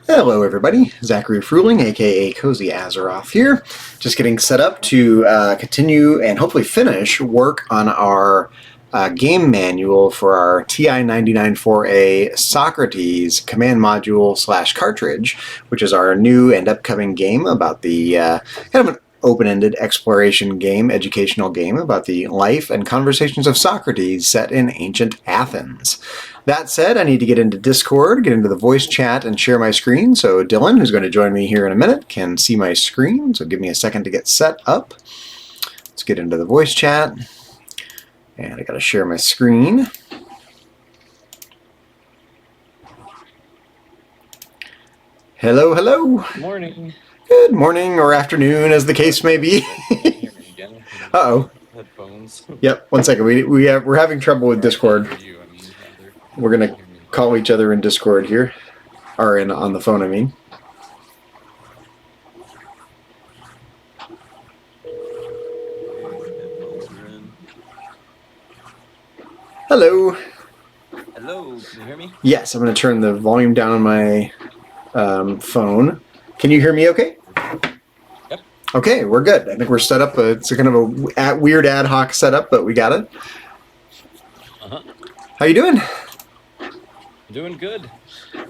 Hello everybody, Zachary Fruhling, aka Cozy Azeroth here. Just getting set up to continue and hopefully finish work on our game manual for our TI-99 4A Socrates command module / cartridge, which is our new and upcoming game about the kind of an open-ended exploration game, educational game about the life and conversations of Socrates set in ancient Athens. That said, I need to get into Discord, get into the voice chat, and share my screen. So Dylan, who's going to join me here in a minute, can see my screen. So give me a second to get set up. Let's get into the voice chat. And I got to share my screen. Hello, hello. Morning. Good morning or afternoon, as the case may be. Uh-oh. Headphones. Yep, one second. We're having trouble with Discord. We're going to call each other in Discord here. Or on the phone, I mean. Hello. Hello, can you hear me? Yes, I'm going to turn the volume down on my phone. Can you hear me okay? Yep. Okay, we're good. I think we're set up. It's a kind of a weird ad hoc setup, but we got it. Uh-huh. How you doing? Doing good.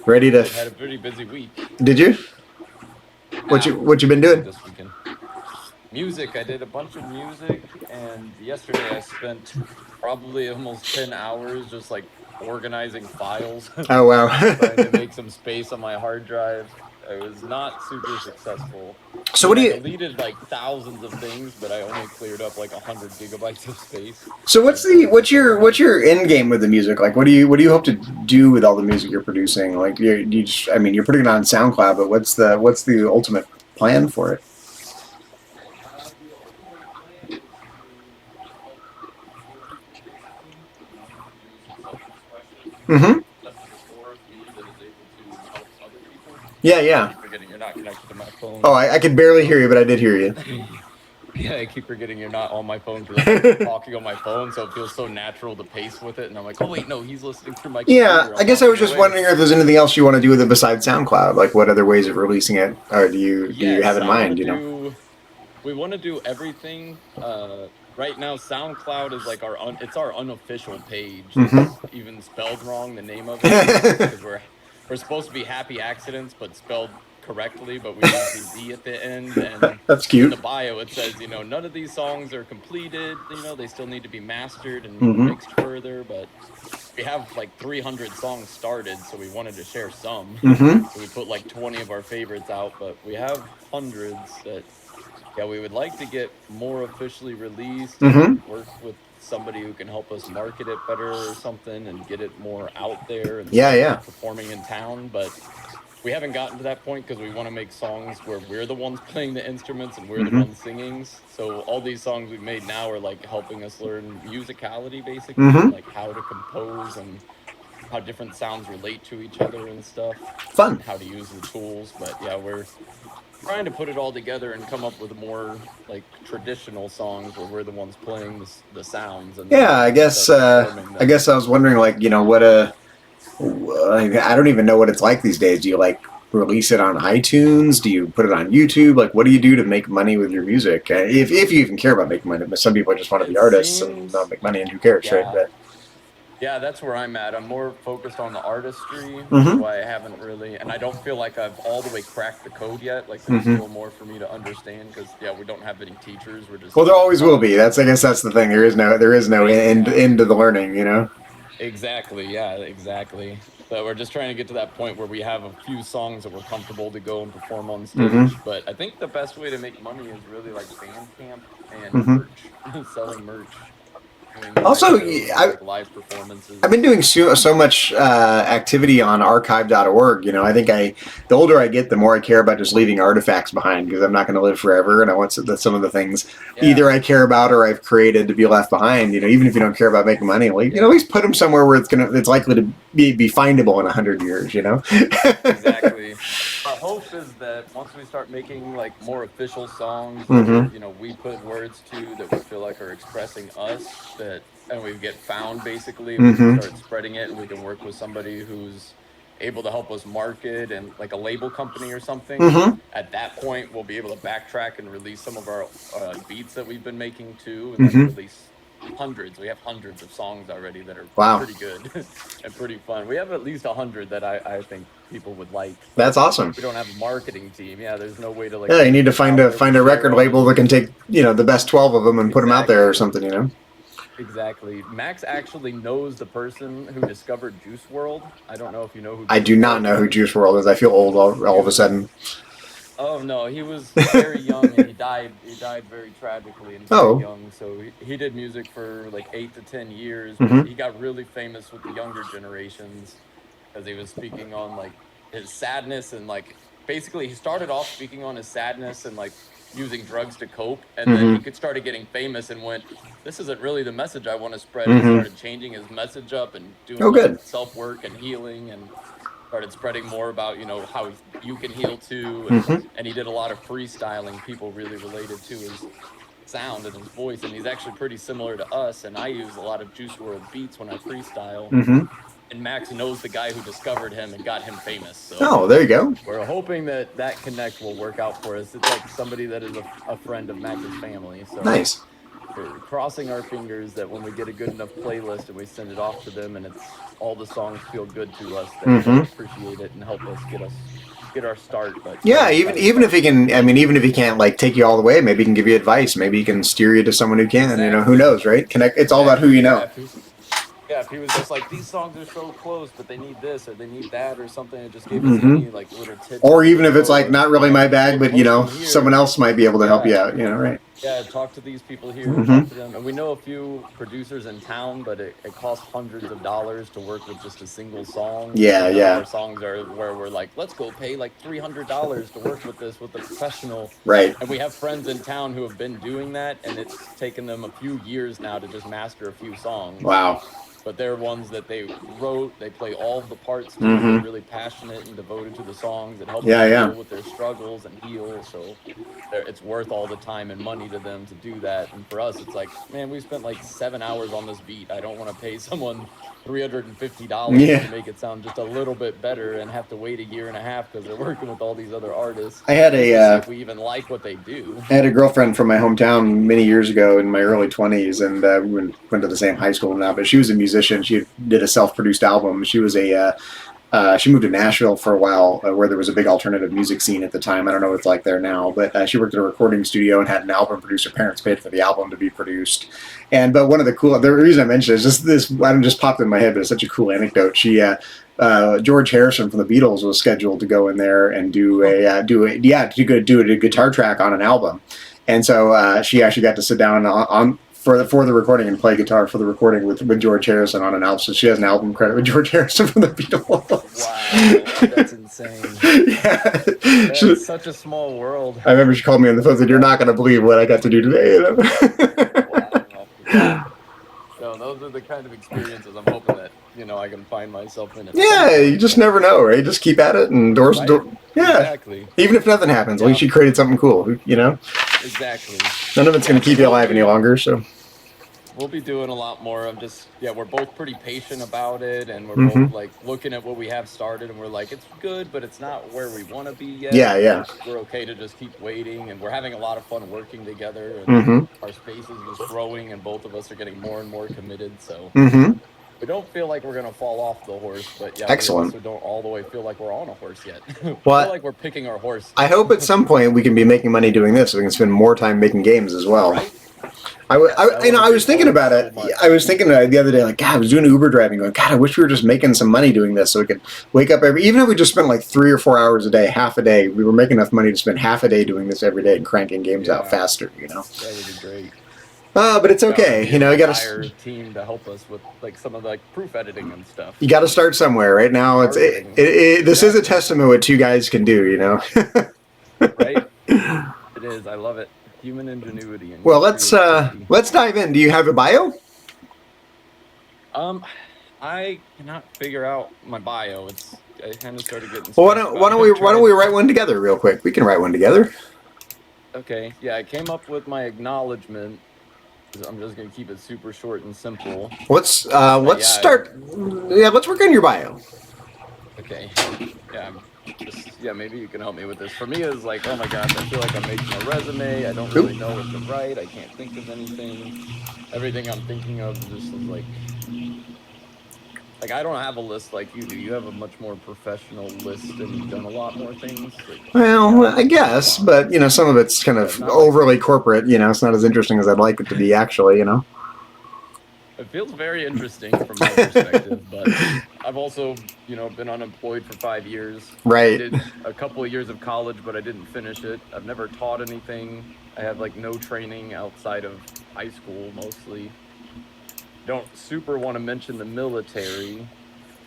Ready to... I had a pretty busy week. Did you? What you been doing? This weekend. Music. I did a bunch of music, and yesterday I spent probably almost 10 hours just like organizing files. Oh, wow. Trying to make some space on my hard drive. I was not super successful. So what do you... I deleted like thousands of things, but I only cleared up like 100 gigabytes of space. So what's your end game with the music? Like, what do you hope to do with all the music you're producing? Like, you're putting it on SoundCloud, but what's the ultimate plan for it? Mm-hmm. Yeah. You're not connected to my phone. Oh, I could barely hear you, but I did hear you. Yeah, I keep forgetting you're not on my phone because I'm talking on my phone, so it feels so natural to pace with it. And I'm like, oh wait, no, he's listening through my computer. Yeah, I guess I was just wondering if there's anything else you want to do with it besides SoundCloud. Like, what other ways of releasing it, or do you have in mind? We want to do everything. Right now, SoundCloud is like it's our unofficial page. Mm-hmm. It's even spelled wrong, the name of it, because we're supposed to be Happy Accidents, but spelled correctly, but we use the Z at the end, and that's cute. In the bio it says, none of these songs are completed, they still need to be mastered and mixed further, but we have like 300 songs started, so we wanted to share some. So we put like 20 of our favorites out, but we have hundreds that we would like to get more officially released and work with somebody who can help us market it better or something and get it more out there and performing in town, but we haven't gotten to that point because we want to make songs where we're the ones playing the instruments and we're the ones singing. So all these songs we've made now are like helping us learn musicality, basically, like how to compose and how different sounds relate to each other and stuff. Fun. And how to use the tools. But yeah, we're trying to put it all together and come up with more like traditional songs where we're the ones playing the sounds. And I guess I was wondering, like, I don't even know what it's like these days. Do you like release it on iTunes? Do you put it on YouTube? Like, what do you do to make money with your music? If you even care about making money, but some people just want to be artists and not make money, and who cares, right? But yeah, that's where I'm at. I'm more focused on the artistry, so I haven't really, and I don't feel like I've all the way cracked the code yet. Like, there's still more for me to understand because, we don't have any teachers. We're just there always will be. I guess that's the thing. There is no end to the learning, Exactly. Yeah, exactly. But we're just trying to get to that point where we have a few songs that we're comfortable to go and perform on stage. But I think the best way to make money is really like Bandcamp and merch, selling merch. Also, live performances. I've been doing so much activity on archive.org. I think the older I get, the more I care about just leaving artifacts behind, because I'm not going to live forever, and I want some of the things either I care about or I've created to be left behind. Even if you don't care about making money, like, at least put them somewhere where it's likely to be findable in 100 years. Exactly. Our hope is that once we start making like more official songs, that, we put words to that we feel like are expressing us, and we get found basically, we can start spreading it, and we can work with somebody who's able to help us market and like a label company or something, Mm-hmm. at that point we'll be able to backtrack and release some of our beats that we've been making too, and then Mm-hmm. release hundreds. We have hundreds of songs already that are Wow. pretty good and pretty fun. We have at least 100 that I think people would like, but That's awesome. we don't have a marketing team. Yeah, there's no way to like Yeah, you get need to them find out a there to find a share record them label and that can take, the best 12 of them and put them out there or exactly. something, Exactly. Max actually knows the person who discovered Juice World. I don't know if you know who I Juice do not World know who is. Juice World is. I feel old all He of a was sudden. Oh no, he was very young and he died. He died very tragically and very Oh. young. So he did music for like 8 to 10 years, but Mm-hmm. he got really famous with the younger generations because he was speaking on like his sadness and like basically he started off speaking on his sadness and like using drugs to cope, and then he Mm-hmm. could started getting famous and went, "This isn't really the message I want to spread," and he Mm-hmm. started changing his message up and doing Oh, like good. self work and healing and started spreading more about how you can heal too, Mm-hmm. and he did a lot of freestyling. People really related to his sound and his voice, and he's actually pretty similar to us, and I use a lot of Juice World beats when I freestyle, Mm-hmm. and Max knows the guy who discovered him and got him famous. So Oh, there you go. we're hoping that that connect will work out for us. It's like somebody that is a friend of Max's family, so Nice. we're crossing our fingers that when we get a good enough playlist and we send it off to them and it's all the songs feel good to us, that they'll Mm-hmm. appreciate it and help us get our start. But yeah, Yeah, we're even excited even about if he can, I mean, even if he can't like take you all the way, maybe he can give you advice. Maybe he can steer you to someone who can. Who exactly. knows, right? Connect. It's all about who Exactly. you know. Yeah, if he was just like, these songs are so close, but they need this or they need that or something, and just gave us Mm-hmm. any like little Or tidbits even of, if it's like not really my bag, look but closely someone here. else might be able to help you Yeah. out. Right? Yeah, talk to these people here, talk Mm-hmm. to them. And we know a few producers in town, but it costs hundreds of dollars to work with just a single song. Yeah, And none of yeah. our songs are where we're like, let's go pay like $300 to work with this with a professional. Right. And we have friends in town who have been doing that, and it's taken them a few years now to just master a few songs, Wow. but they're ones that they wrote. They play all of the parts too. They're Mm-hmm. really passionate and devoted to the songs. It helps Yeah, them yeah. deal with their struggles and heal. So it's worth all the time and money to them to do that. And for us, it's like, man, we spent like 7 hours on this beat. I don't want to pay someone $350 to Yeah. make it sound just a little bit better and have to wait a year and a half because they're working with all these other artists I had just a to see if we even like what they do. I had a girlfriend from my hometown many years ago in my early 20s, and we went to the same high school now. But she was a musician. She did a self-produced album. She moved to Nashville for a while, where there was a big alternative music scene at the time. I don't know what it's like there now, but she worked at a recording studio and had an album produced. Her parents paid for the album to be produced. But the reason I mentioned it is just this. I don't just popped in my head, but it's such a cool anecdote. George Harrison from the Beatles was scheduled to go in there and do a guitar track on an album, and so she actually got to sit down on for the recording and play guitar for the recording with George Harrison on an album. So she has an album credit with George Harrison from the Beatles. Wow, that's insane. Yeah. That's such a small world. I remember she called me on the phone and said, "You're not going to believe what I got to do today." Wow. No, those are the kind of experiences I'm hoping that I can find myself in. Yeah, you just never know, right? Just keep at it and Right? yeah. Exactly. Even if nothing happens, at Yeah. least you created something cool, Exactly. None of it's going to keep you alive any longer, so. We'll be doing a lot more. We're both pretty patient about it, and we're Mm-hmm. both like looking at what we have started, and we're like, it's good, but it's not where we want to be yet. Yeah, yeah. We're okay to just keep waiting, and we're having a lot of fun working together, and Mm-hmm. our space is just growing, and both of us are getting more and more committed. So Mm-hmm. we don't feel like we're gonna fall off the horse, but yeah, Excellent. we also don't all the way feel like we're on a horse yet. We Well, feel like we're picking our horse. I hope at some point we can be making money doing this, so we can spend more time making games as well. Right? I was thinking about it. I was thinking the other day, like, God, I was doing Uber driving, going, God, I wish we were just making some money doing this, so we could wake up even if we just spent like 3 or 4 hours a day, half a day, we were making enough money to spend half a day doing this every day and cranking games out faster. That would be great. But it's okay. You got to hire a team to help us with like some of the proof editing and stuff. You got to start somewhere. Right now, this is a testament what two guys can do. Right. It is. I love it. Human ingenuity. And well, let's dive in. Do you have a bio? I cannot figure out my bio. I kind of started getting. Well, why don't we write one together real quick? We can write one together. Okay. Yeah, I came up with my acknowledgement. I'm just gonna keep it super short and simple. Let's start. Yeah, let's work on your bio. Okay. Yeah, maybe you can help me with this. For me, it's like, oh my gosh, I feel like I'm making a resume. I don't Oop. really know what to write. I can't think of anything. Everything I'm thinking of just is like I don't have a list like you do. You have a much more professional list, and you've done a lot more things. Like, Well, I a guess, lot. but some of it's kind of Not overly corporate. It's not as interesting as I'd like it to be. Actually. It feels very interesting from my perspective, but I've also, been unemployed for 5 years. I Right. did a couple of years of college, but I didn't finish it. I've never taught anything. I have like no training outside of high school mostly. Don't super want to mention the military.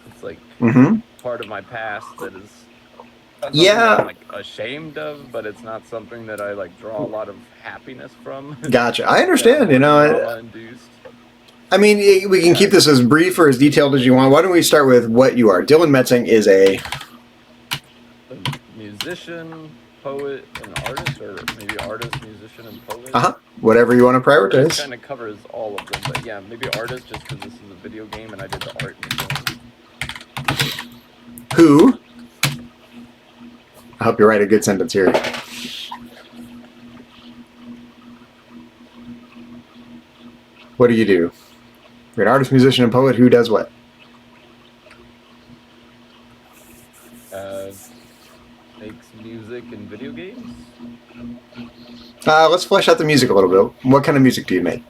It's like Mm-hmm. part of my past that is not something that I'm Yeah. like ashamed of, but it's not something that I like draw a lot of happiness from. Gotcha. I Yeah, understand. more trauma induced. I mean, we can keep this as brief or as detailed as you want. Why don't we start with what you are? Dylan Metzing is a musician, poet, and artist, or maybe artist, musician, and poet. Whatever you want to It prioritize. kind of covers all of them, but yeah, maybe artist just because this is a video game and I did the art in the game. Who? I hope you write a good sentence here. What do you do? You're an artist, musician, and poet. Who does what? Makes music and video games. Let's flesh out the music a little bit. What kind of music do you make?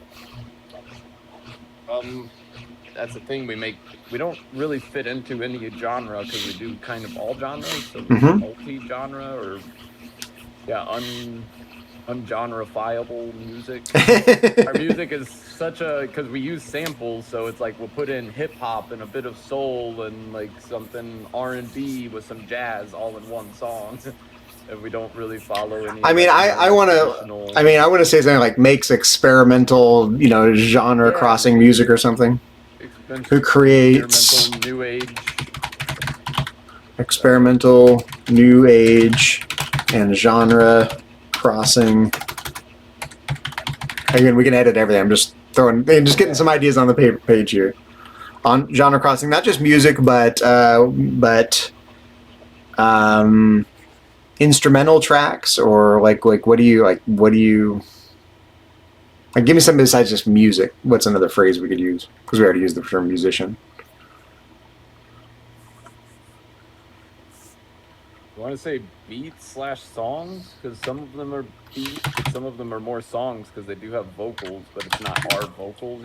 That's the thing, we don't really fit into any genre because we do kind of all genres, so multi-genre or ungenrefiable music. Our music is because we use samples, so it's like we'll put in hip hop and a bit of soul and like something R&B with some jazz all in one song. And we don't really follow any. I mean, I want to say something like makes experimental, genre crossing music or something. Who creates experimental, new age, and genre crossing. Again, we can edit everything. I'm just getting some ideas on the page here on genre crossing, not just music, but instrumental tracks, or like what do you like, give me something besides just music. What's another phrase we could use? Because we already used the term musician. You want to say beats/songs? Because some of them are beats, but some of them are more songs because they do have vocals, but it's not our vocals,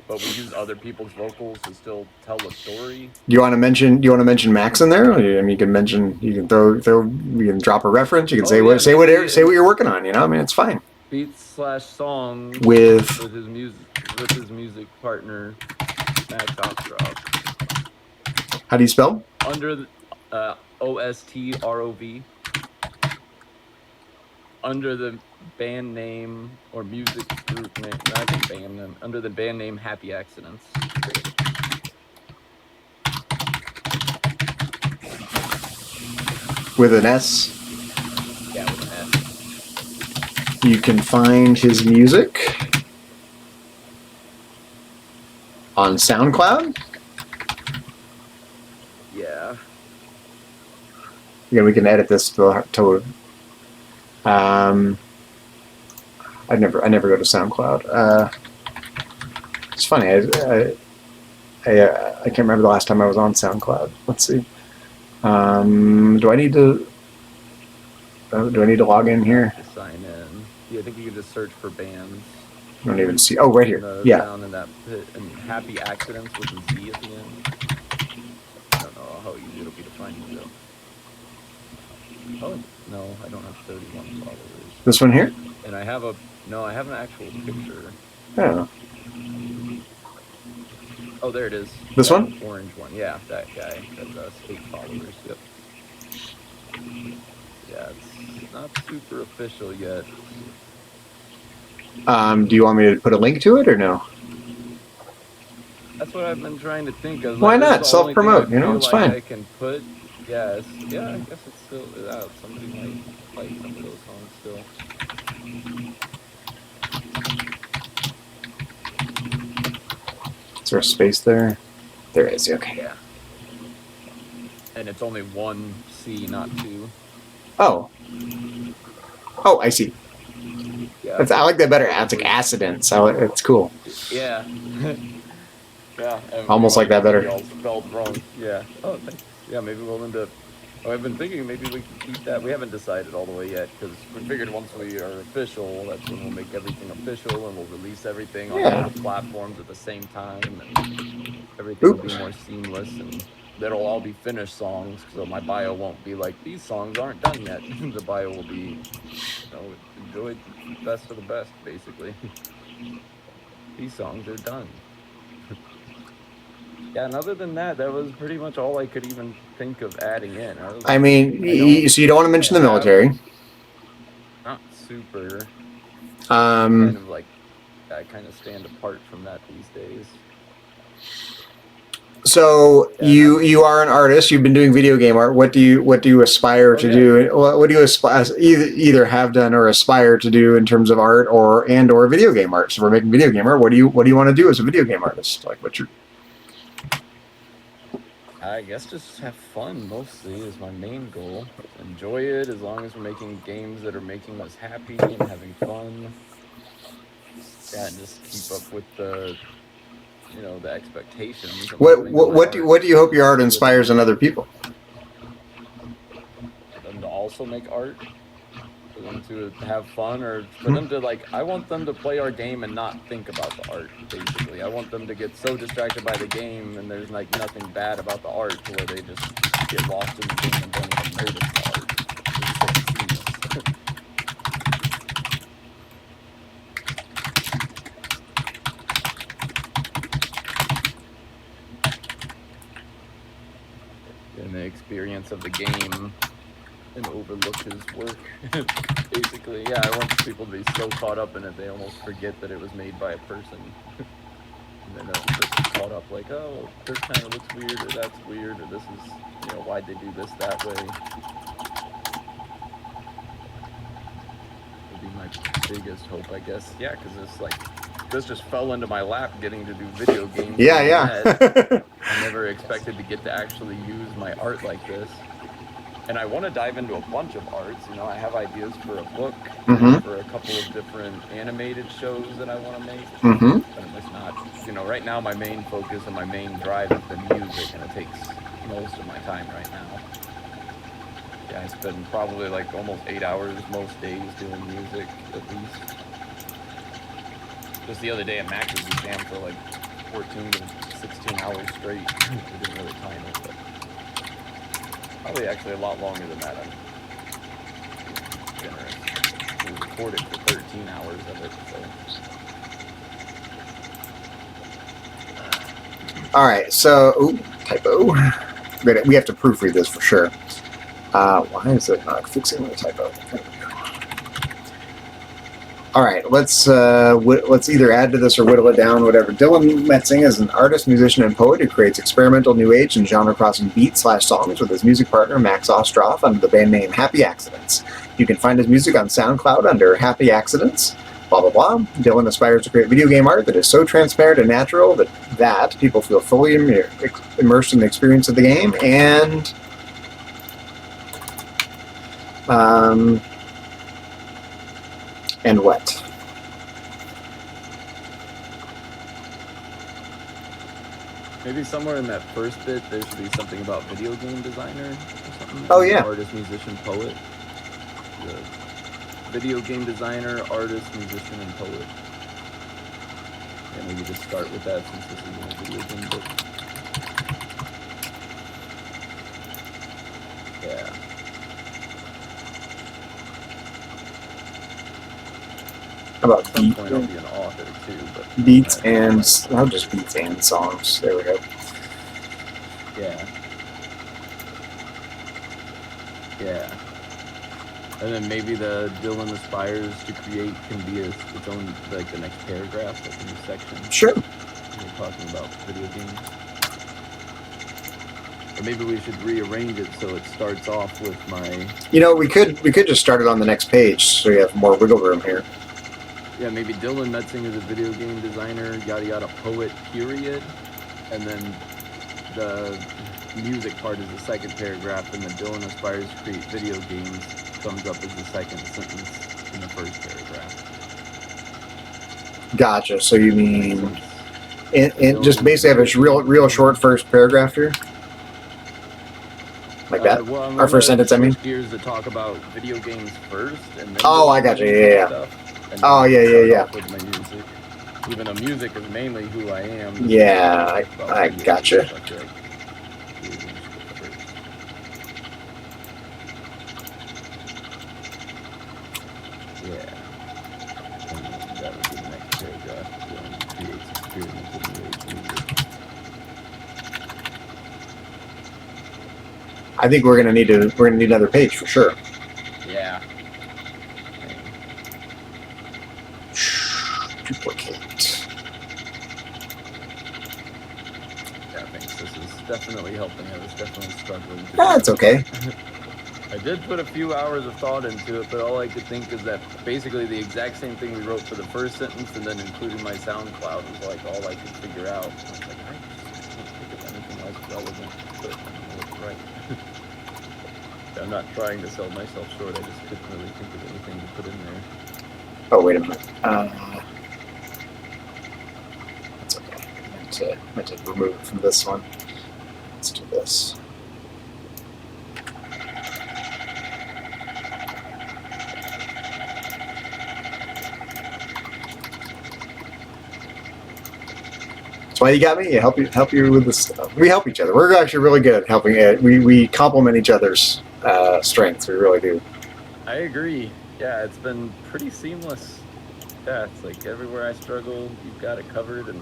But we use other people's vocals to still tell a story. Do you want to mention Max in there? I mean, you can mention, you can throw, you can drop a reference. You can say what you're working on. I mean, it's fine. Beats/songs with his music partner Max Ostrov. How do you spell? Under the Ostrov. Under the band name or music group name, not the band name, under the band name Happy Accidents. With an S? Yeah, with an S. You can find his music on SoundCloud? Yeah. Yeah, we can edit this to I never go to SoundCloud. It's funny. I can't remember the last time I was on SoundCloud. Let's see. Do I need to log in here? To sign in. Yeah, I think you can just search for bands. I don't even see. Oh, right here. Yeah. Down in that pit, and Happy Accidents with a Z at the end. I don't know how easy it'll be to find you though. Oh no, I don't have 31 followers. This one here? And I have an actual picture. Yeah. Oh, there it is. This one? Orange one. Yeah, that guy. That's us. 8 followers. Yep. Yeah, it's not super official yet. Do you want me to put a link to it or no? That's what I've been trying to think of. Why not? Self-promote, it's fine. I can put, I guess it's still out. Somebody might like some of those songs still. Is there a space there? There is, okay. Yeah. And it's only one C, not two. Oh. Oh, I see. Yeah. I like that better. It's like accident, so it's cool. Yeah. Yeah. And Almost like that might better. be all spelled wrong. Yeah. Oh, thanks. Yeah, maybe we'll end up. Oh, I've been thinking maybe we could keep that. We haven't decided all the way yet because we figured once we are official, that's when we'll make everything official and we'll release everything on all the platforms at the same time, and everything will be more seamless, and that'll all be finished songs. So my bio won't be like these songs aren't done yet. The bio will be, enjoy the best of the best, basically. These songs are done. Yeah, and other than that, that was pretty much all I could even think of adding in. I mean, so you don't want to mention the military. Not super. Kind of like, I kind of stand apart from that these days. So you are an artist. You've been doing video game art. What do you aspire to do? What do you either have done or aspire to do in terms of art or video game art? So we're making video game art. What do you want to do as a video game artist? Like what's your? I guess just have fun mostly is my main goal. Enjoy it as long as we're making games that are making us happy and having fun. Yeah, and just keep up with the the expectations. What do you hope your art inspires in other people? For them to also make art, for them to have fun, or for them to I want them to play our game and not think about the art. Basically, I want them to get so distracted by the game and there's nothing bad about the art to where they just get lost in the game and don't even notice the art. In the experience of the game and overlook his work. Basically, yeah, I want people to be so caught up in it they almost forget that it was made by a person. And then they're just caught up like, oh, this kind of looks weird, or that's weird, or this is, why'd they do this that way? Would be my biggest hope, I guess. Yeah, because this just fell into my lap getting to do video games. Yeah. I never expected to get to actually use my art like this. And I want to dive into a bunch of arts. I have ideas for a book, for a couple of different animated shows that I want to make. But it's not, right now my main focus and my main drive is the music, and it takes most of my time right now. Yeah, I spend probably almost 8 hours most days doing music, at least. Just the other day at Max's, we jammed for 14 to 16 hours straight. We didn't really time it, but probably actually a lot longer than that. I'm generous. We recorded for 13 hours of it, so. All right, so typo. We have to proofread this for sure. Why is it not fixing the typo? All right, let's either add to this or whittle it down, whatever. Dylan Metzing is an artist, musician, and poet who creates experimental, new age, and genre-crossing beats/songs with his music partner Max Ostroff under the band name Happy Accidents. You can find his music on SoundCloud under Happy Accidents. Blah blah blah. Dylan aspires to create video game art that is so transparent and natural that people feel fully immersed in the experience of the game, and what? Maybe somewhere in that first bit there should be something about video game designer or something. Oh yeah. Artist, musician, poet. The video game designer, artist, musician, and poet. Yeah, maybe just start with that since this is a video game book. Yeah. About at some point I'll be an author too, but beats and I'll just beats and songs. There we go. Yeah. Yeah. And then maybe the Dylan aspires to create can be its own, the next paragraph, a new section. Sure. We're talking about video games. Or maybe we should rearrange it so it starts off with my. We could just start it on the next page so we have more wiggle room here. Yeah, maybe Dylan Metzing is a video game designer, yada yada, poet, period. And then the music part is the second paragraph, and the Dylan aspires to create video games comes up as the second sentence in the first paragraph. Gotcha. So you mean it just basically have a real short first paragraph here? Like that? Well, Our first sentence, I mean? Gears to talk about video games first, and then oh, I got you. Yeah. Stuff, oh, yeah. With my music. Even though music is mainly who I am. Yeah, I gotcha. Yeah. And that would be the next paragraph. Creates experience in music. I think we're gonna need another page for sure. Yeah. Duplicate. Yeah, thanks. This is definitely helping. I was definitely struggling. That's okay. I did put a few hours of thought into it, but all I could think is that basically the exact same thing we wrote for the first sentence, and then including my SoundCloud was like all I could figure out. I was like, I just can't think of anything else relevant to put. Right. I'm not trying to sell myself short. I just couldn't really think of anything to put in there. Oh, wait a minute. That's okay. I meant to remove it from this one. Let's do this. That's why you got me. I help you with this stuff. We help each other. We're actually really good at helping it. We complement each other's strengths. We really do. I agree. Yeah, it's been pretty seamless. Yeah, it's like everywhere I struggle, you've got it covered, and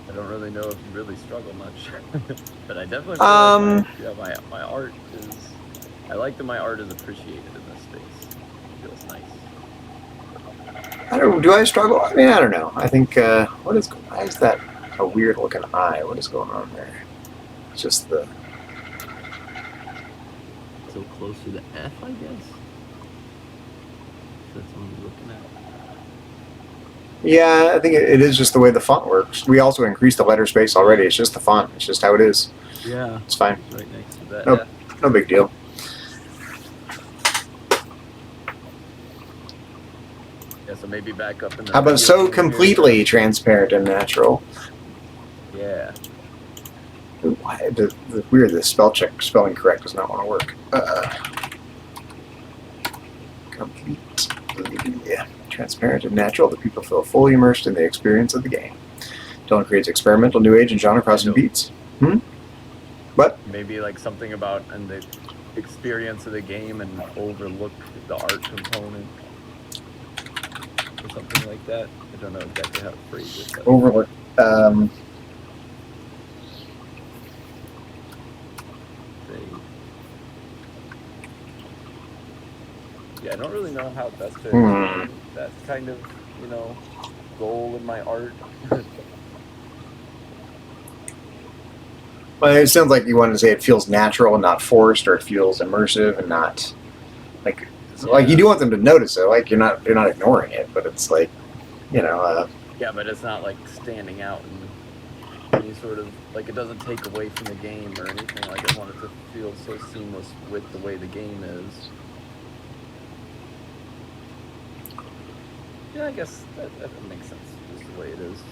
I don't really know if you really struggle much. But I definitely feel like my art is. I like that my art is appreciated in this space. It feels nice. Do I struggle? I mean, I don't know. I think why is that a weird looking eye? What is going on there? It's just the so close to the F, I guess. That's what I'm looking at. Yeah, I think it is just the way the font works. We also increased the letter space already. It's just the font. It's just how it is. Yeah. It's fine. It's right next to that. No big deal. Yeah, so maybe back up in the. How about so completely transparent and natural? Yeah. Why weird, the spelling correct does not want to work. Complete, yeah, transparent and natural. The people feel fully immersed in the experience of the game. Dylan creates experimental, new age, and genre-crossing beats. What? Maybe like something about and the experience of the game and overlook the art component or something like that. I don't know exactly how to phrase it. Overlook. Yeah, I don't really know how best to explain that kind of, goal in my art. Well, it sounds like you wanted to say it feels natural and not forced, or it feels immersive and not like you do want them to notice it. Like you're not ignoring it, but it's like, yeah, but it's not like standing out in any sort of like it doesn't take away from the game or anything. Like I want it to feel so seamless with the way the game is. Yeah, I guess that makes sense. Just the way it is,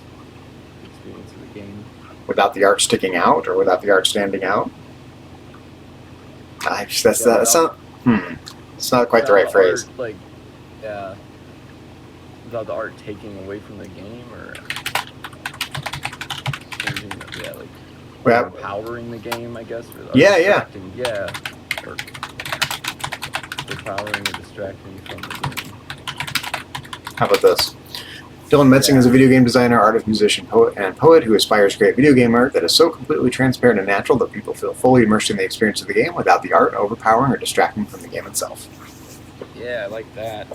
the experience of the game. Without the art sticking out, or without the art standing out. It's not quite the right phrase. Art, like, yeah, without the art taking away from the game, or empowering the game, I guess. Or Yeah. Yeah, or empowering or distracting from the game. How about this? Dylan Metzing is a video game designer, artist, musician, poet who aspires to create video game art that is so completely transparent and natural that people feel fully immersed in the experience of the game without the art overpowering or distracting from the game itself. Yeah, I like that.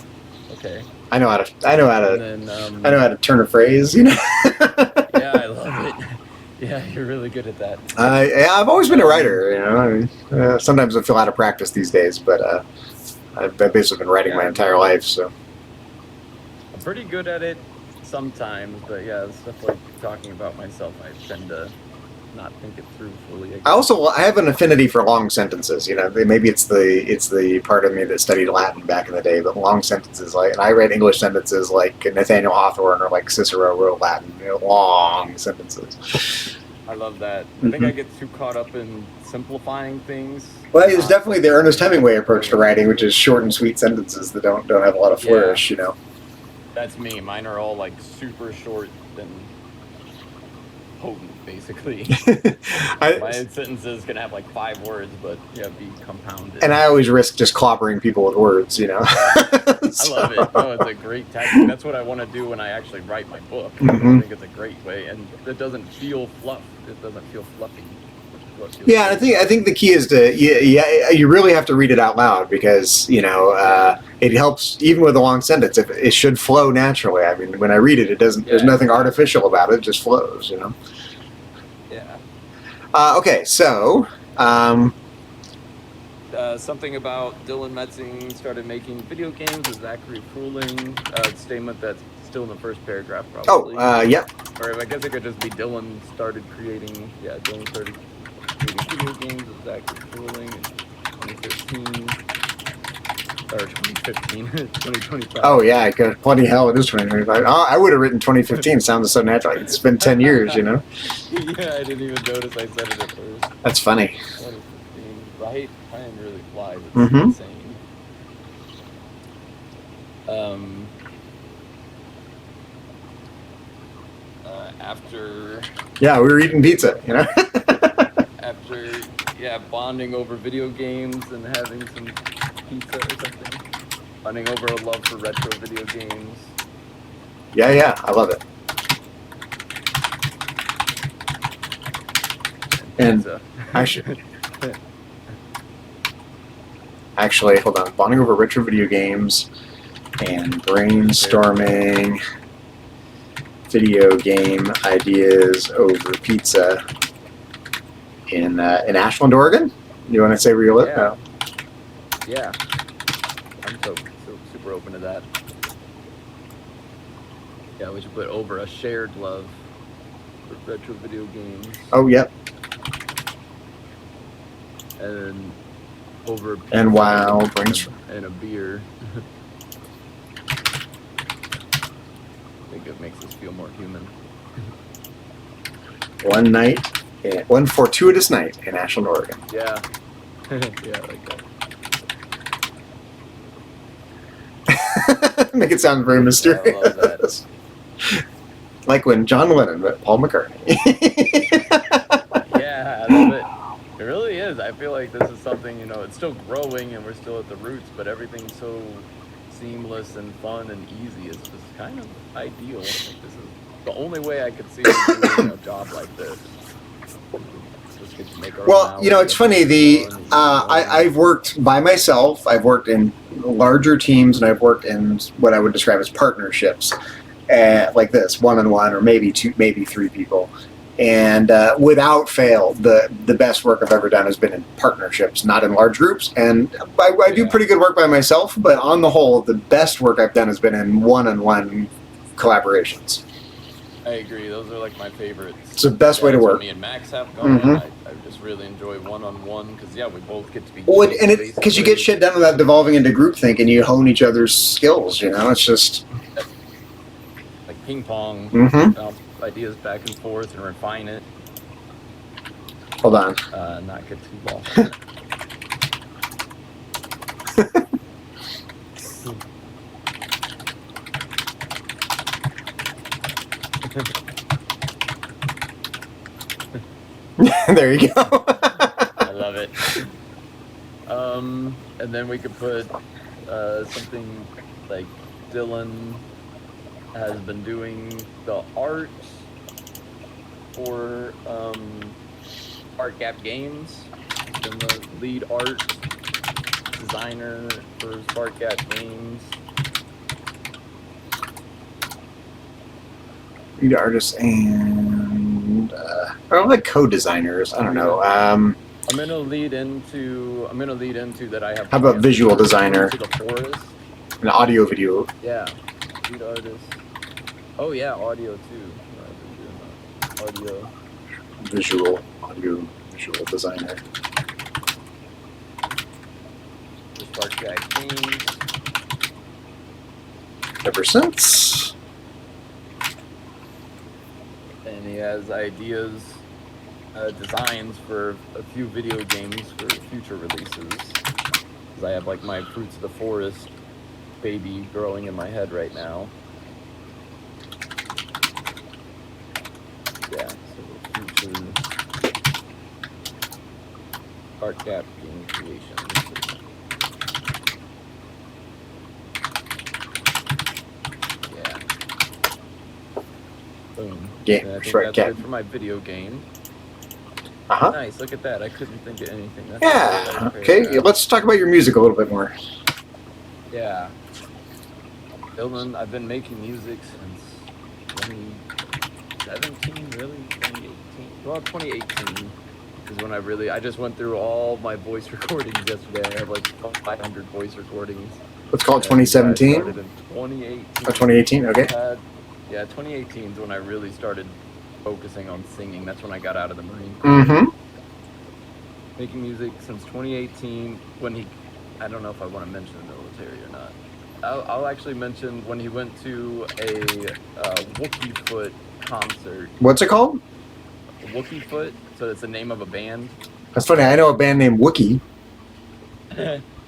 Okay. I know how to turn a phrase. Yeah, I love it. Yeah, you're really good at that. I've always been a writer. Sometimes I feel out of practice these days, but I've basically been writing my entire life. So I'm pretty good at it sometimes, but yeah, stuff like talking about myself, I tend to not think it through fully. I have an affinity for long sentences. You know, maybe it's the part of me that studied Latin back in the day. But long sentences, and I read English sentences like Nathaniel Hawthorne or like Cicero wrote Latin. Long sentences. I love that. I think I get too caught up in simplifying things. Well, it's definitely the Ernest Hemingway approach to writing, which is short and sweet sentences that don't have a lot of flourish. You know. That's me. Mine are all like super short and potent, basically. My sentences can have like 5 words, but be compounded. And I always risk just clobbering people with words, you know. I love it. No, it's a great tactic. That's what I want to do when I actually write my book. I think it's a great way, and it doesn't feel fluff. It doesn't feel fluffy. Yeah, I think the key is to you really have to read it out loud because it helps even with a long sentence. If it should flow naturally. I mean, when I read it, it doesn't. There's nothing artificial about it. It just flows. You know. Yeah. Okay, so. Something about Dylan Metzing started making video games with Zachary Fruhling. Statement that's still in the first paragraph, probably. Oh, yeah. Or I guess it could just be Dylan started creating. Yeah, Dylan started creating video games with Zachary Fruhling in 2013 or 2015, 2025. Oh yeah, bloody hell, it is 2025. Oh, I would have written 2015. Sounds so natural. It's been 10 years, you know. Yeah, I didn't even notice I said it at first. That's funny. 2015, right? Time really flies. It's insane. After. Yeah, we were eating pizza, you know. After, bonding over video games and having some pizza or something. Bonding over a love for retro video games. Yeah, I love it. And actually, hold on. Bonding over retro video games and brainstorming video game ideas over pizza in Ashland, Oregon. You want to say where you live? Yeah. Yeah. I'm so super open to that. Yeah, we should put over a shared love for retro video games. Oh, yep. And over pizza and wow, brings and a beer. I think it makes us feel more human. One fortuitous night in Ashland, Oregon. Yeah. Yeah, I like that. Make it sound very mysterious. I love that. Like when John Lennon met Paul McCartney. Yeah, I love it. It really is. I feel like this is something, it's still growing and we're still at the roots, but everything's so seamless and fun and easy. It's just kind of ideal. I think this is the only way I could see doing a job like this. Well, it's funny. I've worked by myself. I've worked in larger teams, and I've worked in what I would describe as partnerships, like this, 1-on-1, or maybe 2, maybe 3 people. And without fail, the best work I've ever done has been in partnerships, not in large groups. And I do pretty good work by myself, but on the whole, the best work I've done has been in 1-on-1 collaborations. I agree. Those are like my favorites. It's the best way to work. Me and Max have going. I just really enjoy 1-on-1 because we both get to be. Well, and because you get shit done without devolving into groupthink, and you hone each other's skills. It's just like ping pong. Bounce ideas back and forth and refine it. Hold on. Not get too lost. There you go. I love it. And then we could put something like Dylan has been doing the art for Art Gap Games. He's been the lead art designer for Spark Gap Games. Lead artists and like co-designers. I don't know. I'm gonna lead into that. I have. How about visual designer? To the forest. An audio video. Yeah, lead artist. Oh yeah, audio too. I've been doing audio. audio visual designer. Spark Jack Games. Ever since. And he has ideas, designs for a few video games for future releases. Because I have like my Fruits of the Forest baby growing in my head right now. Yeah, so future art cap game creations. Yeah. Boom. Game. I think that's good for my video game. Uh-huh. Nice, look at that. I couldn't think of anything. That's yeah. Okay, let's talk about your music a little bit more. Yeah. Dylan, I've been making music since 2017, really? 2018? Well, 2018 is when I just went through all my voice recordings yesterday. I have like 500 voice recordings. Let's call it 2017? Started in 2018. Oh, 2018, okay. Yeah, 2018 is when I really started focusing on singing. That's when I got out of the Marine Corps. Mm-hmm. Making music since 2018 when I don't know if I want to mention the military or not. I'll actually mention when he went to a Wookie Foot concert. What's it called? Wookie Foot. So it's the name of a band. That's funny. I know a band named Wookie.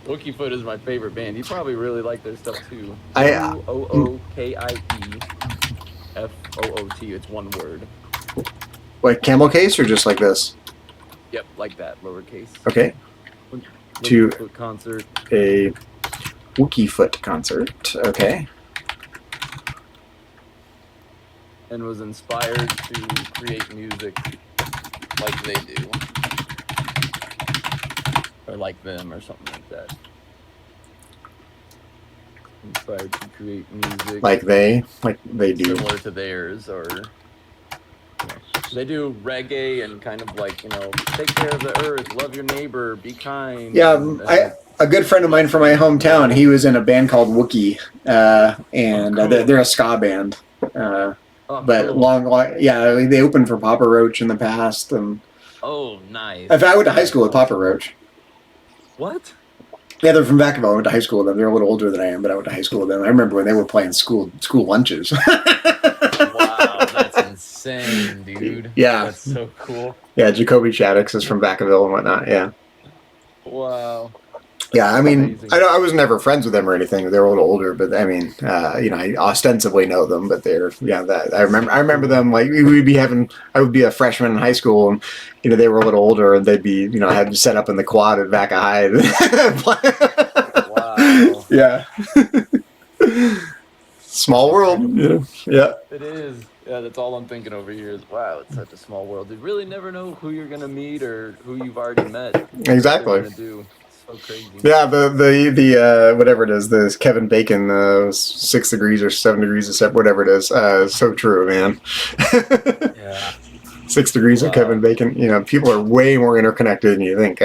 Wookie Foot is my favorite band. You probably really like their stuff too. WOOKIEFOOT. It's one word. Like camel case or just like this? Yep, like that, lowercase. Okay. To Foot concert. A Wookie Foot concert. Okay. And was inspired to create music like they do. Or like them or something like that. Inspired to create music. Like they do. Similar to theirs, or they do reggae and kind of like, take care of the earth, love your neighbor, be kind. Yeah, a good friend of mine from my hometown, he was in a band called Wookie, and cool. They're a ska band. But cool. long, they opened for Papa Roach in the past. And oh, nice. in fact, I went to high school with Papa Roach. What? Yeah, they're from Vacaville. I went to high school with them. They're a little older than I am, but I went to high school with them. I remember when they were playing school lunches. Wow, that's insane, dude. Yeah. That's so cool. Yeah, Jacoby Shaddix is from Vacaville and whatnot, yeah. Wow. Yeah, I mean, I was never friends with them or anything. They were a little older, but I mean, I ostensibly know them. But I remember them. Like I would be a freshman in high school, and they were a little older, and they'd be, had to set up in the quad at Vaca High. Wow. Yeah. Small world. Yeah. It is. Yeah, that's all I'm thinking over here is, wow, it's such a small world. You really never know who you're gonna meet or who you've already met. Exactly. What they're gonna do. So crazy. Yeah, the whatever it is, this Kevin Bacon 6 degrees or 7 degrees of separate, whatever it is, so true, man. Yeah. 6 degrees of Kevin Bacon. People are way more interconnected than you think.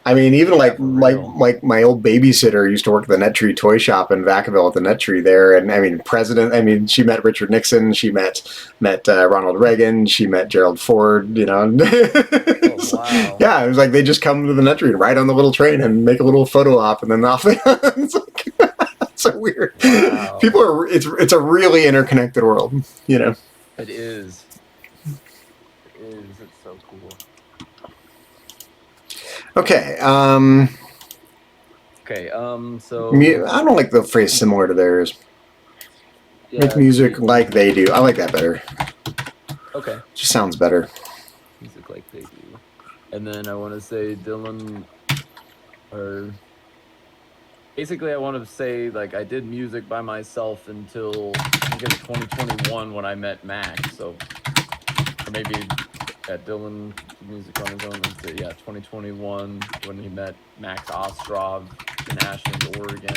I mean, even like my old babysitter used to work at the Net Tree toy shop in Vacaville at the Net Tree there, and she met Richard Nixon, she met Ronald Reagan, she met Gerald Ford, Oh, wow. Yeah, it was like they just come to the Net Tree and ride on the little train and make a little photo op, and then off they it's like, it's so weird. Wow. It's a really interconnected world, It is. It's so cool. Okay. So I don't like the phrase similar to theirs. Yeah, Make music like they do. I like that better. Okay. Just sounds better. Music like they do. And then I want to say Dylan, or basically I want to say, like, I did music by myself until I think it was 2021 when I met Max. So, or maybe Dylan music on his own. 2021 when he met Max Ostrov in Ashland, Oregon.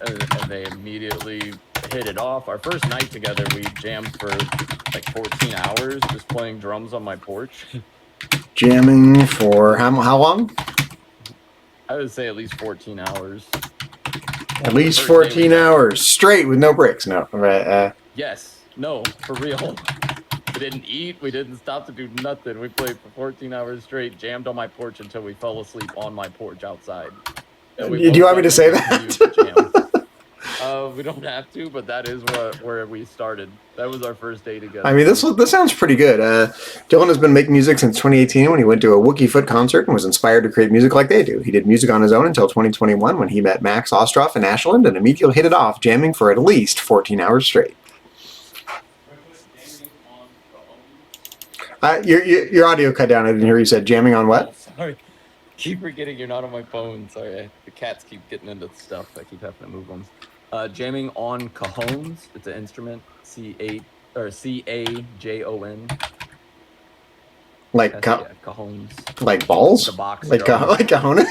And they immediately hit it off. Our first night together, we jammed for like 14 hours just playing drums on my porch. Jamming for how long? I would say at least 14 hours. At least 14 hours straight with no breaks. No. Yes. No, for real. We didn't eat. We didn't stop to do nothing. We played for 14 hours straight, jammed on my porch until we fell asleep on my porch outside. And we Do you want me to say continued to jam. that? We don't have to, but that is where we started. That was our first day together. I mean, this sounds pretty good. Dylan has been making music since 2018 when he went to a Wookiee Foot concert and was inspired to create music like they do. He did music on his own until 2021 when he met Max Ostroff in Ashland and immediately hit it off, jamming for at least 14 hours straight. Your audio cut down. I didn't hear you said jamming on what? Oh, sorry. Keep forgetting you're not on my phone. Sorry, the cats keep getting into stuff. I keep having to move them. Jamming on cajones. It's an instrument. C-A-J-O-N. Like cajones. Like balls? The box. Like cajones?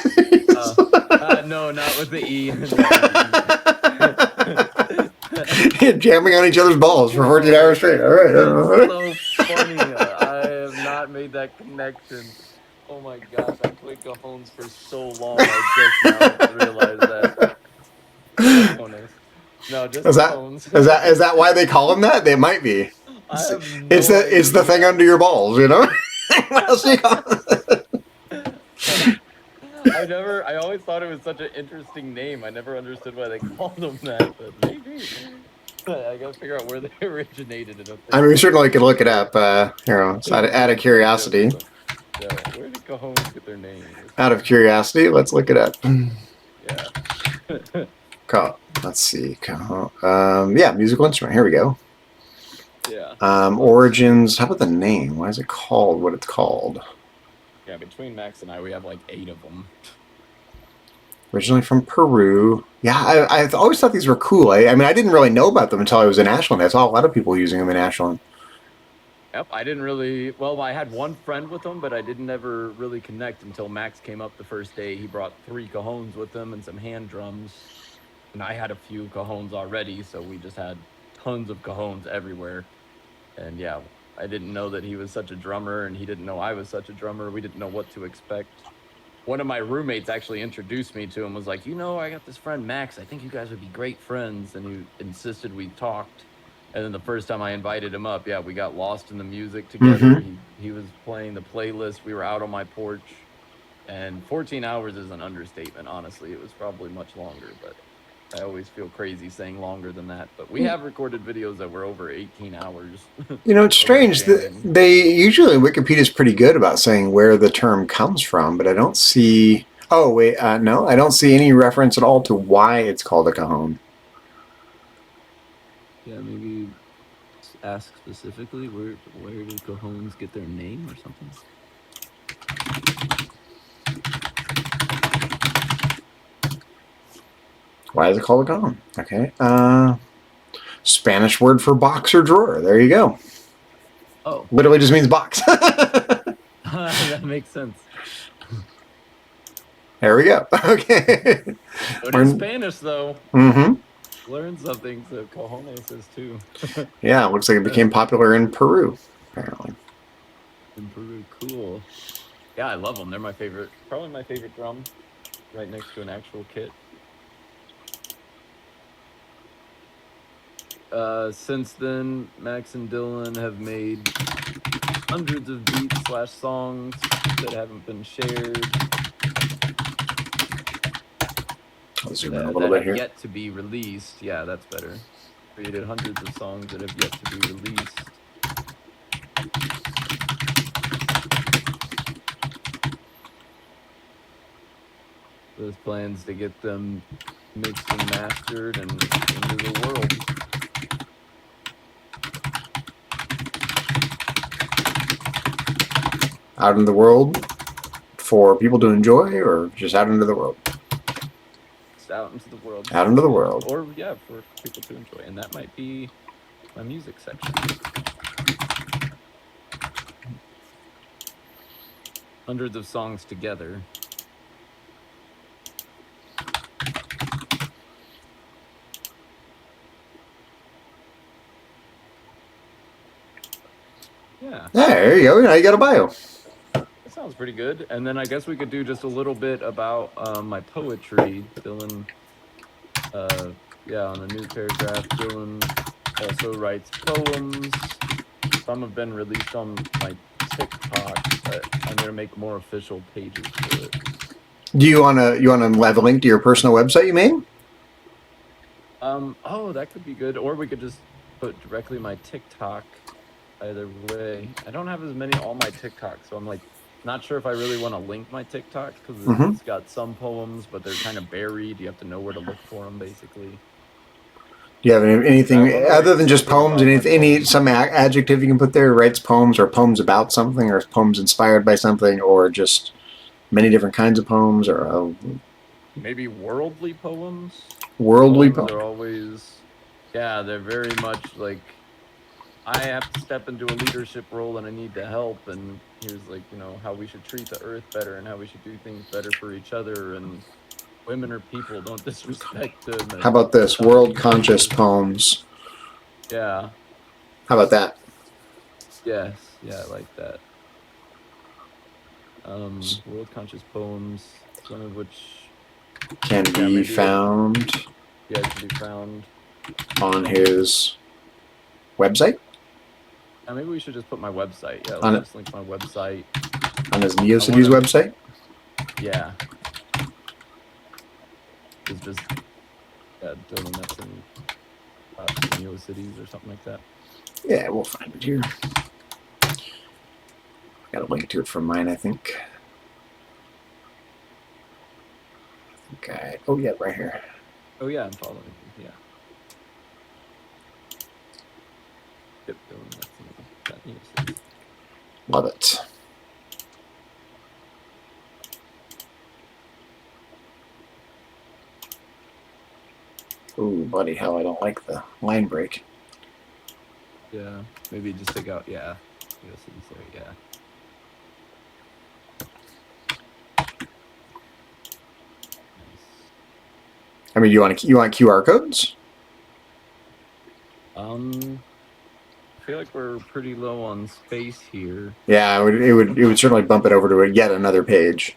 No, not with the E. Jamming on each other's balls for 14 hours straight. All right. That's so funny. I have not made that connection. Oh my gosh, I played cajones for so long. I just now realized that. Cajones. No, just cajones. Is that why they call them that? They might be. It's the thing under your balls, you know? What else do you call it? I always thought it was such an interesting name. I never understood why they called them that, but maybe. I gotta figure out where they originated. I mean, we certainly could look it up, out of curiosity. Yeah, where did cajones get their name? Out of curiosity, let's look it up. Yeah. Let's see. Yeah, musical instrument. Here we go. Yeah. Origins. How about the name? Why is it called what it's called? Yeah, between Max and I, we have like 8 of them. Originally from Peru. Yeah, I always thought these were cool. I mean, I didn't really know about them until I was in Ashland. I saw a lot of people using them in Ashland. Yep, I didn't really... Well, I had one friend with them, but I didn't ever really connect until Max came up the first day. He brought 3 cajones with him and some hand drums. And I had a few cajones already, so we just had tons of cajones everywhere. And yeah, I didn't know that he was such a drummer, and he didn't know I was such a drummer. We didn't know what to expect. One of my roommates actually introduced me to him, was like, I got this friend, Max. I think you guys would be great friends. And he insisted we talked. And then the first time I invited him up, we got lost in the music together. He was playing the playlist. We were out on my porch. And 14 hours is an understatement, honestly. It was probably much longer, but I always feel crazy saying longer than that. But we have recorded videos that were over 18 hours. It's strange. They usually, Wikipedia is pretty good about saying where the term comes from, but I don't see... Oh, wait, no. I don't see any reference at all to why it's called a cajon. Yeah, maybe ask specifically where do cajones get their name or something? Why is it called a cajon? Okay. Spanish word for box or drawer. There you go. Oh. Literally just means box. That makes sense. There we go. Okay. But in Spanish, though. Learn something, so cojones is too. Yeah, it looks like it became popular in Peru, apparently. In Peru, cool. Yeah, I love them. They're my favorite. Probably my favorite drum. Right next to an actual kit. Since then, Max and Dylan have made hundreds of beats / songs that haven't been shared. I'll zoom in a little bit here. Yet to be released. Yeah, that's better. Created hundreds of songs that have yet to be released. There's plans to get them mixed and mastered and into the world. Out in the world for people to enjoy, or just out into the world? Just out into the world. Out into the world. Or, yeah, for people to enjoy. And that might be my music section. Hundreds of songs together. Yeah. There you go. Now you got a bio. That sounds pretty good. And then I guess we could do just a little bit about my poetry. Dylan, on the new paragraph, Dylan also writes poems. Some have been released on my TikTok, but I'm gonna make more official pages for it. Do you wanna have a link to your personal website you made? Oh, that could be good. Or we could just put directly my TikTok. Either way, I don't have as many on my TikTok, so I'm like not sure if I really want to link my TikTok because Mm-hmm. it's got some poems, but they're kind of buried. You have to know where to look for them, basically. Do you have anything I wanna other write than just something poems? about my Any poems. some adjective you can put there? Writes poems, or poems about something, or poems inspired by something, or just many different kinds of poems, or Maybe worldly poems. worldly Poems poems. are always, yeah, they're very much like I have to step into a leadership role and I need to help. And here's like, how we should treat the earth better and how we should do things better for each other. And women are people, don't disrespect them. How And about this? how to World be conscious good. poems. Yeah. How about that? Yes. Yeah, I like that. World conscious poems, some of which Can be maybe like found can be found. on his website. Maybe we should just put my website. Yeah, let's On just link my website. his I want NeoCities to. website. Yeah. It's just Dylan Metzen NeoCities or something like that. Yeah, we'll find it here. Got a link to it from mine, I think. Okay. Oh yeah, right here. Oh yeah, I'm following you. Yeah. Yep, Dylan Metzen NeoCities. Love it. Ooh, buddy, hell, I don't like the line break. Yeah, maybe just take out NeoCities there. Yeah. I mean, you want QR codes? I feel like we're pretty low on space here. Yeah, it would certainly bump it over to yet another page.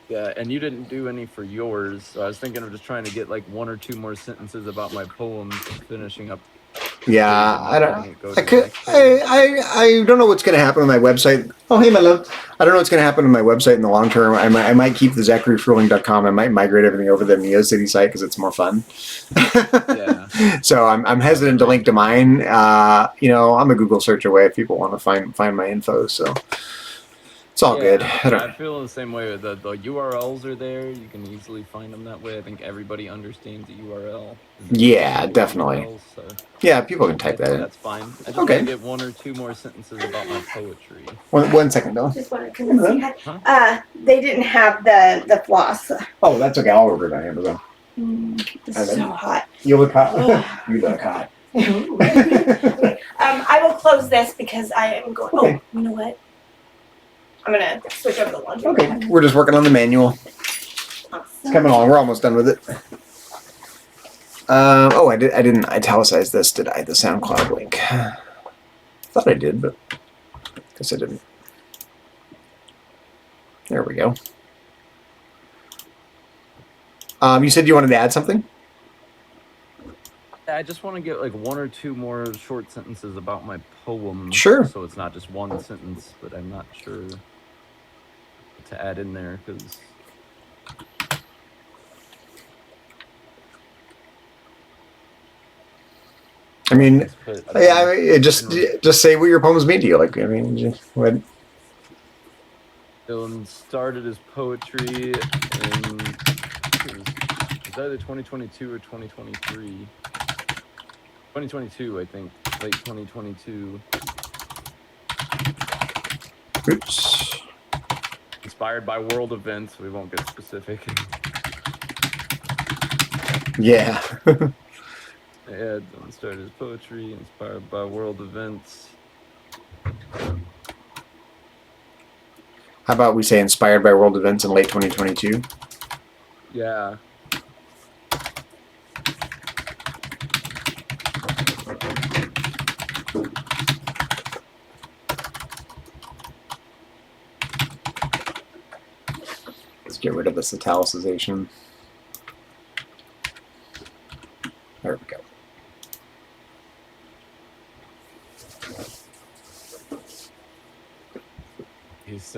Yeah, and you didn't do any for yours, so I was thinking of just trying to get like one or two more sentences about my poems, finishing up this Yeah, page, and I then don't. letting it go I to the could. next page. I don't know what's going to happen with my website. Oh, hey, my love. I don't know what's going to happen to my website in the long term. I might keep the ZacharyFruhling.com. I might migrate everything over to the NeoCity site because it's more fun. Yeah. So I'm hesitant to link to mine. I'm a Google search away if people want to find my info. So it's all good. I feel the same way. The URLs are there. You can easily find them that way. I think everybody understands a URL. Yeah, definitely. URLs, so Yeah, people can I type that think in. that's fine. I just Okay. want to get one or two more sentences about my poetry. One second, though. Just wanted to huh? They didn't have the floss. Oh, that's okay. I'll order it on Amazon. It's so hot. You look hot. You look hot. I will close this because I am going. Okay. Oh, you know what? I'm gonna switch over the laundry. Okay, we're just working on the manual. Awesome. It's coming along. We're almost done with it. I didn't italicize this, did I? The SoundCloud link. Thought I did, but guess I didn't. There we go. You said you wanted to add something? I just want to get like one or two more short sentences about my poem. Sure. So it's not just one sentence, but I'm not sure what to add in there because. I mean, just say what your poems mean to you. Like, I mean, what? Dylan started his poetry in it was either 2022 or 2023. 2022, I think, late 2022. Oops. Inspired by world events. We won't get specific. Yeah. Yeah, Dylan started his poetry inspired by world events. How about we say inspired by world events in late 2022? Yeah. Let's get rid of this italicization. There we go.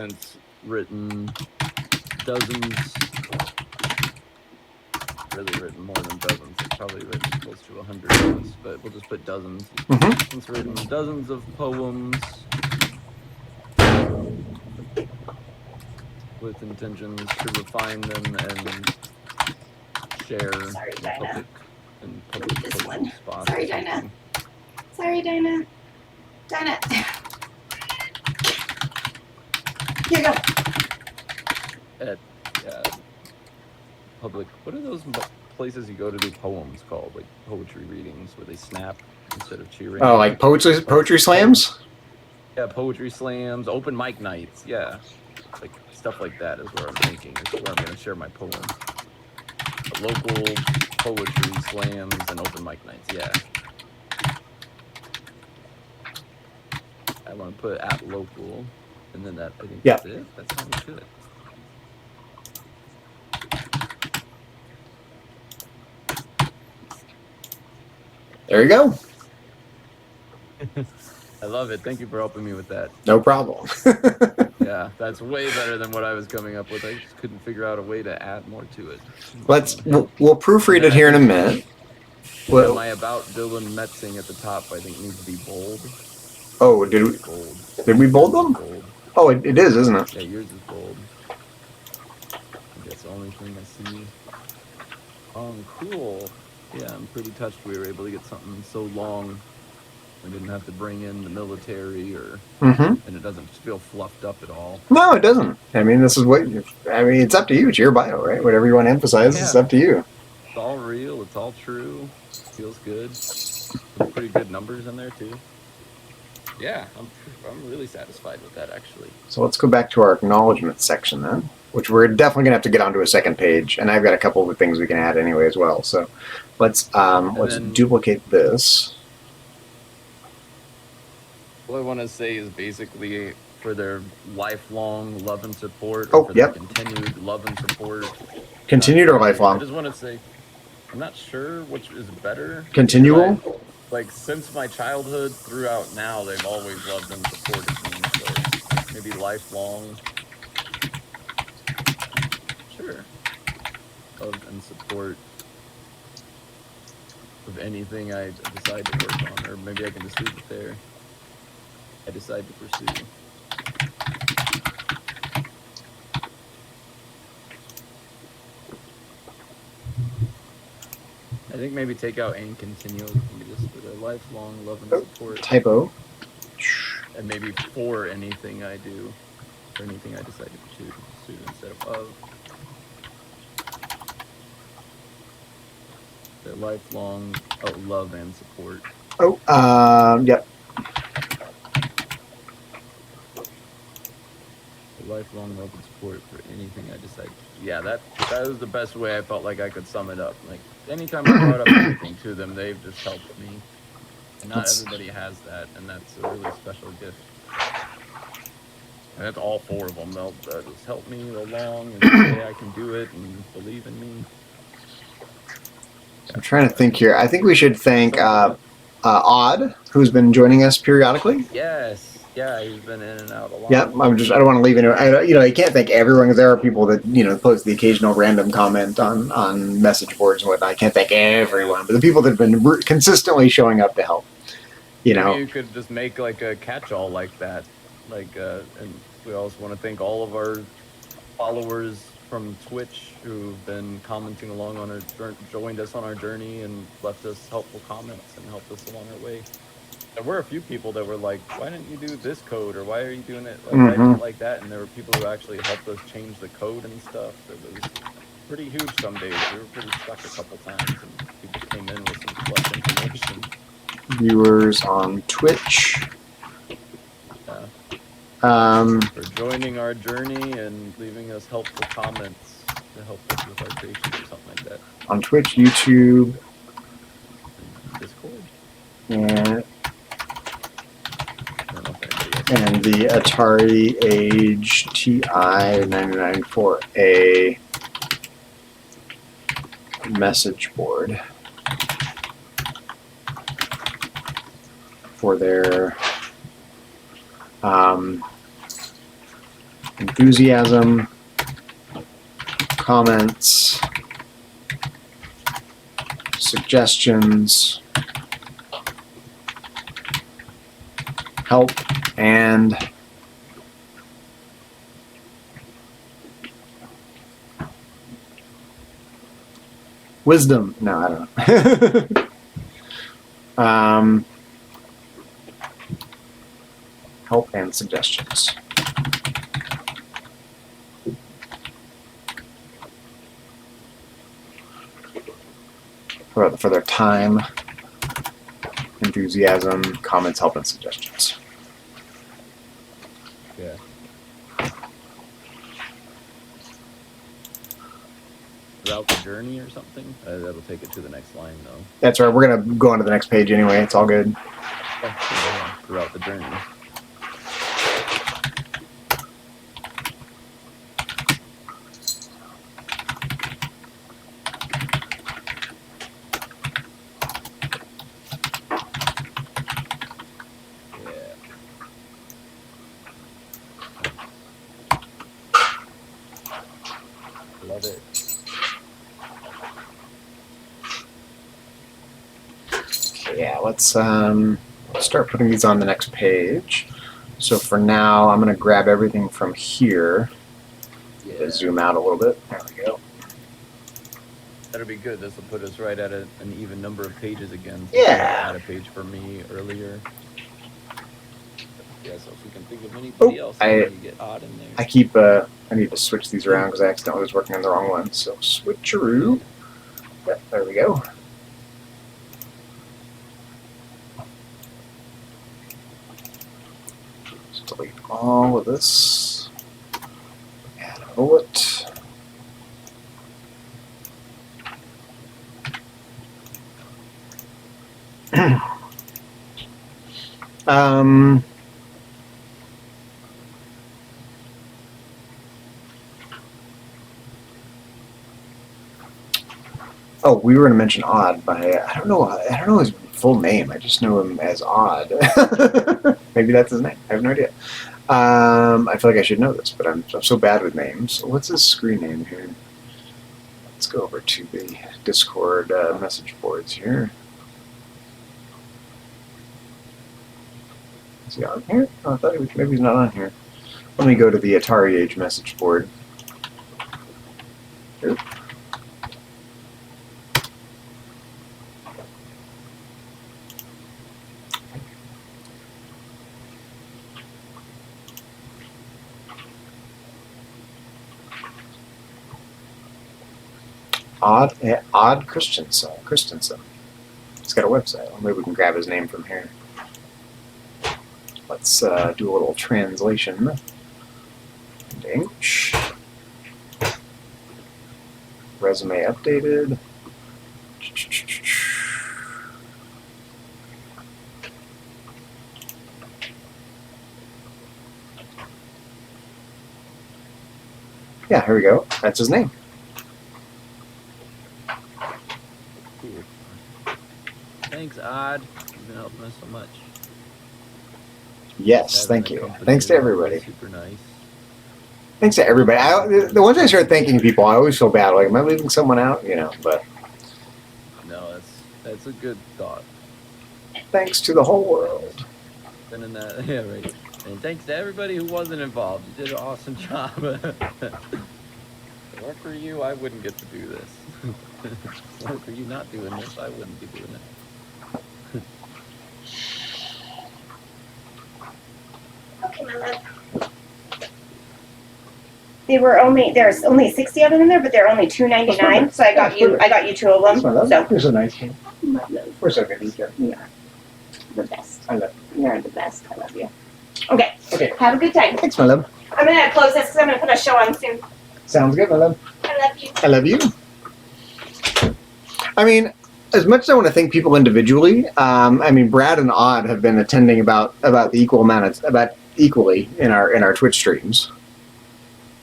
since written dozens. Really written more than dozens. I've probably written close to 100 of this, but we'll just put dozens. Since written dozens of poems with intentions to refine them and share Sorry, in Dinah. public This poetry one. spots. Sorry, or Dinah. something. Sorry, Dinah. Dinah. Here you go. At public. What are those places you go to do poems called? Like poetry readings where they snap instead of cheering. Oh, like poetry slams? Yeah, poetry slams, open mic nights. Yeah, like stuff like that is where I'm thinking. Is where I'm going to share my poem. Local poetry slams and open mic nights. Yeah. I want to put at local, and then that I think that's it. That sounds good. There you go. I love it. Thank you for helping me with that. No problem. Yeah, that's way better than what I was coming up with. I just couldn't figure out a way to add more to it. We'll proofread it here in a minute. Well, my about Dylan Metzing at the top, I think, needs to be bold. Oh, did we bold them? Bold. Oh, it is, isn't it? Yeah, yours is bold. I think that's the only thing I see. Cool. Yeah, I'm pretty touched we were able to get something so long. We didn't have to bring in the military and it doesn't feel fluffed up at all. No, it doesn't. I mean, it's up to you. It's your bio, right? Whatever you want to emphasize, it's up to you. It's all real. It's all true. Feels good. Some pretty good numbers in there too. Yeah, I'm really satisfied with that actually. So let's go back to our acknowledgement section then, which we're definitely gonna have to get onto a second page, and I've got a couple of things we can add anyway as well. So let's duplicate this. What I want to say is basically for their lifelong love and support, their continued love and support. Continued or lifelong? I just want to say, I'm not sure which is better. Continual? Like since my childhood throughout now, they've always loved and supported me. So maybe lifelong. Sure. Love and support of anything I decide to work on, or maybe I can just leave it there. I decide to pursue. I think maybe take out and continue and just put a lifelong love and support. Typo. And maybe for anything I do, or anything I decide to pursue instead of. The lifelong love and support. Yep. Lifelong love and support for anything I decide. Yeah, that was the best way I felt like I could sum it up. Like anytime I brought up anything to them, they've just helped me. And not everybody has that, and that's a really special gift. And that's all four of them. They'll just help me along and say I can do it and believe in me. I'm trying to think here. I think we should thank Odd, who's been joining us periodically. Yes. Yeah, he's been in and out a lot. Yeah, I don't want to leave anyone. You can't thank everyone because there are people that post the occasional random comment on message boards and whatnot. I can't thank everyone, but the people that have been consistently showing up to help. Maybe you could just make like a catch-all like that, and we also want to thank all of our followers from Twitch who've been commenting along on our joined us on our journey and left us helpful comments and helped us along our way. There were a few people that were like, why didn't you do this code? Or why are you doing it like that? And there were people who actually helped us change the code and stuff. It was pretty huge some days. We were pretty stuck a couple times and people came in with some flush information. Viewers on Twitch. For joining our journey and leaving us helpful comments to help us with our creation or something like that. On Twitch, YouTube. Discord. And the Atari Age TI-99 for a message board for their enthusiasm, comments, suggestions, help, and wisdom. No, I don't know. Help and suggestions. For their time, enthusiasm, comments, help, and suggestions. Yeah. Throughout the journey or something? That'll take it to the next line, though. That's right. We're going to go on to the next page anyway. It's all good. Yeah, throughout the journey. Love it. Okay, yeah, let's start putting these on the next page. So for now, I'm going to grab everything from here. Yeah. Zoom out a little bit. There we go. That'll be good. This will put us right at an even number of pages again. Yeah. Add a page for me earlier. Yeah, so if we can think of anybody else, you get odd in there. I need to switch these around because I accidentally was working on the wrong one. So switcheroo. Yep, there we go. Just delete all of this. Add a bullet. Oh, we were going to mention Odd, but I don't know his full name. I just know him as Odd. Maybe that's his name. I have no idea. I feel like I should know this, but I'm so bad with names. What's his screen name here? Let's go over to the Discord message boards here. Is he on here? Oh, I thought maybe he's not on here. Let me go to the Atari Age message board. Oop. Odd Christensen. He's got a website. Maybe we can grab his name from here. Let's do a little translation into English. Resume updated. Yeah, here we go. That's his name. Thanks, Odd. You've been helping us so much. Yes, thank you. Thanks to everybody. Super nice. Thanks to everybody. The once I start thanking people, I always feel bad. Like, am I leaving someone out? You know, but no, that's a good thought. Thanks to the whole world. Been in that, yeah, right. And thanks to everybody who wasn't involved. You did an awesome job. If it weren't for you, I wouldn't get to do this. If it weren't for you not doing this, I wouldn't be doing it. Okay, my love. There's only 60 of them in there, but they're only $2.99. So I got you 2 of them. So Here's a nice one. my love, We're so good. you are the best. I love you. You're the best. I love you. Okay. Okay. Have a good time. Thanks, my love. I'm gonna close this because I'm gonna put a show on soon. Sounds good, my love. I love you. I love you. I mean, as much as I want to thank people individually, I mean, Brad and Odd have been attending about the equal amount about equally in our Twitch streams.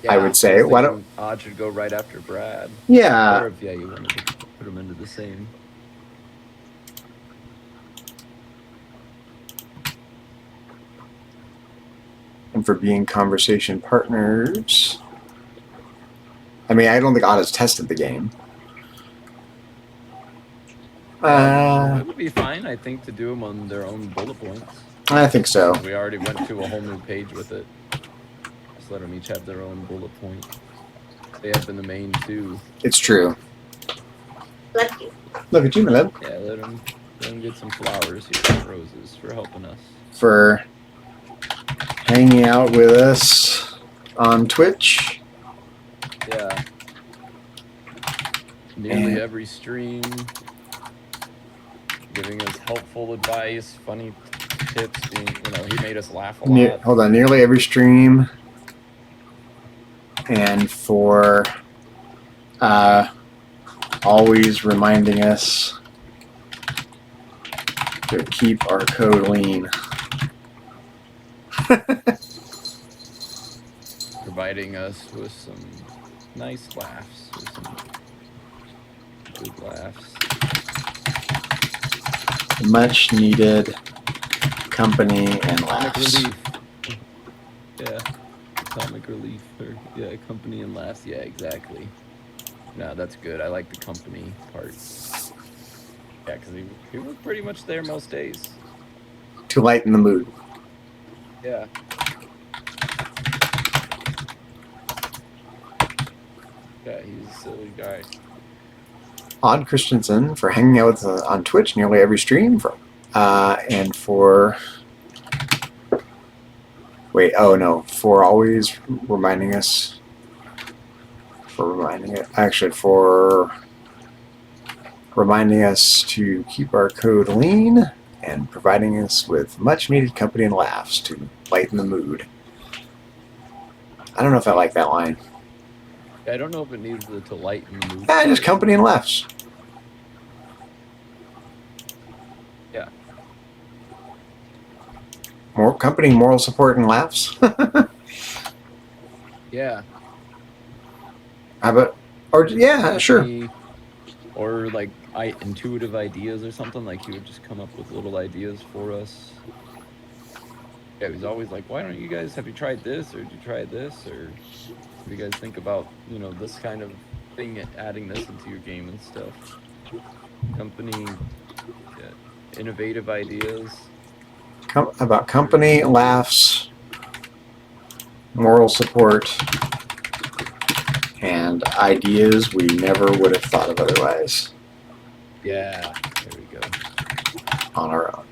Yeah, I would say. Why don't Odd should go right after Brad? Yeah. Or if you wanted to put them into the same. and for being conversation partners. I mean, I don't think Otta's tested the game. It would be fine, I think, to do them on their own bullet points. I think so. We already went to a whole new page with it. Just let them each have their own bullet point. Stay up in the main, too. It's true. Bless you. Look at you, my love. Yeah, let them get some flowers here, roses, for helping us. For hanging out with us on Twitch. Yeah. Nearly every stream. Giving us helpful advice, funny tips. Being, he made us laugh a lot. Hold on, nearly every stream. And for always reminding us to keep our code lean. Providing us with some nice laughs, with some good laughs. Much needed company and Comic laughs. relief. Yeah. Comic relief. Or, yeah, company and laughs. Yeah, exactly. No, that's good. I like the company part. Yeah, because he was pretty much there most days. To lighten the mood. Yeah. Yeah, he's a silly guy. Odd Christensen for hanging out with us on Twitch nearly every stream. And for... Wait, oh no. For always reminding us... For reminding us to keep our code lean and providing us with much needed company and laughs to lighten the mood. I don't know if I like that line. I don't know if it needs to lighten the mood. Just company and laughs. Yeah. More company, moral support, and laughs. Yeah. How about, or yeah, sure. Or like intuitive ideas or something. Like he would just come up with little ideas for us. Yeah, he's always like, "Why don't you guys have you tried this or did you try this or what do you guys think about this kind of thing, adding this into your game and stuff?" Company, innovative ideas. About company, laughs, moral support, and ideas we never would have thought of otherwise. Yeah, there we go. On our own.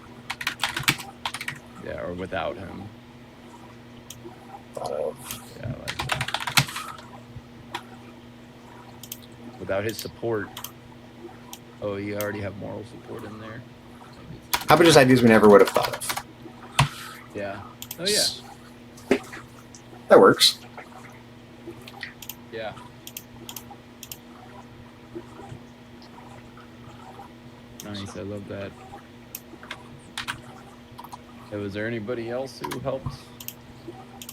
Yeah, or without him. Thought of. Yeah, I like that. Without his support. Oh, you already have moral support in there. How about just ideas we never would have thought of? Yeah. Oh, yeah. That works. Yeah. Nice, I love that. So was there anybody else who helped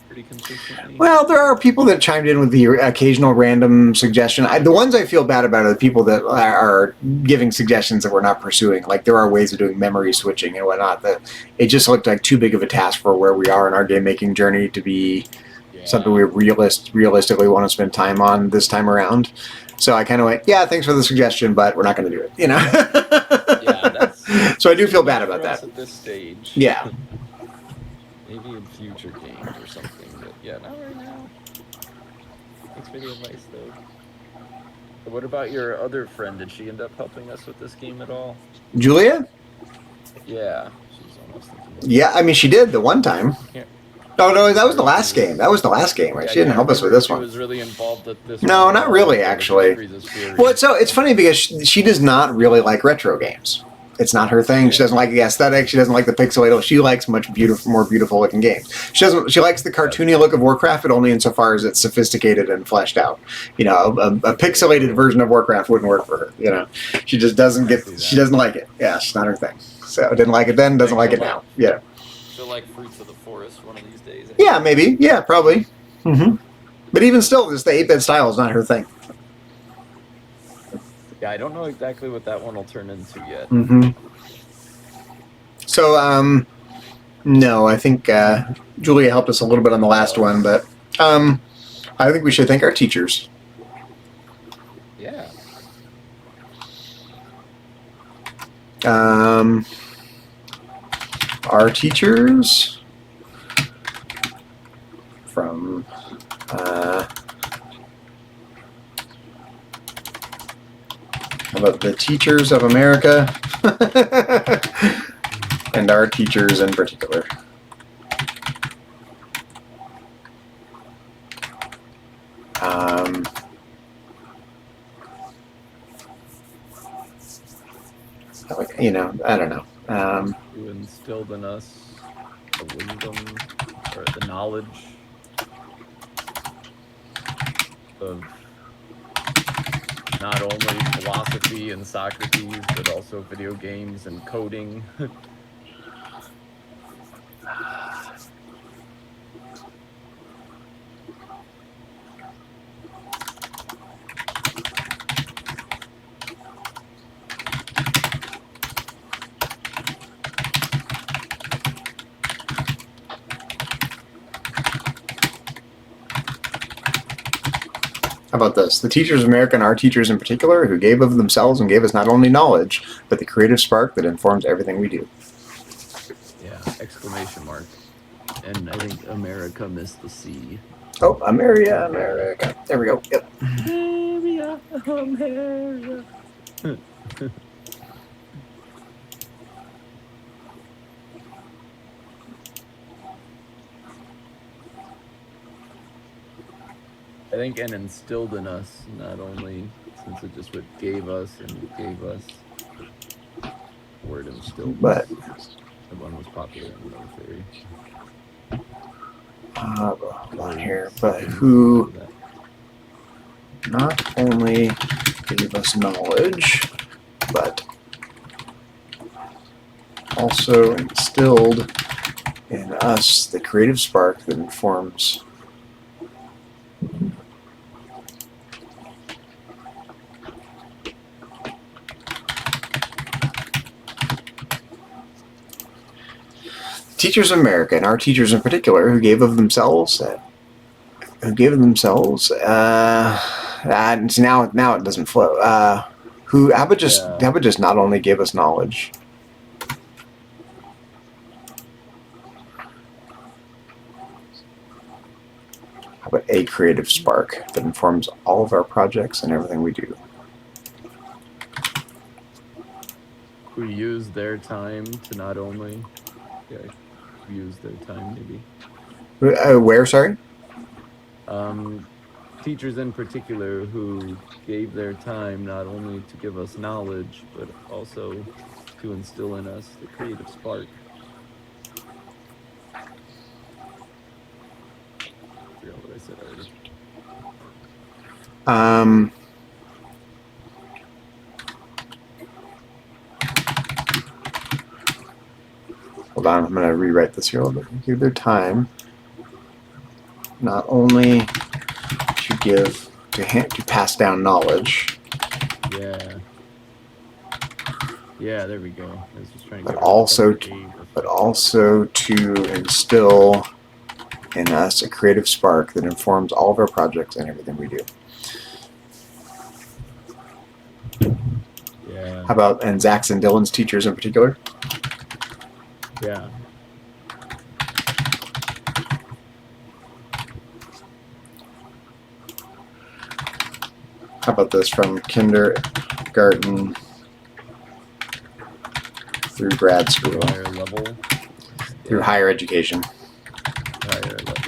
pretty consistently? Well, there are people that chimed in with the occasional random suggestion. The ones I feel bad about are the people that are giving suggestions that we're not pursuing. Like there are ways of doing memory switching and whatnot that it just looked like too big of a task for where we are in our game making journey to be something we realistically want to spend time on this time around. So I kind of went, yeah, thanks for the suggestion, but we're not going to do it. Yeah, that's. So I do feel bad about that at this stage. Yeah. Maybe in future games or something, but yeah, not right now. Thanks for the advice, though. So what about your other friend? Did she end up helping us with this game at all? Julia? Yeah, she's almost thinking. Yeah, I mean, she did the one time. Yeah. No, that was the last game. That was the last game, right? Yeah, She didn't help us with this she one. was really involved with this No, one. not really, actually. Well, it's funny because she does not really like retro games. It's not her thing. She doesn't like the aesthetic. She doesn't like the pixelated. She likes much more beautiful looking games. She likes the cartoony look of Warcraft, but only insofar as it's sophisticated and fleshed out. A pixelated version of Warcraft wouldn't work for her. She just doesn't she doesn't like it. Yeah, it's not her thing. So didn't like it then, doesn't like it now. Yeah. She'll like Fruits of the Forest one of these days. Yeah, maybe. Yeah, probably. Mm-hmm. But even still, just the 8-bit style is not her thing. Yeah, I don't know exactly what that one will turn into yet. Mm-hmm. So, No, I think Julia helped us a little bit on the last one, but I think we should thank our teachers. Yeah. Our teachers from how about the teachers of America and our teachers in particular. You know, I don't know. Who instilled in us the wisdom or the knowledge of not only philosophy and Socrates, but also video games and coding. How about this? The teachers of America and our teachers in particular, who gave of themselves and gave us not only knowledge, but the creative spark that informs everything we do. Yeah, exclamation mark. And I think America missed the C. Oh, America, America. There we go. Yep. America. I think and instilled in us, not only since it just what gave us and gave us. Word instilled. But the one was popular in the military. hold on here. But who not only gave us knowledge, but also instilled in us the creative spark that informs teachers of America, and our teachers in particular, who gave of themselves. Now it doesn't flow. How about just not only give us knowledge? How about a creative spark that informs all of our projects and everything we do? Who use their time to not only use their time, maybe. Where, sorry? Teachers in particular who gave their time not only to give us knowledge, but also to instill in us the creative spark. I forgot what I said already. Hold on, I'm going to rewrite this here a little bit. Give their time not only to give to pass down knowledge. Yeah, there we go. I was just trying to but also to instill in us a creative spark that informs all of our projects and everything we do. Yeah. How about and Zach's and Dylan's teachers in particular? Yeah. How about this from kindergarten through grad school? Higher level. Through higher education.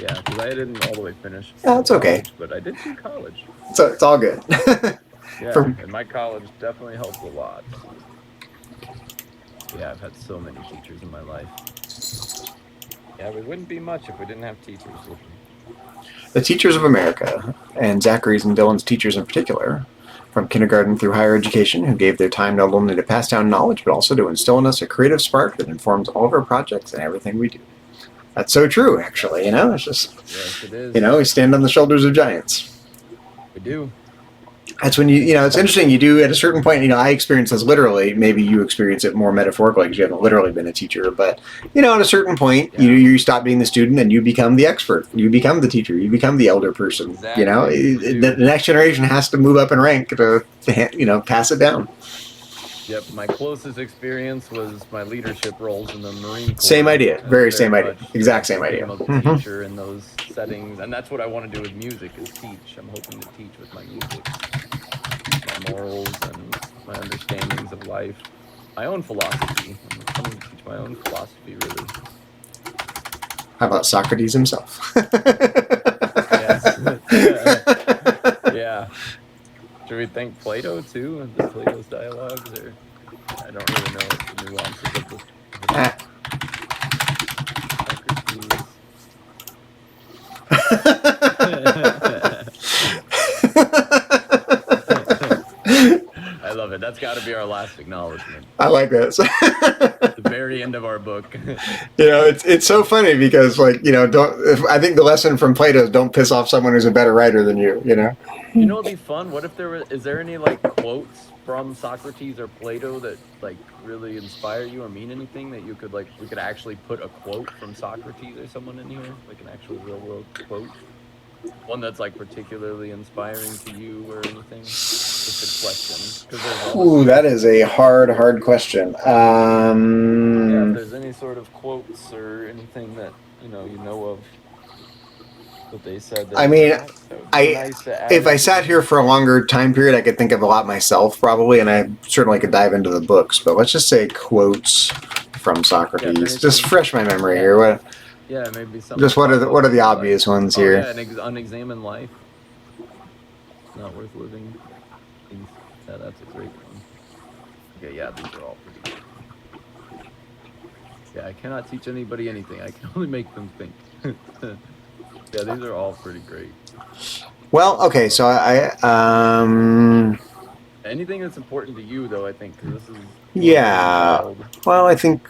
Yeah, because I didn't all the way finish. Oh, it's okay. But I did do college. So it's all good. Yeah, and my college definitely helped a lot. Yeah, I've had so many teachers in my life. Yeah, we wouldn't be much if we didn't have teachers. The teachers of America, and Zachary's and Dylan's teachers in particular, from kindergarten through higher education, who gave their time not only to pass down knowledge, but also to instill in us a creative spark that informs all of our projects and everything we do. That's so true, actually. It's just, yes, it is. We stand on the shoulders of giants. We do. That's when it's interesting. You do at a certain point. I experience this literally. Maybe you experience it more metaphorically because you haven't literally been a teacher. But at a certain point, Yeah. you stop being the student and you become the expert. You become the teacher. You become the elder person. Exactly. The next generation has to move up in rank to pass it down. Yep, my closest experience was my leadership roles in the Marine Corps. Same idea, very same idea, exact same idea. I'm a teacher in those settings, and that's what I want to do with music is teach. I'm hoping to teach with my music, my morals and my understandings of life, my own philosophy. I'm coming to teach my own philosophy, really. How about Socrates himself? Yes. Yeah. Should we thank Plato too, and the Plato's dialogues, or I don't really know the nuances of the I love it. That's got to be our last acknowledgement. I like that. The very end of our book. It's so funny because I think the lesson from Plato is don't piss off someone who's a better writer than you. It'd be fun. What if is there any quotes from Socrates or Plato that really inspire you or mean anything that you could we could actually put a quote from Socrates or someone in here, like an actual real world quote, one that's particularly inspiring to you or anything. Just a question. Ooh, that is a hard question. Yeah, if there's any sort of quotes or anything that you know of that they said. That I mean, nice if I sat here for a longer time period, I could think of a lot myself probably, and I certainly could dive into the books. But let's just say quotes from Socrates. Just fresh my memory here. What? Yeah, maybe something. Just what are the obvious ones here? Yeah, an unexamined life. It's not worth living. Yeah, that's a great one. Okay, yeah, these are all pretty good. Yeah, I cannot teach anybody anything. I can only make them think. Yeah, these are all pretty great. Well, okay, so I anything that's important to you, though, I think, because this is Well, I think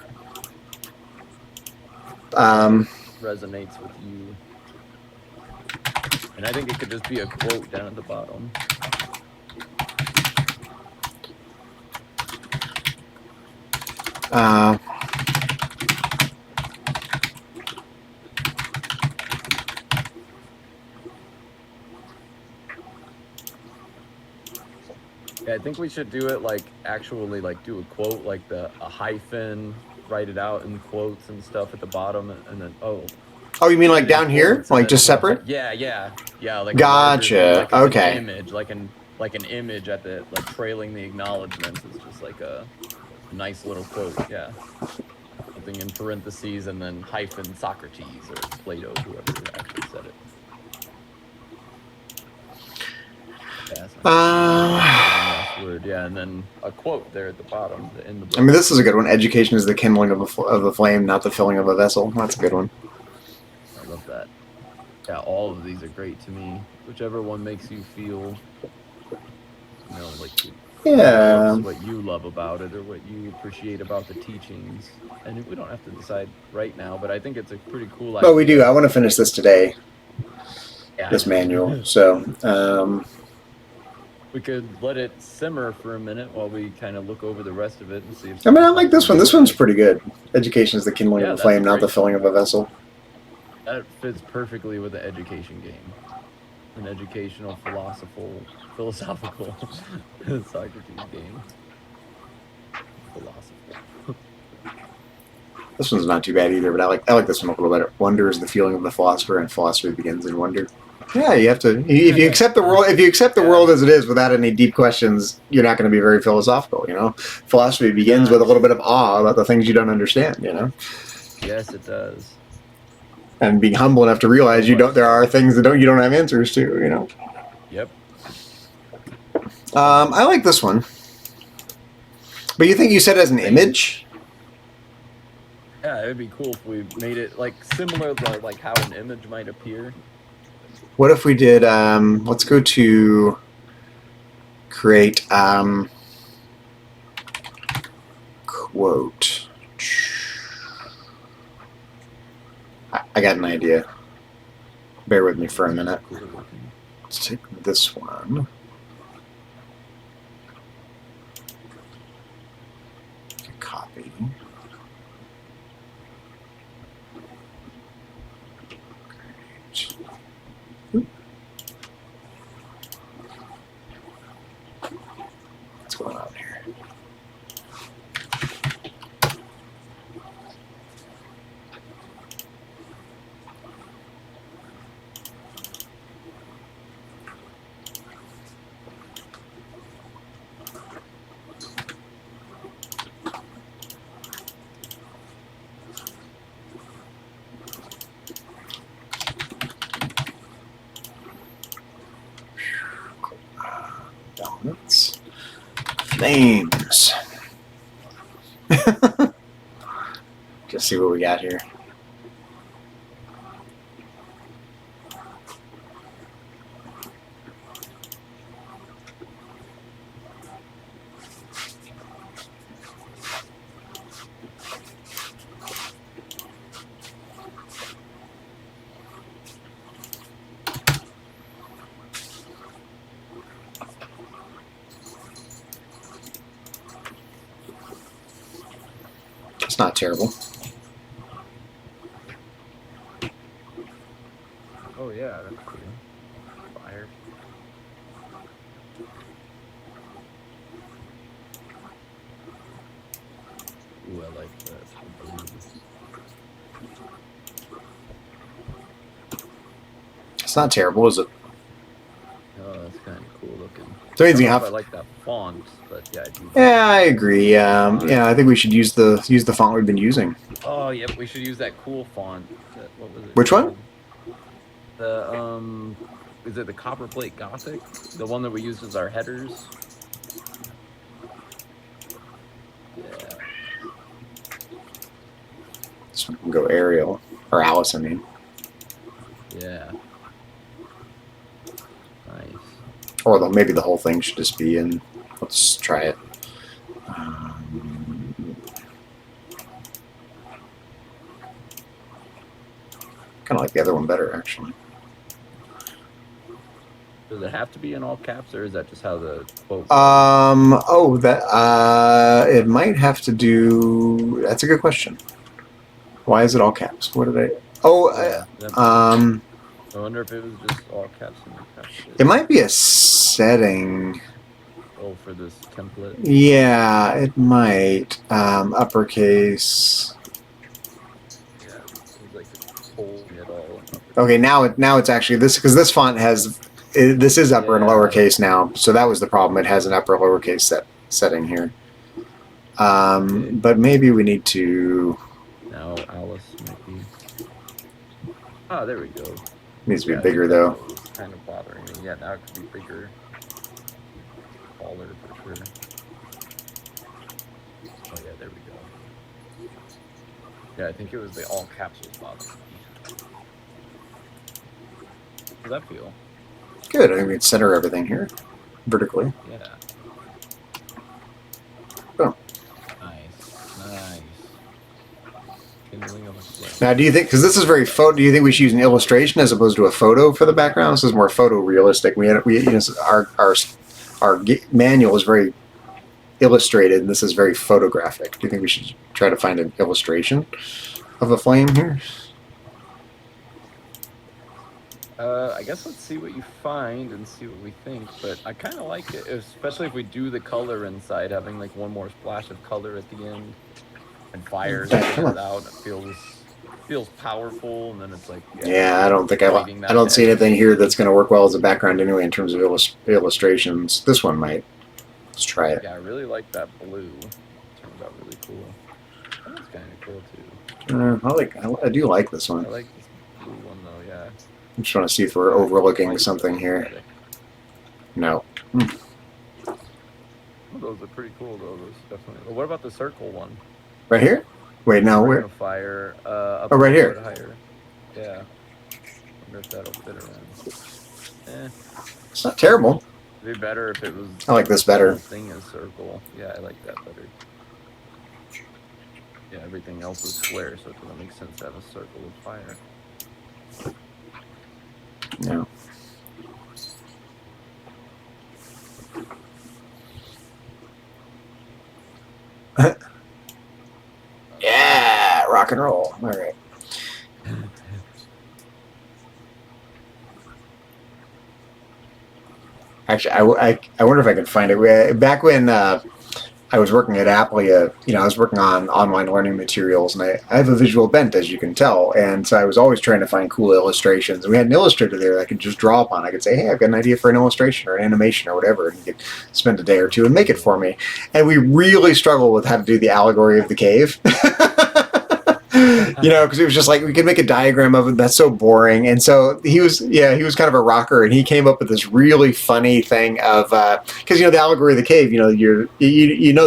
resonates with you, and I think it could just be a quote down at the bottom. Yeah, I think we should do it actually do a quote, a hyphen, write it out in quotes and stuff at the bottom, and then oh, you mean down here, just separate? Yeah. Gotcha. Okay. An image, like an image at the trailing the acknowledgements is just a nice little quote. Yeah, something in parentheses and then hyphen Socrates or Plato, whoever actually said it. Yeah, and then a quote there at the bottom in the book. I mean, this is a good one. Education is the kindling of a flame, not the filling of a vessel. That's a good one. I love that. Yeah, all of these are great to me. Whichever one makes you feel, what you love about it or what you appreciate about the teachings. And we don't have to decide right now, but I think it's a pretty cool idea. But we do. I want to finish this today. Yeah, this manual. So. We could let it simmer for a minute while we kind of look over the rest of it and see if... I mean, I like this one. This one's pretty good. Education is the kindling of a flame, not the filling of a vessel. That fits perfectly with the education game. An educational, philosophical Socrates game. Philosophical. This one's not too bad either, but I like this one a little better. Wonder is the feeling of the philosopher, and philosophy begins in wonder. Yeah, you have to. If you accept the world, world as it is without any deep questions, you're not going to be very philosophical. Philosophy begins with a little bit of awe about the things you don't understand. Yes, it does. And being humble enough to realize there are things that you don't have answers to. Yep. I like this one, but you think you said as an image? Yeah, it'd be cool if we made it similar to how an image might appear. What if we did, let's go to create quote. I got an idea. Bear with me for a minute. Let's take this one. Fading. What's going on here? Dominance. Flames. Just see what we got here. It's not terrible. Oh yeah, that's cool. Fire. Ooh, I like that. It's not terrible, is it? Oh, that's kind of cool looking. So I easy don't know if enough. I like that font, but yeah, I do. Yeah, I agree. Yeah, I think we should use the font we've been using. Oh, yep, we should use that cool font. What was it? Which one? The is it the Copperplate Gothic? The one that we used as our headers? Yeah. So we can go Arial or Alice. I mean, Yeah. Nice. or maybe the whole thing should just be in. Let's try it. Kind of like the other one better, actually. Does it have to be in all caps, or is that just how the quote? Oh, that it might have to do. That's a good question. Why is it all caps? What did I? Oh, Yeah, I wonder if it was just all caps and caps. It might be a setting. Oh, for this template. Yeah, it might. Uppercase. Yeah, it's like holding it all. Okay, now it's actually this because this font has this is upper and lowercase now, so that was the problem. It has an upper lowercase setting here. Okay. But maybe we need to. Now Alice might be. Oh, there we go. Needs to be bigger though. It's kind of bothering me. Yeah, now it could be bigger. Taller for sure. Oh yeah, there we go. Yeah, I think it was the all caps was bothering me. How does that feel? Good. I think we can center everything here vertically. Yeah. Oh. Nice. Kindling of a flame. Now, do you think, because this is very photo, do you think we should use an illustration as opposed to a photo for the background? This is more photorealistic. Our manual is very illustrated, and this is very photographic. Do you think we should try to find an illustration of a flame here? I guess let's see what you find and see what we think, but I kind of like it, especially if we do the color inside, having like one more splash of color at the end and fires it out. It feels powerful, and then it's like I don't think I don't see anything here that's going to work well as a background anyway in terms of illustrations. This one might. Let's try it. Yeah, I really like that blue. It turns out really cool. That one's kind of cool too. I do like this one. I like this blue one though. Yeah. I'm just trying to see if we're overlooking something here. No. Those are pretty cool though. Those definitely. Well, what about the circle one? Right here? Wait, no, where? Fire. Oh, right here. Higher. Yeah. Wonder if that'll fit around. It's not terrible. It'd be better if it was. I like this better. The whole thing is circle. Yeah, I like that better. Yeah, everything else is square, so it doesn't make sense to have a circle with fire. No. rock and roll. All right. Actually, I wonder if I can find it. Back when I was working at Applia, I was working on online learning materials, and I have a visual bent, as you can tell, and so I was always trying to find cool illustrations. And we had an illustrator there that I could just draw upon. I could say, hey, I've got an idea for an illustration or an animation or whatever, and he could spend a day or two and make it for me. And we really struggled with how to do the allegory of the cave. Because it was just like, we could make a diagram of it. That's so boring. And so he was kind of a rocker, and he came up with this really funny thing of, because the allegory of the cave, you know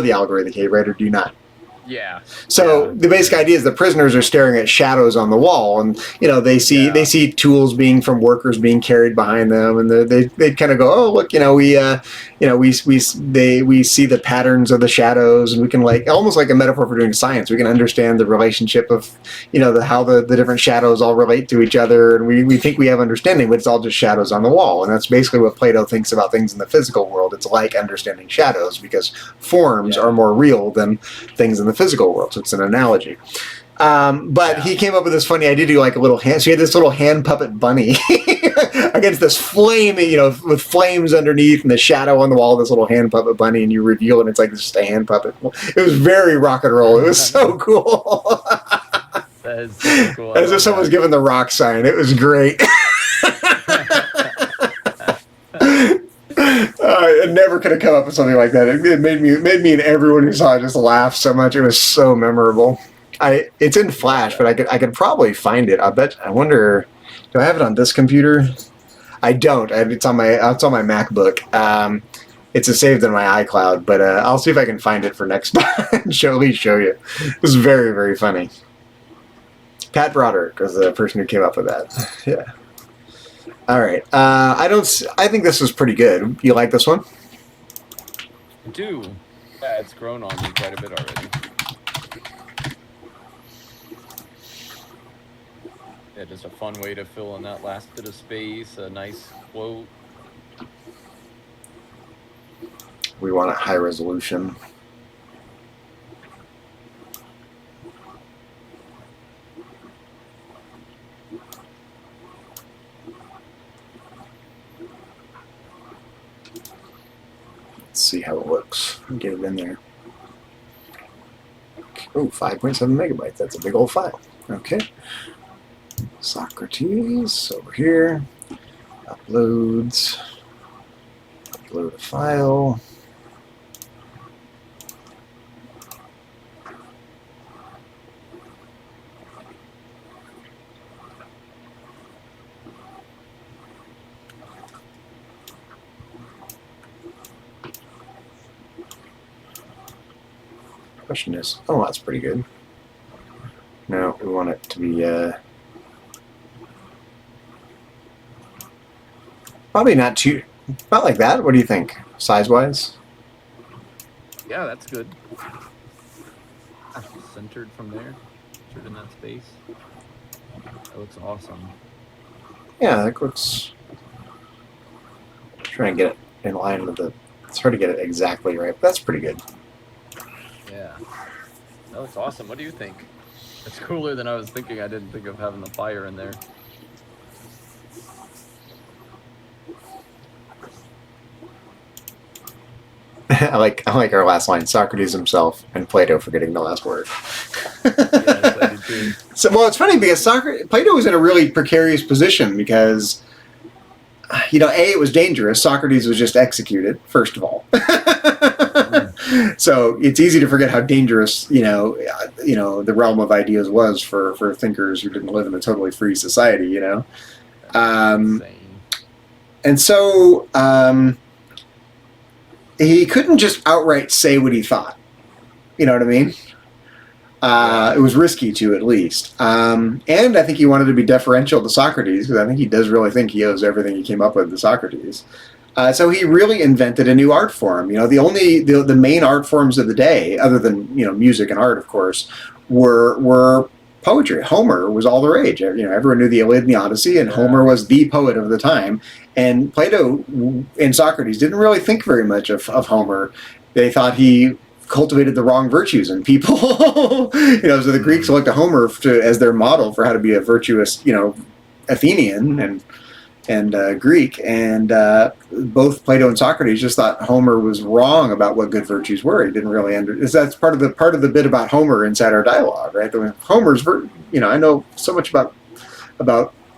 the allegory of the cave, right? Or do you not? Yeah. So the basic idea is the prisoners are staring at shadows on the wall, and they see tools from workers being carried behind them, and they kind of go, oh look, we see the patterns of the shadows, and we can almost like a metaphor for doing science. We can understand the relationship of how the different shadows all relate to each other, and we think we have understanding, but it's all just shadows on the wall. And that's basically what Plato thinks about things in the physical world. It's like understanding shadows, because forms are more real than things in the physical world. So it's an analogy. But he came up with this funny idea to do like a little hand. So he had this little hand puppet bunny against this flame, with flames underneath and the shadow on the wall of this little hand puppet bunny, and you reveal it, and it's like just a hand puppet. It was very rock and roll. It was so cool. That is so cool. As if someone was giving the rock sign. It was great. I never could have come up with something like that. It made me and everyone who saw it just laugh so much. It was so memorable. It's in Flash, but I could probably find it. I wonder, do I have it on this computer? I don't. It's on my MacBook. It's saved in my iCloud, but I'll see if I can find it for next time and at least show you. It was very, very funny. Pat Broderick was the person who came up with that. Yeah. All right. I think this was pretty good. You like this one? I do. Yeah, it's grown on me quite a bit already. Yeah, just a fun way to fill in that last bit of space. A nice quote. We want a high resolution. See how it looks. Get it in there. Oh, 5.7 megabytes. That's a big old file. Okay. Socrates over here. Uploads. Upload a file. Question is, oh, that's pretty good. No, we want it to be probably not like that. What do you think, size-wise? Yeah, that's good. Centered from there, centered in that space. That looks awesome. Yeah, that looks. Try and get it in line with the. It's hard to get it exactly right, but that's pretty good. Yeah, that looks awesome. What do you think? It's cooler than I was thinking. I didn't think of having the fire in there. I like our last line. Socrates himself and Plato forgetting the last word. Yes, I did too. So, well, it's funny because Plato was in a really precarious position because, it was dangerous. Socrates was just executed, first of all. So it's easy to forget how dangerous, the realm of ideas was for thinkers who didn't live in a totally free society, And so he couldn't just outright say what he thought. You know what I mean? It was risky to, at least. And I think he wanted to be deferential to Socrates, because I think he does really think he owes everything he came up with to Socrates. So he really invented a new art form. The main art forms of the day, other than music and art, of course, were poetry. Homer was all the rage. Everyone knew the Iliad and the Odyssey, and Homer was the poet of the time. And Plato and Socrates didn't really think very much of Homer. They thought he cultivated the wrong virtues in people. You know, so the Greeks looked to Homer as their model for how to be a virtuous, you know, Athenian and Greek, and both Plato and Socrates just thought Homer was wrong about what good virtues were. He didn't really that's part of the bit about Homer inside our dialogue, right? Homer's, you know, I know so much about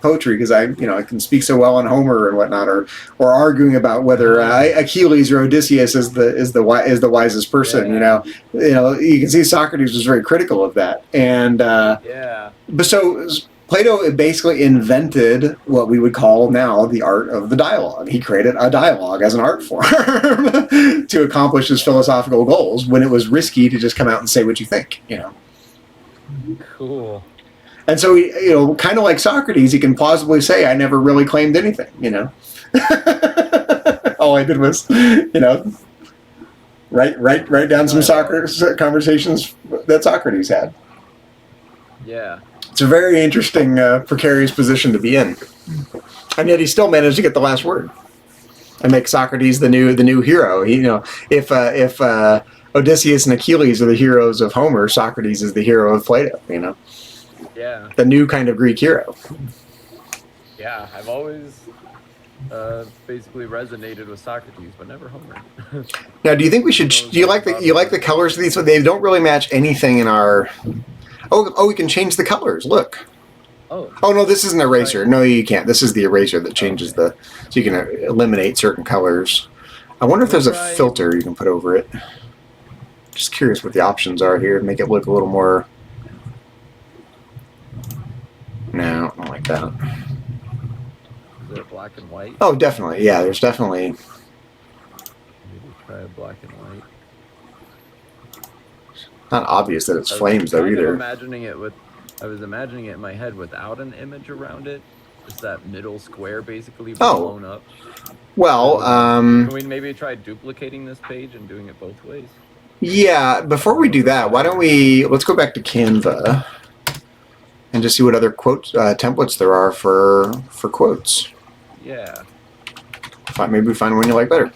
poetry because I can speak so well on Homer and whatnot, or arguing about whether Achilles or Odysseus is the wisest person. Yeah. You can see Socrates was very critical of that, and but so Plato basically invented what we would call now the art of the dialogue. He created a dialogue as an art form to accomplish his philosophical goals when it was risky to just come out and say what you think. Cool. And so, kind of like Socrates, he can plausibly say, I never really claimed anything, All I did was, write down some Socrates conversations that Socrates had. Yeah. It's a very interesting, precarious position to be in. And yet he still managed to get the last word and make Socrates the new hero. If Odysseus and Achilles are the heroes of Homer, Socrates is the hero of Plato, Yeah. The new kind of Greek hero. Yeah, I've always basically resonated with Socrates, but never Homer. Now, do you think we should? Do you like the colors of these? They don't really match anything in our. Oh, we can change the colors. Look. Oh no, this is an eraser. No, you can't. This is the eraser that changes so you can eliminate certain colors. I wonder if there's a filter you can put over it. Just curious what the options are here to make it look a little more. No, I don't like that. Is it black and white? Oh, definitely. Yeah, there's definitely. Maybe try black and white. Not obvious that it's flames though either. I was imagining it in my head without an image around it. Just that middle square basically blown up. Well, can we maybe try duplicating this page and doing it both ways? Yeah, before we do that, why don't let's go back to Canva and just see what other templates there are for quotes. Yeah. Maybe we find one you like better.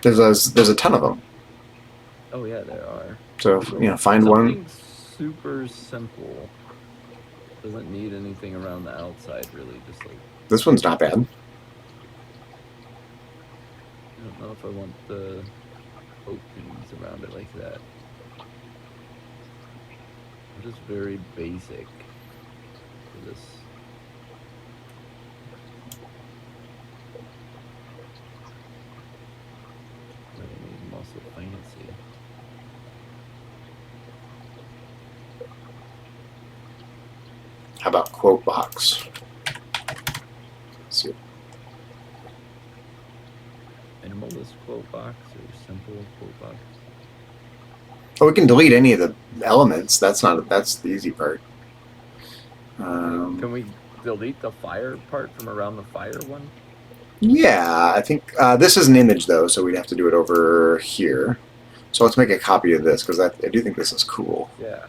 There's a ton of them. Oh yeah, there are. So find one. Super simple. Doesn't need anything around the outside really. Just like this one's not bad. I don't know if I want the openings around it like that. Just very basic for this. Also fancy. How about quote box? Let's see. Minimalist quote box or simple quote box? Oh, we can delete any of the elements. That's the easy part. Can we delete the fire part from around the fire one? Yeah, I think this is an image though, so we'd have to do it over here. So let's make a copy of this because I do think this is cool. Yeah,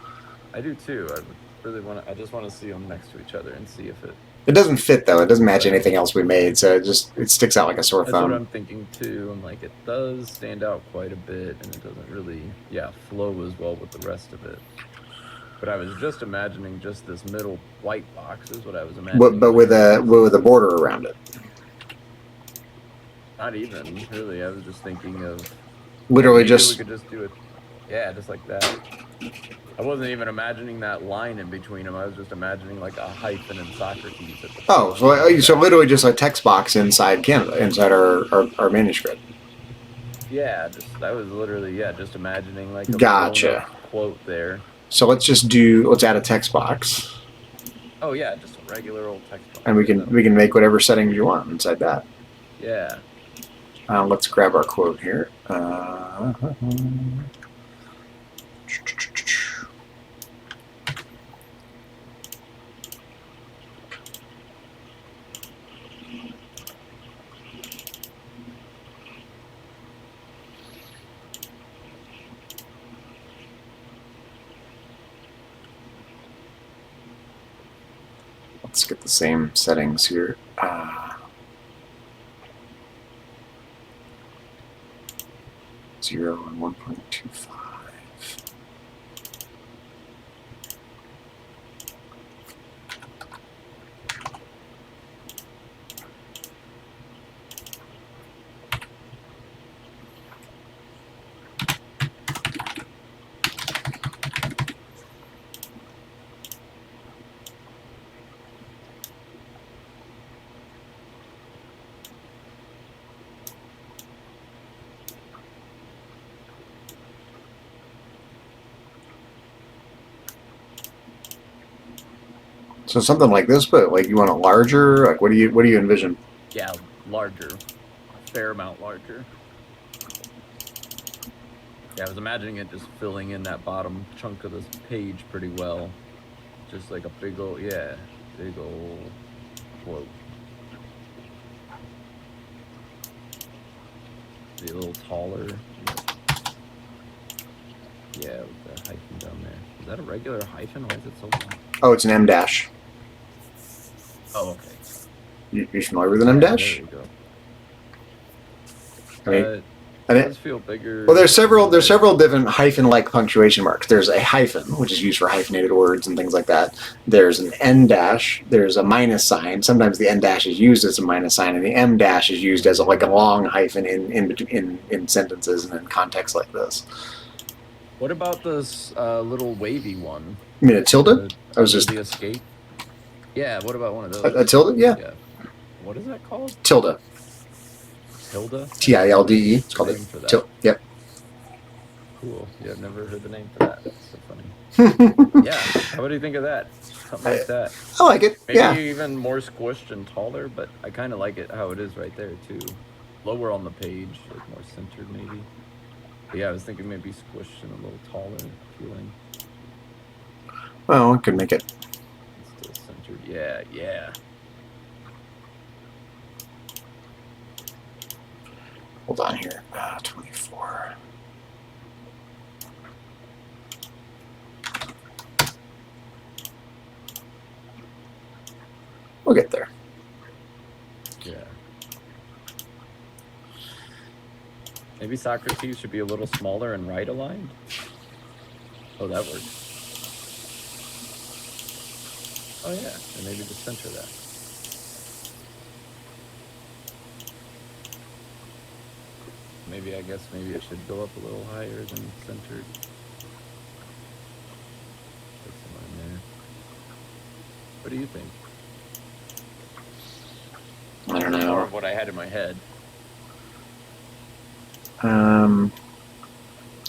I do too. I just want to see them next to each other and see if it. It doesn't fit though. It doesn't match anything else we made, so it sticks out like a sore thumb. That's what I'm thinking too. I'm like, it does stand out quite a bit, and it doesn't really, flow as well with the rest of it. But I was just imagining just this middle white box is what I was imagining. But with a border around it. Not even really. I was just thinking of. Literally we just. could just do it. Yeah, just like that. I wasn't even imagining that line in between them. I was just imagining like a hyphen in Socrates. So literally just a text box inside Canva, inside our manuscript. Yeah, that was literally just imagining like a gotcha quote there. So let's add a text box. Oh yeah, just a regular old text box. And we can make whatever settings you want inside that. Yeah. Let's grab our quote here. Let's get the same settings here. 0 and 1.25. So something like this, but like you want it larger. Like what do you envision? Yeah, larger, a fair amount larger. Yeah, I was imagining it just filling in that bottom chunk of this page pretty well, just like a big old quote. Be a little taller. Yeah, with the hyphen down there. Is that a regular hyphen? Why is it so long? Oh, it's an M dash. Oh, okay. You familiar with an M dash? There we go. I mean, it does feel bigger. Well, there's several different hyphen-like punctuation marks. There's a hyphen, which is used for hyphenated words and things like that. There's an N dash. There's a minus sign. Sometimes the N dash is used as a minus sign, and the M dash is used as a long hyphen in sentences and in contexts like this. What about this little wavy one? You mean a tilde? I was just the escape. Yeah. What about one of those? A tilde? Yeah. What is that called? Tilde. Tilde? TILDE. It's called it. Tilde. Yep. Cool. Yeah, I've never heard the name for that. That's so funny. Yeah. What do you think of that? Something like that. I like it. Maybe even more squished and taller, but I kind of like it how it is right there too. Lower on the page, like more centered maybe. But yeah, I was thinking maybe squished and a little taller feeling. Well, I could make it. It's still centered. Yeah. Hold on here. 24. We'll get there. Yeah. Maybe Socrates should be a little smaller and right aligned. Oh, that works. Oh yeah, and maybe just center that. Maybe it should go up a little higher than centered. Put some on there. What do you think? I don't know. More of what I had in my head.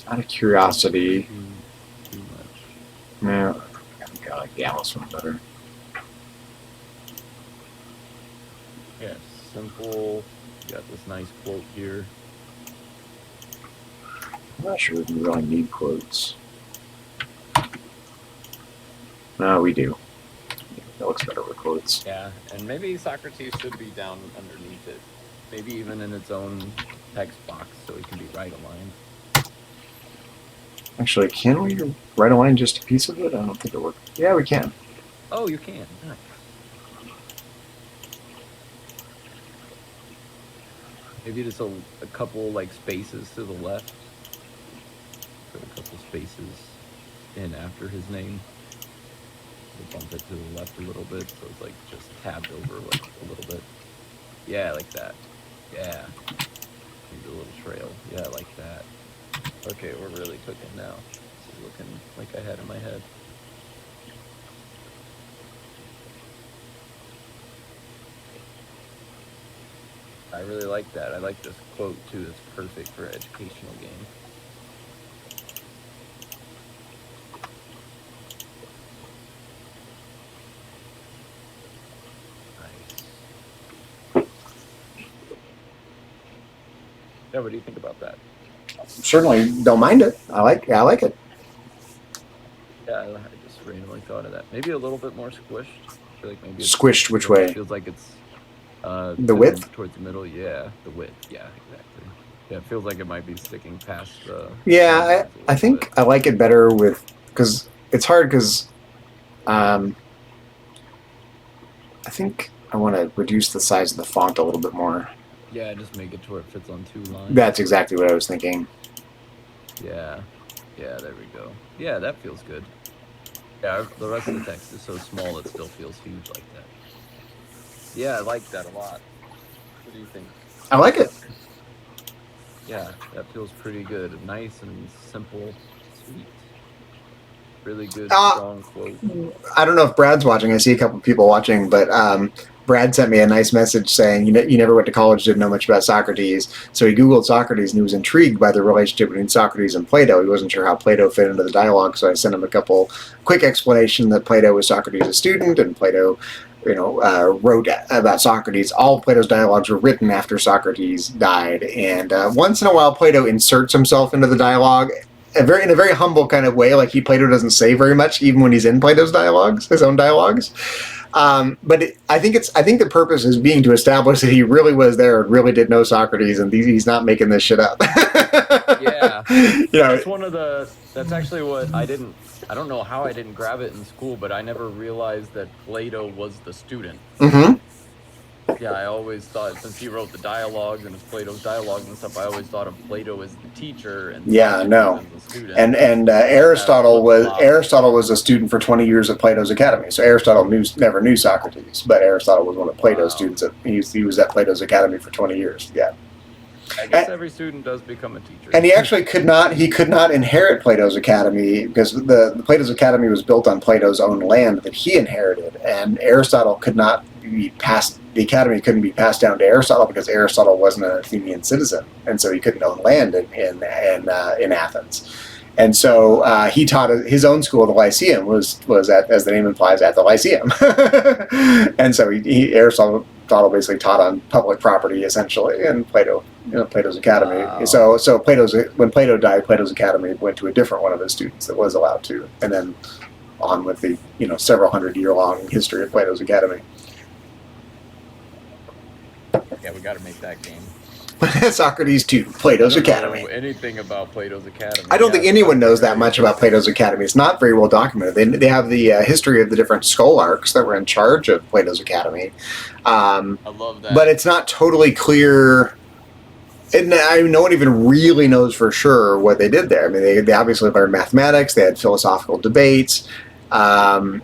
Out of curiosity. Too much. No. I think I like the Alice one better. Yeah, simple. You got this nice quote here. I'm not sure if we really need quotes. No, we do. That looks better with quotes. Yeah, and maybe Socrates should be down underneath it. Maybe even in its own text box so it can be right aligned. Actually, can we right align just a piece of it? I don't think it works. Yeah, we can. Oh, you can. Nice. Maybe just a couple like spaces to the left. Put a couple spaces in after his name. We'll bump it to the left a little bit so it's like just tabbed over like a little bit. Yeah, like that. Yeah. Maybe a little trail. Yeah, like that. Okay, we're really cooking now. This is looking like I had in my head. I really like that. I like this quote too. It's perfect for an educational game. Nice. Yeah, what do you think about that? Certainly don't mind it. I like it. Yeah, I just randomly thought of that. Maybe a little bit more squished. I feel like maybe it's Squished which way? Feels like it's the width? towards the middle. Yeah, the width. Yeah, exactly. Yeah, it feels like it might be sticking past the. Yeah, I think I like it better with, because it's hard because I think I want to reduce the size of the font a little bit more. Yeah, just make it to where it fits on two lines. That's exactly what I was thinking. Yeah. Yeah, there we go. Yeah, that feels good. Yeah, the rest of the text is so small it still feels huge like that. Yeah, I like that a lot. What do you think? I like it. Yeah, that feels pretty good. Nice and simple, sweet. Really good, strong quote. I don't know if Brad's watching. I see a couple of people watching, but Brad sent me a nice message saying, you never went to college, didn't know much about Socrates. So he Googled Socrates and he was intrigued by the relationship between Socrates and Plato. He wasn't sure how Plato fit into the dialogue, so I sent him a couple quick explanation that Plato was Socrates' student and Plato wrote about Socrates. All of Plato's dialogues were written after Socrates died, and once in a while Plato inserts himself into the dialogue in a very humble kind of way. Like Plato doesn't say very much, even when he's in Plato's dialogues, his own dialogues. But I think the purpose is being to establish that he really was there and really did know Socrates, and he's not making this shit up. Yeah, that's actually what I don't know how I didn't grab it in school, but I never realized that Plato was the student. Mm-hmm. Yeah, I always thought, since he wrote the dialogues and it's Plato's dialogues and stuff, I always thought of Plato as the teacher and the student. And Aristotle was a student for 20 years at Plato's Academy. So Aristotle never knew Socrates, but Aristotle was one of Plato's students. He was at Plato's Academy for 20 years. Yeah. I guess every student does become a teacher. And he actually could not inherit Plato's Academy because the Plato's Academy was built on Plato's own land that he inherited, and Aristotle could not be passed. The academy couldn't be passed down to Aristotle because Aristotle wasn't an Athenian citizen, and so he couldn't own land in Athens. And so he taught his own school, the Lyceum, was at, as the name implies, at the Lyceum. And so Aristotle basically taught on public property essentially, and Plato's Academy. Wow. So when Plato died, Plato's Academy went to a different one of his students that was allowed to, and then on with the several hundred-year-long history of Plato's Academy. Yeah, we got to make that game. Socrates to Plato's Academy. I don't know anything about Plato's Academy. I don't think anyone knows that much about Plato's Academy. It's not very well documented. They have the history of the different scholarchs that were in charge of Plato's Academy. I love that. But it's not totally clear. And no one even really knows for sure what they did there. I mean, they obviously learned mathematics. They had philosophical debates. But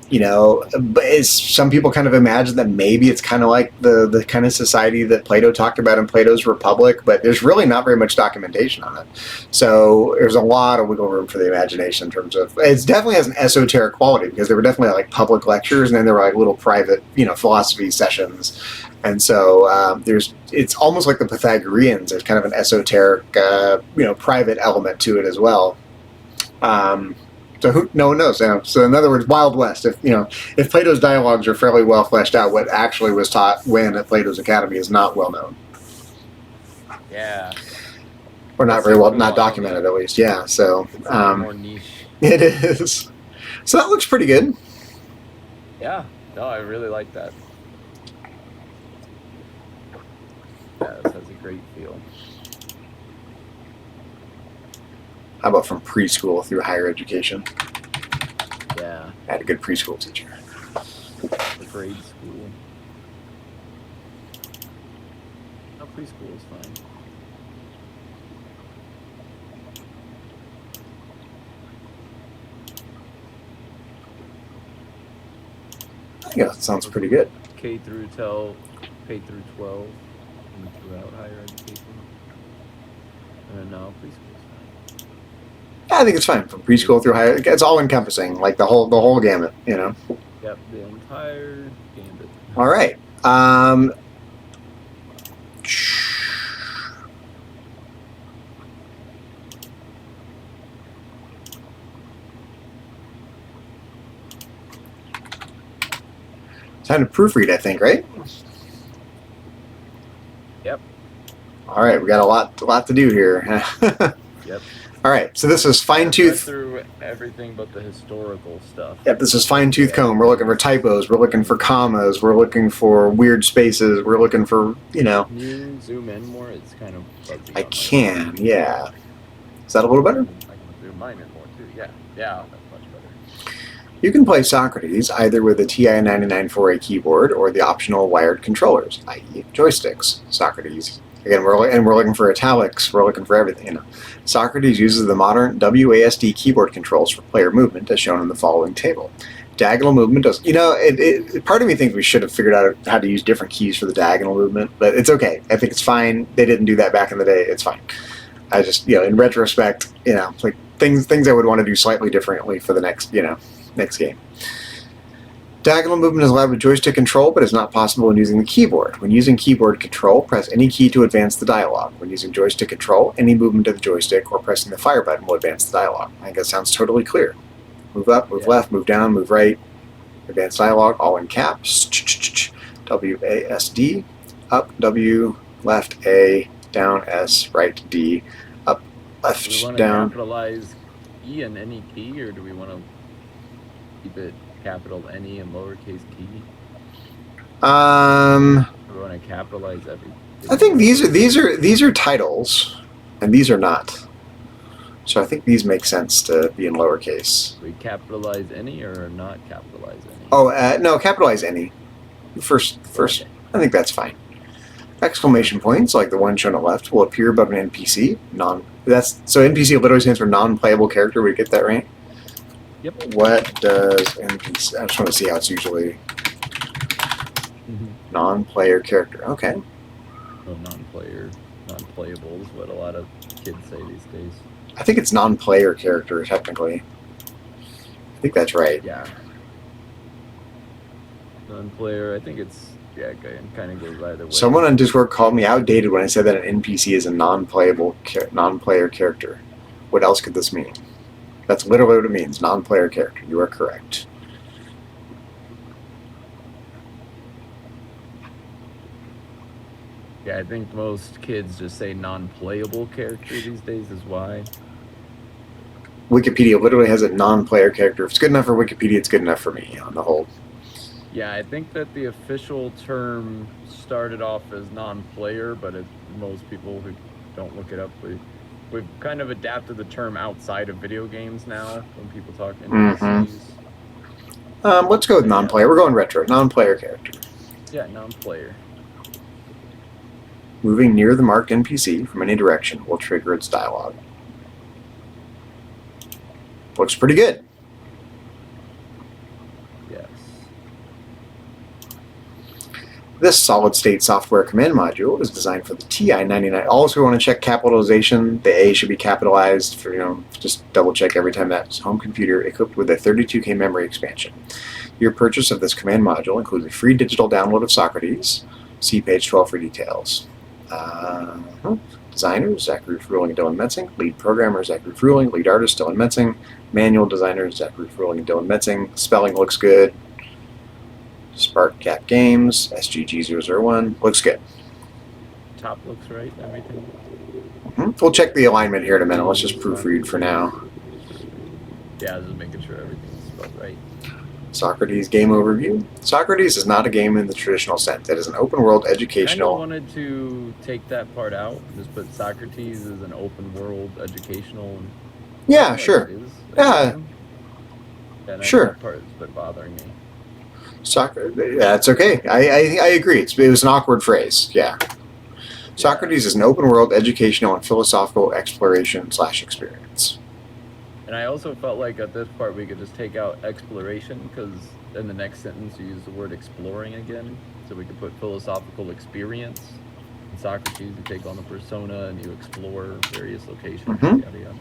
some people kind of imagine that maybe it's kind of like the kind of society that Plato talked about in Plato's Republic, but there's really not very much documentation on it. So there's a lot of wiggle room for the imagination in terms of, it definitely has an esoteric quality because there were definitely like public lectures and then there were like little private, philosophy sessions. And so it's almost like the Pythagoreans. There's kind of an esoteric, private element to it as well. So no one knows. So in other words, Wild West. If Plato's dialogues are fairly well fleshed out, what actually was taught when at Plato's Academy is not well known. Yeah. Or not very well, not documented at least. Yeah. So more niche. It is. So that looks pretty good. Yeah. No, I really like that. Yeah, this has a great feel. How about from preschool through higher education? Yeah. I had a good preschool teacher. The grade school. No, preschool is fine. I think that sounds pretty good. K through 12, and throughout higher education. And now preschool. I think it's fine from preschool through higher. It's all encompassing, like the whole gamut, Yep, the entire gambit. All right. Time to proofread, I think, right? Yep. All right, we got a lot to do here. Yep. All right, so this is fine-tooth. Through everything but the historical stuff. Yep, this is fine-tooth comb. We're looking for typos. We're looking for commas. We're looking for weird spaces. We're looking for, Can you zoom in more? It's kind of fuzzy. I can, yeah. Is that a little better? I can zoom mine in more too. Yeah, that's much better. You can play Socrates either with a TI-99 4A keyboard or the optional wired controllers, i.e. joysticks. Socrates Again, we're looking for italics. We're looking for everything. You know, Socrates uses the modern WASD keyboard controls for player movement, as shown in the following table. Diagonal movement does. You know, part of me thinks we should have figured out how to use different keys for the diagonal movement, but it's okay. I think it's fine. They didn't do that back in the day. It's fine. I just, you know, in retrospect, you know, like things I would want to do slightly differently for the next game. Diagonal movement is allowed with joystick control, but is not possible when using the keyboard. When using keyboard control, press any key to advance the dialog. When using joystick control, any movement of the joystick or pressing the fire button will advance the dialog. I think that sounds totally clear. Move up, move left, move down, move right. Advance dialog, all in caps. WASD. Up, W, left, A, down, S, right, D. Up, left, do we want down. to capitalize E in any key, or do we want to keep it capital N-E and lowercase key? We want to capitalize everything. I think these are titles, and these are not. So I think these make sense to be in lowercase. We capitalize any or not capitalize any? Oh, no, capitalize any. First. Okay. I think that's fine. Exclamation points, like the one shown on the left, will appear above an NPC. So NPC literally stands for non-playable character. We get that right? Yep. What does NPC? I just want to see how it's usually non-player character. Okay. Oh, non-playable is what a lot of kids say these days. I think it's non-player character technically. I think that's right. Yeah. Non-player. I think it's kind of goes either way. Someone on Discord called me outdated when I said that an NPC is a non-player character. What else could this mean? That's literally what it means. Non-player character. You are correct. Yeah, I think most kids just say non-playable character these days is why. Wikipedia literally has a non-player character. If it's good enough for Wikipedia, it's good enough for me on the whole. Yeah, I think that the official term started off as non-player, but most people who don't look it up, we've kind of adapted the term outside of video games now when people talk NPCs. Let's go with non-player. We're going retro. Non-player character. Yeah, non-player. Moving near the marked NPC from any direction will trigger its dialogue. Looks pretty good. Yes. This solid-state software command module is designed for the TI-99. Also, we want to check capitalization. The A should be capitalized for, just double-check every time that's home computer equipped with a 32K memory expansion. Your purchase of this command module includes a free digital download of Socrates. See page 12 for details. Designers, Zachary, Fruhling, and Dylan Metzing. Lead programmer, Zachary Fruhling. Lead artist, Dylan Metzing. Manual designer, Zachary Fruhling and Dylan Metzing. Spelling looks good. Spark Gap Games, SGG001. Looks good. Top looks right, everything. We'll check the alignment here in a minute. Let's just proofread for now. Yeah, just making sure everything's spelled right. Socrates game overview. Socrates is not a game in the traditional sense. It is an open world educational. I wanted to take that part out. Just put Socrates as an open world educational. Yeah, sure. Yeah, sure. That part has been bothering me. Yeah, it's okay. I agree. It was an awkward phrase. Yeah. Socrates is an open world educational and philosophical exploration / experience. And I also felt like at this part we could just take out exploration, because in the next sentence you use the word exploring again. So we could put philosophical experience. In Socrates, you take on the persona and you explore various locations. Yada, yada.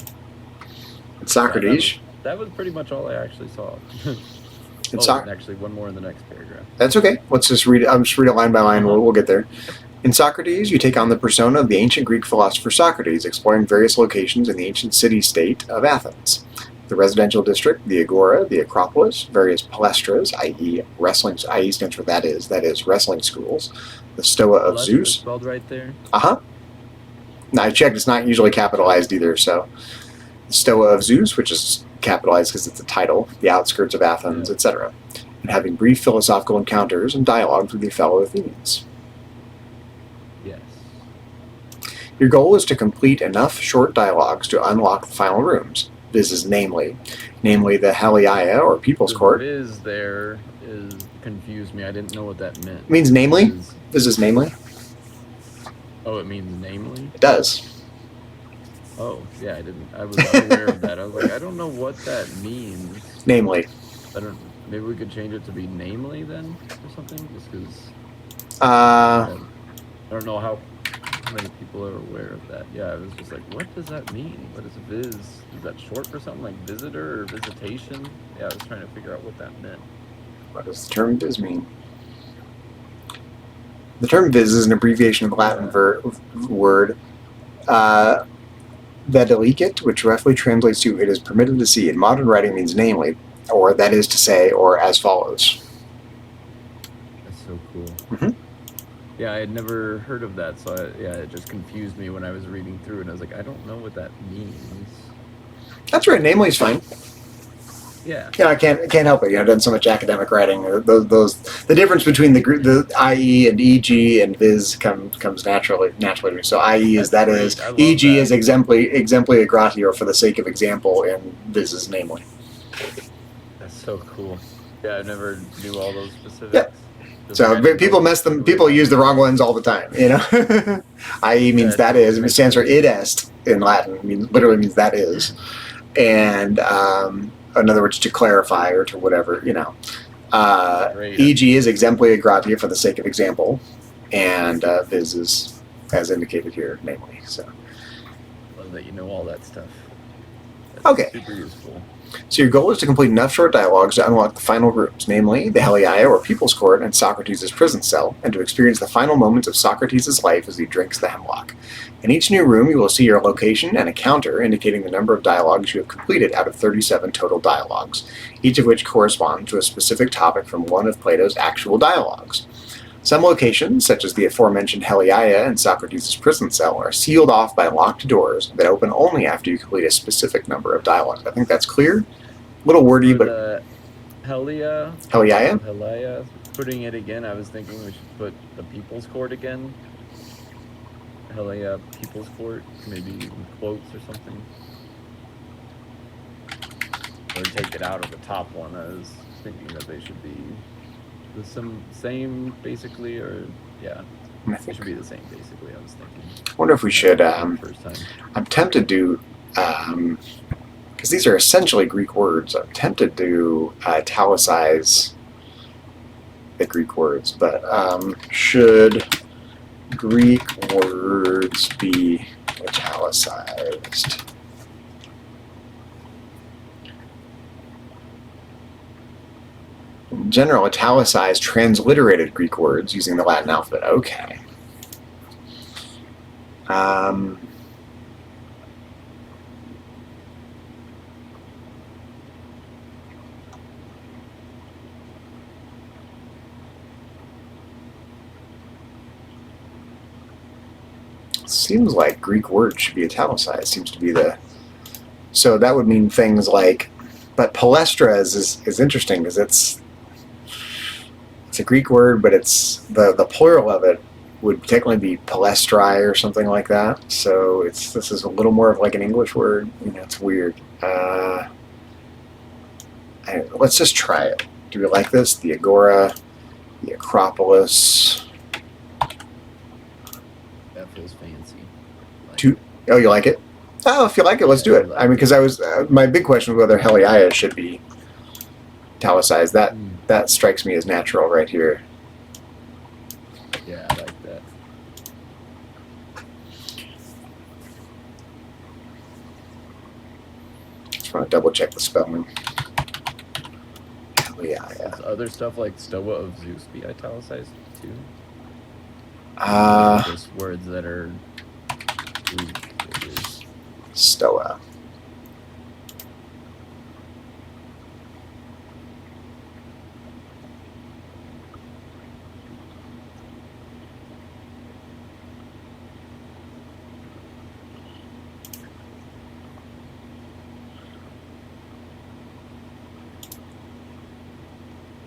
It's Socrates. Yeah, that was pretty much all I actually saw. Actually, one more in the next paragraph. That's okay. Let's just read it. I'm just reading it line by line. We'll get there. In Socrates, you take on the persona of the ancient Greek philosopher Socrates, exploring various locations in the ancient city-state of Athens. The residential district, the agora, the acropolis, various palestras, i.e. wrestling, i.e. stands for that is wrestling schools, the Stoa of Zeus. Spelled right there? No, I checked. It's not usually capitalized either, so. The Stoa of Zeus, which is capitalized because it's a title, the outskirts of Athens, etc. And having brief philosophical encounters and dialogues with your fellow Athenians. Yes. Your goal is to complete enough short dialogues to unlock the final rooms. This is namely the Heliaia, or People's Court. Viz there confused me. I didn't know what that meant. It means namely? This is namely? Oh, it means namely? It does. Oh, yeah, I was unaware of that. I was like, I don't know what that means. Namely. Maybe we could change it to be namely then, or something, just because Uh, I don't know how many people are aware of that. Yeah, I was just like, what does that mean? What is viz? Is that short for something like visitor or visitation? Yeah, I was trying to figure out what that meant. what does the term viz mean? The term viz is an abbreviation of the Latin word videlicet, which roughly translates to "it is permitted to see." In modern writing means namely, or that is to say, or as follows. That's so cool. Mm-hmm. Yeah, I had never heard of that, so it just confused me when I was reading through, and I was like, I don't know what that means. That's right. Namely is fine. Yeah. I can't help it. I've done so much academic writing. The difference between the IE and EG and viz comes naturally to me. So IE is that great. is, I love EG that. is exempli grati, or for the sake of example, and viz is namely. That's so cool. Yeah, I never knew all those specifics. Yep. So people use the wrong ones all the time. IE means that is. It stands for id est in Latin. Literally means that is. And in other words, to clarify or to whatever, EG is exempli grati, for the sake of example, and viz is as indicated here, namely. So. Love that you know all that stuff. That's okay. Super useful. So your goal is to complete enough short dialogues to unlock the final rooms, namely the Heliaia, or People's Court, and Socrates' prison cell, and to experience the final moments of Socrates' life as he drinks the hemlock. In each new room, you will see your location and a counter indicating the number of dialogues you have completed out of 37 total dialogues, each of which corresponds to a specific topic from one of Plato's actual dialogues. Some locations, such as the aforementioned Heliaia and Socrates' prison cell, are sealed off by locked doors that open only after you complete a specific number of dialogues. I think that's clear. A little wordy, but... Heliaia? Putting it again, I was thinking we should put the People's Court again. Heliaia People's Court, maybe in quotes or something. Or take it out of the top one. I was thinking that they should be the same basically, or yeah, it should be the same basically. I was thinking. I wonder if we should. I'm tempted to, because these are essentially Greek words. I'm tempted to italicize the Greek words, but should Greek words be italicized? In general, italicized transliterated Greek words using the Latin alphabet. Okay. Seems like Greek words should be italicized. Seems to be so that would mean things like, but palestra is interesting because it's a Greek word, but it's the plural of it would technically be palestri or something like that. So this is a little more of like an English word. It's weird. Let's just try it. Do we like this? The Agora, the Acropolis. That feels fancy. Oh, you like it? Oh, if you like it, let's do it. I mean, because my big question was whether Heliaia should be italicized. That strikes me as natural right here. Yeah, I like that. Just want to double check the spelling. Heliaia. Does other stuff like Stoa of Zeus be italicized too? Just words that are Greek. Stoa.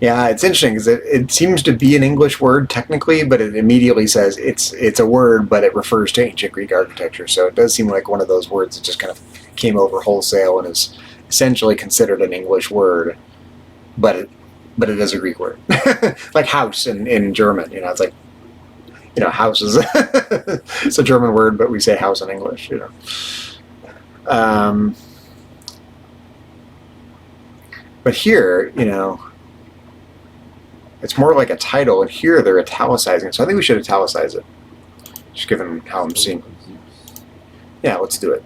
Yeah, it's interesting because it seems to be an English word technically, but it immediately says it's a word, but it refers to ancient Greek architecture. So it does seem like one of those words that just kind of came over wholesale and is essentially considered an English word, but it is a Greek word, like house in German. It's like house is it's a German word, but we say house in English. But here, it's more like a title, and here they're italicizing. So I think we should italicize it, just given how I'm seeing. Yeah, let's do it.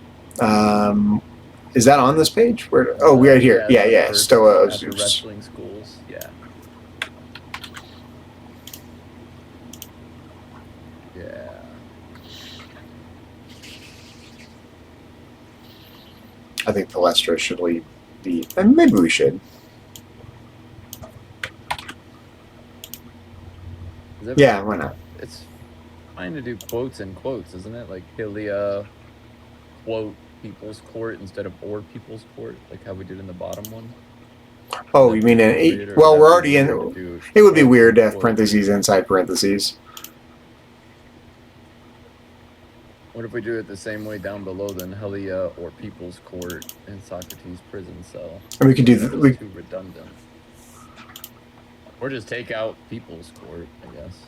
Is that on this page? Where? Oh, right here. Yeah. Stoa of Zeus. Wrestling schools. Yeah. Yeah. I think Palestra should be, and maybe we should. Yeah, why not? It's fine to do quotes and quotes, isn't it? Like Hylia, quote People's Court instead of or People's Court, like how we did in the bottom one. Oh, you mean well, we're already in. It would be weird to have parentheses inside parentheses. What if we do it the same way down below then Hylia or People's Court and Socrates prison cell? And we could do too redundant. Or just take out People's Court, I guess.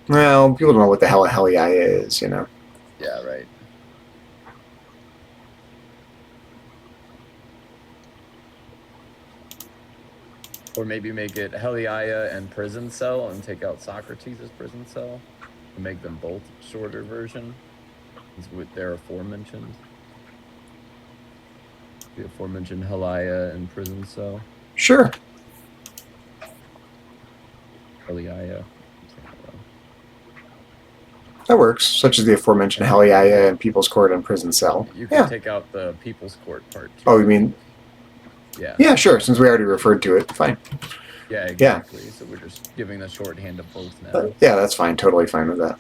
Well, people don't know what the hell a Helii is, Yeah, right. Or maybe make it Heliaia and prison cell and take out Socrates' prison cell and make them both shorter version with their aforementioned. The aforementioned Heliaia and prison cell. Sure. Heliaia. That works, such as the aforementioned Heliaia and People's Court and prison cell. You can take out the People's Court part too. Oh, you mean? Yeah. Yeah, sure. Since we already referred to it, fine. Yeah, exactly. Yeah. So we're just giving the shorthand of both now. Yeah, that's fine. Totally fine with that.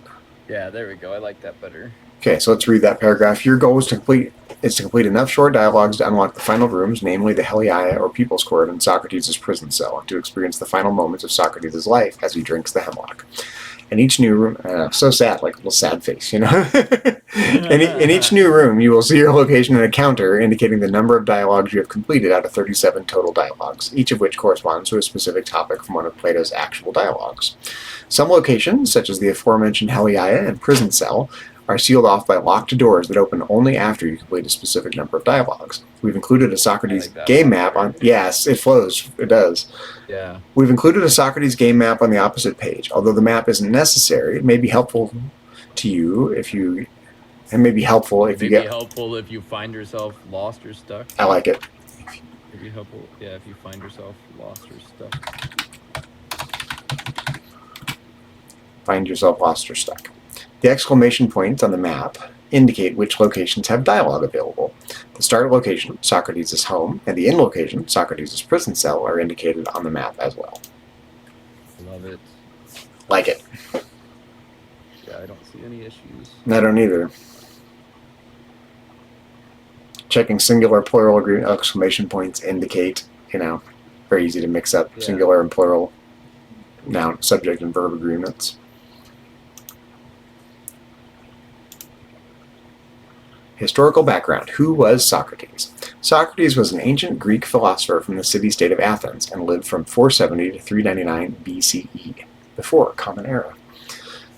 Yeah, there we go. I like that better. Okay, so let's read that paragraph. Your goal is to complete enough short dialogues to unlock the final rooms, namely the Heliaia or People's Court and Socrates' prison cell, and to experience the final moments of Socrates' life as he drinks the hemlock. In each new room, so sad, like a little sad face, in each new room, you will see your location and a counter indicating the number of dialogues you have completed out of 37 total dialogues, each of which corresponds to a specific topic from one of Plato's actual dialogues. Some locations, such as the aforementioned Heliaia and prison cell, are sealed off by locked doors that open only after you complete a specific number of dialogues. We've included a Socrates game map on... Yes, it flows. It does. Yeah. We've included a Socrates game map on the opposite page. Although the map isn't necessary, it may be helpful to you if you... It may be helpful if you get... It may be helpful if you find yourself lost or stuck. I like it. It'd be helpful, yeah, if you find yourself lost or stuck. Find yourself lost or stuck. The exclamation points on the map indicate which locations have dialogue available. The start location, Socrates' home, and the end location, Socrates' prison cell, are indicated on the map as well. Love it. Like it. Yeah, I don't see any issues. I don't either. Checking singular, plural exclamation points indicate, very easy to mix up singular and plural noun, subject, and verb agreements. Historical background. Who was Socrates? Socrates was an ancient Greek philosopher from the city-state of Athens and lived from 470 to 399 BCE, before Common Era.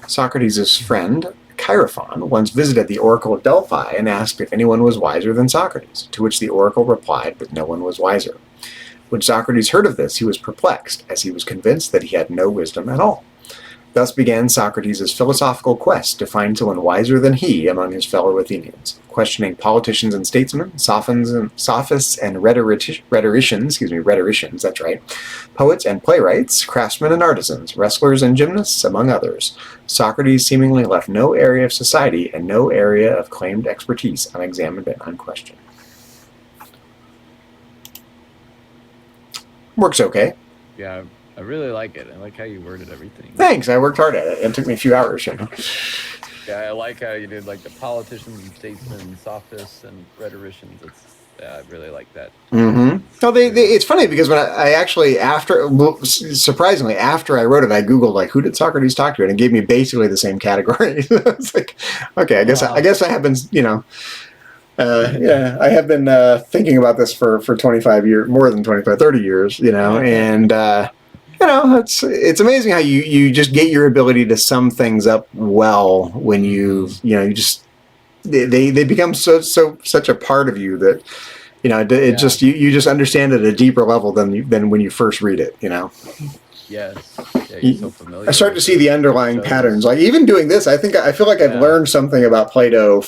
Socrates' friend, Chaerephon, once visited the oracle of Delphi and asked if anyone was wiser than Socrates, to which the oracle replied that no one was wiser. When Socrates heard of this, he was perplexed, as he was convinced that he had no wisdom at all. Thus began Socrates' philosophical quest to find someone wiser than he among his fellow Athenians, questioning politicians and statesmen, sophists and rhetoricians, that's right, poets and playwrights, craftsmen and artisans, wrestlers and gymnasts, among others. Socrates seemingly left no area of society and no area of claimed expertise unexamined and unquestioned. Works okay. Yeah, I really like it. I like how you worded everything. Thanks. I worked hard at it. It took me a few hours, Yeah, I like how you did like the politicians and statesmen and sophists and rhetoricians. I really like that. Mm-hmm. No, it's funny because when I actually, surprisingly, after I wrote it, I Googled like who did Socrates talk to, and it gave me basically the same category. It's like, okay, I guess I have been, I have been thinking about this for 25 years, more than 25, 30 years, and it's amazing how you just get your ability to sum things up well when you just they become such a part of you that just you just understand it at a deeper level than when you first read it. Yes. Yeah, you're so familiar. I start to see the underlying patterns. Like even doing this, I feel like I've learned something about Plato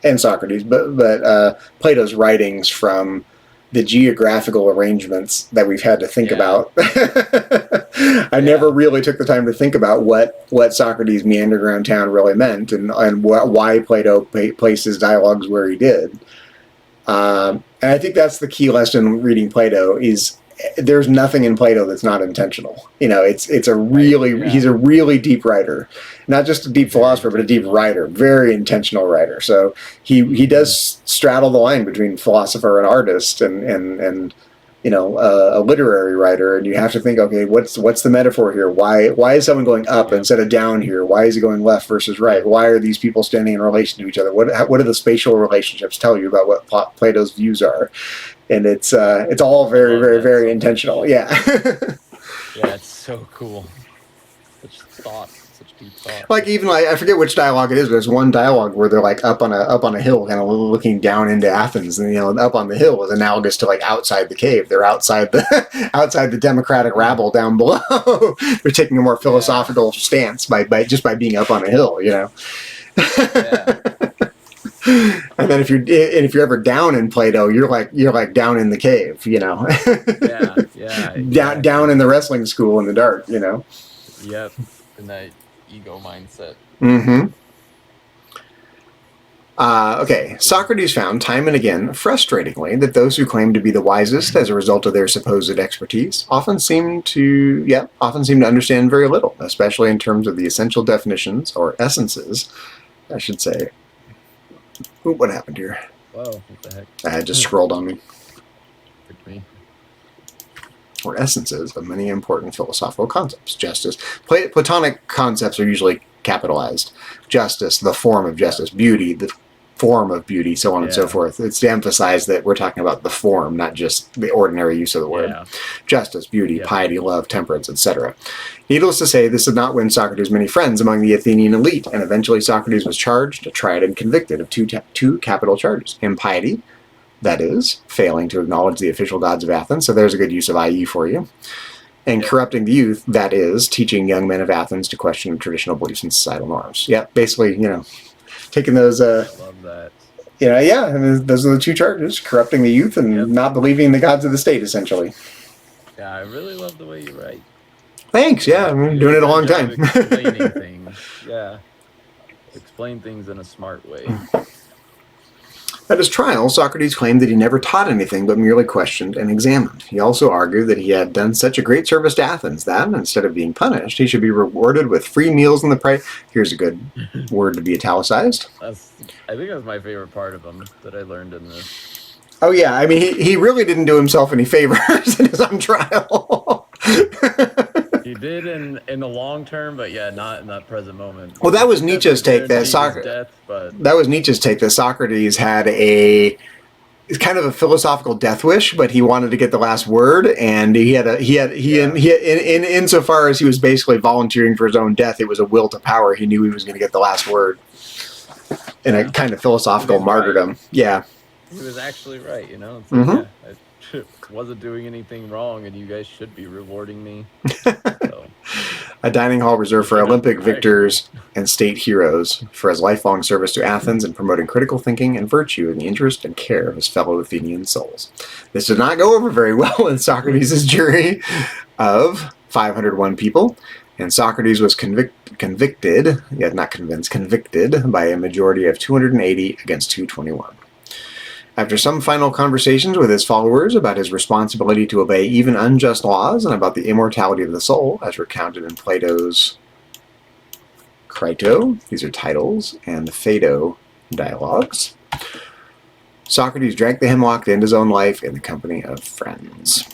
and Socrates, but Plato's writings from the geographical arrangements that we've had to think about. I never really took the time to think about what Socrates' meandered around town really meant and why Plato placed his dialogues where he did. And I think that's the key lesson reading Plato is there's nothing in Plato that's not intentional. He's a really deep writer, not just a deep philosopher, but a deep writer, very intentional writer. So he does straddle the line between philosopher and artist and a literary writer. And you have to think, okay, what's the metaphor here? Why is someone going up instead of down here? Why is he going left versus right? Why are these people standing in relation to each other? What do the spatial relationships tell you about what Plato's views are? And it's all very, very, very intentional. Yeah. Yeah, it's so cool. Such deep thought. Like even I forget which dialogue it is, but there's one dialogue where they're like up on a hill, kind of looking down into Athens, and up on the hill is analogous to like outside the cave. They're outside the democratic rabble down below. They're taking a more philosophical stance by being up on a hill. Yeah. And then if you're ever down in Plato, you're like down in the cave, down in the wrestling school in the dark, Yep, in that ego mindset. Okay, Socrates found time and again, frustratingly, that those who claim to be the wisest as a result of their supposed expertise often seem to understand very little, especially in terms of the essential definitions or essences, I should say. Ooh, what happened here? Whoa, what the heck? I had just scrolled on me. Took me. Or essences of many important philosophical concepts. Justice. Platonic concepts are usually capitalized. Justice, the form of justice. Beauty, the form of beauty, so on and so forth. It's to emphasize that we're talking about the form, not just the ordinary use of the word. Justice, beauty, piety, love, temperance, etc. Needless to say, this did not win Socrates many friends among the Athenian elite, and eventually Socrates was charged, tried, and convicted of two capital charges. Impiety, that is, failing to acknowledge the official gods of Athens, so there's a good use of IE for you. And corrupting the youth, that is, teaching young men of Athens to question traditional beliefs and societal norms. Yeah, basically, taking those... I love that. And those are the two charges, corrupting the youth and not believing in the gods of the state, essentially. Yeah, I really love the way you write. Thanks, I've been doing it a long time. Explaining things, explain things in a smart way. At his trial, Socrates claimed that he never taught anything but merely questioned and examined. He also argued that he had done such a great service to Athens that, instead of being punished, he should be rewarded with free meals in the price. Here's a good word to be italicized. I think that's my favorite part of him that I learned in this. Oh yeah, I mean, he really didn't do himself any favors in his own trial. He did in the long term, but not in that present moment. Well, that was Nietzsche's take that Socrates had it's kind of a philosophical death wish, but he wanted to get the last word, and insofar as he was basically volunteering for his own death, it was a will to power. He knew he was going to get the last word in a kind of philosophical martyrdom. Right. Yeah. He was actually right, It's like, I wasn't doing anything wrong, and you guys should be rewarding me. So. A dining hall reserved for Olympic victors and state heroes for his lifelong service to Athens and promoting critical thinking and virtue in the interest and care of his fellow Athenian souls. This did not go over very well in Socrates' jury of 501 people, and Socrates was convicted by a majority of 280 against 221. After some final conversations with his followers about his responsibility to obey even unjust laws and about the immortality of the soul, as recounted in Plato's Crito, these are titles, and Phaedo dialogues, Socrates drank the hemlock to end his own life in the company of friends.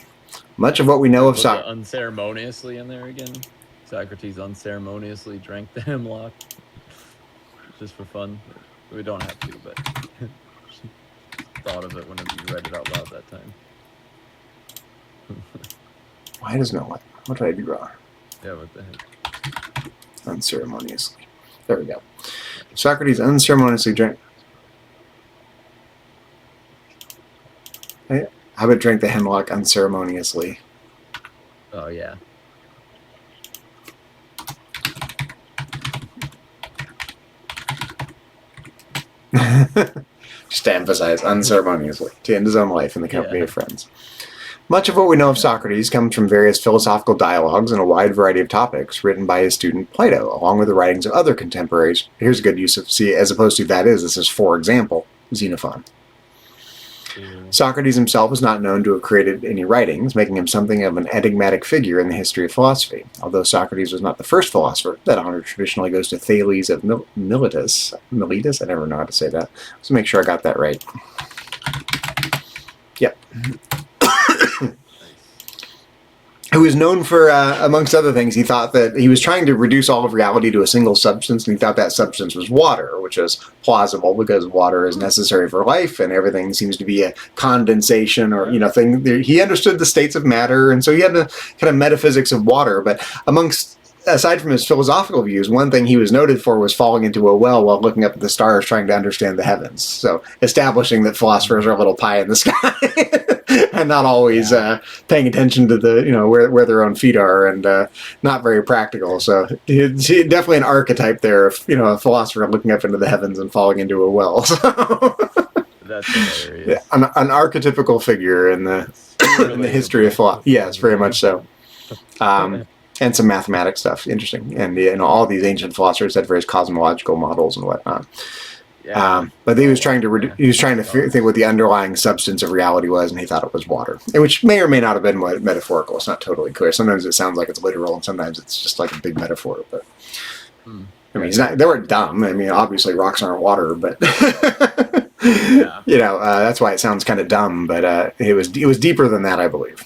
Much of what we know of Socrates... Unceremoniously in there again? Socrates unceremoniously drank the hemlock? Just for fun? We don't have to, but... thought of it whenever you read it out loud that time. Why does no one? What did I do wrong? Yeah, what the heck? Unceremoniously. There we go. Socrates unceremoniously drank. How about drank the hemlock unceremoniously? Oh, yeah. Just to emphasize, unceremoniously, to end his own life in the company of friends. Much of what we know of Socrates comes from various philosophical dialogues on a wide variety of topics written by his student Plato, along with the writings of other contemporaries. Here's a good use of, see, as opposed to that is, this is for example, Xenophon. Socrates himself is not known to have created any writings, making him something of an enigmatic figure in the history of philosophy. Although Socrates was not the first philosopher, that honor traditionally goes to Thales of Miletus. Miletus? I never know how to say that. Let's make sure I got that right. Yep. Who is known for, amongst other things, he thought that he was trying to reduce all of reality to a single substance, and he thought that substance was water, which is plausible because water is necessary for life, and everything seems to be a condensation or, thing. He understood the states of matter, and so he had the kind of metaphysics of water, but aside from his philosophical views, one thing he was noted for was falling into a well while looking up at the stars trying to understand the heavens. So establishing that philosophers are a little pie in the sky and not always paying attention to the, where their own feet are, and not very practical. So he's definitely an archetype there of, a philosopher looking up into the heavens and falling into a well. So that's hilarious. Yeah, an archetypical figure in the history of philosophy. Yes, very much so. And some mathematics stuff, interesting. And all these ancient philosophers had various cosmological models and whatnot. Yeah. But he was trying to think what the underlying substance of reality was, and he thought it was water, which may or may not have been metaphorical. It's not totally clear. Sometimes it sounds like it's literal, and sometimes it's just like a big metaphor. But I mean, they weren't dumb. I mean, obviously rocks aren't water, but that's why it sounds kind of dumb. But it was deeper than that, I believe.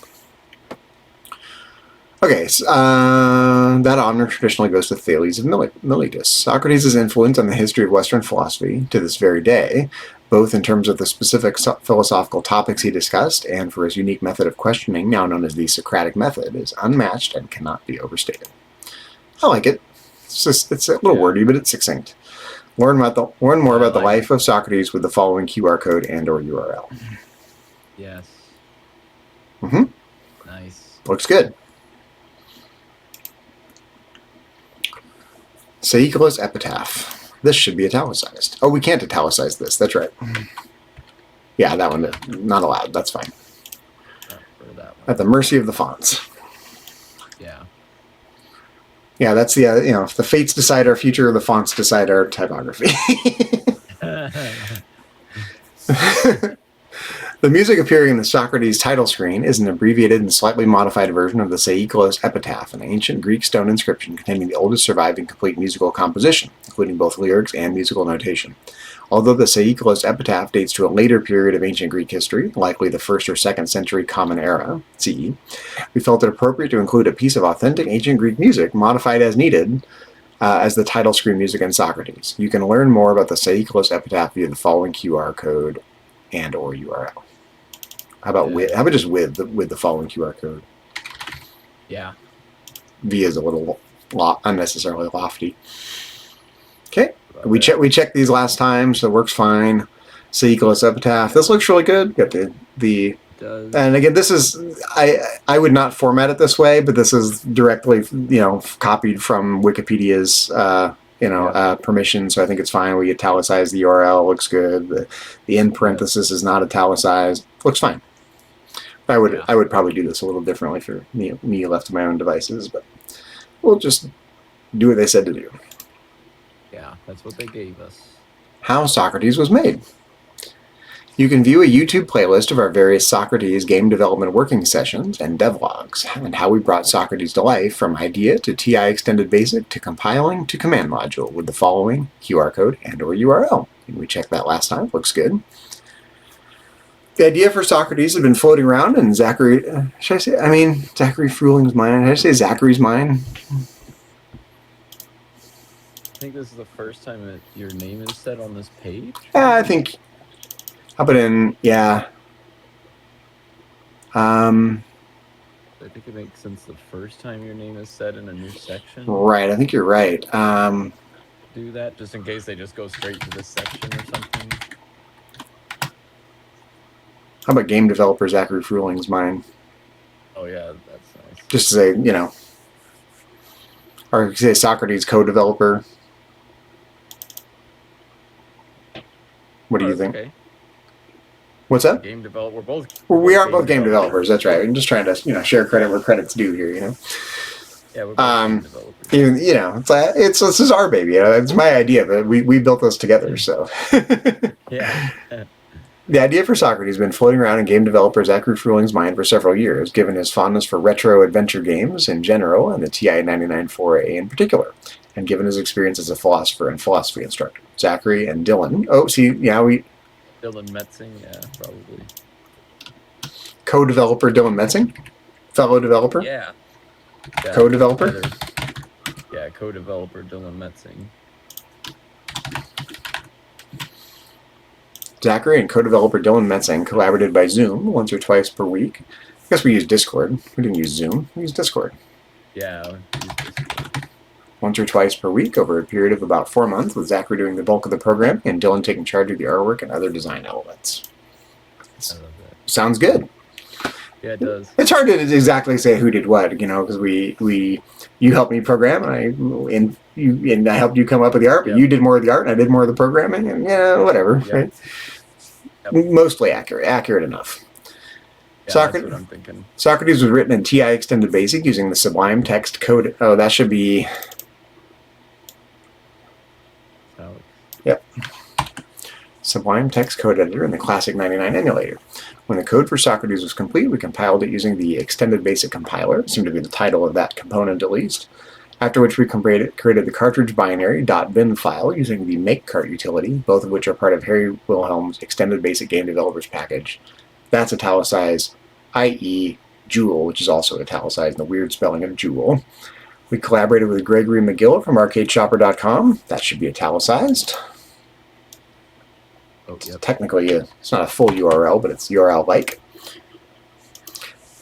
Okay, so, that honor traditionally goes to Thales of Miletus. Socrates' influence on the history of Western philosophy to this very day, both in terms of the specific philosophical topics he discussed and for his unique method of questioning, now known as the Socratic method, is unmatched and cannot be overstated. I like it. It's a little wordy, but it's succinct. Learn more about the life of Socrates with the following QR code and/or URL. Yes. Nice. Looks good. Seikilos epitaph. This should be italicized. Oh, we can't italicize this. That's right. Yeah, that one, not allowed. That's fine. At the mercy of the fonts. Yeah. Yeah, that's the, if the fates decide our future, the fonts decide our typography. The music appearing in the Socrates title screen is an abbreviated and slightly modified version of the Seikilos epitaph, an ancient Greek stone inscription containing the oldest surviving complete musical composition, including both lyrics and musical notation. Although the Seikilos epitaph dates to a later period of ancient Greek history, likely the 1st or 2nd century Common Era, CE, we felt it appropriate to include a piece of authentic ancient Greek music, modified as needed, as the title screen music in Socrates. You can learn more about the Seikilos epitaph via the following QR code and/or URL. How about just with the following QR code? Yeah. V is a little unnecessarily lofty. Okay, we checked these last time, so it works fine. Seikilos epitaph. This looks really good. Got the and again, this is I would not format it this way, but this is directly copied from Wikipedia's permission, so I think it's fine. We italicize the URL. Looks good. The in parenthesis is not italicized. Looks fine. I would probably do this a little differently for me left to my own devices, but we'll just do what they said to do. Yeah, that's what they gave us. How Socrates was made. You can view a YouTube playlist of our various Socrates game development working sessions and devlogs, and how we brought Socrates to life from idea to TI Extended Basic to compiling to command module with the following QR code and/or URL. And we checked that last time. Looks good. The idea for Socrates had been floating around in Zachary Fruhling's mind. Did I say Zachary's mind? I think this is the first time that your name is said on this page? Yeah, I think... I'll put in... Yeah. I think it makes sense the first time your name is said in a new section. Right, I think you're right. Do that just in case they just go straight to this section or something. How about game developer Zachary Fruhling's mine? Oh yeah, that's nice. Just to say, you know, or say Socrates co-developer. What do you think? Okay. What's that? Game developer. We're both. We are both game developers. That's right. I'm just trying to, you know, share credit where credit's due here. You know. Yeah, we're both game developers. You know, it's this is our baby. You know, it's my idea, but we built this together. So. Yeah. The idea for Socrates has been floating around in game developer Zachary Fruhling's mind for several years, given his fondness for retro adventure games in general and the TI-99 4A in particular, and given his experience as a philosopher and philosophy instructor. Zachary and Dylan. Oh, see, yeah, Dylan Metzing, yeah, probably. Co-developer Dylan Metzing? Fellow developer? Yeah. Co-developer? Yeah, co-developer Dylan Metzing. Zachary and co-developer Dylan Metzing collaborated by Zoom once or twice per week. I guess we used Discord. We didn't use Zoom. We used Discord. Yeah, we used Discord. Once or twice per week over a period of about 4 months, with Zachary doing the bulk of the program and Dylan taking charge of the artwork and other design elements. I love that. Sounds good. Yeah, it does. It's hard to exactly say who did what, you know, because you helped me program and I helped you come up with the art, but you did more of the art and I did more of the programming, and whatever. Yep. Right? Yep. Mostly accurate enough. Yeah, that's what I'm thinking. Socrates was written in TI Extended Basic using the Sublime Text Code. Oh, that should be. Yep. Sublime Text Code Editor and the Classic 99 emulator. When the code for Socrates was complete, we compiled it using the Extended Basic Compiler. It seemed to be the title of that component at least. After which we created the cartridge binary .bin file using the makecart utility, both of which are part of Harry Wilhelm's Extended Basic Game Developers package. That's italicized, i.e. Jewel, which is also italicized in the weird spelling of Jewel. We collaborated with Gregory McGill from ArcadeShopper.com. That should be italicized. Oh, yep. Technically, it's not a full URL, but it's URL-like.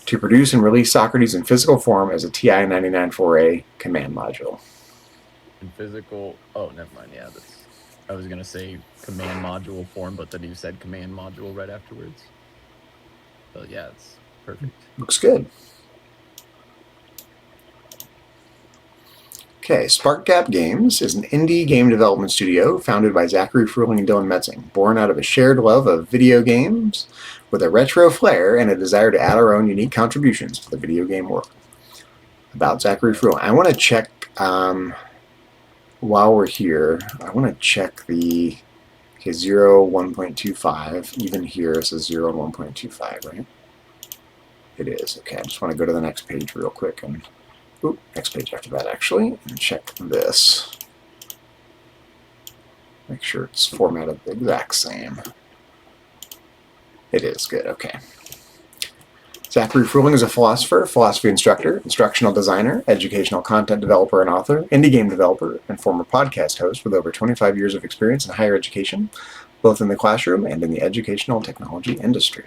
To produce and release Socrates in physical form as a TI-99 4A command module. In physical... Oh, never mind. Yeah, I was going to say command module form, but then you said command module right afterwards. So yeah, it's perfect. Looks good. Okay, SparkGap Games is an indie game development studio founded by Zachary Fruhling and Dylan Metzing, born out of a shared love of video games with a retro flair and a desire to add our own unique contributions to the video game world. About Zachary Fruhling. I want to check, while we're here, I want to check the 0, 1.25. Even here it says 0 and 1.25, right? It is. Okay, I just want to go to the next page real quick and next page after that, actually, and check this. Make sure it's formatted the exact same. It is good, okay. Zachary Fruhling is a philosopher, philosophy instructor, instructional designer, educational content developer and author, indie game developer, and former podcast host with over 25 years of experience in higher education, both in the classroom and in the educational technology industry.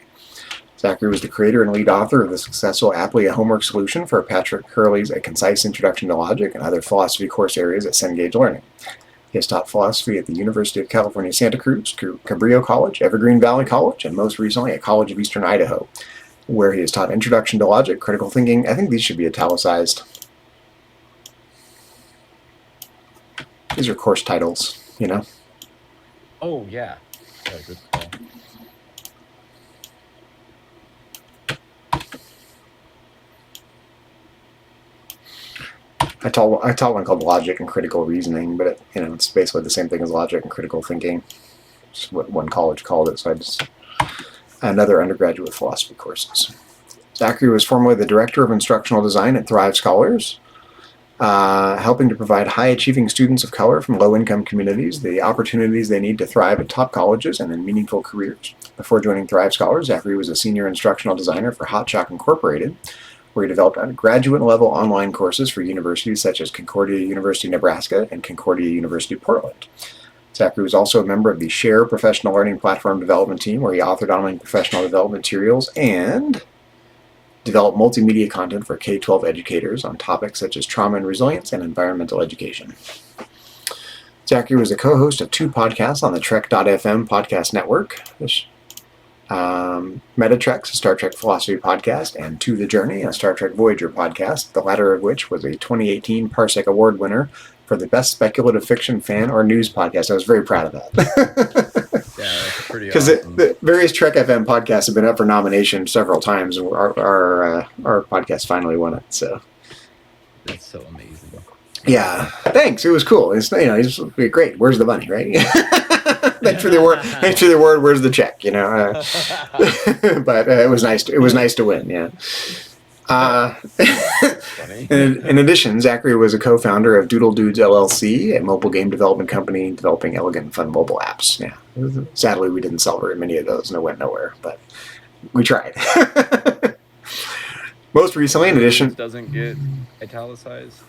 Zachary was the creator and lead author of the successful Applia homework solution for Patrick Hurley's A Concise Introduction to Logic and other philosophy course areas at Cengage Learning. He has taught philosophy at the University of California, Santa Cruz, Cabrillo College, Evergreen Valley College, and most recently at College of Eastern Idaho, where he has taught Introduction to Logic, Critical Thinking. I think these should be italicized. These are course titles, you know? Oh, yeah. Yeah, good call. I taught one called Logic and Critical Reasoning, but it's basically the same thing as Logic and Critical Thinking. Just what one college called it, so another undergraduate philosophy courses. Zachary was formerly the Director of Instructional Design at Thrive Scholars, helping to provide high-achieving students of color from low-income communities the opportunities they need to thrive at top colleges and in meaningful careers. Before joining Thrive Scholars, Zachary was a senior instructional designer for Hot Chalk Incorporated, where he developed graduate-level online courses for universities such as Concordia University, Nebraska, and Concordia University, Portland. Zachary was also a member of the Share Professional Learning Platform Development Team, where he authored online professional development materials and develop multimedia content for K-12 educators on topics such as trauma and resilience and environmental education. Zachary was a co-host of 2 podcasts on the Trek.fm podcast network. Metatreks, a Star Trek philosophy podcast, and To the Journey, a Star Trek Voyager podcast, the latter of which was a 2018 Parsec Award winner for the best speculative fiction fan or news podcast. I was very proud of that. Yeah, that's pretty Because awesome. the various Trek FM podcasts have been up for nomination several times, and our podcast finally won it. So That's so amazing. yeah, thanks. It was cool. It's great. Where's the money, right? Thanks for the award. Thanks for the award. Where's the check? But it was nice. It was nice to win. Yeah. Funny. In addition, Zachary was a co-founder of Doodle Dudes LLC, a mobile game development company developing elegant and fun mobile apps. Yeah. Sadly, we didn't sell very many of those, and it went nowhere, but we tried. Most recently, in addition, Doesn't get italicized.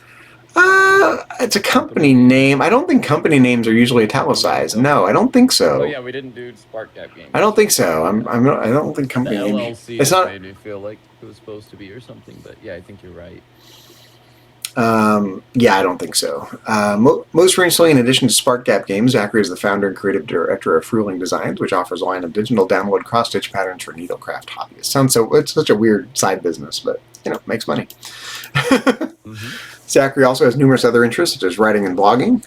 it's a company name. I don't think company names are usually italicized. No, I don't think so. Oh yeah, we didn't do Spark Gap Games. I don't think so. I don't think The company name. LLC It's not. made me feel like it was supposed to be or something, but yeah, I think you're right. Yeah, I don't think so. Most recently, in addition to Spark Gap Games, Zachary is the founder and creative director of Fruhling Designs, which offers a line of digital download cross-stitch patterns for needlecraft hobbyists. It's such a weird side business, but makes money. Zachary also has numerous other interests, such as writing and blogging.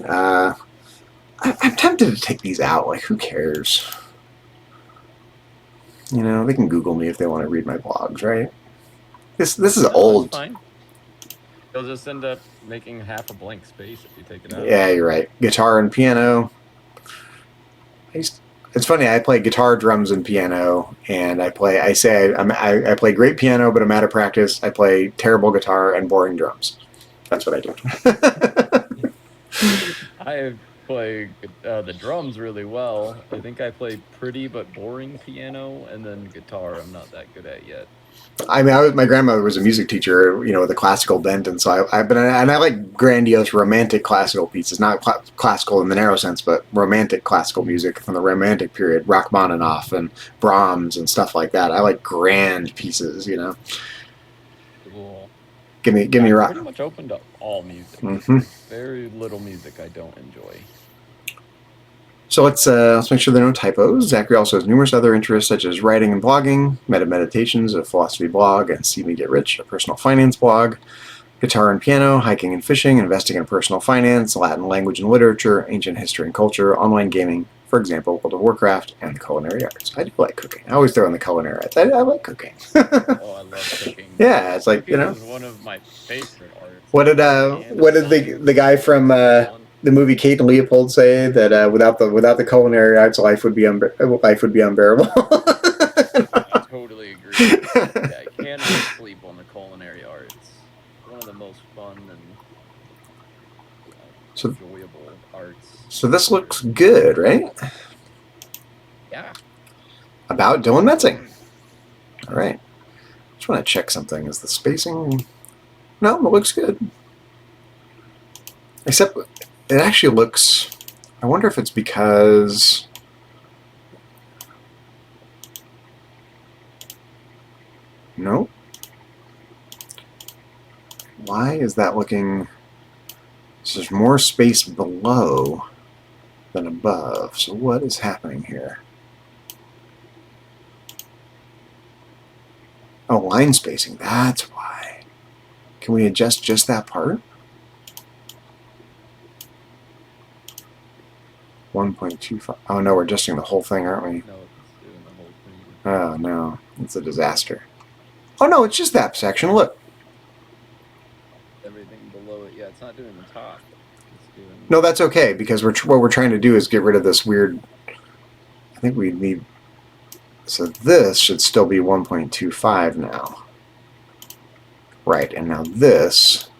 I'm tempted to take these out. Like, who cares? They can Google me if they want to read my blogs, right? This is old. That's fine. You'll just end up making half a blank space if you take it out. Yeah, you're right. Guitar and piano. It's funny. I play guitar, drums, and piano, and I play great piano, but I'm out of practice. I play terrible guitar and boring drums. That's what I do. I play the drums really well. I think I play pretty but boring piano, and then guitar I'm not that good at yet. My grandmother was a music teacher, with a classical bent, and so I like grandiose romantic classical pieces, not classical in the narrow sense, but romantic classical music from the Romantic period, Rachmaninoff and Brahms and stuff like that. I like grand pieces, Cool. Give me rock. Pretty much opened up all music. Mm-hmm. Very little music I don't enjoy. So let's make sure there are no typos. Zachary also has numerous other interests such as writing and blogging, Meditations, a philosophy blog, and See Me Get Rich, a personal finance blog, guitar and piano, hiking and fishing, investing in personal finance, Latin language and literature, ancient history and culture, online gaming, for example, World of Warcraft, and culinary arts. I do like cooking. I always throw in the culinary arts. I like cooking. Oh, I love cooking. Yeah, it's like, Cooking is one of my favorite arts. What did the guy from the movie Kate and Leopold say that without the culinary arts, life would be unbearable? I totally agree. Yeah, I cannot sleep on the culinary arts. One of the most fun and enjoyable arts. So this looks good, right? Yeah. About Dylan Metzing. All right. Just want to check something. Is the spacing? No, it looks good. Except it actually looks. I wonder if it's because. No. Why is that looking? So there's more space below than above. So what is happening here? Oh, line spacing. That's why. Can we adjust just that part? 1.25. Oh no, we're adjusting the whole thing, aren't we? No, it's doing the whole thing. Oh no, it's a disaster. Oh no, it's just that section. Look. Everything below it. Yeah, it's not doing the top. It's doing... No, that's okay because what we're trying to do is get rid of this weird. I think we need. So this should still be 1.25 now. Right, and now this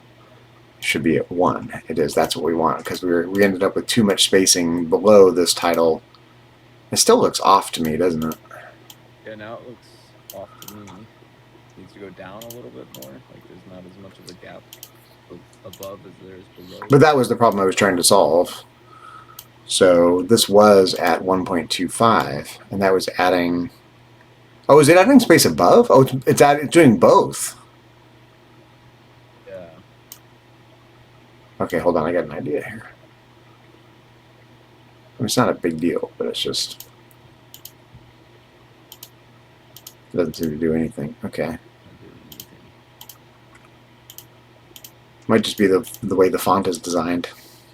should be at 1. It is. That's what we want because we ended up with too much spacing below this title. It still looks off to me, doesn't it? Yeah, now it looks off to me. It needs to go down a little bit more. Like there's not as much of a gap above as there is below. But that was the problem I was trying to solve. So this was at 1.25, and that was adding Oh, is it adding space above? Oh, it's doing both. Yeah. Okay, hold on. I got an idea here. I mean, it's not a big deal, but it's just... It doesn't seem to do anything. Okay. Not doing anything. Might just be the way the font is designed,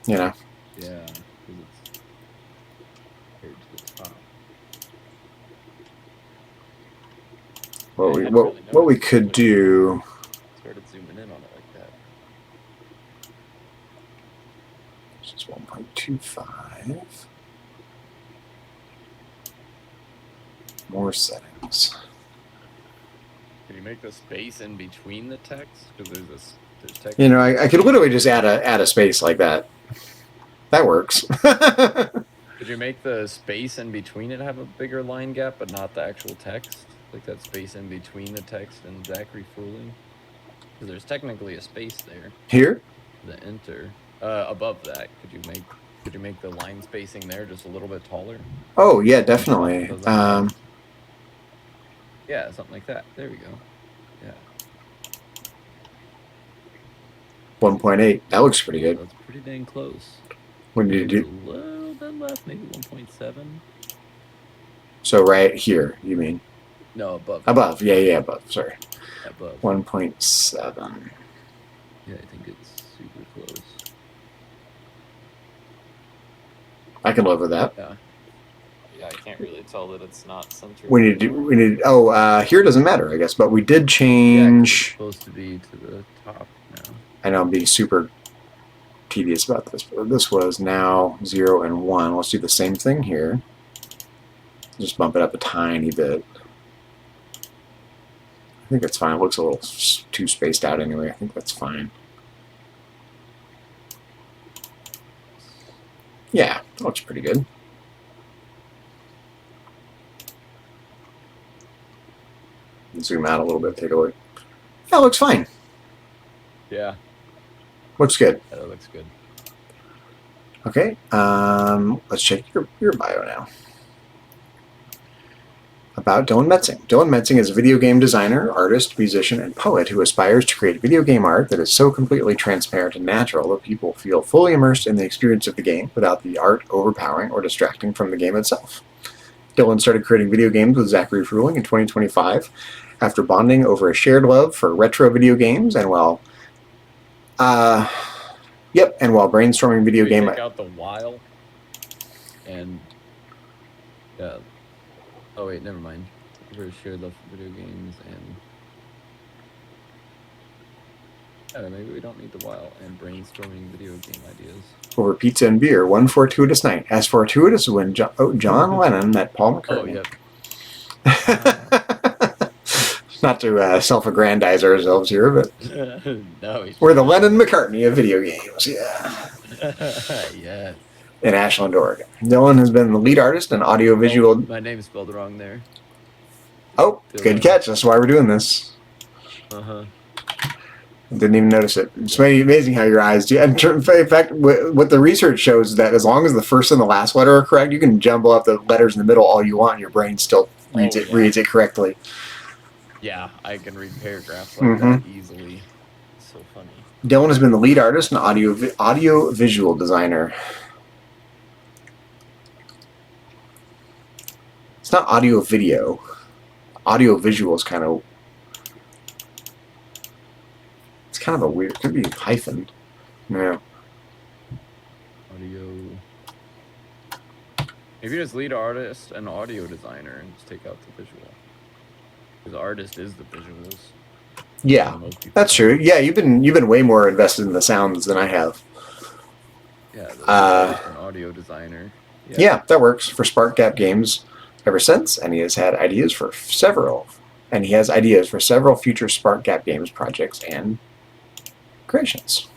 you know. Yeah, because it's compared to the top. What we could do... Started zooming in on it like that. This is 1.25. More settings. Can you make the space in between the text? Because there's text. You know, I could literally just add a space like that. That works. Could you make the space in between it have a bigger line gap, but not the actual text? Like that space in between the text and Zachary Fruhling? Because there's technically a space there. Here? The enter. Above that, could you make the line spacing there just a little bit taller? Oh yeah, definitely. Yeah, something like that. There we go. Yeah. 1.8. That looks pretty good. That's pretty dang close. When did you do? A little bit less, maybe 1.7. So right here, you mean? No, above. Above. Yeah, above. Sorry. Above. 1.7. Yeah, I think it's super close. I can live with that. Yeah. Yeah, I can't really tell that it's not centered. Here doesn't matter, I guess, but we did change. Yeah, it's supposed to be to the top now. I know I'm being super tedious about this, but this was now 0 and 1. Let's do the same thing here. Just bump it up a tiny bit. I think that's fine. It looks a little too spaced out anyway. I think that's fine. Yeah, that looks pretty good. Zoom out a little bit, take a look. That looks fine. Yeah. Looks good. That looks good. Okay, let's check your bio now. About Dylan Metzing. Dylan Metzing is a video game designer, artist, musician, and poet who aspires to create video game art that is so completely transparent and natural that people feel fully immersed in the experience of the game without the art overpowering or distracting from the game itself. Dylan started creating video games with Zachary Fruhling in 2025 after bonding over a shared love for retro video games and while brainstorming video game. Take out the while and yeah. Oh wait, never mind. For a shared love for video games and maybe we don't need the while and brainstorming video game ideas. Over pizza and beer, one fortuitous night. As fortuitous when John Lennon met Paul McCartney. Oh, yep. Not to self-aggrandize ourselves here, but no, we're the Lennon-McCartney of video games. Yeah. Yeah. In Ashland, Oregon. Dylan has been the lead artist and audiovisual. My name's spelled wrong there. Oh, Dylan. Good catch. That's why we're doing this. Didn't even notice it. It's amazing how your eyes do. And in fact, what the research shows is that as long as the first and the last letter are correct, you can jumble up the letters in the middle all you want, and your brain still reads it correctly. Yeah, I can read paragraphs like that easily. It's so funny. Dylan has been the lead artist and audio visual designer. It's not audio video. Audio visual is kind of. It's kind of a weird. It could be hyphen. Yeah. Audio. Maybe just lead artist and audio designer and just take out the visual. Because artist is the visuals. Yeah, that's true. Yeah, you've been way more invested in the sounds than I have. Yeah, an audio designer. Yeah, that works for Spark Gap Games ever since, and he has ideas for several future Spark Gap Games projects and creations.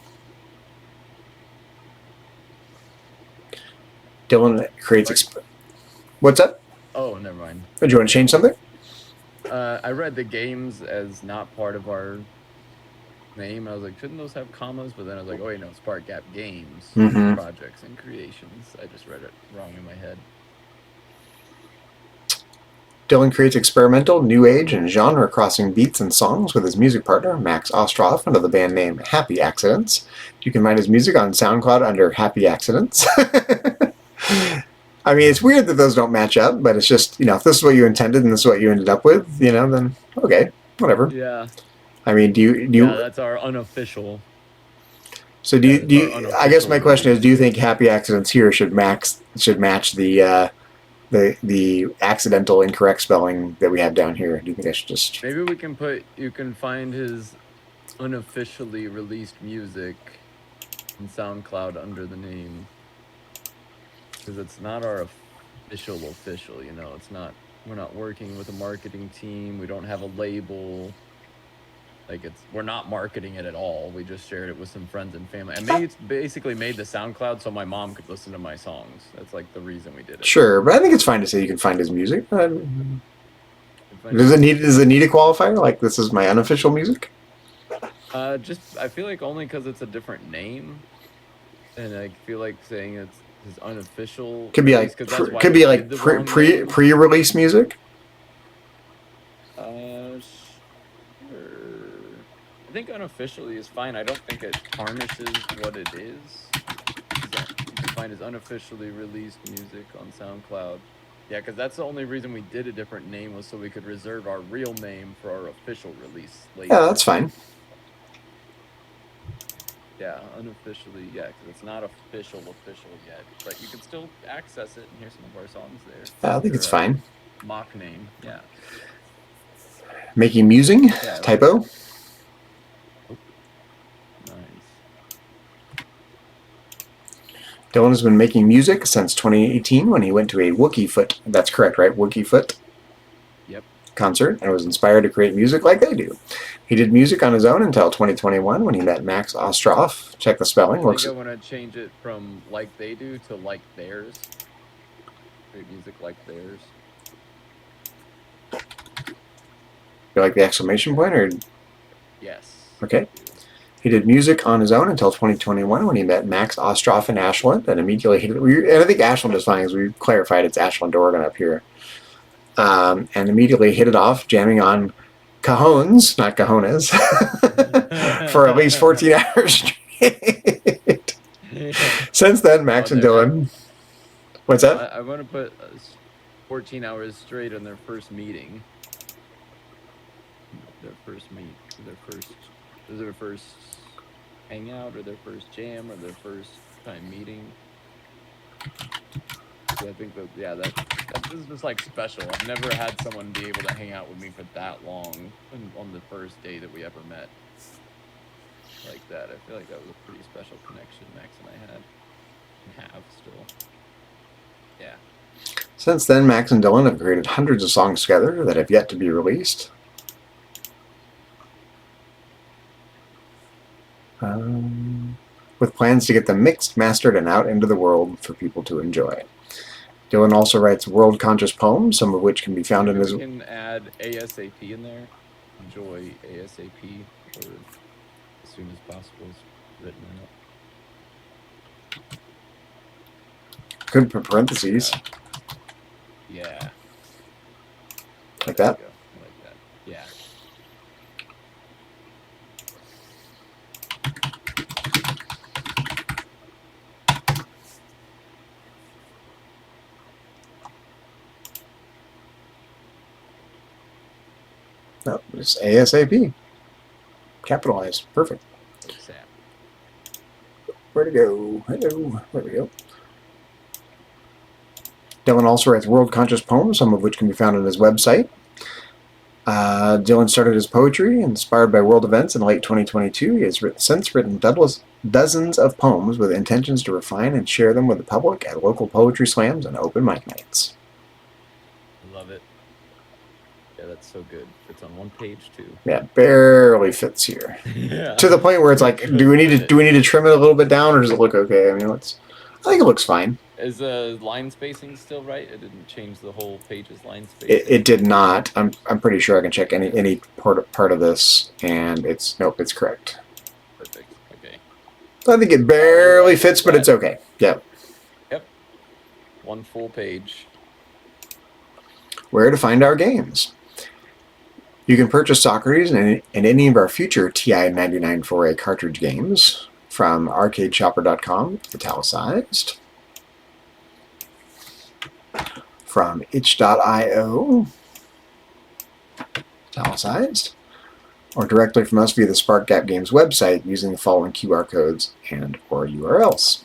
Dylan creates. What's up? Oh, never mind. Do you want to change something? I read the games as not part of our name. I was like, shouldn't those have commas? But then I was like, oh wait, no, Spark Gap Games, projects and creations. I just read it wrong in my head. Dylan creates experimental, new age, and genre-crossing beats and songs with his music partner, Max Ostroff, under the band name Happy Accidents. You can find his music on SoundCloud under Happy Accidents. I mean, it's weird that those don't match up, but it's just, you know, if this is what you intended and this is what you ended up with, you know, then okay, whatever. Yeah. I mean, do you Yeah, that's our unofficial. So do you I guess my question is, do you think Happy Accidents here should match the accidental incorrect spelling that we have down here? Do you think I should just... Maybe we can you can find his unofficially released music in SoundCloud under the name, because it's not our official, you know, it's not, we're not working with a marketing team, we don't have a label, like we're not marketing it at all, we just shared it with some friends and family, and maybe it's basically made the SoundCloud so my mom could listen to my songs. That's like the reason we did it. Sure, but I think it's fine to say you can find his music. Does it need a qualifier, like this is my unofficial music? Just, I feel like only because it's a different name, and I feel like saying it's his unofficial could be like pre-release music. Sure. I think unofficially is fine. I don't think it tarnishes what it is. You can find his unofficially released music on SoundCloud. Yeah, because that's the only reason we did a different name, was so we could reserve our real name for our official release later. Yeah, that's fine. Yeah, unofficially, yeah, because it's not official yet, but you can still access it and hear some of our songs there. I think it's fine. Mock name, yeah. Making musing, yeah, typo. Oh. Nice. Dylan has been making music since 2018 when he went to a Wookiefoot, that's correct, right? Wookiefoot concert, and was inspired to create music like they do. He did music on his own until 2021 when he met Max Ostroff. Check the spelling. I think I want to change it from like they do to like theirs. Create music like theirs. You like the exclamation point, or? Yes. Okay. He did music on his own until 2021 when he met Max Ostroff in Ashland, and immediately and I think Ashland is fine, as we clarified it's Ashland, Oregon up here. And immediately hit it off, jamming on cajones, not cajones, for at least 14 hours straight. Since then, Max and Dylan... What's that? I want to put 14 hours straight on their first meeting. Their first hangout, or their first jam, or their first time meeting. So I think that, yeah, this is just like special. I've never had someone be able to hang out with me for that long on the first day that we ever met. Like that. I feel like that was a pretty special connection Max and I had. And have still. Yeah. Since then, Max and Dylan have created hundreds of songs together that have yet to be released. With plans to get them mixed, mastered, and out into the world for people to enjoy. Dylan also writes world-conscious poems, some of which can be found in his... You can add ASAP in there. Enjoy ASAP, or as soon as possible is written out. Could put parentheses. Yeah. Like that? Like that. Yeah. No, just ASAP. Capitalized. Perfect. Where to go? Hello. There we go. Dylan also writes world-conscious poems, some of which can be found on his website. Dylan started his poetry inspired by world events in late 2022. He has since written dozens of poems with intentions to refine and share them with the public at local poetry slams and open mic nights. Love it. Yeah, that's so good. Fits on one page too. Yeah, barely fits here. Yeah. To the point where it's like, do we need to trim it a little bit down, or does it look okay? I mean, I think it looks fine. Is the line spacing still right? It didn't change the whole page's line spacing. It did not. I'm pretty sure I can check any part of this, and it's correct. Perfect. Okay. So I think it barely fits, but it's okay. Yeah. Yep. One full page. where to find our games. You can purchase Socrates and any of our future TI-99 4A cartridge games from arcadeshopper.com, italicized, from itch.io, italicized, or directly from us via the SparkGap Games website using the following QR codes and or URLs.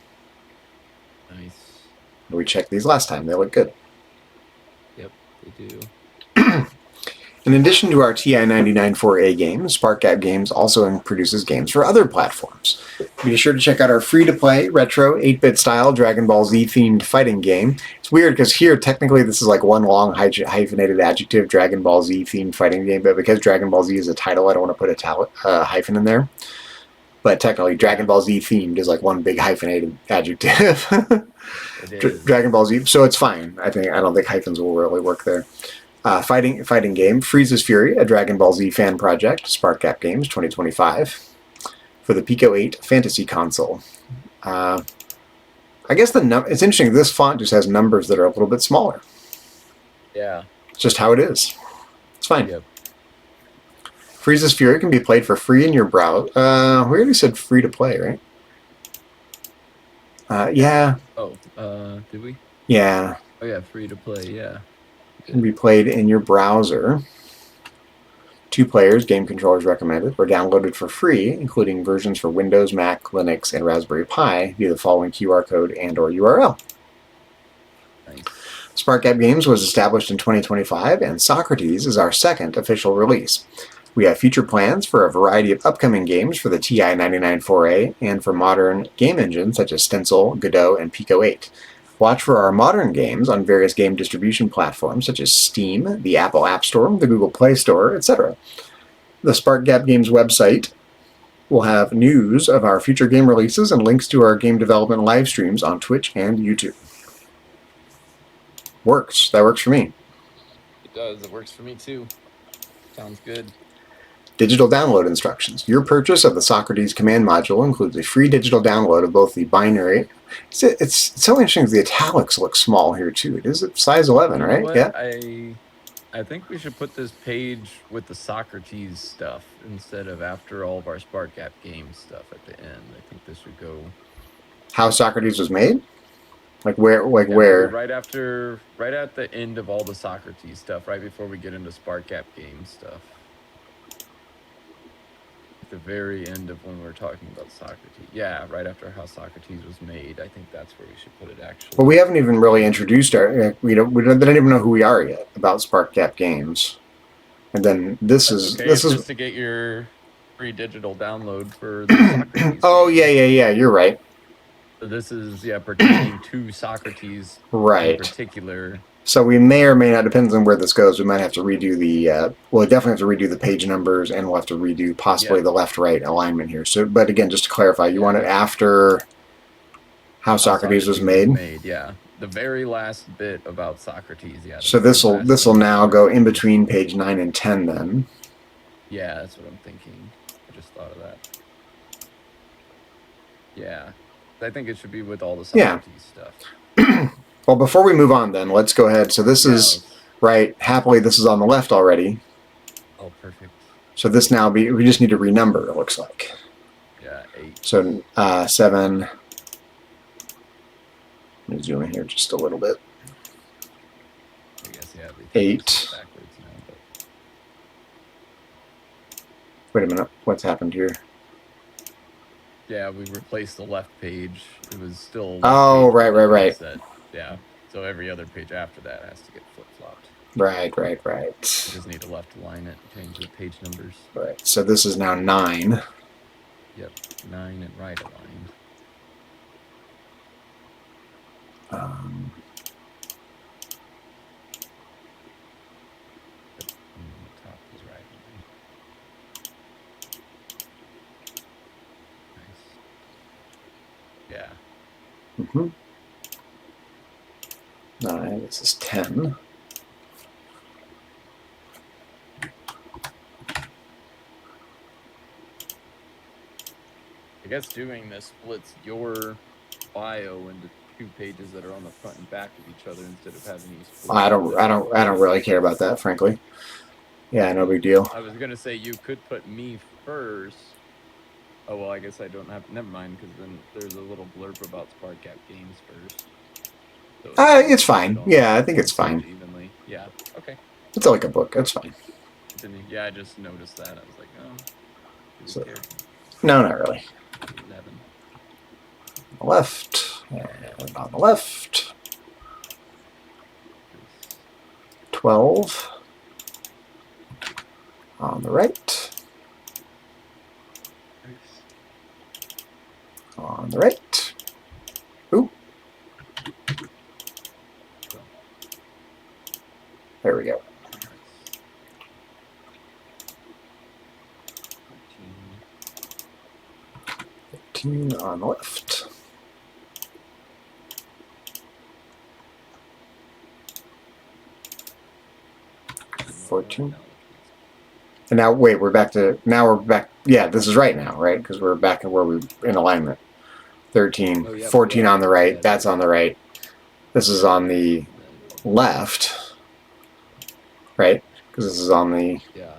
Nice. We checked these last time. They look good. Yep, they do. In addition to our TI-99 4A games, SparkGap Games also produces games for other platforms. Be sure to check out our free-to-play, retro, 8-bit style Dragon Ball Z themed fighting game. It's weird because here, technically, this is like one long hyphenated adjective, Dragon Ball Z themed fighting game, but because Dragon Ball Z is a title, I don't want to put a hyphen in there. But technically, Dragon Ball Z themed is like one big hyphenated adjective. It is. Dragon Ball Z, so it's fine. I don't think hyphens will really work there. Fighting game, Frieza's Fury, a Dragon Ball Z fan project, SparkGap Games 2025, for the Pico 8 Fantasy console. I guess it's interesting, this font just has numbers that are a little bit smaller. Yeah. It's just how it is. It's fine. Yep. Frieza's Fury can be played for free in your browser. We already said free to play, right? Yeah. Oh, did we? Yeah. Oh yeah, free to play, yeah. Can be played in your browser. 2 players, game controllers recommended, or downloaded for free, including versions for Windows, Mac, Linux, and Raspberry Pi via the following QR code and or URL. Nice. SparkGap Games was established in 2025, and Socrates is our second official release. We have future plans for a variety of upcoming games for the TI-99 4A and for modern game engines such as Stencil, Godot, and Pico 8. Watch for our modern games on various game distribution platforms such as Steam, the Apple App Store, the Google Play Store, etc. The SparkGap Games website will have news of our future game releases and links to our game development live streams on Twitch and YouTube. Works. That works for me. It does. It works for me too. Sounds good. Digital download instructions. Your purchase of the Socrates command module includes a free digital download of both the binary. It's so interesting. The italics look small here too. It is size 11, right? What? Yeah. I think we should put this page with the Socrates stuff instead of after all of our SparkGap game stuff at the end. I think this should go. How Socrates was made? Like where? Like Yeah, where? right at the end of all the Socrates stuff, right before we get into SparkGap game stuff. At the very end of when we're talking about Socrates. Yeah, right after how Socrates was made. I think that's where we should put it actually. But we haven't even really introduced they don't even know who we are yet about SparkGap Games. And then this is just to get your free digital download for the Socrates. Oh yeah. You're right. So this is pertaining to Socrates right. in particular. So we may or may not, depends on where this definitely have to redo the page numbers, and we'll have to redo possibly the left-right alignment here. So, but again, just to clarify, you want it after how Socrates was made? Yeah. The very last bit about Socrates, yeah. So this will now go in between page 9 and 10 then. Yeah, that's what I'm thinking. I just thought of that. Yeah. I think it should be with all the Socrates stuff. Well, before we move on then, let's go ahead. So this is, right, happily this is on the left already. Oh, perfect. So this now, we just need to renumber, it looks like. Yeah, 8. So 7. Let me zoom in here just a little bit. I guess, 8. Backwards now, but... Wait a minute, what's happened here? Yeah, we replaced the left page. It was still... Oh, right. Yeah, so every other page after that has to get flip-flopped. Right. You just need to left align it, change the page numbers. Right, so this is now 9. Yep, 9 and right aligned. The top is right aligned. Nice. Yeah. Mm-hmm. 9, this is 10. I guess doing this splits your bio into 2 pages that are on the front and back of each other instead of having you split. I don't really care about that, frankly. Yeah, no big deal. I was gonna say you could put me first. Oh well, I guess I don't have. Never mind, because then there's a little blurb about SparkGap Games first. So It's fine. Yeah, I think it's fine. Evenly. Yeah. Okay. It's like a book. It's fine. Yeah, I just noticed that. I was like, oh. So, no, not really. 11. On the left. And on the left. 12. On the right. On the right. Ooh. There we go. 13 on the left. $14. And now, wait, we're back. Yeah, this is right now, right? Because we're back in where we in alignment. 13, Oh, yeah, 14 on the right. Yeah, That's on the right. This is on the left, right? Because this is on the... Yeah.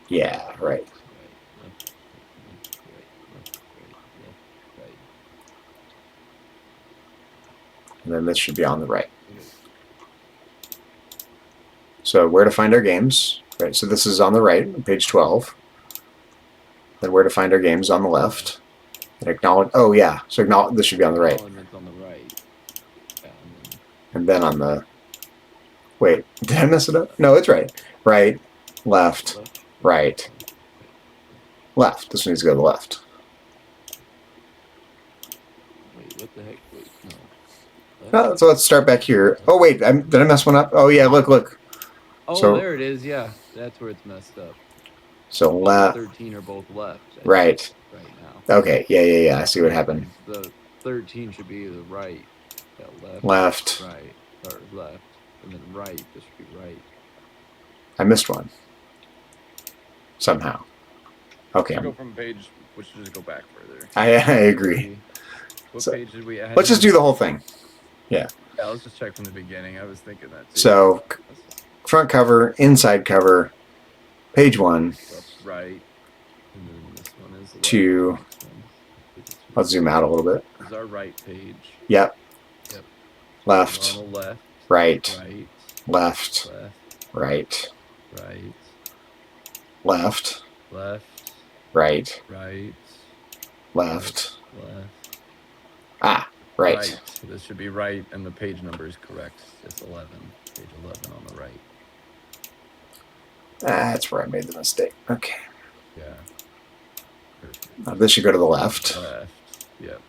Yeah, right. And then this should be on the right. So where to find our games, right? So this is on the right, page 12. Then where to find our games on the left. And acknowledge, oh yeah, so acknowledge, this should be on the right. On the right. Yeah, and then on the, wait, did I mess it up? No, it's right. Right, left, right, left. This needs to go to the left. Wait, what the heck? Wait, no. So let's start back here. Oh wait, did I mess one up? Oh yeah, look. Oh, so, there it is. Yeah, that's where it's messed up. So left. 13 are both left. Right. Right now. Okay. Yeah. I see what happened. The 13 should be the right. Yeah, left. Right. Or left. And then right. This should be right. I missed one. Somehow. Okay. Go from page. We should just go back further. I agree. What page did we add? Let's just do the whole thing. Yeah. Yeah, let's just check from the beginning. I was thinking that too. So, front cover, inside cover, page 1. Right. And then this one is the 2. Let's zoom out a little bit. This is our right page. Yep. Left. On the left. Right. Right. Left. Right. Right. Left. Left. Right. Right. Left. Left. Ah, right. Right. This should be right, and the page number is correct. It's 11. Page 11 on the right. That's where I made the mistake. Okay. Yeah. Now this should go to the left. Left. Yep.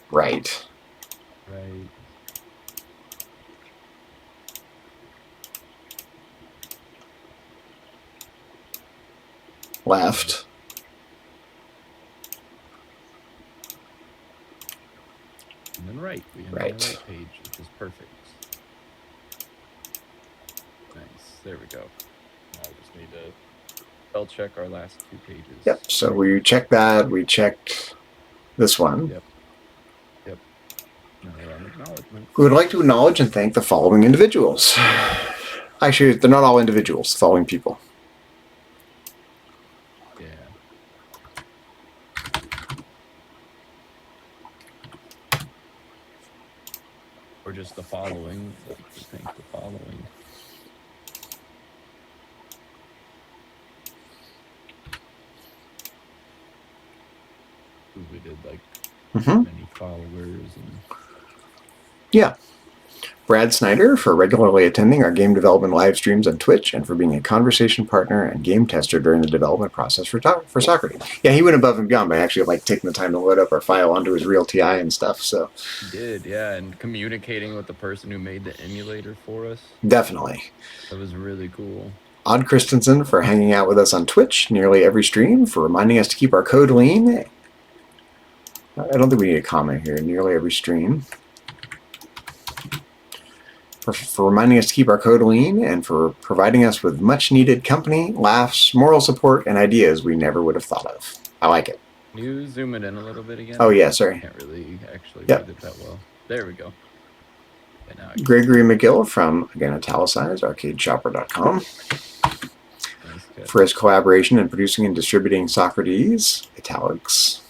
Right. Right. Left. And then right. We have the right page, which is perfect. Nice. There we go. Now I just need to spell check our last 2 pages. Yep. So we checked that. We checked this one. Yep. Now we're on acknowledgement. We would like to acknowledge and thank the following individuals. Actually, they're not all individuals. The following people. Yeah. Or just the following. Just thank the following. We did like many followers and yeah. Brad Snyder for regularly attending our game development live streams on Twitch and for being a conversation partner and game tester during the development process for Socrates. Yeah, he went above and beyond by actually like taking the time to load up our file onto his real TI and stuff. So he did, yeah, and communicating with the person who made the emulator for us. Definitely. That was really cool. Odd Christensen for hanging out with us on Twitch nearly every stream, for reminding us to keep our code lean. I don't think we need a comment here. Nearly every stream. for reminding us to keep our code lean, and for providing us with much-needed company, laughs, moral support, and ideas we never would have thought of. I like it. Can you zoom it in a little bit again? Oh, yeah, sorry. Can't really actually Yep. read it that well. There we go. Okay, now Gregory McGill from, again, italicized, arcadeshopper.com. For his collaboration in producing and distributing Socrates, italics,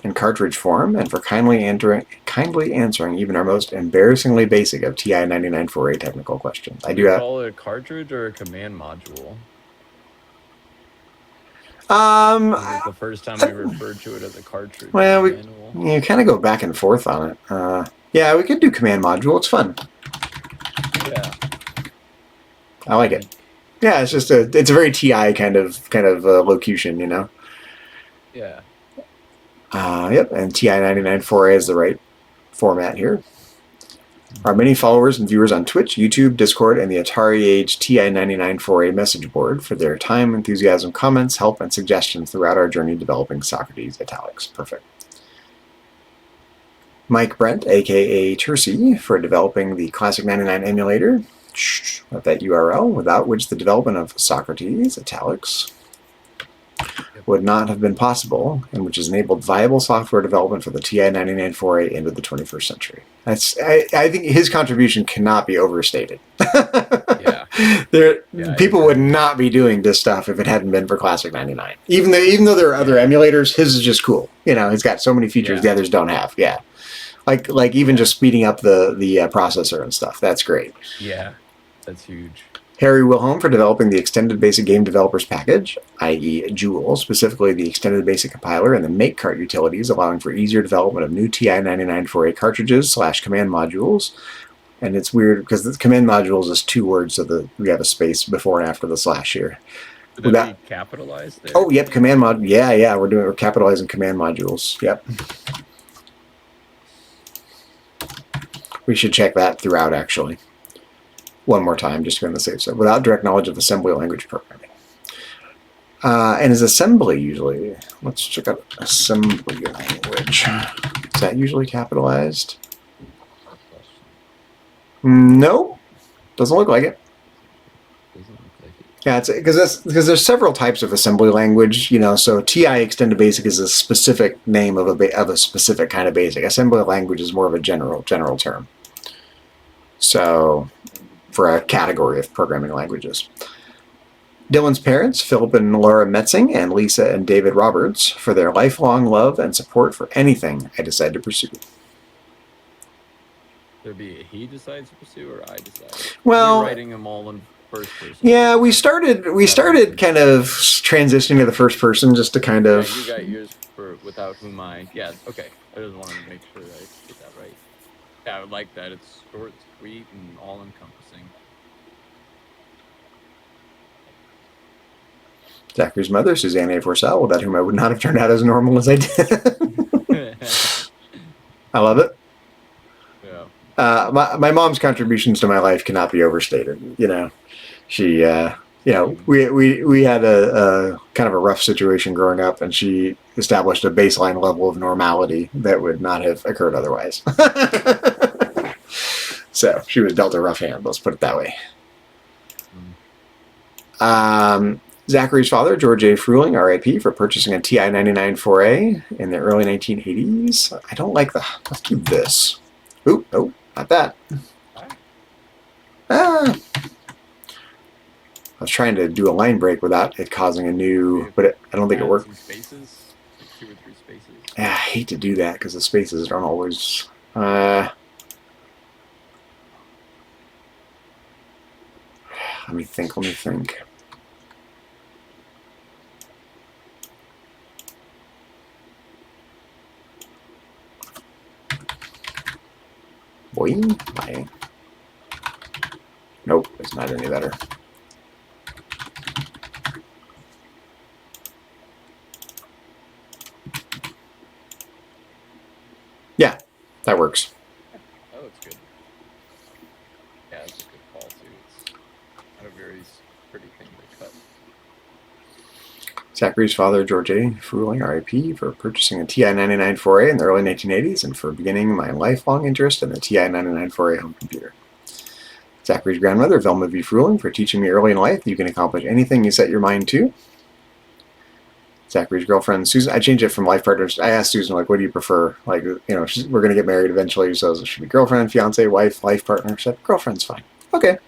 in cartridge form, and for kindly answering even our most embarrassingly basic of TI-99 4A technical questions. Do you call it a cartridge or a command module? This is the first time we referred to it as a cartridge. Well, you kind of go back and forth on it. Yeah, we could do command module. It's fun. Yeah, I like it. Yeah, it's just it's a very TI kind of locution, you know. Yeah. Yep, and TI-99 4A is the right format here. Our many followers and viewers on Twitch, YouTube, Discord, and the Atari Age TI-99 4A message board for their time, enthusiasm, comments, help, and suggestions throughout our journey developing Socrates italics. Perfect. Mike Brent, aka Tercy, for developing the Classic 99 emulator at that URL, without which the development of Socrates italics would not have been possible, and which has enabled viable software development for the TI-99 4A into the 21st century. I think his contribution cannot be overstated. Yeah. People would not be doing this stuff if it hadn't been for Classic 99. Even though there are other emulators, his is just cool. You know, he's got so many features the others don't have. Yeah. Like even just speeding up the processor and stuff. That's great. Yeah. That's huge. Harry Wilhelm for developing the Extended Basic Game Developers Package, i.e. Joule, specifically the Extended Basic Compiler and the MakeCart utilities, allowing for easier development of new TI-99 4A cartridges / command modules. And it's weird because the command modules is 2 words, so we have a space before and after the slash here. Would that be capitalized there? Oh, yep, command mod. Yeah, we're capitalizing command modules. Yep. We should check that throughout, actually. One more time, just to be on the safe side. Without direct knowledge of assembly language programming. And is assembly usually... Let's check out assembly language. Is that usually capitalized? No. Doesn't look like it. Yeah, it's because there's several types of assembly language, you know. So TI Extended Basic is a specific name of a specific kind of basic. Assembly language is more of a general term. So, for a category of programming languages. Dylan's parents, Philip and Laura Metzing, and Lisa and David Roberts, for their lifelong love and support for anything I decide to pursue. There be a he decides to pursue, or I decide? Well, you're writing them all in first person. Yeah, we started kind of transitioning to the first person just to kind of. Yeah, you got yours for without whom I. Yeah, okay. I just wanted to make sure I get that right. Yeah, I would like that. It's short, sweet, and all-encompassing. Zachary's mother, Suzanne A. Forsell, without whom I would not have turned out as normal as I did. I love it. Yeah. My mom's contributions to my life cannot be overstated. You know, she, we had a kind of a rough situation growing up, and she established a baseline level of normality that would not have occurred otherwise. So she was dealt a rough hand. Let's put it that way. Zachary's father, George A. Fruhling, R.I.P., for purchasing a TI-99 4A in the early 1980s. I don't like let's do this. Oop, nope, not that. I was trying to do a line break without it causing a new, but I don't think it worked. Spaces, like 2 or 3 spaces. Yeah, I hate to do that because the spaces aren't always. Let me think. Boing. Nope, it's not any better. Yeah, that works. That looks good. Yeah, it's a good call too. It's not a very pretty thing to cut. Zachary's father, George A. Fruhling, R.I.P., for purchasing a TI-99 4A in the early 1980s and for beginning my lifelong interest in the TI-99 4A home computer. Zachary's grandmother, Velma V. Fruhling, for teaching me early in life that you can accomplish anything you set your mind to. Zachary's girlfriend, Susan. I changed it from life partners. I asked Susan, like, what do you prefer? Like, you know, we're going to get married eventually, so it should be girlfriend, fiance, wife, life partner. She said, girlfriend's fine. Okay.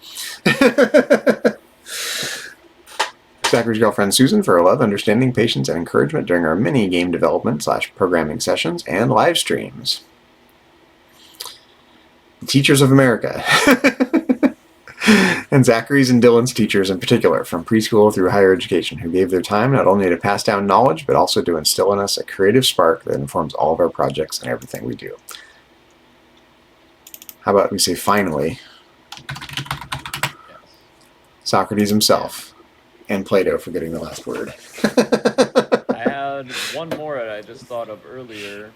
Zachary's girlfriend, Susan, for her love, understanding, patience, and encouragement during our many game development / programming sessions and live streams. The Teachers of America. And Zachary's and Dylan's teachers in particular, from preschool through higher education, who gave their time not only to pass down knowledge, but also to instill in us a creative spark that informs all of our projects and everything we do. How about we say finally, Socrates himself, and Plato for getting the last word. I had one more that I just thought of earlier.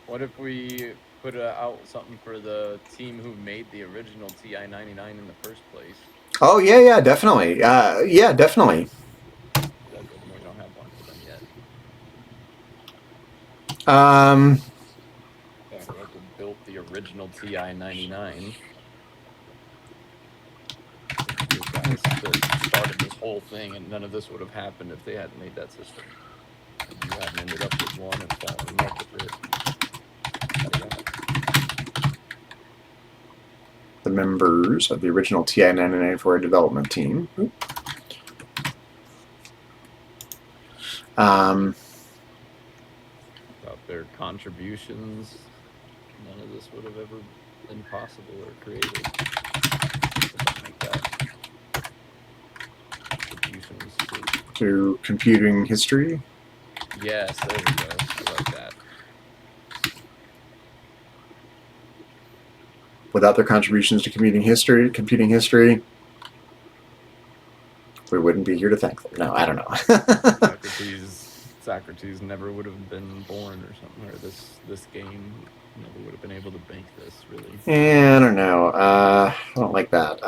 What if we put out something for the team who made the original TI-99 in the first place? Oh, yeah, definitely. Yeah, definitely. We don't have one for them yet. Whoever built the original TI-99. These guys that started this whole thing, and none of this would have happened if they hadn't made that system. And you hadn't ended up with one and fallen in love with it. The members of the original TI-99 for a development team. About their contributions, none of this would have ever been possible or created. Something like that. Contributions to computing history. Yes, there we go. I like that. Without their contributions to computing history, we wouldn't be here to thank them. No, I don't know. Socrates never would have been born or something, or this game never would have been able to make this, really. Yeah, I don't know. I don't like that.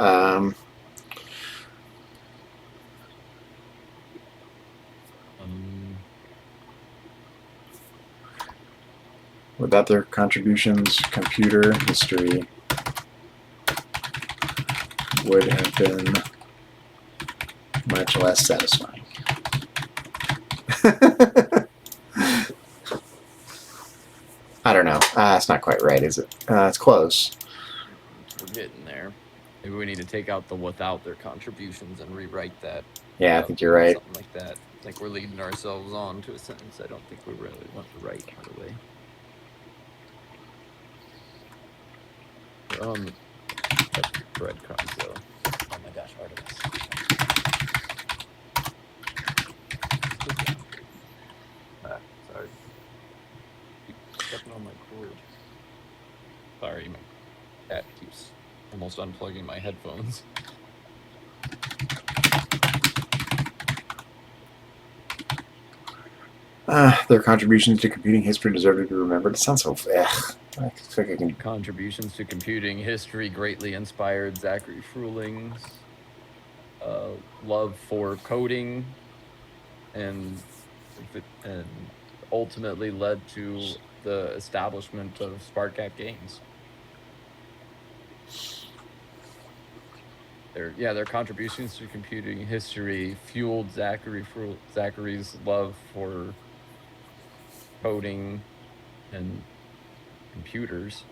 Without their contributions, computer history would have been much less satisfying. I don't know. It's not quite right, is it? It's close. We're getting there. Maybe we need to take out the without their contributions and rewrite that. Yeah, I think you're right. Something like that. I think we're leading ourselves on to a sentence I don't think we really want to write, by the way. Breadcrumbs, though. Oh my gosh, Artemis. Sorry. Keep stepping on my cord. Sorry, my cat keeps almost unplugging my headphones. Their contributions to computing history deserve to be remembered. It sounds so... Contributions to computing history greatly inspired Zachary Fruhling's love for coding and ultimately led to the establishment of SparkGap Games. Their contributions to computing history fueled Zachary's love for coding and computers.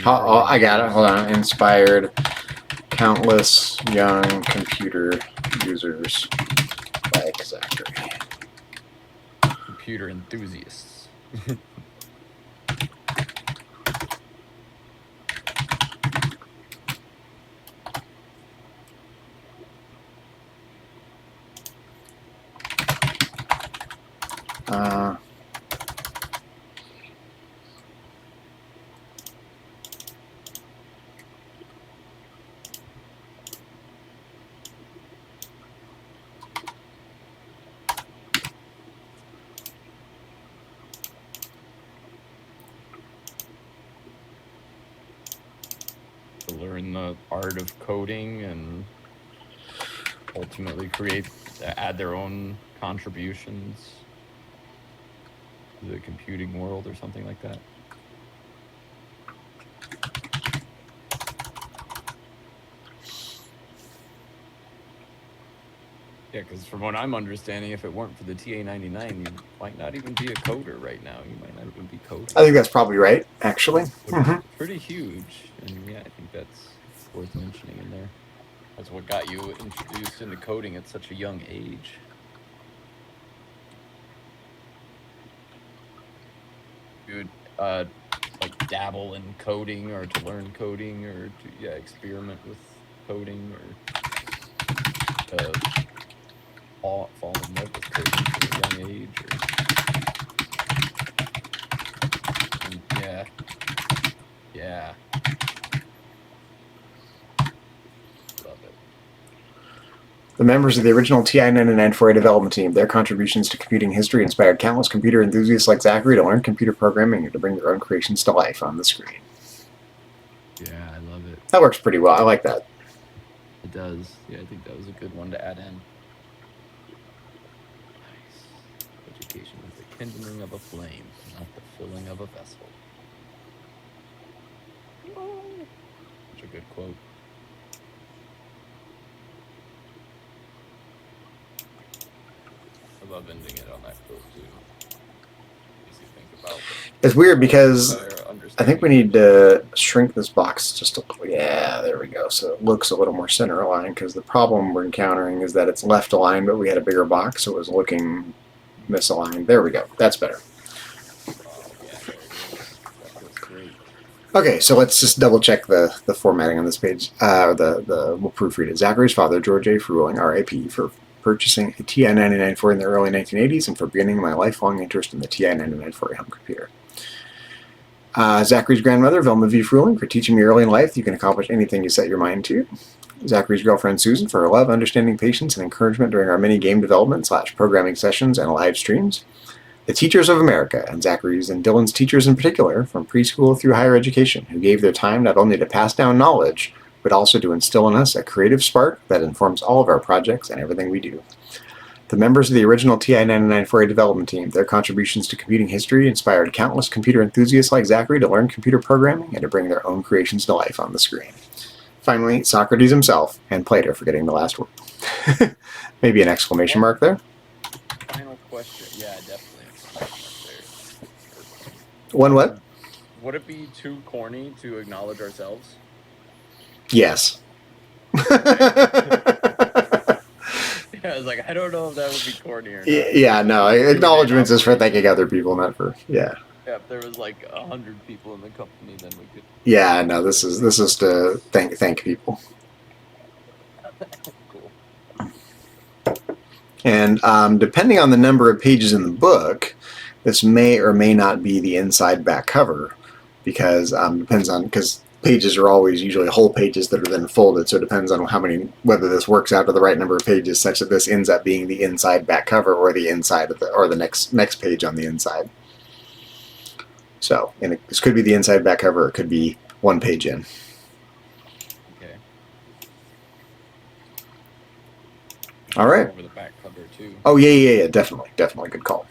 I got it. Hold on. Inspired countless young computer users like Zachary. Computer enthusiasts. To learn the art of coding and ultimately add their own contributions to the computing world or something like that. Yeah, because from what I'm understanding, if it weren't for the TI-99, you might not even be a coder right now. You might not even be coding. I think that's probably right, actually. Which is pretty huge, and yeah, I think that's worth mentioning in there. That's what got you introduced into coding at such a young age. You would like dabble in coding, or to learn coding, or to experiment with coding, or fall in love with coding at a young age. Yeah. Love it. The members of the original TI-99 4A development team, their contributions to computing history inspired countless computer enthusiasts like Zachary to learn computer programming and to bring their own creations to life on the screen. Yeah, I love it. That works pretty well. I like that. It does. Yeah, I think that was a good one to add in. Nice. Education is the kindling of a flame, not the filling of a vessel. Such a good quote. I love ending it on that quote too. Makes you think about it's weird because I think we need to shrink this box just a little. Yeah, there we go. So it looks a little more center aligned, because the problem we're encountering is that it's left aligned, but we had a bigger box, so it was looking misaligned. There we go. That's better. Yeah, there it is. That feels great. Okay, so let's just double check the formatting on this page. We'll proofread it. Zachary's father, George A. Fruhling, R.I.P., for purchasing a TI-99 4 in the early 1980s and for beginning my lifelong interest in the TI-99 4 home computer. Zachary's grandmother, Velma V. Fruhling, for teaching me early in life you can accomplish anything you set your mind to. Zachary's girlfriend, Susan, for her love, understanding, patience, and encouragement during our many game development / programming sessions and live streams. The teachers of America, and Zachary's and Dylan's teachers in particular, from preschool through higher education, who gave their time not only to pass down knowledge, but also to instill in us a creative spark that informs all of our projects and everything we do. The members of the original TI-99 4A development team, their contributions to computing history inspired countless computer enthusiasts like Zachary to learn computer programming and to bring their own creations to life on the screen. Finally, Socrates himself, and Plato for getting the last word. Maybe an exclamation mark there? Final question. Yeah, definitely. One what? Would it be too corny to acknowledge ourselves? Yes. Yeah, I was like, I don't know if that would be corny or not. Yeah, no. Acknowledgments is for thanking other people, not for Yeah, if there was like 100 people in the company, then we could. Yeah, no. This is to thank people. Cool. And depending on the number of pages in the book, this may or may not be the inside back cover, because because pages are always usually whole pages that are then folded, so it depends on whether this works out to the right number of pages such that this ends up being the inside back cover or the inside of the next page on the inside. So, and this could be the inside back cover, or it could be one page in. Okay. All right. Over the back cover too. Oh yeah, definitely, good call.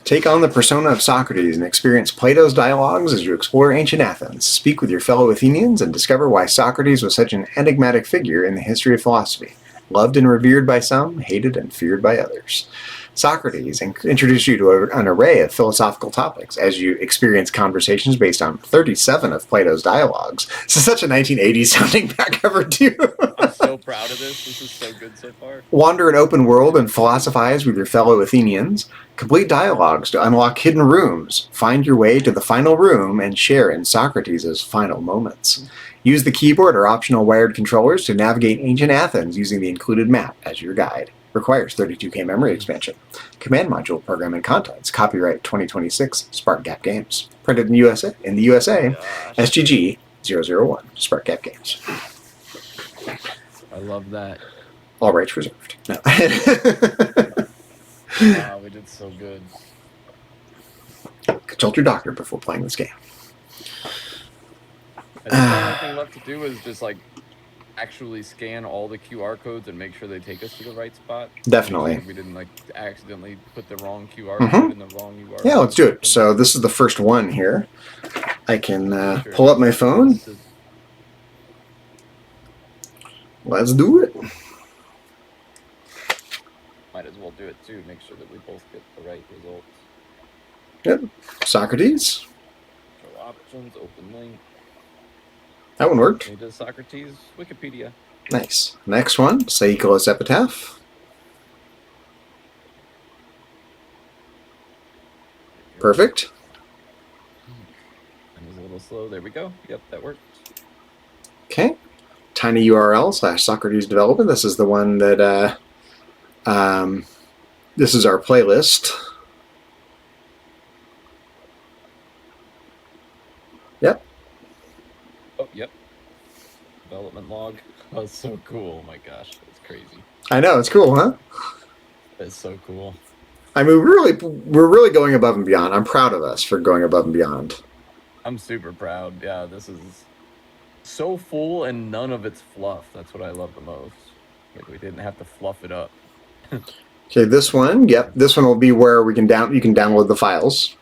Take on the persona of Socrates and experience Plato's dialogues as you explore ancient Athens. Speak with your fellow Athenians and discover why Socrates was such an enigmatic figure in the history of philosophy. Loved and revered by some, hated and feared by others. Socrates introduced you to an array of philosophical topics as you experience conversations based on 37 of Plato's dialogues. This is such a 1980s sounding back cover too. I'm so proud of this. This is so good so far. Wander an open world and philosophize with your fellow Athenians. Complete dialogues to unlock hidden rooms. Find your way to the final room and share in Socrates' final moments. Use the keyboard or optional wired controllers to navigate ancient Athens using the included map as your guide. Requires 32K memory expansion. Command module program and contents. Copyright 2026 SparkGap Games. Printed in the USA, SGG 001 SparkGap Games. I love that. All rights reserved. No. Wow, we did so good. Consult your doctor before playing this game. I think the only thing left to do is just like actually scan all the QR codes and make sure they take us to the right spot? Definitely. Make sure we didn't like accidentally put the wrong QR code in the wrong URL. Yeah, let's do it. So this is the first one here. I can Sure. pull up my phone. Let's do it. Might as well do it too. Make sure that we both get the right results. Yep. Socrates. Show options, open link. That one worked. It does Socrates, Wikipedia. Nice. Next one, Saikos Epitaph. Perfect. And it's a little slow. There we go. Yep, that worked. Okay. Tiny URL / Socrates development. This is the one that this is our playlist. Yep. Oh, yep. Development log. Oh, that's so cool. Oh my gosh, that's crazy. I know, it's cool, huh? That's so cool. I mean, we're really going above and beyond. I'm proud of us for going above and beyond. I'm super proud. Yeah, this is so full and none of it's fluff. That's what I love the most. Like we didn't have to fluff it up. Okay, this one. Yep, this one will be where you can download the files.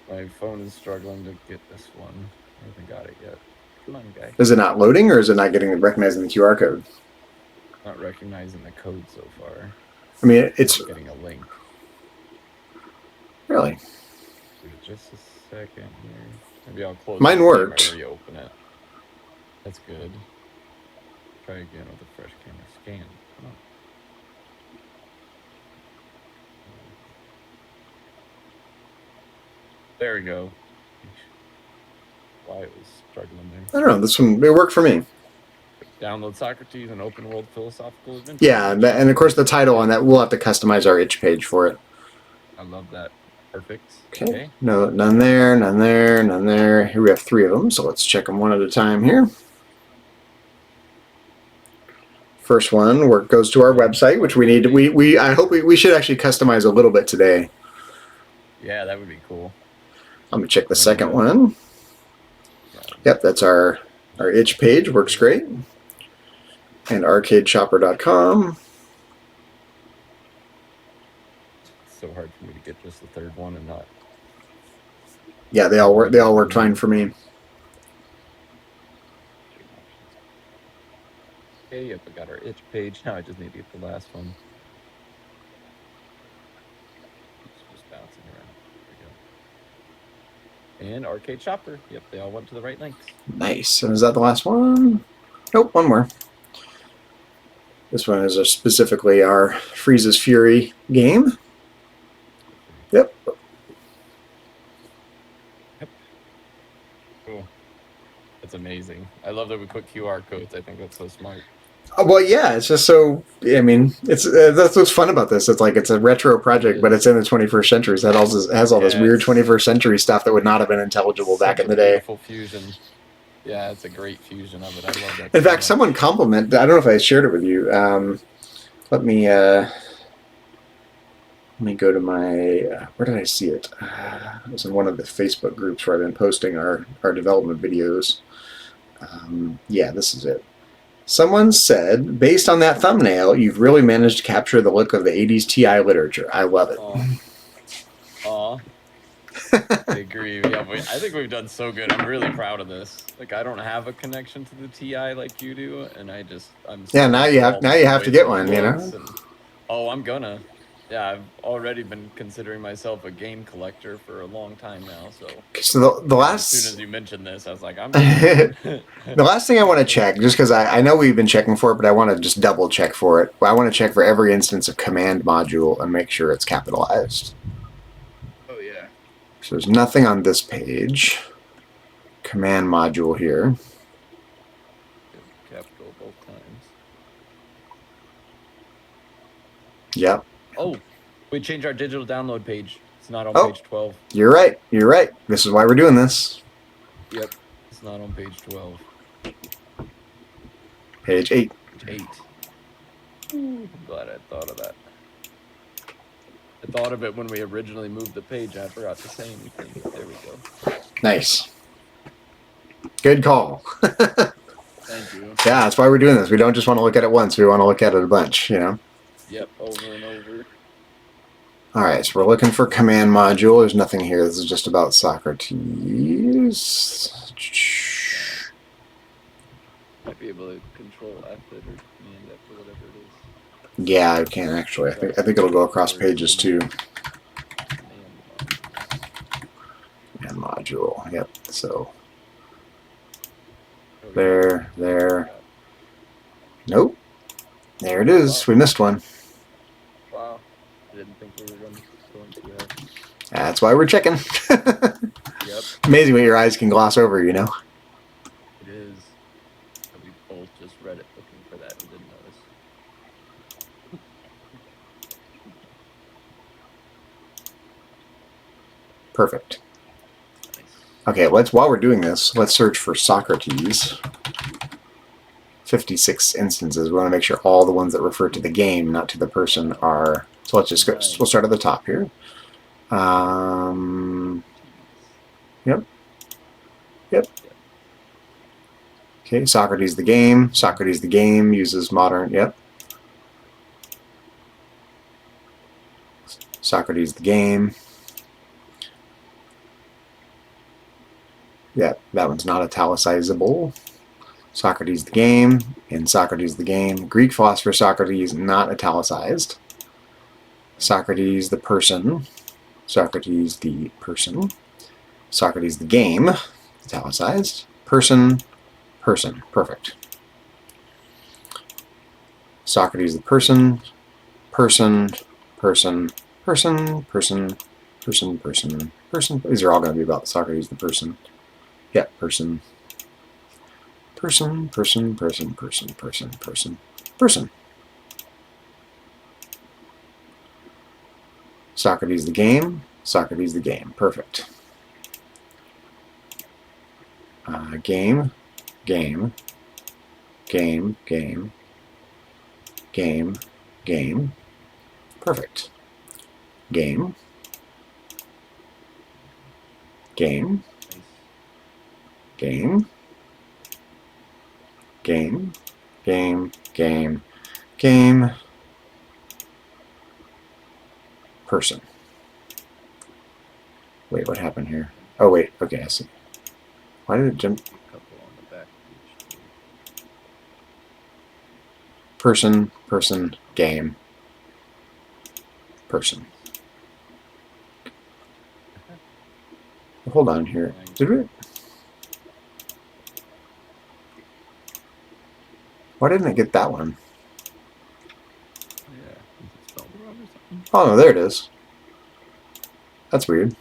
My phone is struggling to get this one. I haven't got it yet. Come on, guy. Is it not loading, or is it not recognizing the QR code? Not recognizing the code so far. I mean, it's getting a link. Really? Just a second here. Maybe I'll close. Mine worked. And reopen it. That's good. Try again with a fresh camera scan. Come on. There we go. Why it was struggling there. I don't know. This one, it worked for me. Download Socrates, an open world philosophical adventure. Yeah, and of course the title on that, we'll have to customize our itch page for it. I love that. Perfect. Okay. No, none there, none there, none there. Here we have 3 of them, so let's check them one at a time here. First one goes to our website, which we need. I hope we should actually customize a little bit today. Yeah, that would be cool. I'm gonna check the second one. Yep, that's our itch page. Works great. And arcadeshopper.com. It's so hard for me to get just the third one and not. Yeah, they all work fine for me. Okay, yep, we got our itch page. Now I just need to get the last one. It's just bouncing around. There we go. And Arcade Shopper. Yep, they all went to the right links. Nice. And is that the last one? Nope, one more. This one is specifically our Freeze's Fury game. Yep. Cool. That's amazing. I love that we put QR codes. I think that's so smart. Well, yeah, it's just so. I mean, it's that's what's fun about this. It's like it's a retro project, but it's in the 21st century. So it has all this weird 21st century stuff that would not have been intelligible back in the day. Beautiful fusion. Yeah, it's a great fusion of it. I love that. In fact, someone complimented. I don't know if I shared it with you. Let me go to my. Where did I see it? It was in one of the Facebook groups where I've been posting our development videos. Yeah, this is it. Someone said, based on that thumbnail, you've really managed to capture the look of the 80s TI literature. I love it. Aw. I agree. Yeah, I think we've done so good. I'm really proud of this. Like, I don't have a connection to the TI like you do, and I'm. Yeah, now you have to get one, you know. I'm gonna. Yeah, I've already been considering myself a game collector for a long time now. So the last. As soon as you mentioned this, I was like, I'm. The last thing I want to check, just because I know we've been checking for it, but I want to just double check for it. I want to check for every instance of command module and make sure it's capitalized. Oh yeah. So there's nothing on this page. Command module here. Capital both times. Yep. Oh, we changed our digital download page. It's not on page 12. You're right. You're right. This is why we're doing this. Yep. It's not on page 12. Page 8. Page 8. I'm glad I thought of that. I thought of it when we originally moved the page. I forgot to say anything. There we go. Nice. Good call. Thank you. Yeah, that's why we're doing this. We don't just want to look at it once. We want to look at it a bunch, you know? Yep, over and over. All right, so we're looking for command module. There's nothing here. This is just about Socrates. Might be able to control F it or command F or whatever it is. Yeah, I can actually. I think it'll go across pages too. Command module. Yep. So there. Nope. There it is. We missed one. Wow. I didn't think we were going to have. That's why we're checking. Yep. Amazing what your eyes can gloss over, you know? It is. We both just read it looking for that and didn't notice. Perfect. Nice. Okay, while we're doing this, let's search for Socrates. 56 instances. We want to make sure all the ones that refer to the game, not to the person, are. So let's just go. We'll start at the top here. Yep. Okay, Socrates the game. Socrates the game uses modern. Yep. Socrates the game. Yeah, that one's not italicizable. Socrates the game, and Socrates the game. Greek philosopher Socrates, not italicized. Socrates the person. Socrates the person. Socrates the game, italicized. Person. Perfect. Socrates the person. Person. These are all going to be about Socrates the person. Yeah, person. Socrates the game. Socrates the game. Perfect. Game. Perfect. Game. Person. Wait, what happened here? Oh, wait. Okay, I see. Why did it jump? Couple on the back page. Person, game. Person. Hold on here. Did we? Why didn't it get that one? Yeah, is it spelled wrong or something? Oh, no, there it is. That's weird.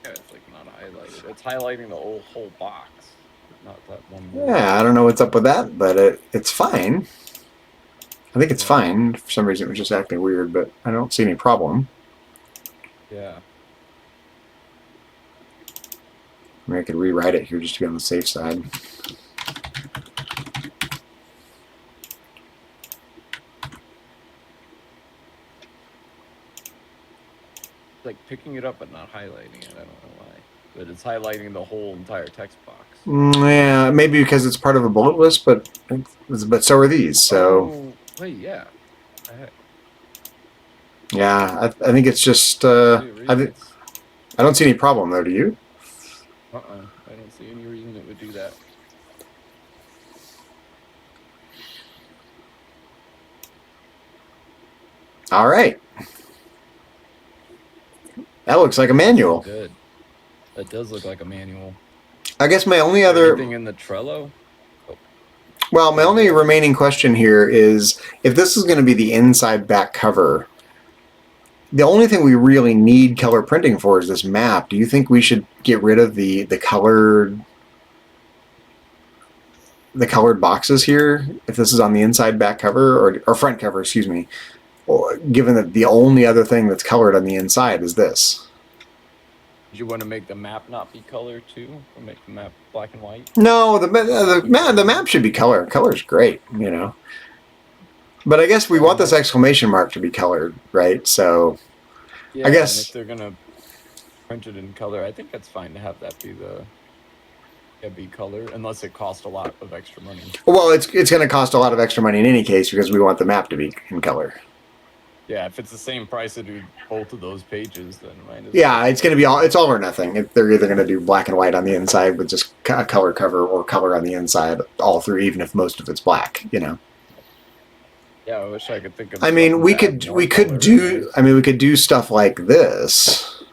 Yeah, it's like not highlighted. It's highlighting the whole box, not that one. Yeah, I don't know what's up with that, but it's fine. I think it's fine. For some reason, it was just acting weird, but I don't see any problem. Yeah. I mean, I could rewrite it here just to be on the safe side. It's like picking it up but not highlighting it. I don't know why. But it's highlighting the whole entire text box. Yeah, maybe because it's part of a bullet list, but so are these. So. Oh, wait, yeah. Yeah, I think it's just. I don't see any problem though. Do you? I don't see any reason it would do that. All right. That looks like a manual. Good. That does look like a manual. I guess my only other. Anything in the Trello? Oh. Well, my only remaining question here is if this is going to be the inside back cover. The only thing we really need color printing for is this map. Do you think we should get rid of the colored boxes here if this is on the inside back cover or front cover, excuse me, or given that the only other thing that's colored on the inside is this? Do you want to make the map not be color too, or make the map black and white? No, the map should be color. Color's great, you know. But I guess we want this exclamation mark to be colored, right? So yeah, I guess if they're gonna print it in color, I think that's fine to have that be the Yeah, be color, unless it costs a lot of extra money. Well, it's going to cost a lot of extra money in any case because we want the map to be in color. Yeah, if it's the same price to do both of those pages, then might as Yeah, well. it's going to be it's all or nothing. They're either going to do black and white on the inside with just a color cover, or color on the inside all through, even if most of it's black. Yeah, I wish I could think of. I mean, we could do. I mean, we could do stuff like this.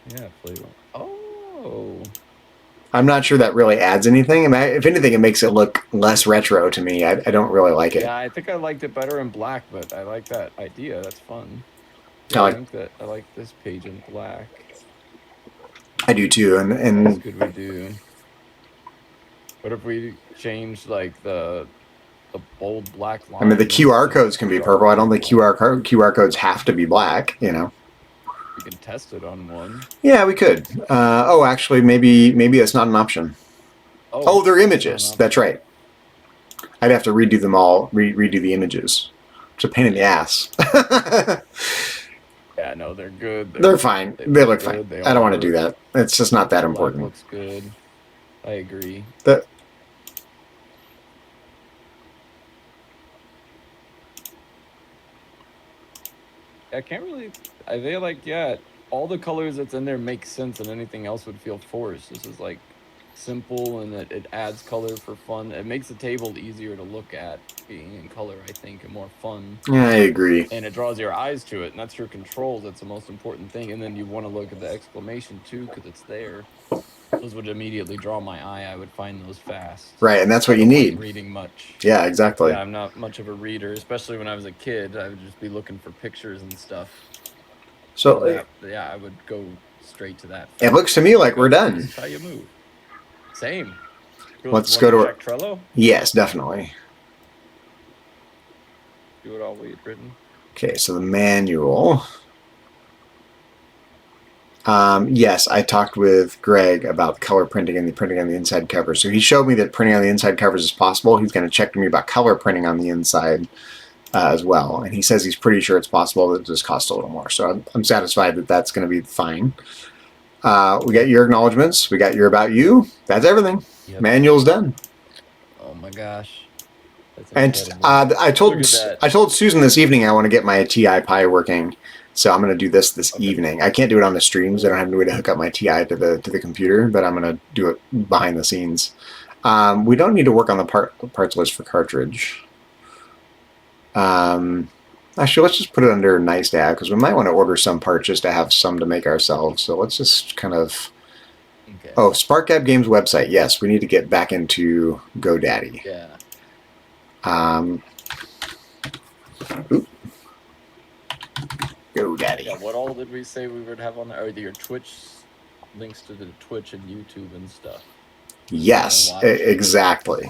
Yeah, flavor. Oh. I'm not sure that really adds anything. I mean, if anything, it makes it look less retro to me. I don't really like it. Yeah, I think I liked it better in black, but I like that idea. That's fun. Yeah, I think that I like this page in black. I do too, and what else could we do? What if we change like the bold black line? I mean, the QR codes can be purple. I don't think QR codes have to be black. You know. We can test it on one. Yeah, we could. Oh, actually, maybe it's not an option. Oh, they're images. That's right. I'd have to redo them all, redo the images. It's a pain in the ass. Yeah, no, they're good. They're fine. They look fine. I don't want to do that. It's just not that important. Looks good. I agree. I can't really. I feel like, yeah, all the colors that's in there make sense, and anything else would feel forced. This is like simple, and it adds color for fun. It makes the table easier to look at, being in color, I think, and more fun. Yeah, I agree. And it draws your eyes to it, and that's your controls. That's the most important thing. And then you want to look at the exclamation too, because it's there. Those would immediately draw my eye. I would find those fast. Right, and that's what you need. Like reading much. Yeah, exactly. Yeah, I'm not much of a reader, especially when I was a kid. I would just be looking for pictures and stuff. So yeah, I would go straight to that. It looks to me like we're done. That's how you move. Same. Let's go to check Trello. Yes, definitely. Do it all we had written. Okay, so the manual. Yes, I talked with Greg about color printing and the printing on the inside cover. So he showed me that printing on the inside covers is possible. He's going to check to me about color printing on the inside as well. And he says he's pretty sure it's possible, that it just costs a little more. So I'm satisfied that that's going to be fine. We got your acknowledgments. We got your about you. That's everything. Yep. Manual's done. Oh my gosh. And I told Susan this evening I want to get my TI Pi working. So I'm going to do this evening. I can't do it on the streams. I don't have any way to hook up my TI to the computer, but I'm going to do it behind the scenes. We don't need to work on the parts list for cartridge. Actually, let's just put it under nice to have, because we might want to order some parts just to have some to make ourselves. So let's just kind of... Okay. Oh, SparkGap Games website. Yes, we need to get back into GoDaddy. Yeah. Oop. GoDaddy. Yeah, what all did we say we would have on there? Or your Twitch links to the Twitch and YouTube and stuff. Yes, exactly.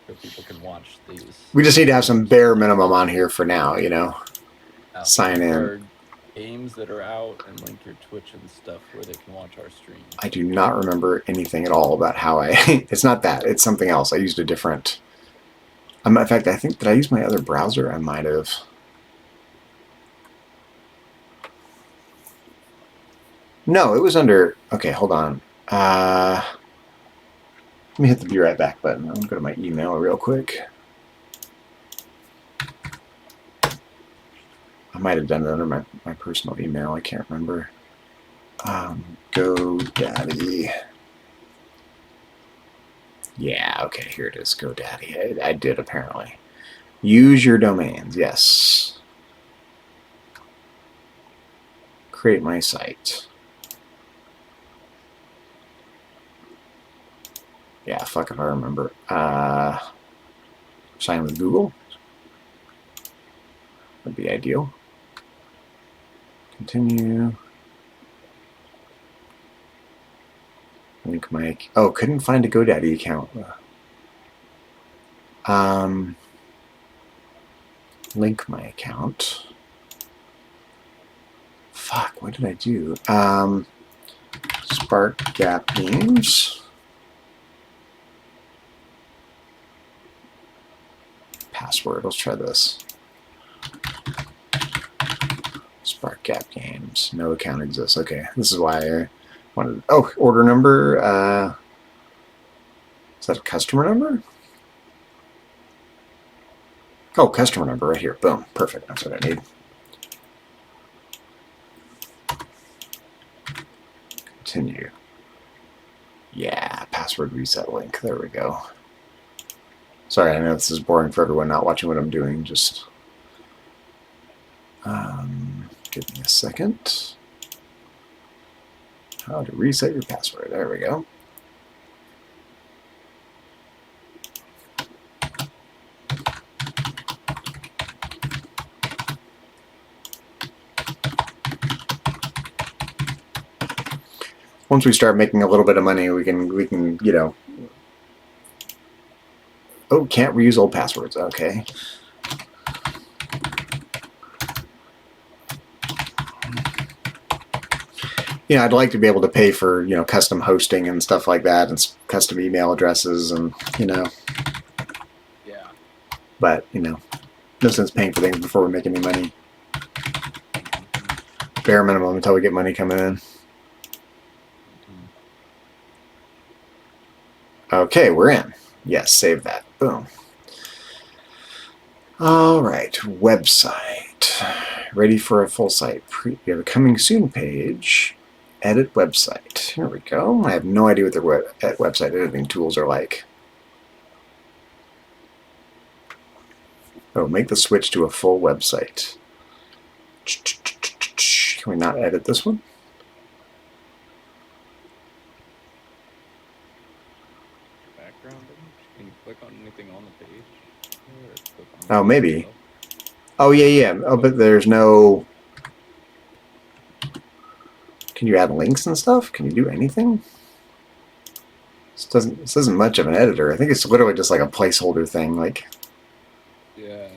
So people can watch these. We just need to have some bare minimum on here for now, you know. Sign in. Games that are out, and link your Twitch and stuff where they can watch our stream. I do not remember anything at all about how I... It's not that. It's something else. I used a different... in fact, I think, did I use my other browser? I might have. No, it was under... Okay, hold on. Let me hit the be right back button. I'm going to go to my email real quick. I might have done it under my personal email. I can't remember. GoDaddy. Yeah, okay, here it is. GoDaddy. I did, apparently. Use your domains. Yes. Create my site. Yeah, fuck if I remember. Sign with Google. Would be ideal. Continue. Link my... Oh, couldn't find a GoDaddy account. Link my account. Fuck, what did I do? SparkGap Games. Password, let's try this. SparkGap Games. No account exists. Okay, this is why Oh, order number. Is that a customer number? Oh, customer number right here. Boom. Perfect. That's what I need. Continue. Yeah, password reset link. There we go. Sorry, I know this is boring for everyone not watching what I'm doing. Just give me a second. How to reset your password. There we go. Once we start making a little bit of money, we can you know. Oh, can't reuse old passwords. Okay. Yeah, I'd like to be able to pay for, you know, custom hosting and stuff like that, and custom email addresses, and you know. Yeah. But you know, no sense paying for things before we make any money. Bare minimum until we get money coming in. Okay, we're in. Yes, save that. Boom. All right, website. Ready for a full site. We have a coming soon page. Edit website. Here we go. I have no idea what their website editing tools are like. Oh, make the switch to a full website. Can we not edit this one? Background image? Can you click on anything on the page? Oh, maybe. Oh, yeah. Oh, but there's no... Can you add links and stuff? Can you do anything? This isn't much of an editor. I think it's literally just like a placeholder thing. Like, yeah.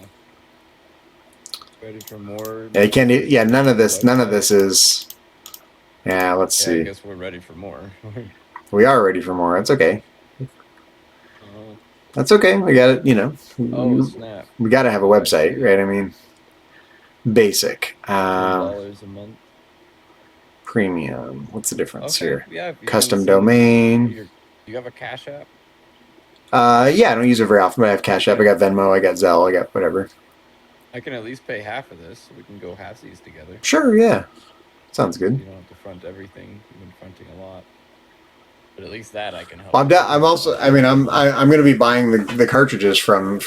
Ready for more? Yeah, can't. Yeah, none of this is. Yeah, let's see. I guess we're ready for more. We are ready for more. That's okay. That's okay. We got it. You know. Oh snap! We got to have a website, right? I mean, basic. $10 a month. Premium. What's the difference here? Yeah. Custom domain. You have a Cash App? Yeah, I don't use it very often, but I have Cash App. I got Venmo. I got Zelle. I got whatever. I can at least pay half of this, so we can go halfsies together. Sure. Yeah. Sounds good. You don't have to front everything. You've been fronting a lot. But at least that I can help. Well, I'm also. I mean, I'm going to be buying the cartridges from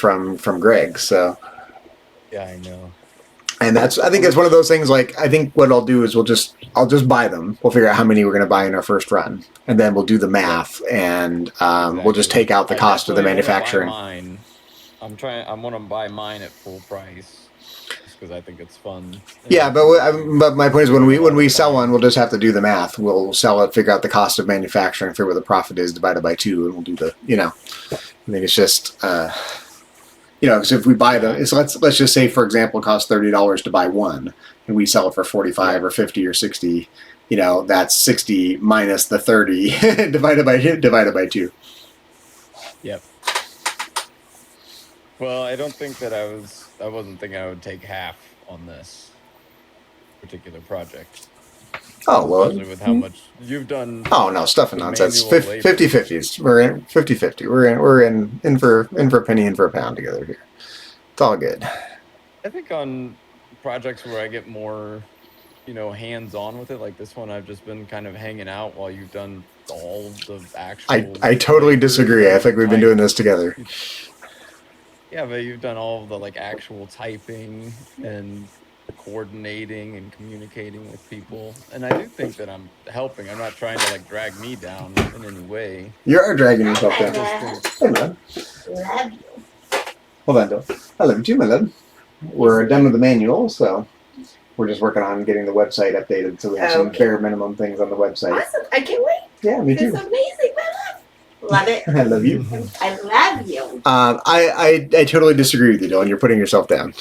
Greg. So. Yeah, I know. And I think it's one of those things. Like, I think what I'll do is I'll just buy them. We'll figure out how many we're going to buy in our first run, and then we'll do the math, and we'll just take out the cost of the manufacturing. I'm going to buy mine at full price, just because I think it's fun. Yeah, but my point is when we sell one, we'll just have to do the math. We'll sell it, figure out the cost of manufacturing, figure what the profit is divided by 2, and we'll do the I think it's just. So if we buy them, let's just say, for example, it costs $30 to buy one, and we sell it for 45 or 50 or 60. That's 60 minus the 30 divided by 2. Yep. Well, I don't think that I wasn't thinking I would take half on this particular project. Oh, well. Especially with how much you've done. Oh, no, stuff and nonsense. 50-50s. We're in 50-50. We're in for a penny, in for a pound together here. It's all good. I think on projects where I get more, hands-on with it, like this one, I've just been kind of hanging out while you've done all the actual... I totally disagree. I think we've been doing this together. Yeah, but you've done all of the, actual typing and coordinating and communicating with people, and I do think that I'm helping. I'm not trying to drag me down in any way. You are dragging yourself down. Hey, man. Love you. Hold on, Bill. I love you too, my love. We're done with the manual, so we're just working on getting the website updated, so we have some bare minimum things on the website. Awesome! I can't wait. Yeah, me too. It's amazing, my love. Love it. I love you. I love you. I totally disagree with you, Dylan. You're putting yourself down.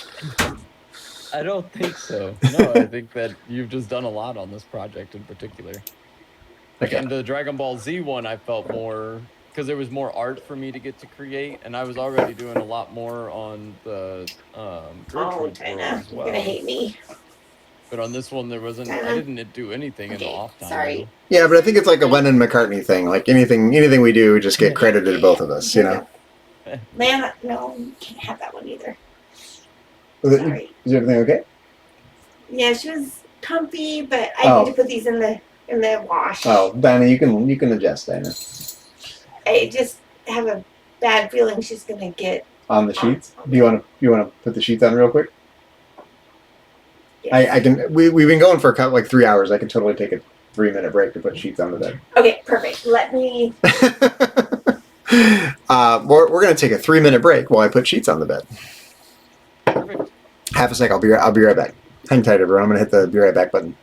I don't think so. No, I think that you've just done a lot on this project in particular. Okay. And the Dragon Ball Z one, I felt more, because there was more art for me to get to create, and I was already doing a lot more on the China, as well. you're gonna hate me. But on this one, there wasn't. I didn't do anything in the off time. Sorry. Yeah, but I think it's like a Lennon McCartney thing. Like anything we do, we just get credited both of us. You know. Lana, no, you can't have that one either. Sorry. Is everything okay? Yeah, she was comfy, but I need to put these in the wash. Oh, Dinah, you can adjust, Dinah. I just have a bad feeling she's gonna get on the sheets. Do you want to put the sheets on real quick? Yes. I can. We've been going for like 3 hours. I can totally take a 3-minute break to put sheets on the bed. Okay, perfect. Let me. We're gonna take a 3-minute break while I put sheets on the bed. Perfect. Half a sec. I'll be right back. Hang tight, everyone. I'm gonna hit the be right back button.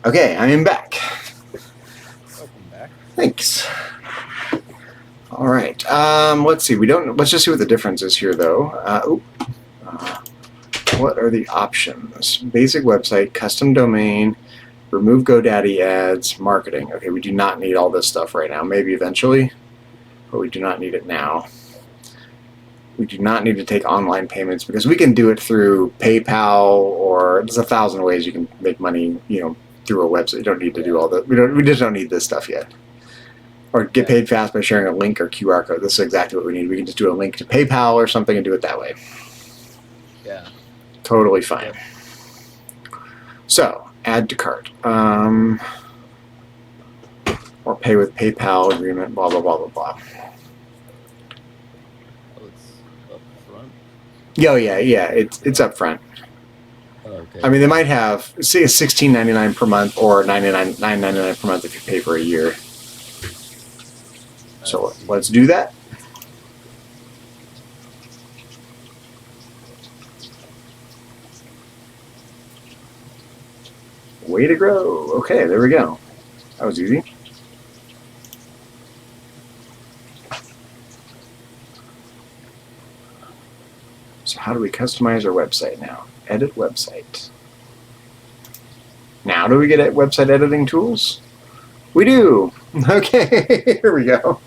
Okay, I am back. Welcome back. Thanks. All right. Let's see. Let's just see what the difference is here, though. What are the options? Basic website, custom domain, remove GoDaddy ads, marketing. Okay, we do not need all this stuff right now. Maybe eventually, but we do not need it now. We do not need to take online payments because we can do it through PayPal, or there's 1,000 ways you can make money, through a website. You don't need to do all that. We just don't need this stuff yet. Or get paid fast by sharing a link or QR code. This is exactly what we need. We can just do a link to PayPal or something and do it that way. Yeah. Totally fine. So, add to cart. Or pay with PayPal agreement, blah, blah, blah, blah, blah. Oh, it's up front? Yeah, it's up front. Okay. I mean, they might have, say, $16.99 per month or $9.99 per month if you pay for a year. So let's do that. Way to grow. Okay, there we go. That was easy. So how do we customize our website now? Edit website. Now do we get website editing tools? We do. Okay, here we go.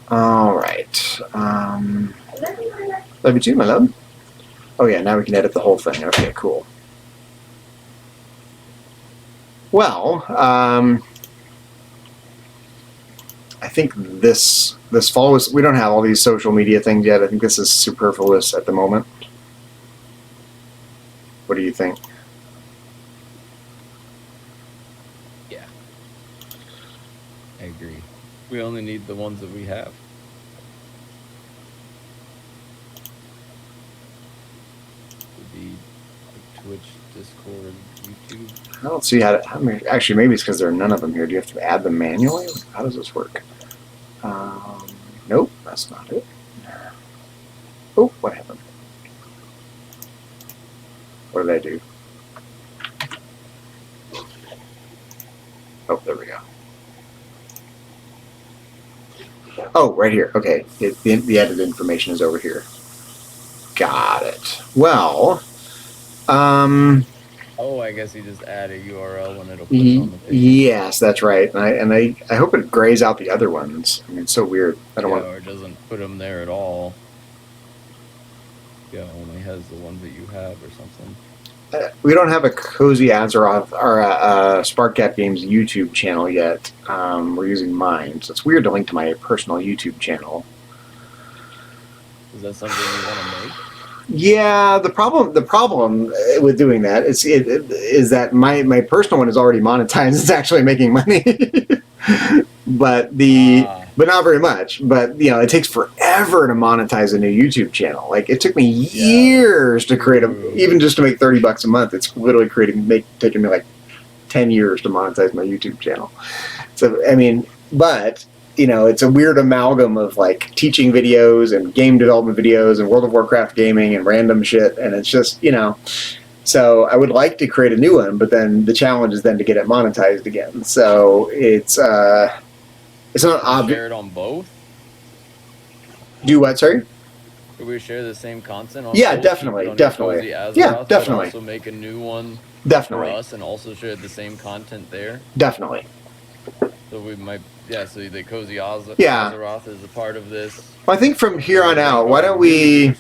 All right. Love you too, my love. Oh yeah, now we can edit the whole thing. Okay, cool. Well, I think this follows. We don't have all these social media things yet. I think this is superfluous at the moment. What do you think? Yeah. I agree. We only need the ones that we have. Would be like Twitch, Discord, YouTube. I don't see how to. Actually, maybe it's because there are none of them here. Do you have to add them manually? How does this work? Nope, that's not it. Oh, what happened? What did I do? Oh, there we go. Oh, right here. Okay, the edited information is over here. Got it. Well, Oh, I guess you just add a URL and it'll put it on the page. Yes, that's right. And I hope it grays out the other ones. I mean, it's so weird. I don't want. Or it doesn't put them there at all. Yeah, only has the ones that you have or something. We don't have a Cozy Azeroth or a SparkGap Games YouTube channel yet. We're using mine, so it's weird to link to my personal YouTube channel. Is that something you want to make? Yeah, the problem with doing that is that my personal one is already monetized. It's actually making money, but not very much. But it takes forever to monetize a new YouTube channel. Like it took me years to create even just to make $30 a month. It's literally taking me like 10 years to monetize my YouTube channel. So I mean, but. It's a weird amalgam of like teaching videos and game development videos and World of Warcraft gaming and random shit. And it's just, so I would like to create a new one, but then the challenge is then to get it monetized again. So it's not obvious. Share it on both? Do what, sorry? Could we share the same content on both? Definitely. Yeah, definitely. Also make a new one for us and also share the same content there? Definitely. So we might, so the Cozy Azeroth is a part of this. Well, I think from here on out, why don't we...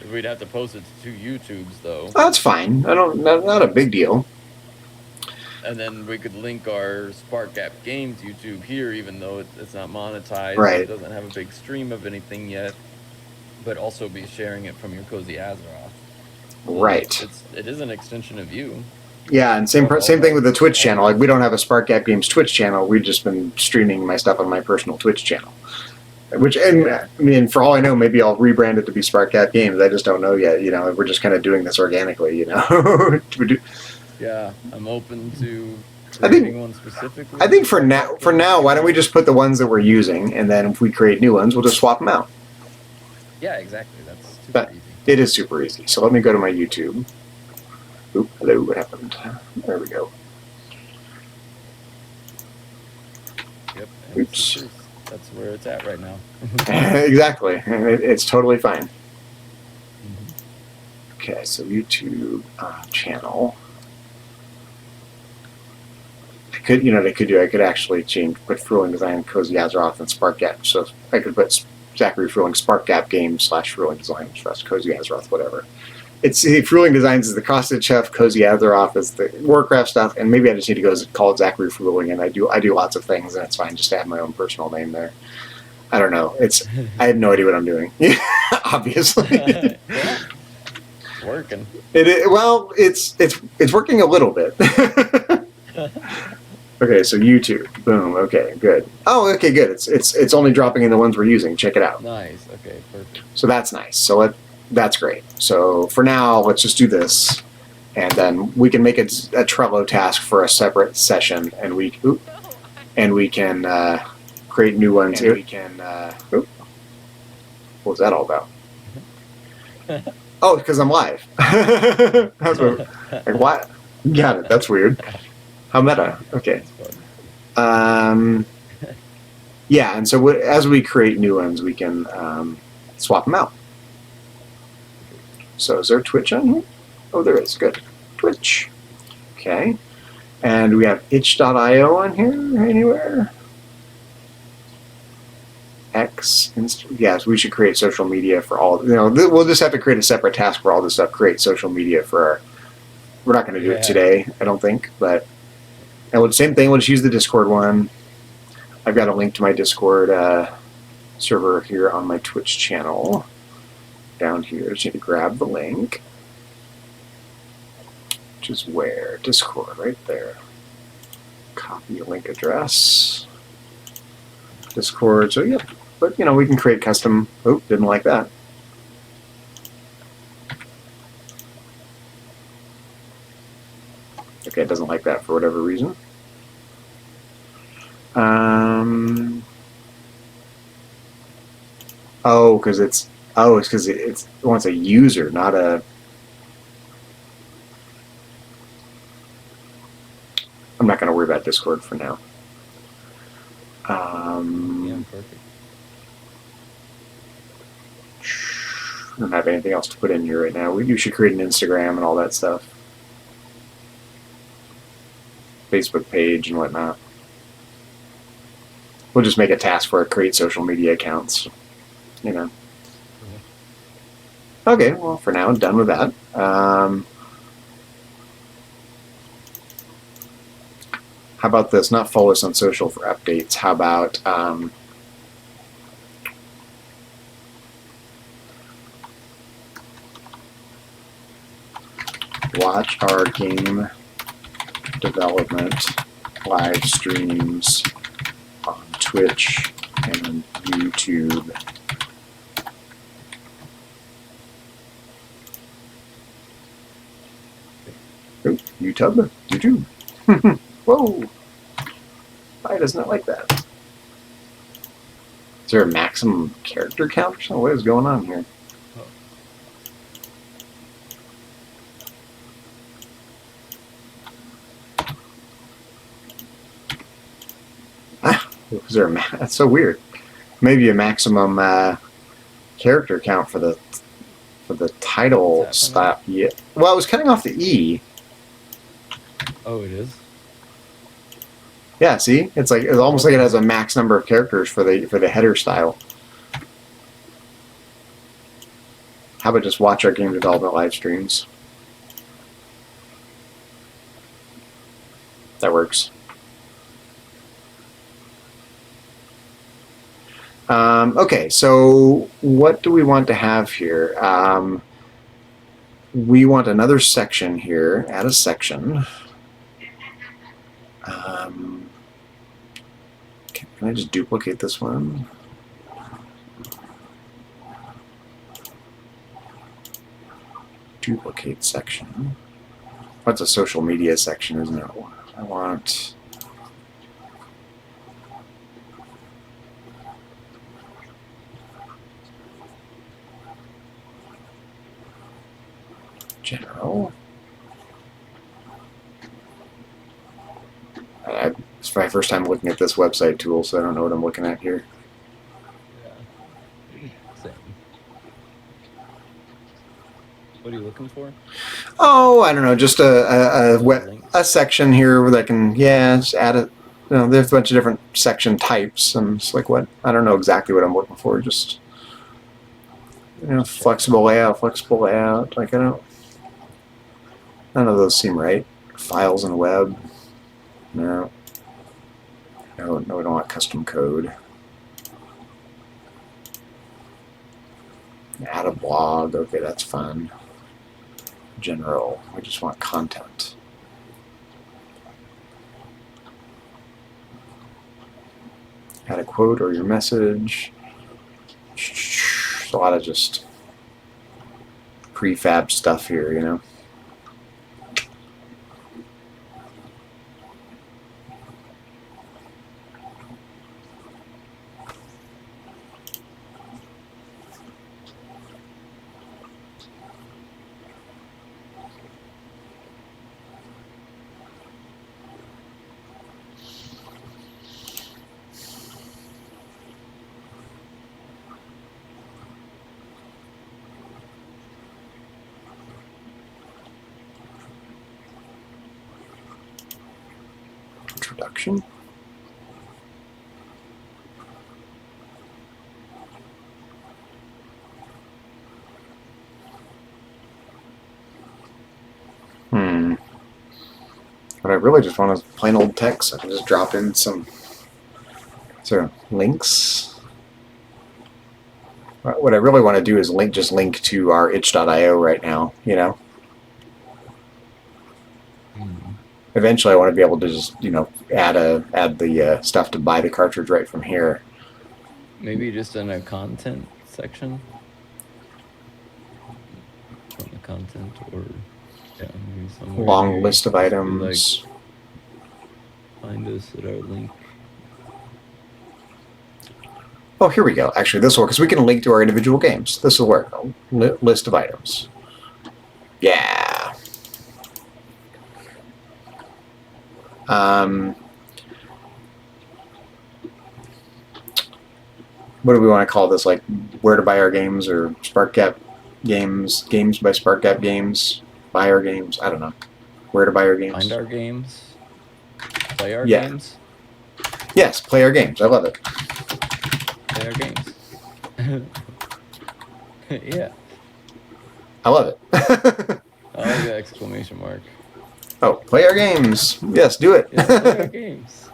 We'd have to post it to 2 YouTubes, though. Oh, that's fine. Not a big deal. And then we could link our SparkGap Games YouTube here, even though it's not monetized. Right. It doesn't have a big stream of anything yet. But also be sharing it from your Cozy Azeroth. Right. It is an extension of you. Yeah, and same thing with the Twitch channel. Like we don't have a SparkGap Games Twitch channel. We've just been streaming my stuff on my personal Twitch channel. Which, I mean, for all I know, maybe I'll rebrand it to be SparkGap Games. I just don't know yet. We're just kind of doing this organically. Yeah, I'm open to creating one specifically. I think for now, why don't we just put the ones that we're using, and then if we create new ones, we'll just swap them out. Yeah, exactly. That's super easy. It is super easy. So let me go to my YouTube. Oop, hello, what happened? There we go. Yep. And Oops. That's where it's at right now. Exactly. It's totally fine. Okay, so YouTube channel. I could actually put Fruhling Design, Cozy Azeroth, and Spark Gap. So I could put Zachary Fruhling Spark Gap Games / Fruhling Design / Cozy Azeroth, whatever. It's Fruhling Designs is the CrossFit Chef, Cozy Azeroth is the Warcraft stuff, and maybe I just need to go call it Zachary Fruhling, and I do lots of things, and it's fine just to have my own personal name there. I don't know. I have no idea what I'm doing. Obviously. Yeah. It's working. It's working a little bit. Okay, so YouTube. Boom. Okay, good. Oh, okay, good. It's only dropping in the ones we're using. Check it out. Nice. Okay, perfect. So that's nice. So that's great. So for now, let's just do this, and then we can make a Trello task for a separate session, and we can create new ones. And we can. What was that all about? Oh, because I'm live. That's what. Got it. That's weird. How meta. Okay. Yeah, and so as we create new ones, we can swap them out. So is there Twitch on here? Oh, there is. Good. Twitch. Okay. And we have itch.io on here anywhere? X. Yes, we should create social media for all. We'll just have to create a separate task for all this stuff. Create social media for our. We're not going to do it today, I don't think, but. And same thing, we'll just use the Discord one. I've got a link to my Discord server here on my Twitch channel. Down here, just need to grab the link. Which is where? Discord, right there. Copy a link address. Discord, so yeah. But, we can create custom. Oh, didn't like that. Okay, it doesn't like that for whatever reason. Oh, because it's because it wants a user, not a. I'm not going to worry about Discord for now. Yeah, perfect. I don't have anything else to put in here right now. You should create an Instagram and all that stuff. Facebook page and whatnot. We'll just make a task for create social media accounts. Okay, well, for now, I'm done with that. How about this? Not follow us on social for updates. How about watch our game development live streams on Twitch and YouTube. Oh, YouTube. Whoa! Why doesn't it like that? Is there a maximum character count or something? What is going on here? Is there that's so weird. Maybe a maximum character count for the title stop. Yeah. Well, it was cutting off the E. Oh, it is. Yeah. See, it's almost like it has a max number of characters for the header style. How about just watch our game development live streams? That works. Okay, so what do we want to have here? We want another section here. Add a section. Can I just duplicate this one? Duplicate section. What's a social media section, isn't it? I want... general. It's my first time looking at this website tool, so I don't know what I'm looking at here. Yeah. Same. What are you looking for? Oh, I don't know, just a section here where I can, just add it. You know, there's a bunch of different section types, and it's like, what? I don't know exactly what I'm looking for. Just, flexible layout. Like, none of those seem right. Files and web. No. No, we don't want custom code. Add a blog. Okay, that's fun. General. We just want content. Add a quote or your message. There's a lot of just prefab stuff here, you know. Introduction. But I really just want to plain old text. I can just drop in some links. What I really want to do is just link to our itch.io right now, you know. Eventually I want to be able to just, add the stuff to buy the cartridge right from here. Maybe just in a content section. From the content, or maybe somewhere. Long list of items. Find us at our link. Oh, here we go. Actually, this will work because we can link to our individual games. This will work. List of items. Yeah. What do we want to call this? Like, where to buy our games, or SparkGap games by SparkGap games, buy our games. I don't know. Where to buy our games. Find our games. Play our games. Yes, play our games. I love it. Play our games. Yeah. I love it. I like the exclamation mark. Oh, play our games. Yes, do it. Yeah, play our games.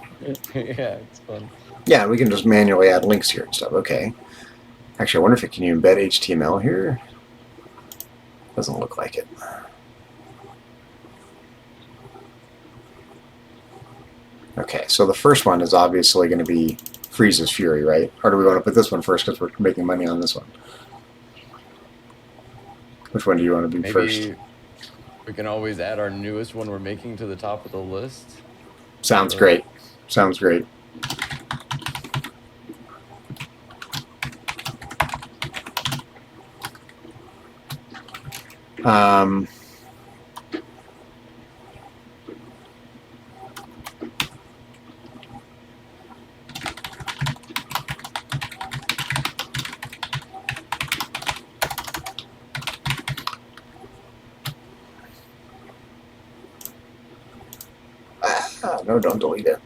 Yeah, it's fun. Yeah, we can just manually add links here and stuff. Okay. Actually, I wonder if it can you embed HTML here. Doesn't look like it. Okay, so the first one is obviously going to be Freeze's Fury, right? Or do we want to put this one first because we're making money on this one? Which one do you want to be first? We can always add our newest one we're making to the top of the list. Sounds great. Sounds great. No, don't delete it.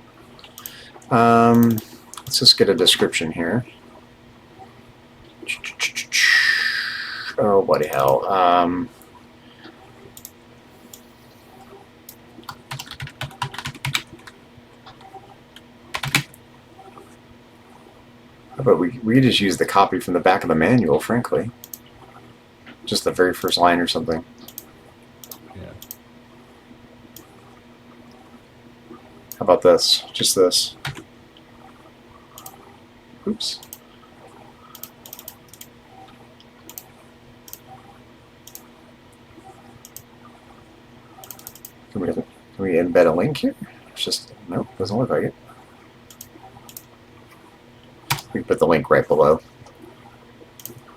Let's just get a description here. Oh, bloody hell. How about we just use the copy from the back of the manual, frankly. Just the very first line or something. Yeah. How about this? Just this. Oops. Can we embed a link here? It's just, nope, doesn't look like it. We can put the link right below.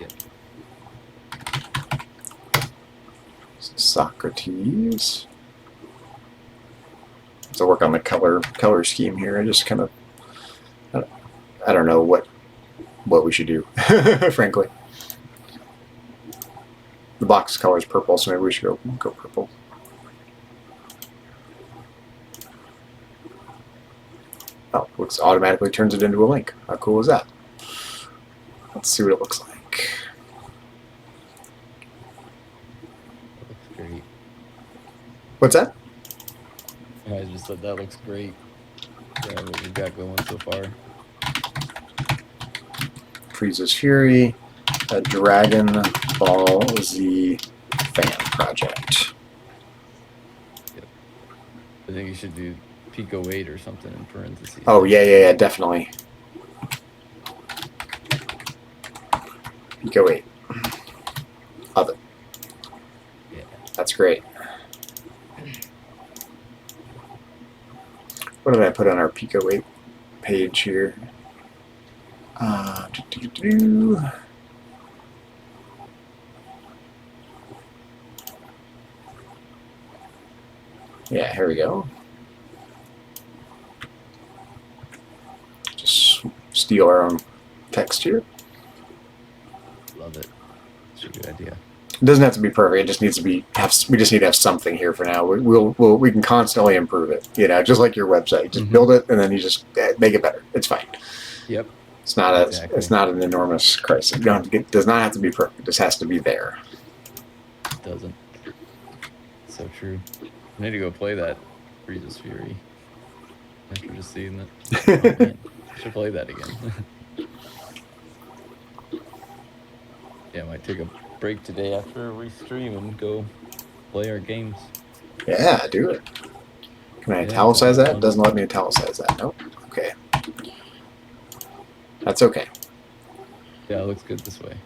Yep. Socrates. to work on the color scheme here. I just kind of, I don't know what we should do, frankly. The box color is purple, so maybe we should go purple. Oh, looks automatically turns it into a link. How cool is that? Let's see what it looks like. That looks great. What's that? I just said that looks great. Yeah, what we've got going so far. Freeze's Fury, a Dragon Ball Z fan project. Yep. I think you should do Pico 8 or something in parentheses. Oh, yeah, definitely. Pico 8. Love it. Yeah. That's great. What did I put on our Pico 8 page here? Yeah, here we go. Just steal our own text here. Love it. It's a good idea. It doesn't have to be perfect. It just needs to be we just need to have something here for now. We can constantly improve it. You know, just like your website. Just build it and then you just make it better. It's fine. Yep. It's not it's not an enormous crisis. It does not have to be perfect. It just has to be there. It doesn't. So true. I need to go play that Freeze's Fury after just seeing that. Oh, man. I should play that again. Yeah, I might take a break today after we stream and go play our games. Yeah, do it. Can I italicize that? It doesn't let me italicize that. Nope. Okay. That's okay. Yeah, it looks good this way.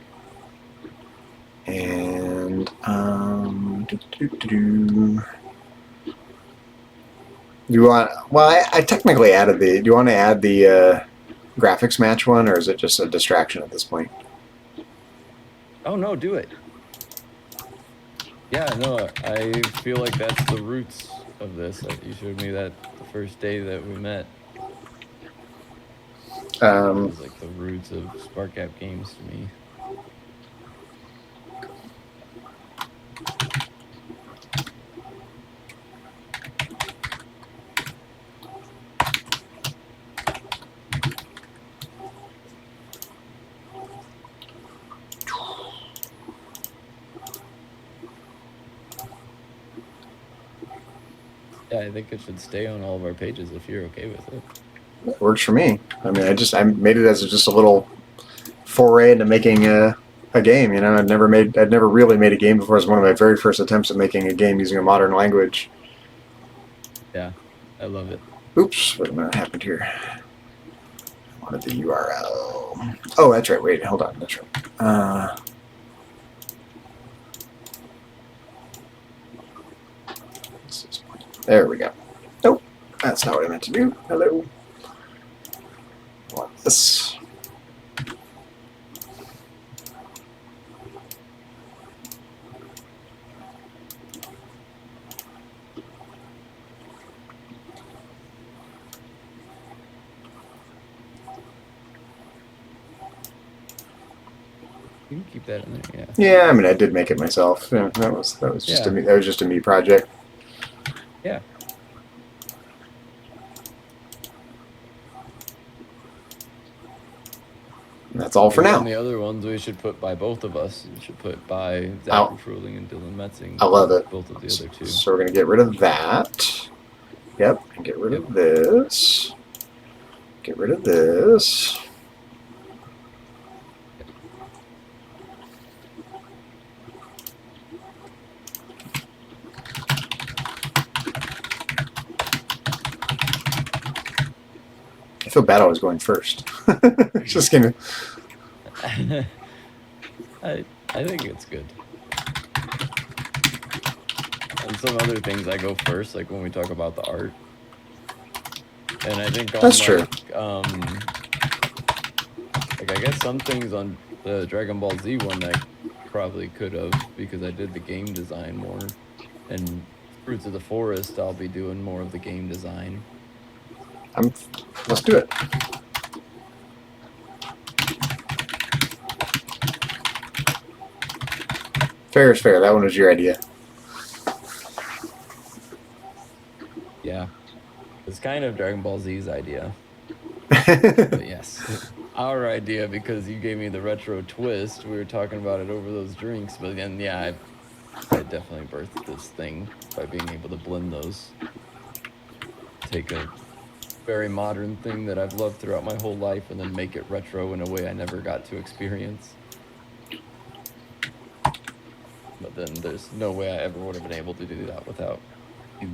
And do you want? Well, I technically added the. Do you want to add the graphics match one, or is it just a distraction at this point? Oh no, do it. Yeah, no, I feel like that's the roots of this. You showed me that the first day that we met. It was like the roots of SparkApp games to me. Yeah, I think it should stay on all of our pages if you're okay with it. It works for me. I mean, I made it as just a little foray into making a game. You know, I'd never really made a game before. It was one of my very first attempts at making a game using a modern language. Yeah, I love it. Oops, what happened here? I wanted the URL. Oh, that's right. Wait, hold on. That's right. There we go. Nope, that's not what I meant to do. Hello. I want this. You can keep that in there, yeah. Yeah, I mean, I did make it myself. Yeah, that was just a me project. Yeah. And that's all for now. And the other ones we should put by both of us. We should put by Zachary Fruhling and Dylan Metzing. I love it. Both of the other two. So we're going to get rid of that. Yep, and get rid of this. Get rid of this. I feel bad I was going first. Just gonna. I think it's good. And some other things I go first, like when we talk about the art. And I think on that's true. Like I guess some things on the Dragon Ball Z one I probably could have because I did the game design more and Roots of the Forest, I'll be doing more of the game design. Let's do it. Fair is fair. That one was your idea. Yeah. It's kind of Dragon Ball Z's idea. But yes, our idea, because you gave me the retro twist. We were talking about it over those drinks. But then, yeah, I definitely birthed this thing by being able to blend those. Take a very modern thing that I've loved throughout my whole life and then make it retro in a way I never got to experience. But then there's no way I ever would have been able to do that without you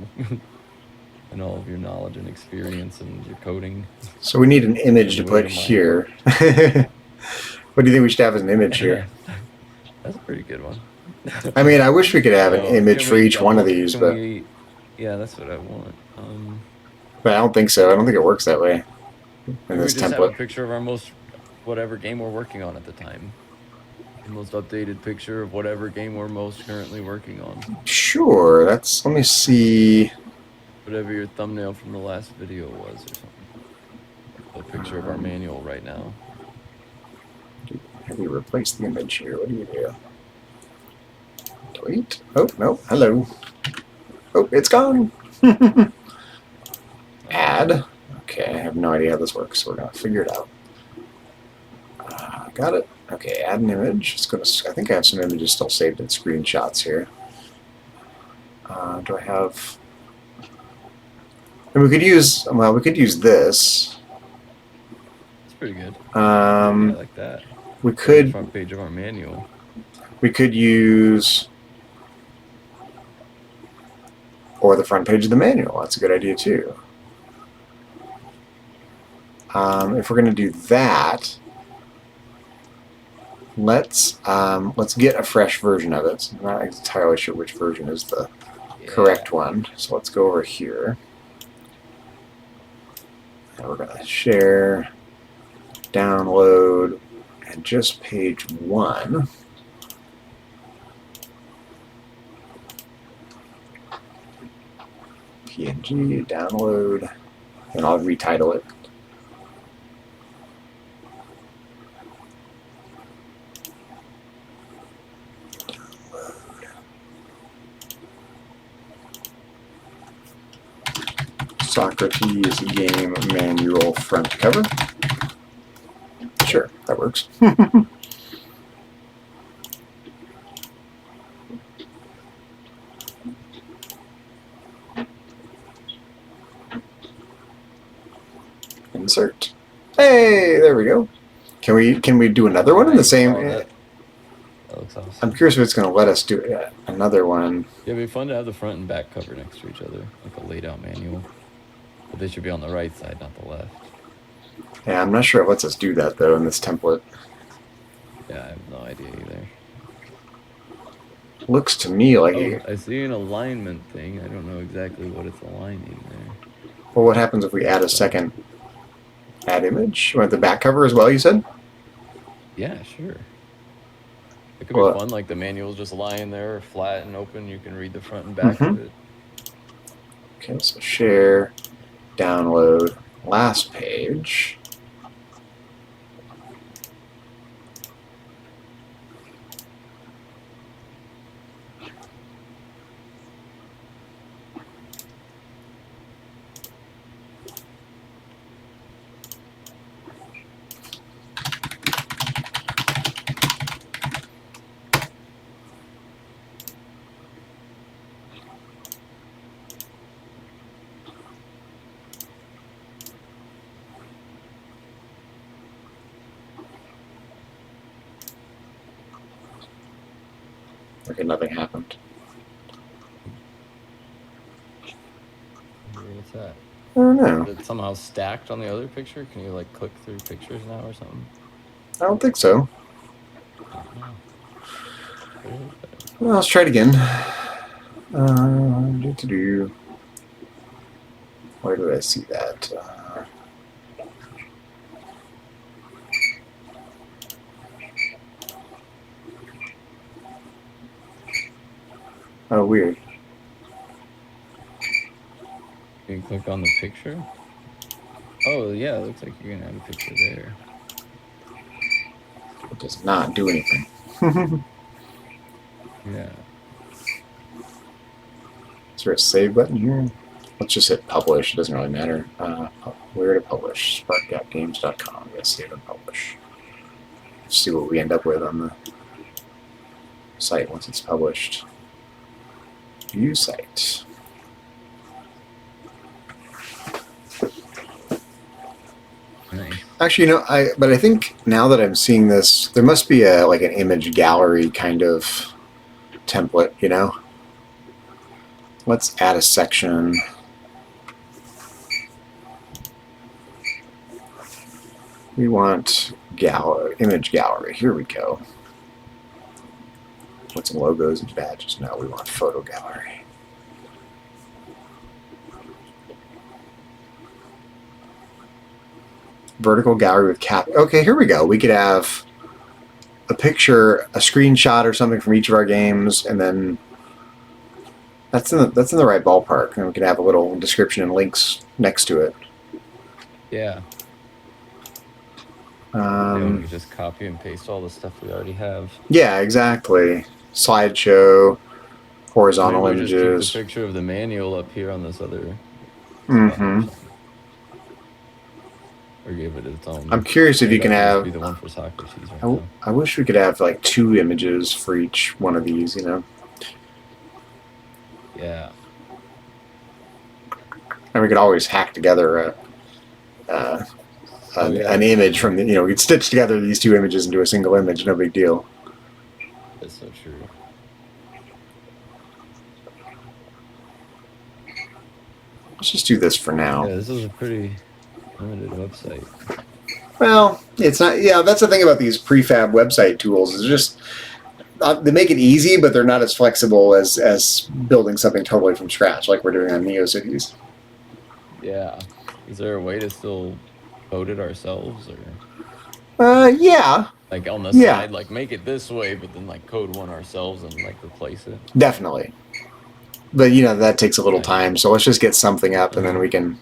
and all of your knowledge and experience and your coding. So we need an image to put here. What do you think we should have as an image here? That's a pretty good one. I mean, I wish we could have an image for each one of these, but yeah, that's what I want. But I don't think so. I don't think it works that way in this we just template. have a picture of our whatever game we're working on at the time. The most updated picture of whatever game we're most currently working on. Sure. Let me see. Whatever your thumbnail from the last video was or something. A picture of our manual right now. Have you replaced the image here? What do you do? Delete. Oh, no. Hello. Oh, it's gone. Add. Okay, I have no idea how this works, so we're going to figure it out. Got it. Okay, add an image. I think I have some images still saved in screenshots here. Do I have... And we could use this. It's pretty good. I like that. We could... Front page of our manual. We could use... Or the front page of the manual. That's a good idea, too. If we're going to do that... Let's get a fresh version of it. I'm not entirely sure which version is the correct one. So let's go over here. And we're going to share, download, and just page 1. PNG, download, and I'll retitle it. Socrates game manual front cover. Sure, that works. Insert. Hey, there we go. Can we do another one in the same? That looks awesome. I'm curious if it's going to let us do another one. Yeah, it'd be fun to have the front and back cover next to each other, like a laid out manual. But they should be on the right side, not the left. Yeah, I'm not sure it lets us do that, though, in this template. Yeah, I have no idea either. Looks to me like... I see an alignment thing. I don't know exactly what it's aligning there. Well, what happens if we add a second add image? You want the back cover as well, you said? Yeah, sure. It could be fun, like the manual's just lying there, flat and open. You can read the front and back of it. Okay, so share, download, last page. Okay, nothing happened. What's that? I don't know. Is it somehow stacked on the other picture? Can you like click through pictures now or something? I don't think so. Well, let's try it again. Where did I see that? Oh, weird. click on the picture. Oh yeah, it looks like you're gonna add a picture there. It does not do anything. Yeah. Is there a save button here? Let's just hit publish. It doesn't really matter. Where to publish? SparkGapGames.com. Yes, save and publish. Let's see what we end up with on the site once it's published. View site. Nice. Actually, but I think now that I'm seeing this, there must be like an image gallery kind of template, you know? Let's add a section. We want image gallery. Here we go. With some logos and badges. Now we want photo gallery. Vertical gallery with cap. Okay, here we go. We could have a picture, a screenshot or something from each of our games, and then that's in the right ballpark. And we could have a little description and links next to it. Yeah. We can just copy and paste all the stuff we already have. Yeah, exactly. Slideshow, horizontal Maybe images. Just keep the picture of the manual up here on this other. Mm-hmm. Or give it its own. I'm curious if you can have. Be the one for Socrates right now. I wish we could have like 2 images for each one of these, you know. Yeah. And we could always hack together an image from the, we could stitch together these 2 images into a single image, no big deal. That's so true. Let's just do this for now. Yeah, this is a pretty limited website. Well, it's not. Yeah, that's the thing about these prefab website tools. Is just they make it easy, but they're not as flexible as building something totally from scratch, like we're doing on NeoCities. Yeah. Is there a way to still code it ourselves, or? Yeah. Like on the side, like make it this way, but then like code one ourselves and like replace it. Definitely. But that takes a little time, so let's just get something up, and then we can.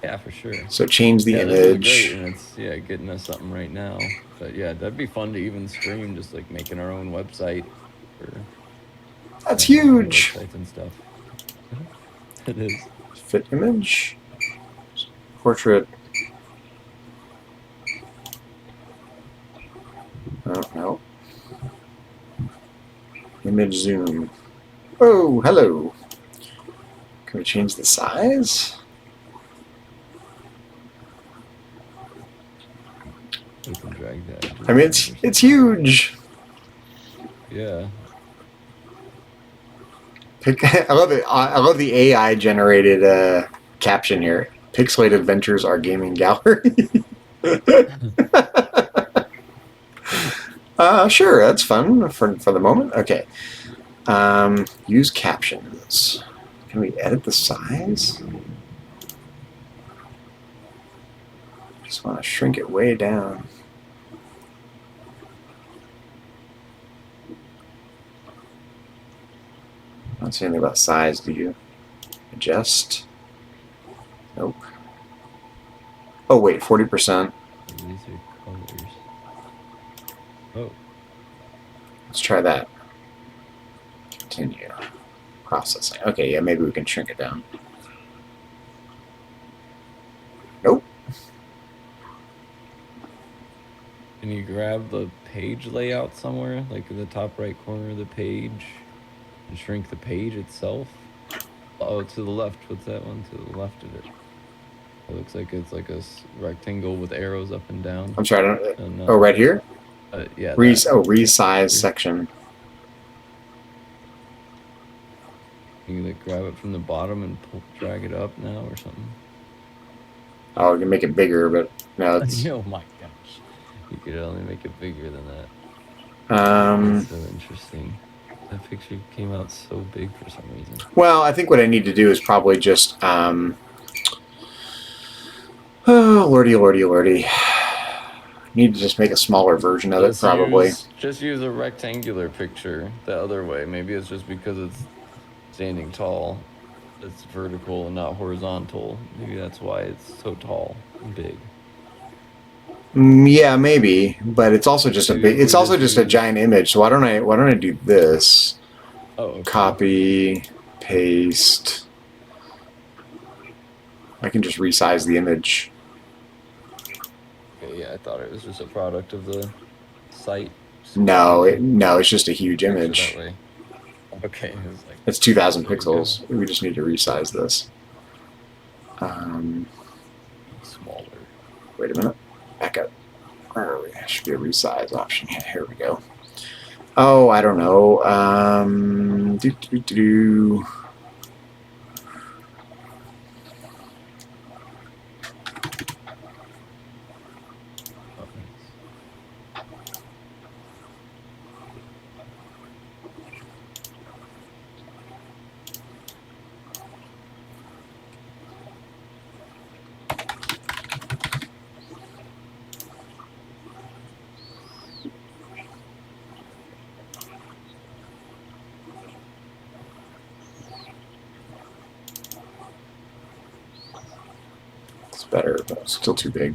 Yeah, for sure. So change the image. This is great, and it's getting us something right now. But yeah, that'd be fun to even stream, just like making our own website. That's huge. Websites and stuff. It is. Fit image. Portrait. Oh, no. Image zoom. Oh, hello. Can we change the size? We can drag that. I mean, it's huge. Yeah. I love it. I love the AI generated caption here. Pixelated Adventures, our gaming gallery. Sure, that's fun for the moment. Okay. Use captions. Can we edit the size? Just want to shrink it way down. I don't see anything about size, do you? Adjust? Nope. Oh, wait, 40%. These are colors. Oh. Let's try that. Continue. Processing. Okay, yeah, maybe we can shrink it down. Nope. Can you grab the page layout somewhere, like in the top right corner of the page, and shrink the page itself? Oh, to the left. What's that one? To the left of it. It looks like it's like a rectangle with arrows up and down. I'm sorry, I don't. Oh, right here? Yeah. Resize section. You can like grab it from the bottom and drag it up now or something. Oh, you can make it bigger, but no, it's. Oh my gosh. You could only make it bigger than that. That's so interesting. That picture came out so big for some reason. Well, I think what I need to do is probably just, oh, lordy. Need to just make a smaller version of it, probably. Just use a rectangular picture the other way. Maybe it's just because it's standing tall. It's vertical and not horizontal. Maybe that's why it's so tall and big. Yeah, maybe, but it's also just a big. It's also just a giant image. So why don't I do this? Oh, okay. Copy, paste. I can just resize the image. Okay, yeah, I thought it was just a product of the site. No, it's just a huge image. That way. Okay, it was like, it's 2,000 pixels. We just need to resize this. Smaller. Wait a minute. Back up. Where are we? There should be a resize option. Yeah, here we go. Oh, I don't know. Oh, nice. It's better, but it's still too big.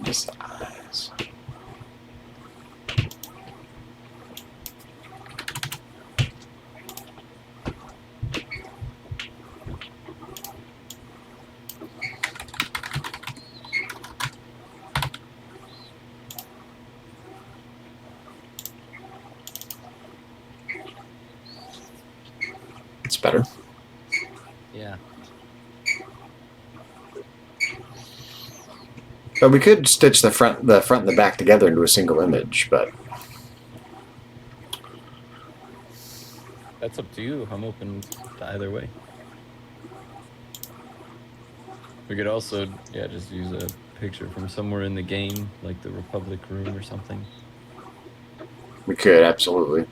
Resize. It's better. Yeah. But we could stitch the front and the back together into a single image, but That's up to you. I'm open to either way. We could also, just use a picture from somewhere in the game, like the Republic room or something. We could, absolutely.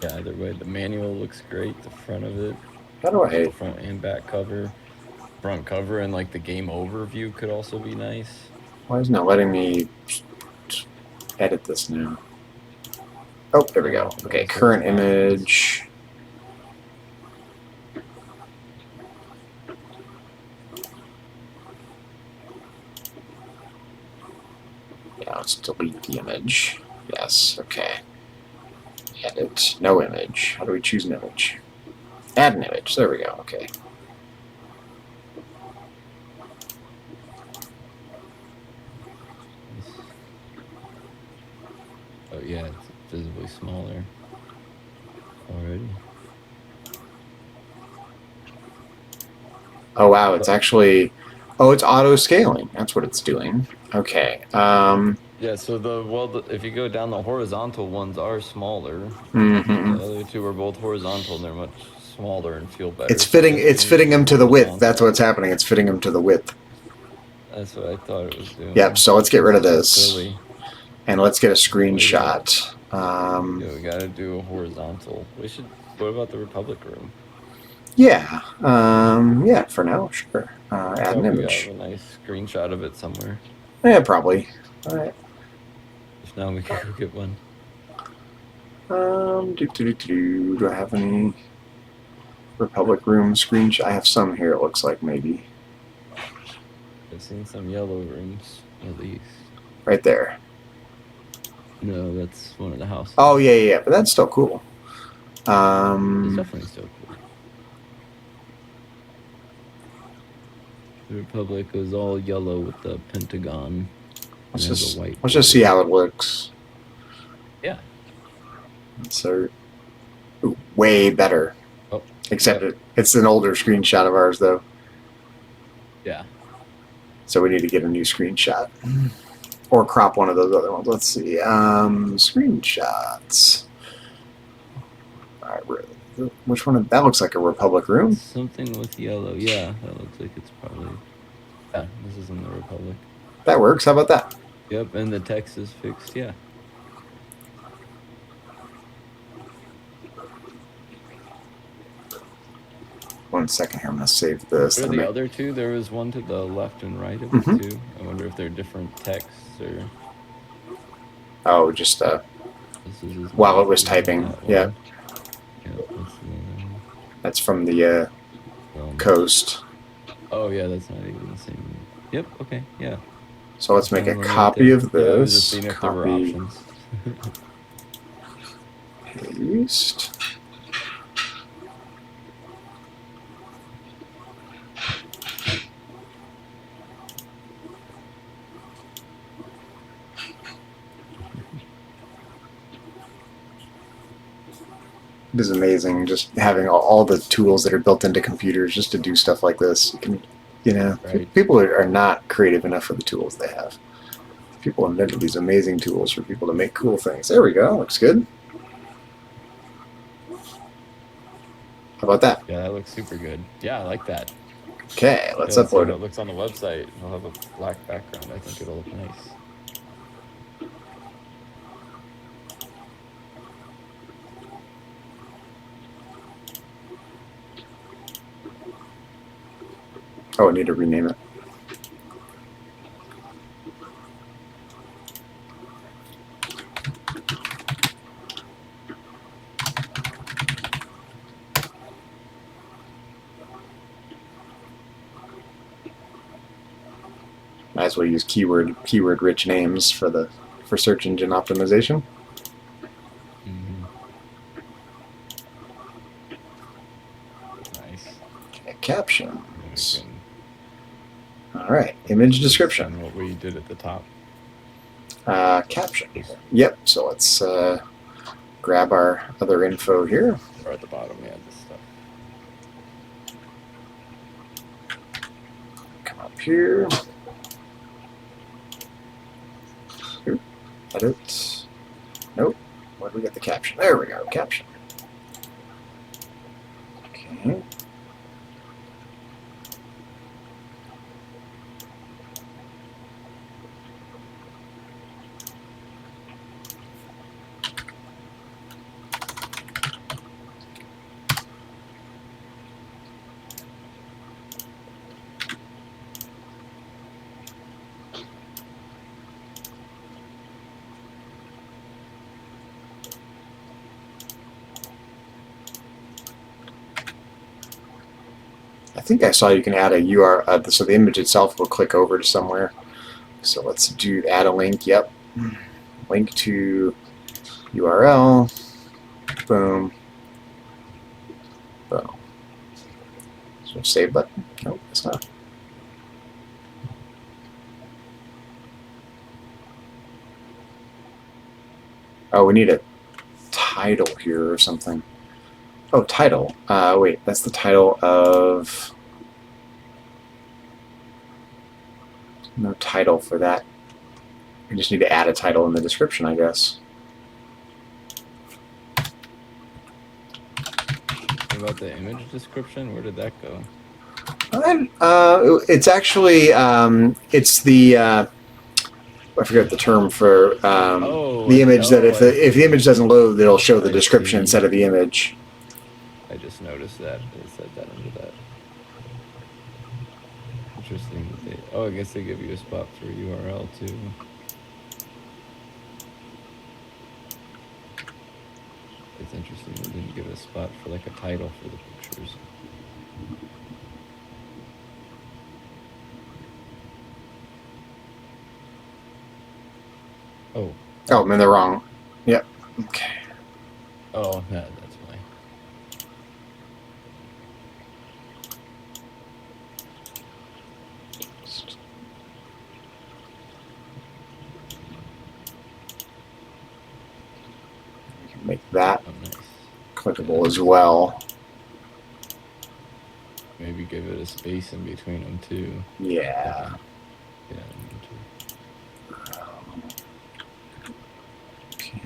Yeah, either way. The manual looks great, the front of it. How do I... The front and back cover. Front cover and like the game overview could also be nice. Why isn't it letting me edit this now? Oh, there we go. Okay, current image. Yeah, let's delete the image. Yes, okay. Edit. No image. How do we choose an image? Add an image. There we go. Okay. Oh yeah, it's visibly smaller already. Oh wow, it's actually... Oh, it's auto-scaling. That's what it's doing. Okay. Yeah, so if you go down, the horizontal ones are smaller. Mm-hmm. The other two are both horizontal, and they're much smaller and feel better. It's fitting them to the width. That's what's happening. It's fitting them to the width. That's what I thought it was doing. Yep, so let's get rid of this. Silly. And let's get a screenshot. Yeah, we gotta do a horizontal. What about the Republic room? Yeah. Yeah, for now, sure. Add an image. Got a nice screenshot of it somewhere. Yeah, probably. All right. If now we can go get one. Do I have any Republic room screenshot? I have some here, it looks like, maybe. I've seen some yellow rooms, at least. Right there. No, that's one of the houses. Oh, yeah, but that's still cool. It's definitely still cool. The Republic was all yellow with the Pentagon. Let's just see how it looks. Yeah. So, way better. Oh, except it's an older screenshot of ours, though. Yeah. So we need to get a new screenshot. Or crop one of those other ones. Let's see. Screenshots. All right, which one? That looks like a Republic room. Something with yellow. Yeah, that looks like it's probably... Yeah, this is in the Republic. That works. How about that? Yep, and the text is fixed. Yeah. One second here. I'm going to save this. What are the other two? There was one to the left and right of it, too. I wonder if they're different texts or... Oh, just This is his while it was mouth, typing. that Yeah, one. Yeah, what's the that's from the coast. Oh yeah, that's not even the same. Yep. Okay. Yeah. So let's make a Found one right copy there. of Yeah, I was just this. seeing if there were Copy, options. paste. It is amazing just having all the tools that are built into computers just to do stuff like this. You can, Right. people are not creative enough for the tools they have. People invented these amazing tools for people to make cool things. There we go. Looks good. How about that? Yeah, that looks super good. Yeah, I like that. Okay, Yeah, let's let's see upload how it. it looks on the website. I'll have a black background. I think it'll look nice. Oh, I need to rename it. Might as well use keyword rich names for search engine optimization. Nice. Okay, captions. And we can All right, image description. and what we did at the top. Caption. Yep. So let's grab our other info here. Or at the bottom, yeah, this stuff. Come up here. Here. Edit. Nope. Where do we get the caption? There we go. Caption. Okay. I think I saw you can add a URL, so the image itself will click over to somewhere. So let's add a link. Yep. Link to URL. Boom. Boom. So save button. Nope, it's not. Oh, we need a title here or something. Oh, title. Wait, that's the title of... No title for that. We just need to add a title in the description, I guess. What about the image description? Where did that go? It's actually, it's the... I forget the term for the image that if the image doesn't load, it'll show the description instead of the image. I just noticed that it said that under that. Interesting that they. Oh, I guess they give you a spot for URL too. It's interesting they didn't give a spot for like a title for the pictures. Oh. Oh, I'm in the wrong. Yep. Okay. Oh, yeah, that's why. We can make that nice. clickable as well. Maybe give it a space in between them too. Yeah. Yeah. Okay.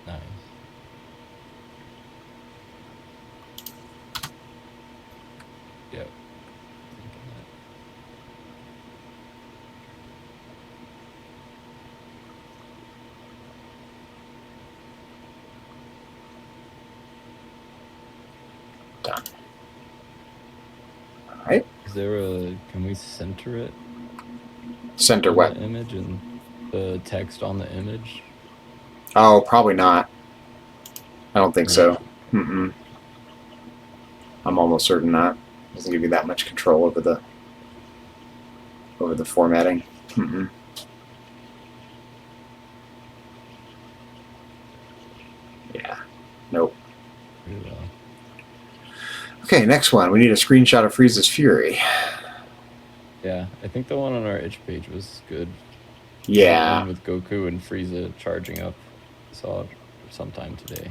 Nice. Yep. Done. All right. Is there a? Can we center it? Center what? The image and the text on the image. Oh, probably not. I don't think so. Mm-mm. I'm almost certain not. It doesn't give you that much control over the formatting. Mm-mm. Yeah. Nope. Okay, next one. We need a screenshot of Frieza's Fury. Yeah, I think the one on our itch page was good. Yeah. The one with Goku and Frieza charging up. I saw it sometime today.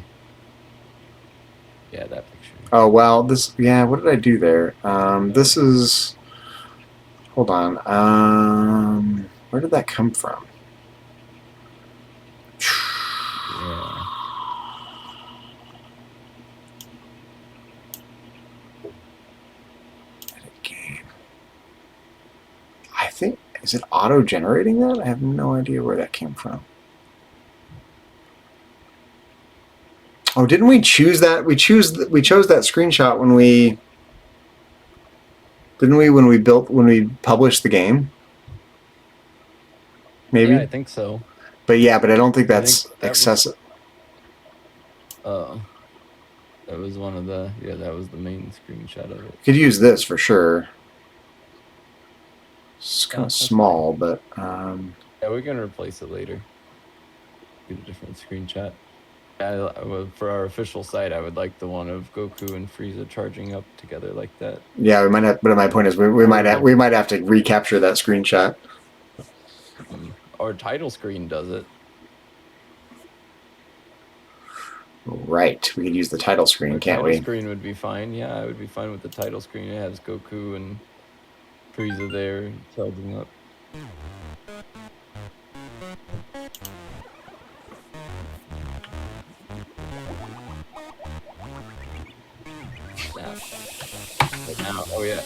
Yeah, that picture. Oh, well, this... Yeah, what did I do there? This is... Hold on. Where did that come from? Yeah. Game. I think... Is it auto-generating that? I have no idea where that came from. Oh, didn't we choose that? We chose that screenshot when we... Didn't we when we published the game? Maybe? Yeah, I think so. But yeah, but I don't think that's excessive. Oh. That was one of the... Yeah, that was the main screenshot of it. Could use this for sure. It's kind of small, but... Yeah, we can replace it later. Get a different screenshot. For our official site, I would like the one of Goku and Frieza charging up together like that. Yeah, we might have, but my point is we might have to recapture that screenshot. Our title screen does it. Right, we could use the title screen, can't we? The title screen would be fine. Yeah, I would be fine with the title screen. It has Goku and Frieza there charging up. Now, oh yeah,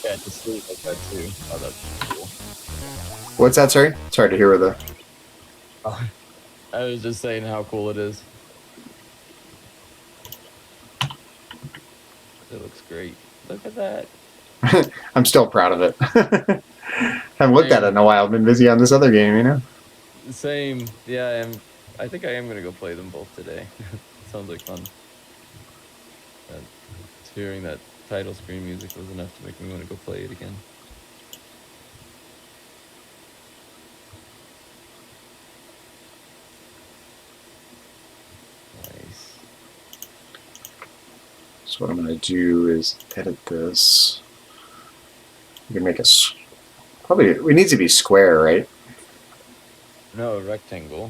yeah, to sleep like that too. Oh, that's cool. What's that? Sorry, it's hard to hear with the. Oh, I was just saying how cool it is. It looks great. Look at that. I'm still proud of it. Haven't looked at it in a while. I've been busy on this other game, you know. Same. Yeah, I think I am gonna go play them both today. Sounds like fun. Hearing that title screen music was enough to make me want to go play it again. Nice. So what I'm going to do is edit this. We can make a... Probably... It needs to be square, right? No, rectangle.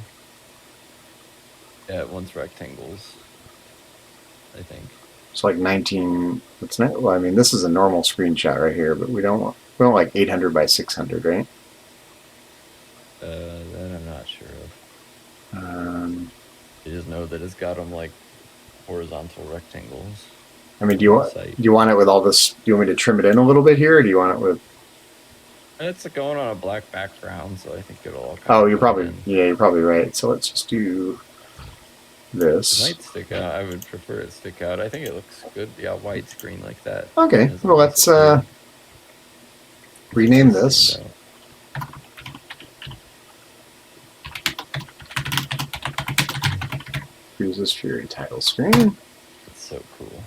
Yeah, it wants rectangles. I think. It's like 19... It's not... Well, I mean, this is a normal screenshot right here, but we don't want like 800 by 600, right? That I'm not sure of. I just know that it's got them like horizontal rectangles. I mean, do you want it with all this? Do you want me to trim it in a little bit here, or do you want it with? It's going on a black background, so I think it'll all. Oh, you're probably you're probably right. So let's just do this. It might stick out. I would prefer it stick out. I think it looks good. Yeah, widescreen like that. Okay. Well, let's rename this. Frieza's Fury title screen. It's so cool.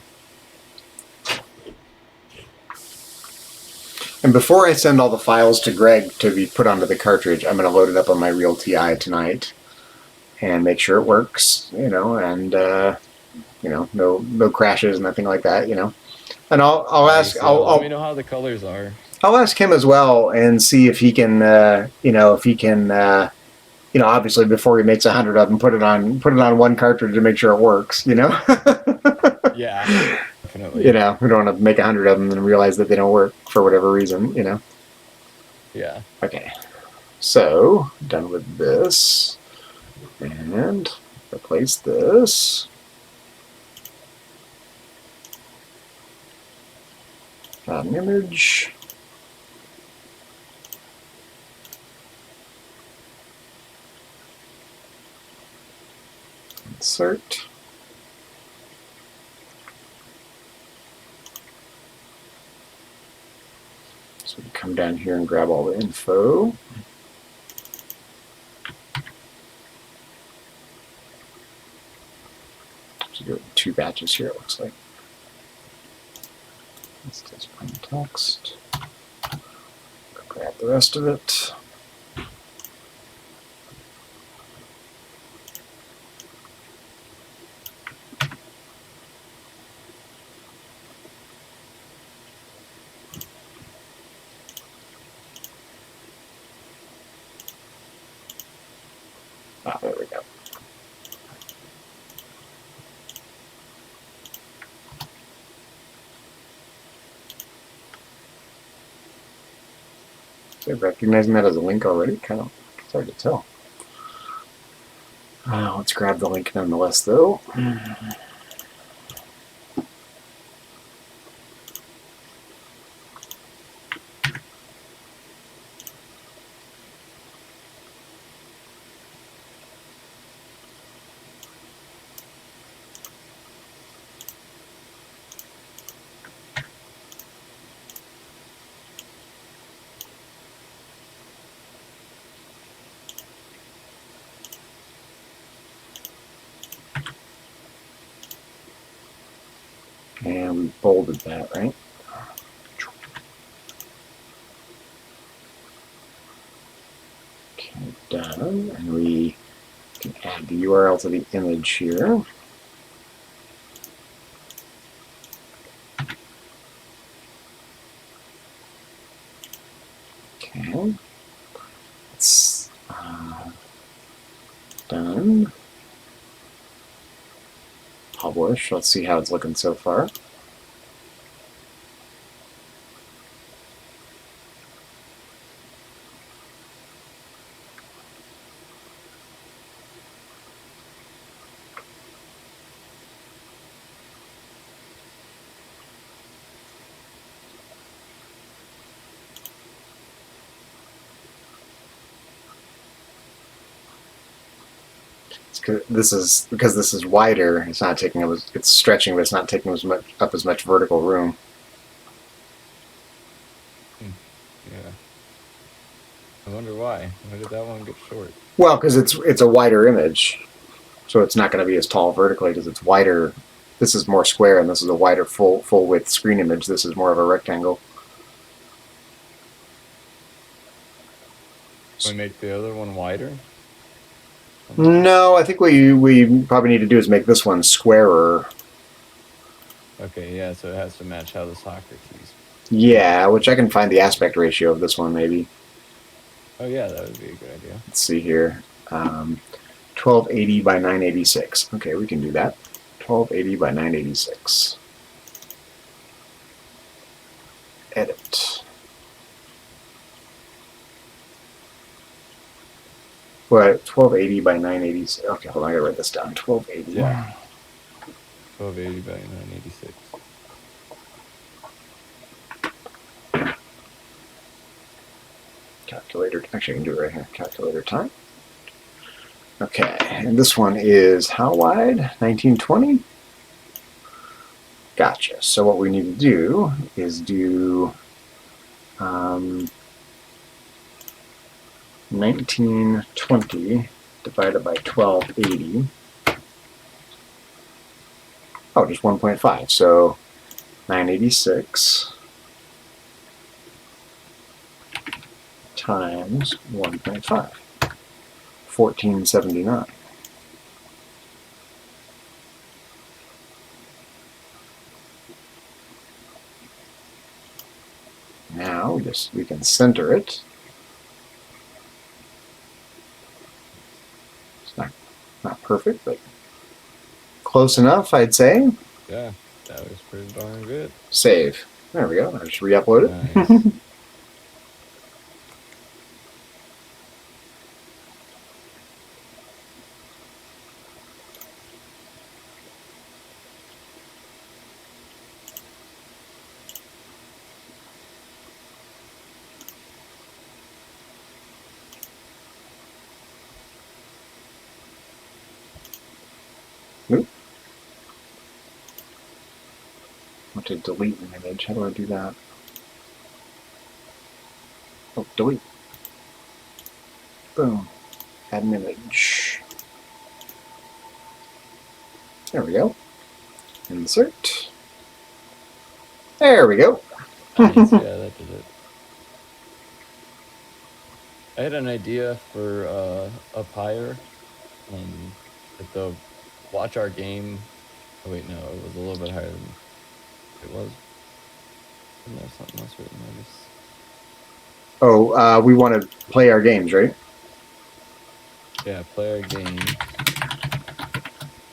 And before I send all the files to Greg to be put onto the cartridge, I'm going to load it up on my real TI tonight and make sure it works, you know, and you know, no crashes, nothing like that, you know. And I'll ask. Let me know how the colors are. I'll ask him as well and see if he can, you know, you know, obviously before he makes 100 of them, put it on one cartridge to make sure it works, you know. Yeah, definitely. You know, we don't want to make 100 of them and realize that they don't work for whatever reason, you know. Yeah. Okay. So, done with this. And replace this. Add an image. Insert. So we come down here and grab all the info. So do it in 2 batches here, it looks like. This does plain text. Grab the rest of it. Ah, there we go. So recognizing that as a link already, kind of it's hard to tell. Let's grab the link nonetheless, though. And we bolded that, right? Okay, done. And we can add the URL to the image here. Okay. It's done. Publish. Let's see how it's looking so far. This is because this is wider. It's not taking up. It's stretching, but it's not taking up as much vertical room. Yeah. I wonder why. Why did that one get short? Well, because it's a wider image, so it's not going to be as tall vertically because it's wider. This is more square, and this is a wider full width screen image. This is more of a rectangle. We make the other one wider? No, I think what we probably need to do is make this one squarer. Okay, yeah, so it has to match how the Socrates. Yeah, which I can find the aspect ratio of this one maybe. Oh yeah, that would be a good idea. Let's see here. 1280 by 986. Okay, we can do that. 1280 by 986. Edit. What? 1280 by 986. Okay, hold on, I gotta write this down. 1280. Yeah. 1280 by 986. Calculator. Actually, I can do it right here. Calculator time. Okay, and this one is how wide? 1920? Gotcha. So what we need to do is do 1920 divided by 1280. Oh, just 1.5. So 986 times 1.5. 1479. Now we can center it. It's not perfect, but close enough, I'd say. Yeah, that was pretty darn good. Save. There we go. I just re-upload it. Nice. Nope. I want to delete an image. How do I do that? delete. Boom. Add an image. There we go. Insert. There we go. Nice, yeah, that did it. I had an idea for up higher, at the watch our game. Oh wait, no, it was a little bit higher than it was. And there's something else written there. Oh, we want to play our games, right? Yeah, play our game.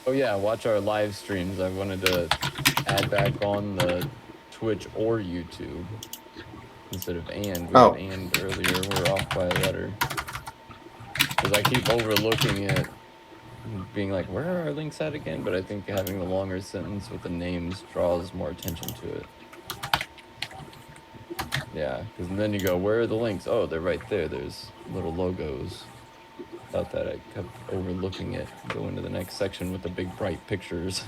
Oh yeah, watch our live streams. I wanted to add back on the Twitch or YouTube instead of and. We had and earlier. We're off by a letter. Because I keep overlooking it, being like, where are our links at again? But I think having the longer sentence with the names draws more attention to it. Yeah, because then you go, where are the links? Oh, they're right there. There's little logos. Thought that I kept overlooking it. Go into the next section with the big bright pictures.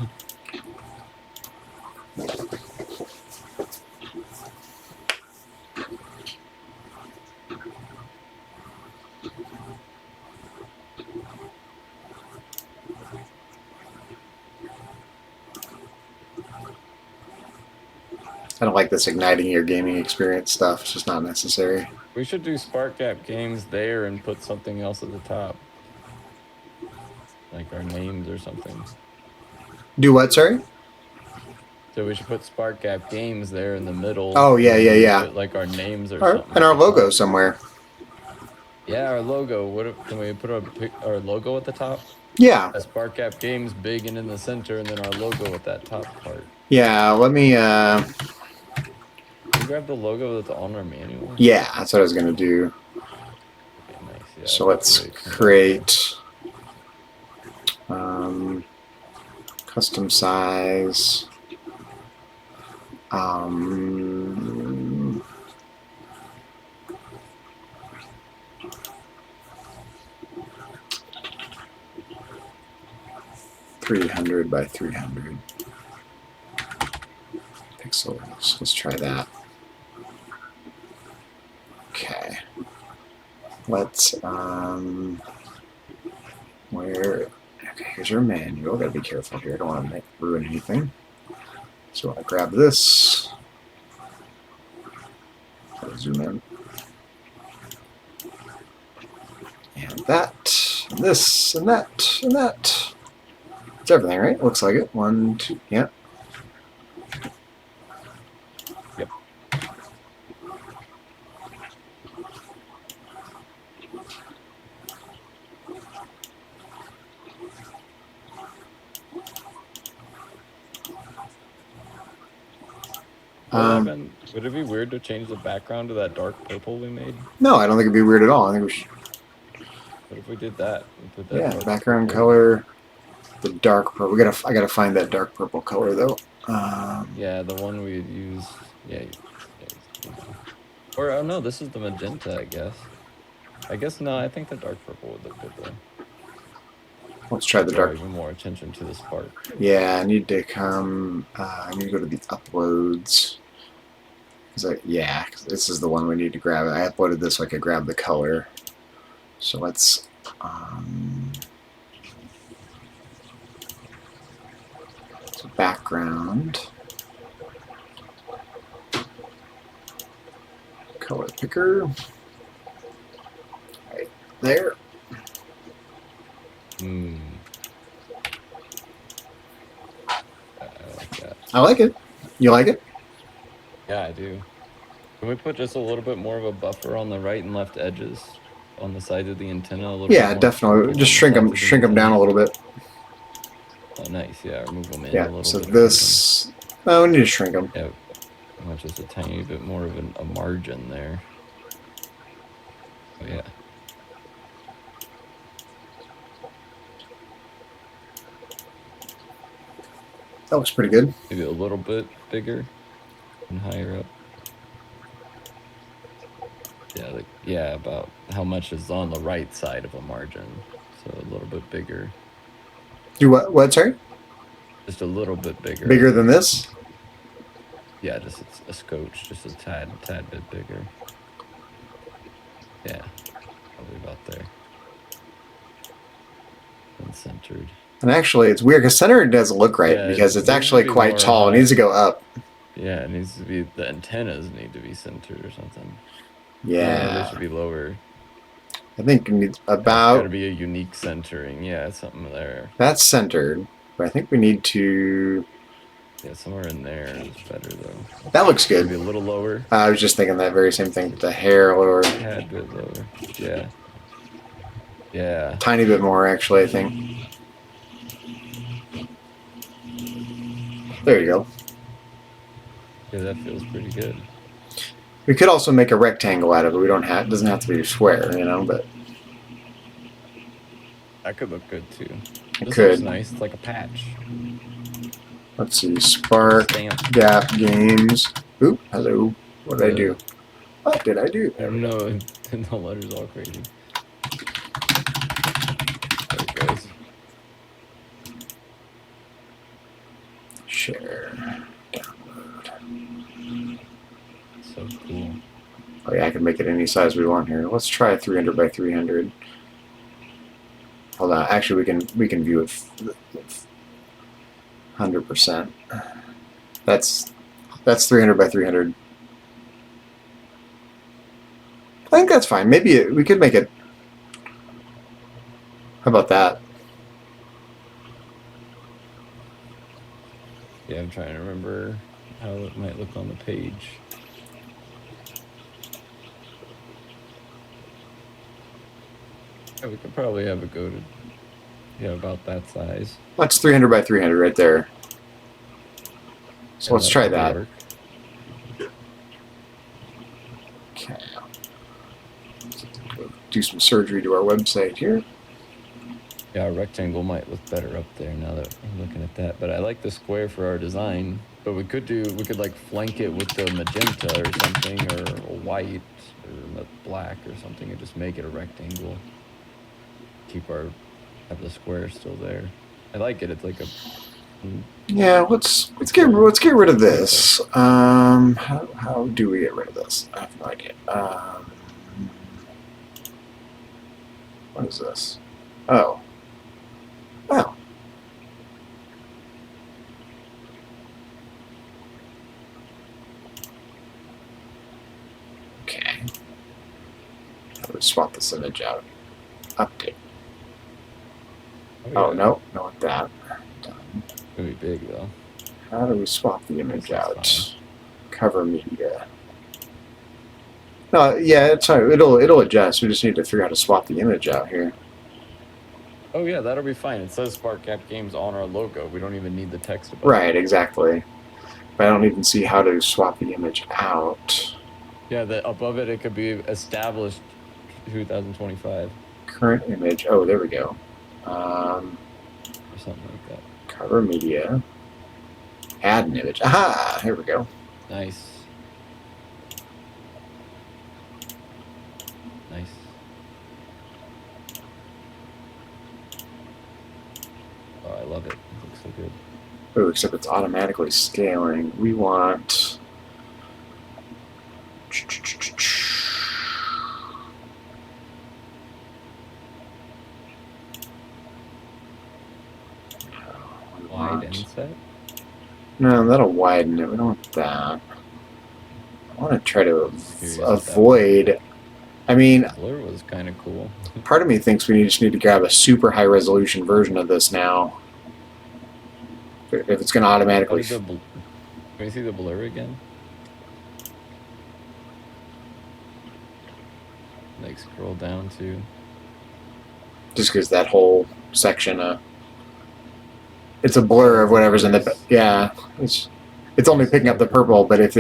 I don't like this igniting your gaming experience stuff. It's just not necessary. We should do Spark Gap Games there and put something else at the top. Like our names or something. Do what, sorry? So we should put Spark Gap Games there in the middle. Oh, yeah. Put like our names or something. And our logo somewhere. Yeah, our logo. Can we put our logo at the top? Yeah. A Spark Gap Games big and in the center, and then our logo at that top part. Yeah, let me... Can you grab the logo that's on our manual? Yeah, that's what I was going to do. Okay, nice. Yeah, so let's create custom size. 300 by 300 pixels. Let's try that. Okay. Let's okay, here's our manual. Gotta be careful here. I don't want to ruin anything. So I grab this. I'll zoom in. And that, and this, and that, and that. It's everything, right? Looks like it. 1, 2, yeah. Yep. Would it be weird to change the background to that dark purple we made? No, I don't think it'd be weird at all. I think we should. What if we did that? We put that Yeah, background color, the dark purple. I gotta find that dark purple color though. Yeah, the one we used. Yeah. Or oh no, this is the magenta, I guess. I guess no. I think the dark purple would look good though. Let's try the dark. Even more attention to the spark. Yeah, I need to come. I need to go to the uploads. Yeah, this is the one we need to grab. I uploaded this so I could grab the color. So let's so background, color picker, right there. I like that. I like it. You like it? Yeah, I do. Can we put just a little bit more of a buffer on the right and left edges, on the side of the antenna? A little Yeah, bit more definitely. Just shrink them down a little bit. Oh, nice. Yeah, remove them in a Yeah. little So bit. this. Oh, we need to shrink them. Yeah, I want just a tiny bit more of a margin there. Oh yeah. That looks pretty good. Maybe a little bit bigger and higher up. Yeah, about how much is on the right side of a margin. So a little bit bigger. Do what, sorry? Just a little bit bigger. Bigger than this? Yeah, just a scotch, just a tad bit bigger. Yeah, probably about there. And centered. And actually, it's weird because centered doesn't look right Yeah, because it's it needs to actually be quite more tall. It high. needs to go up. Yeah, it needs to be, the antennas need to be centered or something. Yeah. No, they should be lower. I think it needs It's got to about... be a unique centering. Yeah, something there. That's centered. But I think we need to... Yeah, somewhere in there is better, though. That looks good. Maybe a little lower. I was just thinking that very same thing. The hair lower. A tad bit lower. Yeah. Yeah. Tiny bit more, actually, I think. There you go. Yeah, that feels pretty good. We could also make a rectangle out of it. We don't have... It doesn't have to be square, you know, but... That could look good, too. It This could. looks nice. It's like a patch. Let's see. Spark. Stamp. Gap Games. Oop. Hello. What did I do? What did I do? There we go. No, the letter's all crazy. There it goes. Share. Download. So cool. Oh yeah, I can make it any size we want here. Let's try 300 by 300. Hold on. Actually, we can view it 100%. That's 300 by 300. I think that's fine. Maybe we could make it. How about that? Yeah, I'm trying to remember how it might look on the page. Yeah, we could probably have it go to, yeah, about that size. That's 300 by 300 right there. So Yeah, let's try that'll that. work. Okay. Do some surgery to our website here. Yeah, a rectangle might look better up there now that I'm looking at that. But I like the square for our design. But we could like flank it with the magenta or something, or a white, or black or something, and just make it a rectangle. Have the square still there. I like it. It's like a... Yeah, let's get rid of this. How do we get rid of this? I have no idea. What is this? Oh. Oh. Okay. I would swap this image out. Update. Oh, no, not that. Done. It's gonna be big though. How do we swap the image out? Cover media. No, yeah, it's fine. It'll adjust. We just need to figure out how to swap the image out here. Oh yeah, that'll be fine. It says Spark Gap Games on our logo. We don't even need the text above. Right, exactly. But I don't even see how to swap the image out. Yeah, above it could be established 2025. Current image. Oh, there we go. Or something like that. Cover media. Add an image. Aha! Here we go. Nice. Nice. Oh, I love it. It looks so good. Oh, except it's automatically scaling. We want... Wide inset? No, that'll widen it. We don't want that. I want to try to avoid... I mean... Blur was kind of cool. Part of me thinks we just need to grab a super high resolution version of this now. If it's going to automatically... Can we see the blur again? Like scroll down to... Just because that whole section... it's a blur of whatever's in the... Yeah. It's only picking up the purple, but if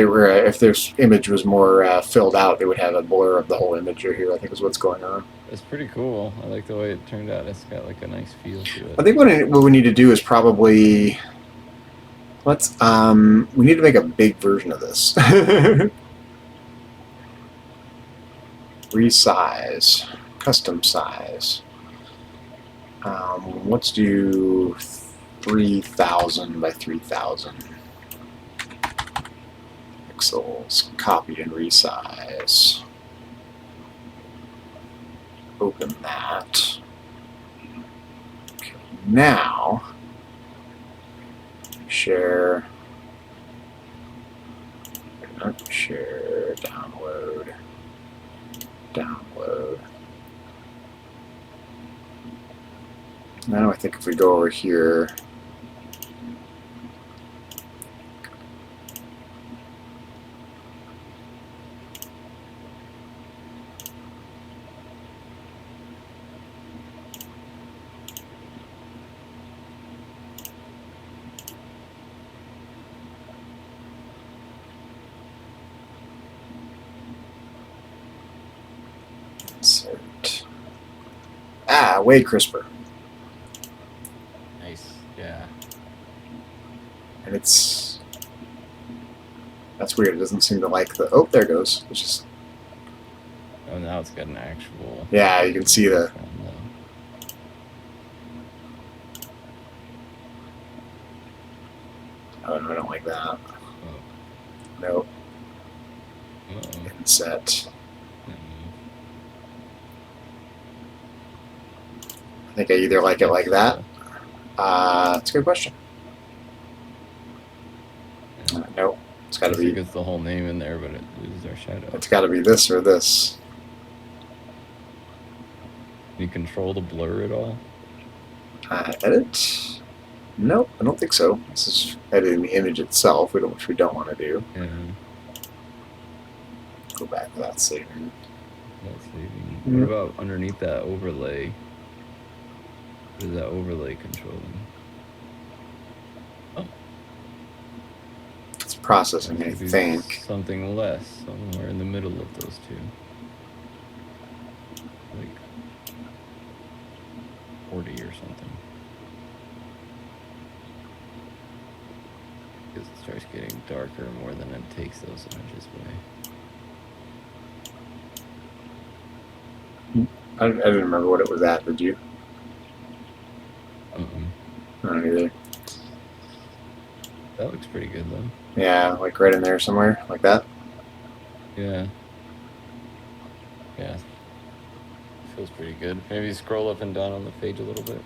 this image was more filled out, it would have a blur of the whole image here, I think is what's going on. It's pretty cool. I like the way it turned out. It's got like a nice feel to it. I think what we need to do is probably... we need to make a big version of this. Resize. Custom size. Let's do 3,000 by 3,000 pixels. Copy and resize. open that. Okay, now share, share, download, download. Now I think if we go over here, insert. Ah, way crisper. Nice. Yeah. And it's, that's weird. It doesn't seem to like the, oh, there it goes. It's just, Oh, now it's got an actual. yeah, you can see the, oh no, I don't like that. Nope. Inset. I think I either like it like that. That's a good question. Nope. It's got to be. It gets the whole name in there, but it loses our shadow. It's got to be this or this. Can you control the blur at all? Edit. Nope, I don't think so. This is editing the image itself, which we don't want to do. Yeah. Go back to that saving. That's saving. What about underneath that overlay? What is that overlay controlling? Oh. It's processing, I think. Something less, somewhere in the middle of those two. Like 40 or something. Because it starts getting darker more than it takes those images away. I didn't remember what it was at, did you? I don't either. That looks pretty good though. Yeah, like right in there somewhere, like that. Yeah. Yeah. Feels pretty good. Maybe scroll up and down on the page a little bit.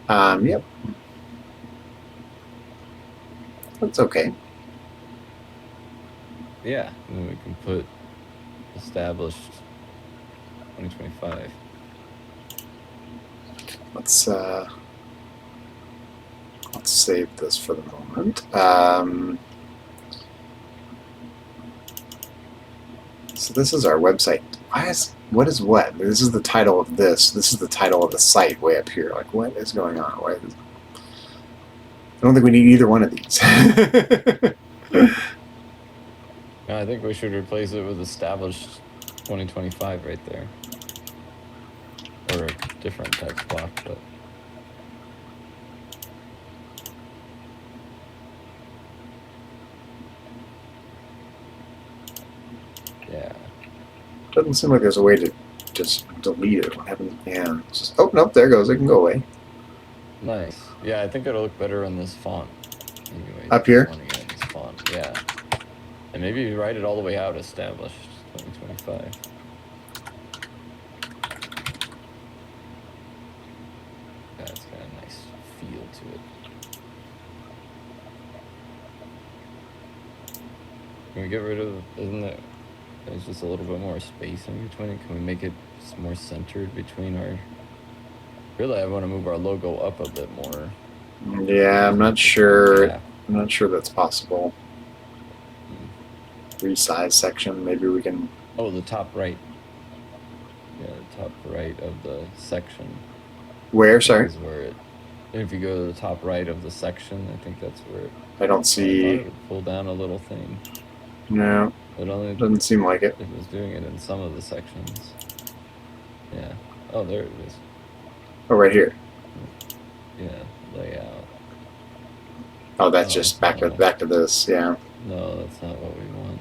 Yep. That's okay. Yeah, and then we can put established 2025. Let's save this for the moment. So this is our website. What is what? This is the title of this. This is the title of the site way up here. Like, what is going on? I don't think we need either one of these. I think we should replace it with established 2025 right there. Or a different text block, but... Yeah. Doesn't seem like there's a way to just delete it. What happens? Yeah. Just open up. There it goes. It can go away. Nice. Yeah, I think it'll look better on this font. Anyway, up here? This font. Yeah. And maybe you write it all the way out, established 2025. Yeah, it's got a nice feel to it. Can we get rid of, isn't it, there's just a little bit more space in between it? Can we make it more centered between our, really I want to move our logo up a bit more. Yeah, I'm not sure. Yeah. I'm not sure that's possible. Resize section, maybe we can... Oh, the top right. Yeah, the top right of the section. Where, sorry? Is where it, if you go to the top right of the section, I think that's where it... I don't see... I thought it would pull down a little thing. No, It only doesn't seem like it. It was doing it in some of the sections. Yeah. Oh, there it is. Oh, right here. Yeah, layout. Oh, that's just back to this, yeah. No, that's not what we want.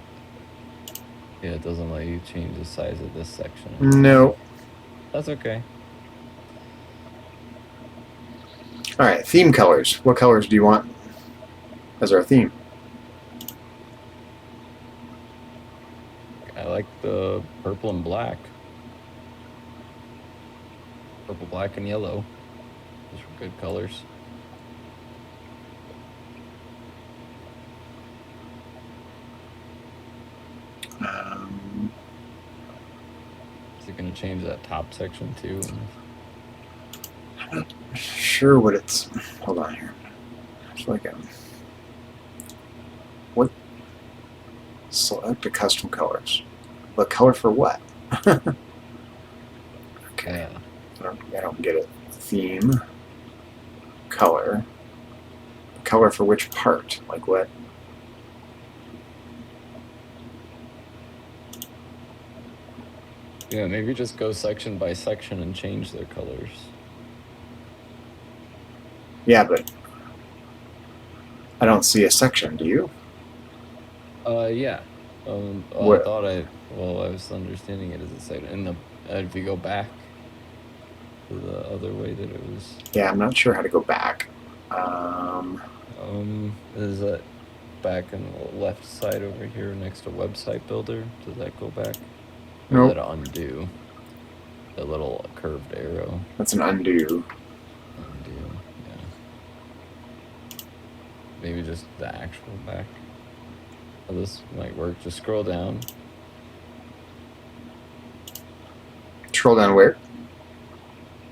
Yeah, it doesn't let you change the size of this section. No. That's okay. Alright, theme colors. What colors do you want as our theme? I like the purple and black. Purple, black, and yellow. Those are good colors. Is it going to change that top section too? I'm not sure what it's. Hold on here. I feel like what? Select the custom colors. But color for what? Okay. Yeah. I don't get it. Theme. Color. Color for which part? Like what? Yeah, maybe just go section by section and change their colors. Yeah, but I don't see a section. Do you? Yeah. I was understanding it as a section. If you go back to the other way that it was. Yeah, I'm not sure how to go back. Is that back on the left side over here next to website builder? Does that go back? Or Nope. is that undo? The little curved arrow. That's an undo. Undo, yeah. Maybe just the actual back. Oh, this might work. Just scroll down. Scroll down where?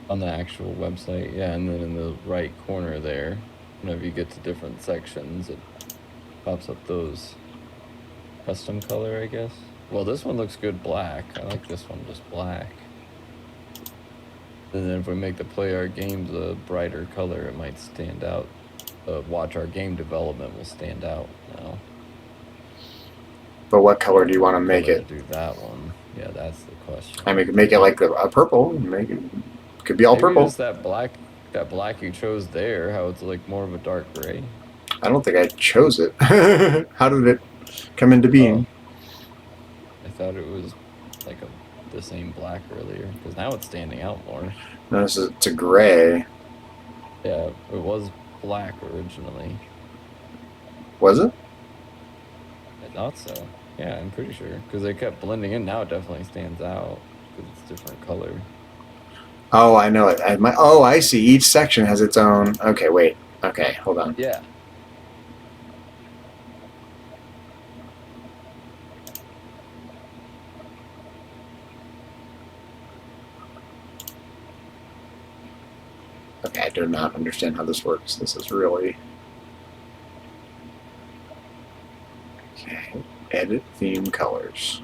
On the actual website, yeah, and then in the right corner there, whenever you get to different sections, it pops up those custom color, I guess. Well, this one looks good black. I like this one just black. And then if we make the play our games a brighter color, it might stand out. Watch our game development will stand out now. But what color do you want to make it? Do that one. Yeah, that's the question. I mean, make it like a purple. Make it could be all Maybe purple. just that black you chose there, how it's like more of a dark gray. I don't think I chose it. How did it come into being? I thought it was like the same black earlier, because now it's standing out more. No, it's a gray. Yeah, it was black originally. Was it? I thought so. Yeah, I'm pretty sure, because they kept blending in. Now it definitely stands out because it's different color. Oh, I know it. I see. Each section has its own. Okay, wait. Okay, hold on. Yeah. Okay, I do not understand how this works. This is really... Okay, edit theme colors.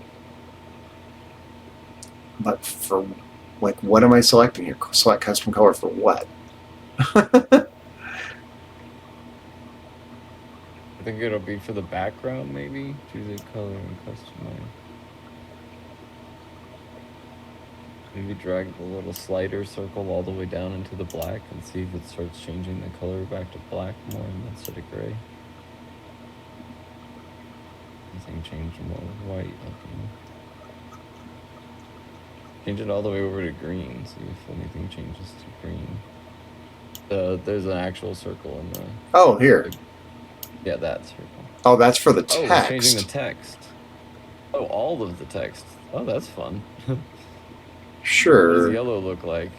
But for, like, what am I selecting here? Select custom color for what? I think it'll be for the background, maybe. Choose a color and customize. Maybe drag the little slider circle all the way down into the black and see if it starts changing the color back to black more instead of gray. I think change more white looking. Change it all the way over to green, see if anything changes to green. There's an actual circle in the... Oh, here. Yeah, that circle. Oh, that's for the text. Oh, we're changing the text. Oh, all of the text. Oh, that's fun. Sure. What does yellow look like?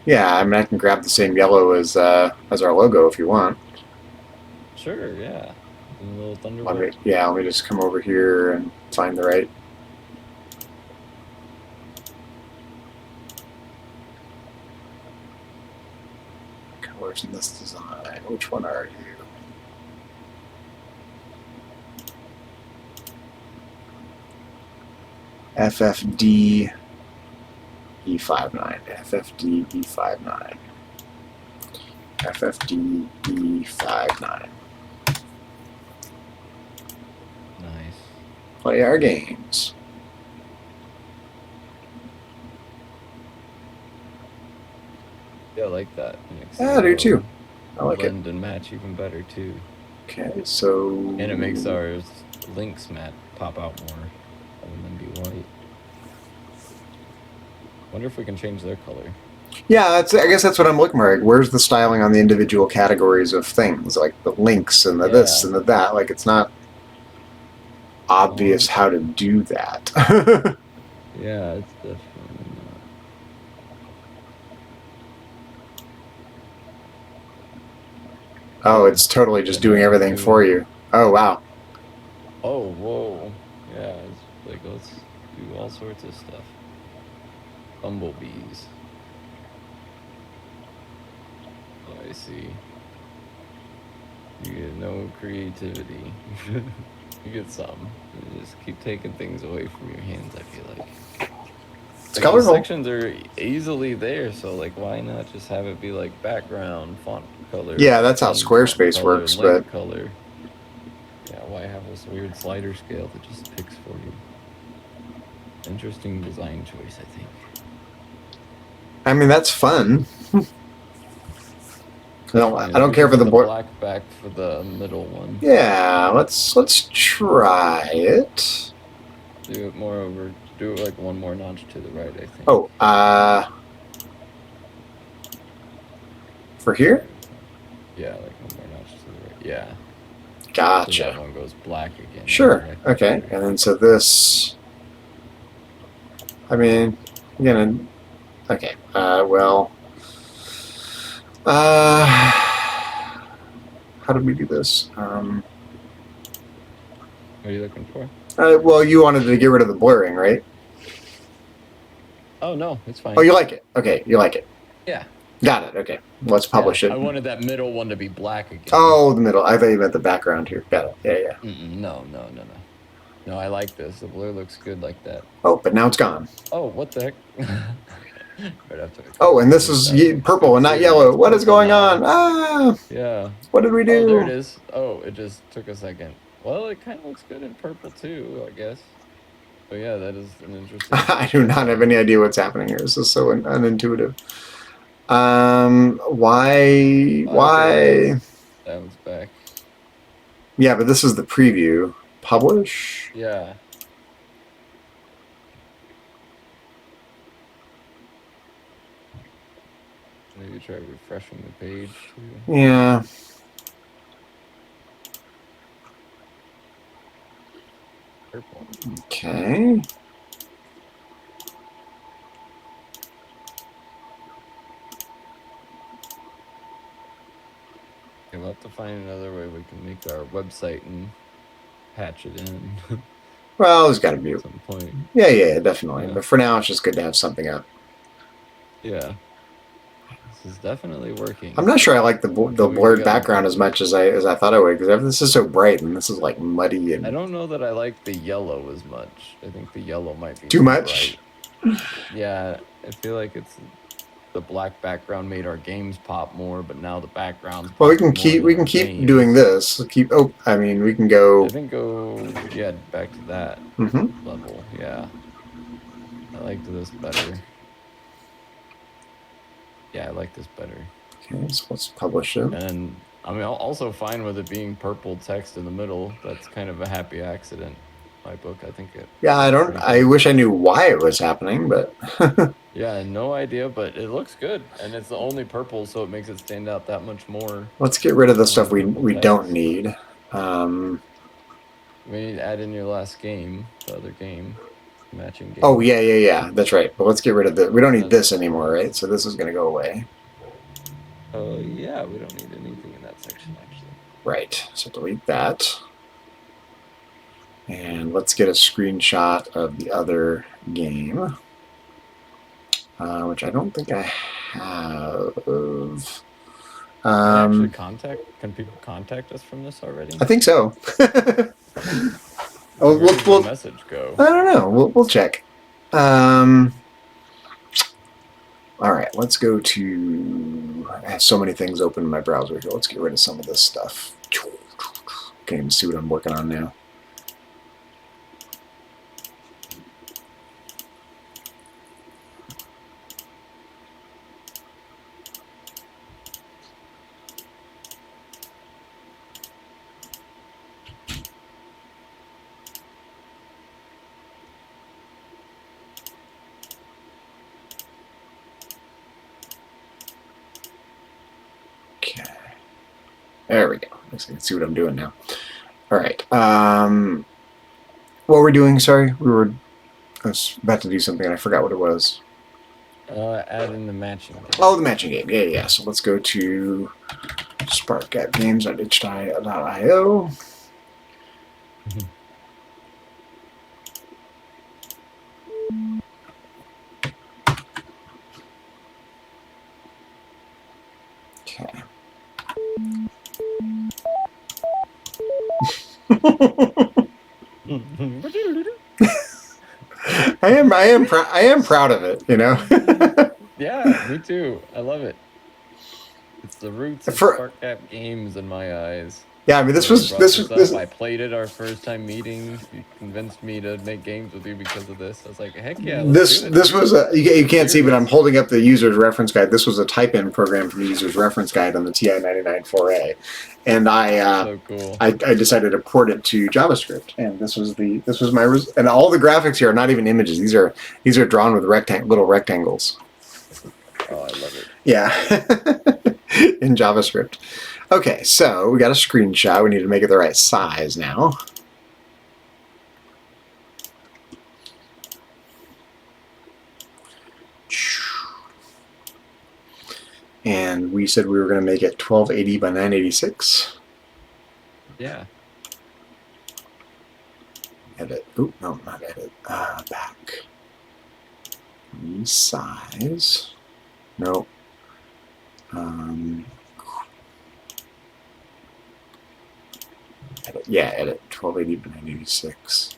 Yeah, I mean, I can grab the same yellow as our logo if you want. Sure, yeah. A little thunderbolt. Let me just come over here and find the right... colors in this design. Which one are you? FFD E59. FFD E59. FFD E59. Nice. Play our games. Yeah, I like that. Yeah, I do too. I like blend and match even better too. Okay, so... And it makes our links pop out more rather than be white. Wonder if we can change their color. Yeah, I guess that's what I'm looking for. Like, where's the styling on the individual categories of things, like the links and the this and the that? Like, it's not obvious how to do that. Yeah, it's definitely not. Oh, it's totally just doing everything for you. Oh, wow. Oh, whoa. Yeah, it's like, let's do all sorts of stuff. Bumblebees. Oh, I see. You get no creativity. You get some. You just keep taking things away from your hands, I feel like. It's Like, the colorful. sections are easily there, so, like, why not just have it be, like, background, font color, Yeah, that's how theme, font Squarespace color, works, link but color. Yeah, why have this weird slider scale that just picks for you? Interesting design choice, I think. I mean, that's fun. No, Yeah, I don't we care should for put the the board. black back for the middle one. Yeah, let's try it. Do it more over. Do it like one more notch to the right, I think. Oh, for here? Yeah, like one more notch to the right. Yeah. Gotcha. So that one goes black again. Sure. Yeah, I like Okay. better. And then so this. I mean, I'm gonna. Okay. Well. How did we do this? What are you looking for? Well, you wanted to get rid of the blurring, right? Oh no, it's fine. Oh, you like it? Okay, you like it. Yeah. Got it. Okay, let's publish it. I wanted that middle one to be black again. Oh, the middle. I thought you meant the background here. Got it. Yeah, yeah. No. No, I like this. The blue looks good like that. Oh, but now it's gone. Oh, what the heck? Right after oh, and this is purple and not yellow. What is going on? Ah! Yeah. What did we do? Oh, there it is. Oh, it just took a second. Well, it kind of looks good in purple too, I guess. But yeah, that is an interesting. I do not have any idea what's happening here. This is so unintuitive. Why? Okay, that one's back. Yeah, but this is the preview. Publish? Yeah. Maybe try refreshing the page too. Yeah. Purple. Okay. We'll have to find another way we can make our website and patch it in. Well, there's got to be at some point. Yeah, definitely. Yeah. But for now, it's just good to have something up. Yeah. This is definitely working. I'm not sure I like the blurred background as much as I thought I would, because this is so bright and this is like muddy and. I don't know that I like the yellow as much. I think the yellow might be too much. Bright. Yeah, I feel like it's the black background made our games pop more, but now the background's. Well, we can keep doing this. I mean, we can go. I think back to that level. Yeah, I liked this better. Yeah, I like this better. Okay, so let's publish it. And I mean, also fine with it being purple text in the middle. That's kind of a happy accident. My book, I think it. Yeah, I wish I knew why it was happening, but. Yeah, no idea, but it looks good, and it's the only purple, so it makes it stand out that much more. Let's get rid of the stuff we don't need. We need to add in your last game, the other game, matching game. Oh yeah, that's right. But let's get rid of the. We don't need this anymore, right? So this is going to go away. Oh yeah, we don't need anything in that section actually. Right. So delete that. And let's get a screenshot of the other game, which I don't think I have. Can people contact us from this already? I think so. Where does the message go? I don't know. We'll check. All right, let's go to. I have so many things open in my browser here. Let's get rid of some of this stuff. Can't even see what I'm working on now. Okay. There we go. I can see what I'm doing now. All right. What were we doing? Sorry, I was about to do something and I forgot what it was. Add in the matching game. Oh, the matching game. Yeah. So let's go to sparkgapgames.itch.io. Okay. I am proud of it, you know. Yeah, me too. I love it. It's the roots of Sparkgap Games in my eyes. Yeah, I mean, I played it our first time meeting. You convinced me to make games with you because of this. I was like, heck yeah, let's do this was you can't see, but I'm holding up the user's reference guide. This was a type-in program from the user's reference guide on the TI-99 4A, and so cool. I decided to port it to JavaScript, and this was my and all the graphics here are not even images. These are drawn with little rectangles. Oh, I love it. Yeah, in JavaScript. Okay, so we got a screenshot. We need to make it the right size now. And we said we were going to make it 1280 by 986. Yeah. Edit. Oop, no, not edit. Back. Resize. No. Edit. Yeah, edit. 1280 by 986.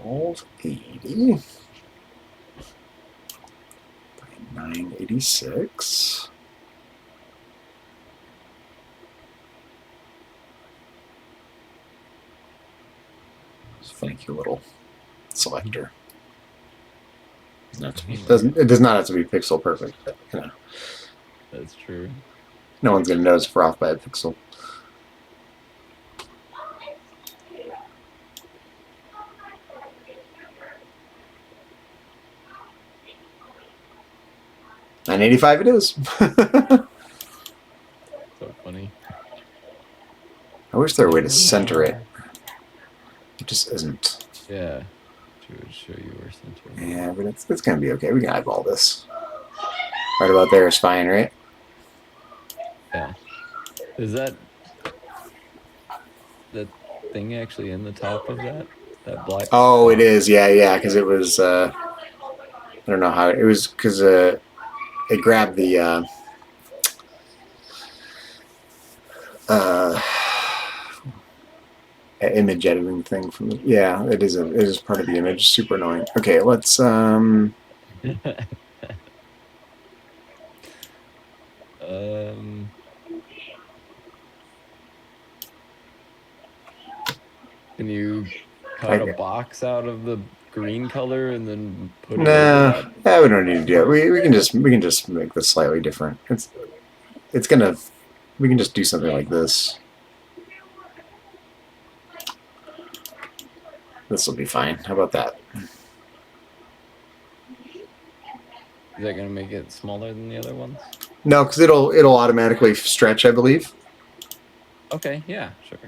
Alt 80 by 986. Thank you, little selector. It does not have to be pixel perfect, but, you know. That's true. No one's going to notice if we're off by a pixel. $9.85 it is. So funny. I wish there were a way to center it. It just isn't. Yeah. To show you where center. Yeah, but it's going to be okay. We can eyeball this. Right about there is fine, right? Yeah. Is that the thing actually in the top of that black? Oh, it is. Yeah. Because it was. I don't know how it was. Because it grabbed the. Image editing thing from the, yeah, it is part of the image. Super annoying. Okay, let's Can you cut a box out of the green color and then put it over that? We don't need to do it. We can just make this slightly different. We can just do something like this. This will be fine. How about that? Is that going to make it smaller than the other ones? No, because it'll automatically stretch, I believe. Okay. Yeah. Sure.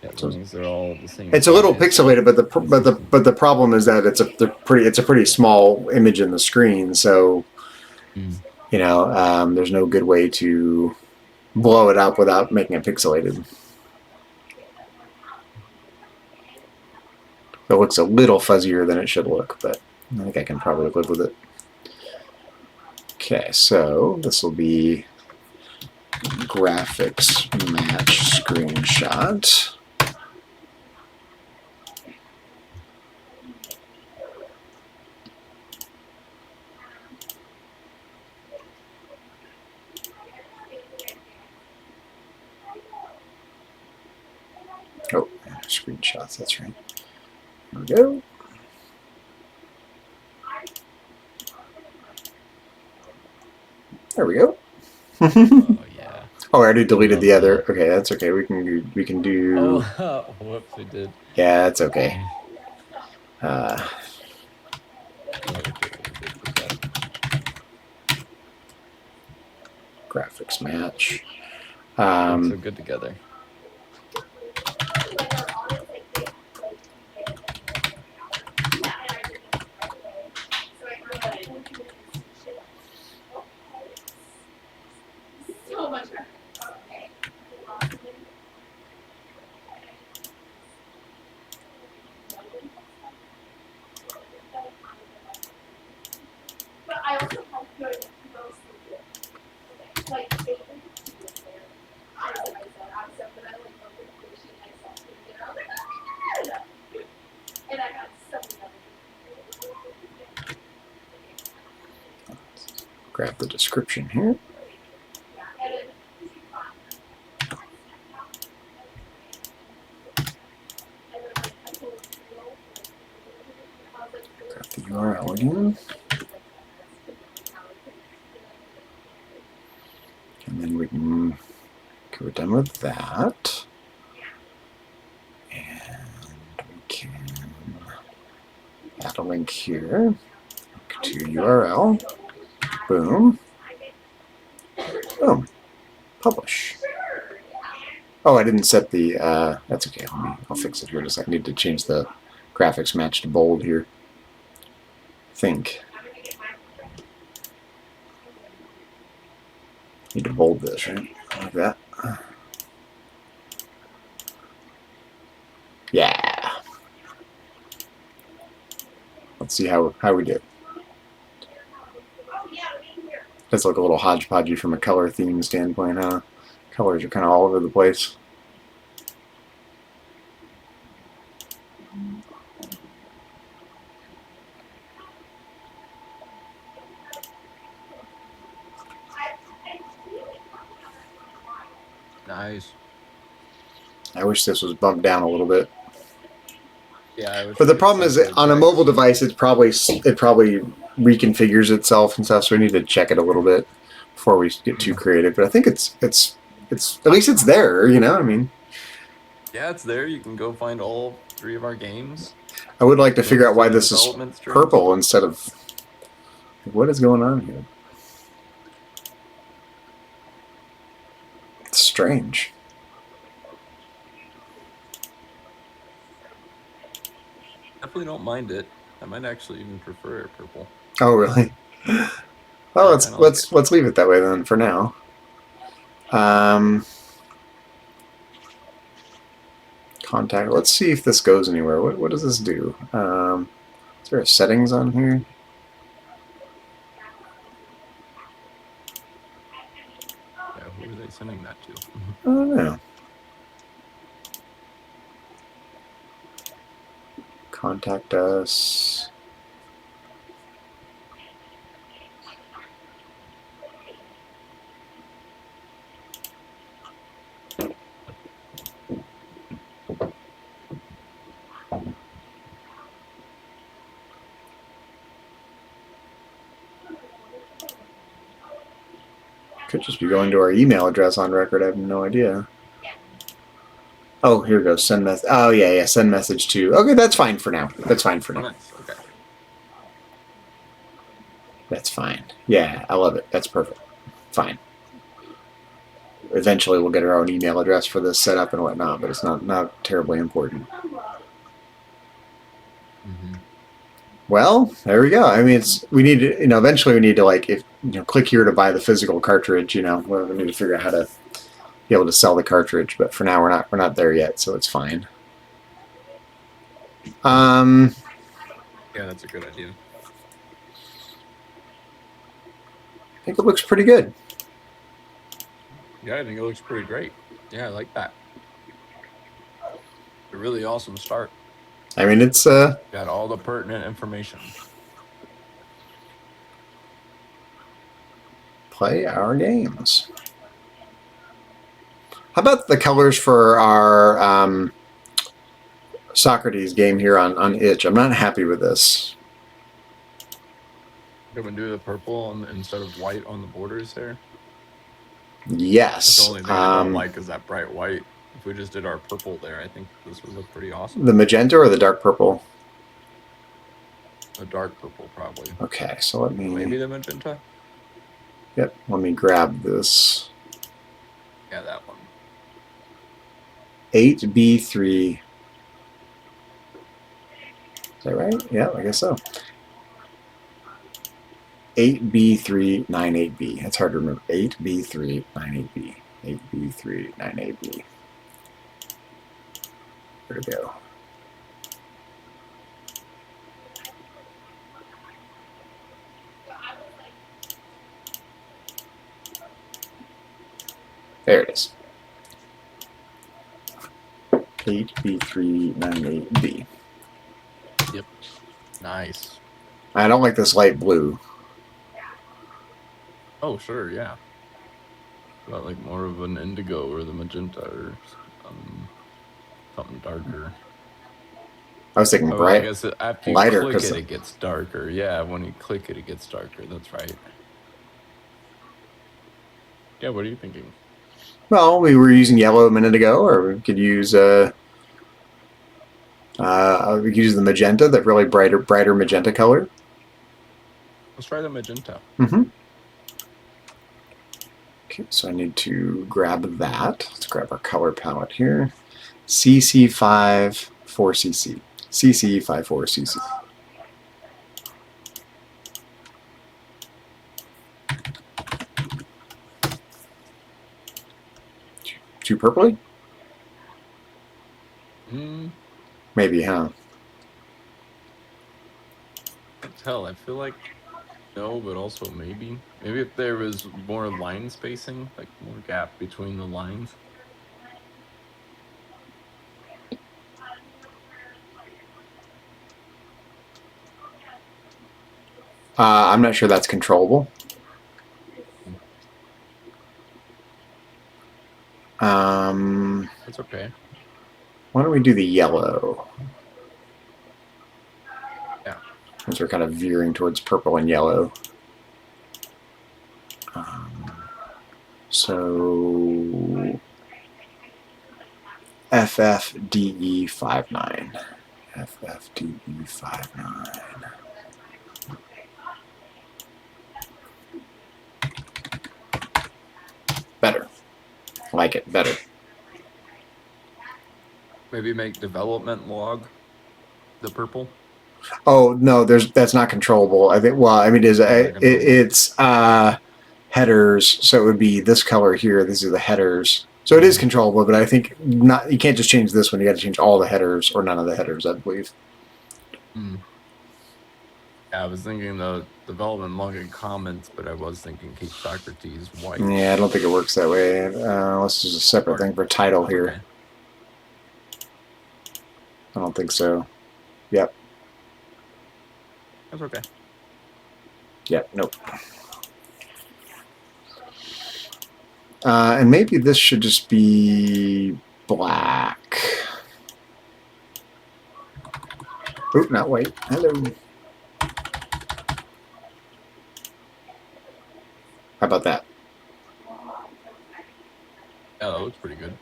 Yeah, as long as they're all the same. It's a little pixelated, but the problem is that it's a pretty small image in the screen, so you know there's no good way to blow it up without making it pixelated. It looks a little fuzzier than it should look, but I think I can probably live with it. Okay, so this will be graphics match screenshot. Oh, screenshots, that's right. There we go. There we go. Oh yeah. Oh, I already deleted the other. Okay, that's okay. We can do. Oh, whoops, we did. Yeah, that's okay. graphics match. Looks so good together. Grab the description here. Grab the URL again. And then we can, okay, we're done with that. And we can add a link here to URL. Boom. Boom. Publish. Oh, I didn't set the, that's okay. I'll fix it here in a second. I need to change the graphics match to bold here. Think. Need to bold this, right? Like that. Yeah. Let's see how we do. Does look a little hodgepodgey from a color theme standpoint, huh? Colors are kind of all over the place. Nice. I wish this was bumped down a little bit. Yeah, but the problem is on a mobile device, it probably reconfigures itself and stuff. So we need to check it a little bit before we get too creative. But I think it's at least it's there. You know, I mean. Yeah, it's there. You can go find all 3 of our games. I would like to figure out why this is purple instead of. What is going on here? It's strange. Definitely don't mind it. I might actually even prefer it purple. Oh, really? Well, let's leave it that way then for now. Contact. Let's see if this goes anywhere. What does this do? Is there a settings on here? Yeah, who are they sending that to? I don't know. Contact us. Could just be going to our email address on record. I have no idea. Oh, here we go. Send message. Oh, yeah. Send message to. Okay, that's fine for now. That's fine for now. Nice. Okay. That's fine. Yeah, I love it. That's perfect. Fine. Eventually, we'll get our own email address for this setup and whatnot, but it's not terribly important. Mm-hmm. Well, there we go. I mean, we need to, eventually we need to click here to buy the physical cartridge. We need to figure out how to be able to sell the cartridge, but for now we're not there yet, so it's fine. Yeah, that's a good idea. I think it looks pretty good. Yeah, I think it looks pretty great. Yeah, I like that. A really awesome start. I mean, it's got all the pertinent information. Play our games. How about the colors for our Socrates game here on itch? I'm not happy with this. Can we do the purple instead of white on the borders there? Yes. That's the only thing I don't like is that bright white. If we just did our purple there, I think this would look pretty awesome. The magenta or the dark purple? A dark purple, probably. Okay, so let me... Maybe the magenta? Yep. Let me grab this. Yeah, that one. 8B3. Is that right? Yeah, I guess so. 8B398B. That's hard to remember. 8B398B. 8B398B. Where'd it go? There it is. 8B398B. Yep. Nice. I don't like this light blue. Oh, sure, yeah. Got like more of an indigo or the magenta or something darker. I was thinking Oh, well, I bright, guess after you lighter, click because it, it gets darker. Yeah, when you click it, it gets darker. That's right. Yeah, what are you thinking? well, we were using yellow a minute ago, or we could use we could use the magenta, that really brighter magenta color. Let's try the magenta. Mm-hmm. Okay, so I need to grab that. Let's grab our color palette here. CC5 4CC. CC5 4CC. Too purpley? Maybe, huh? Can't tell. I feel like no, but also maybe. Maybe if there was more line spacing, like more gap between the lines. I'm not sure that's controllable. That's okay. Why don't we do the yellow? Yeah. Since we're kind of veering towards purple and yellow. So FFDE59. FFDE59. Better. Like it better. Maybe make development log the purple. Oh no, that's not controllable. I think. Well, I mean, it's headers, so it would be this color here. These are the headers, so it is controllable. But I think not. You can't just change this one. You got to change all the headers or none of the headers, I believe. Yeah, I was thinking the development log in comments, but I was thinking keep Socrates white. Yeah, I don't think it works that way. Let's just a separate thing for title here. Okay. I don't think so. Yep. That's okay. Yep. Nope. And maybe this should just be black. Oh, not white. Hello. How about that? Yeah, that looks pretty good.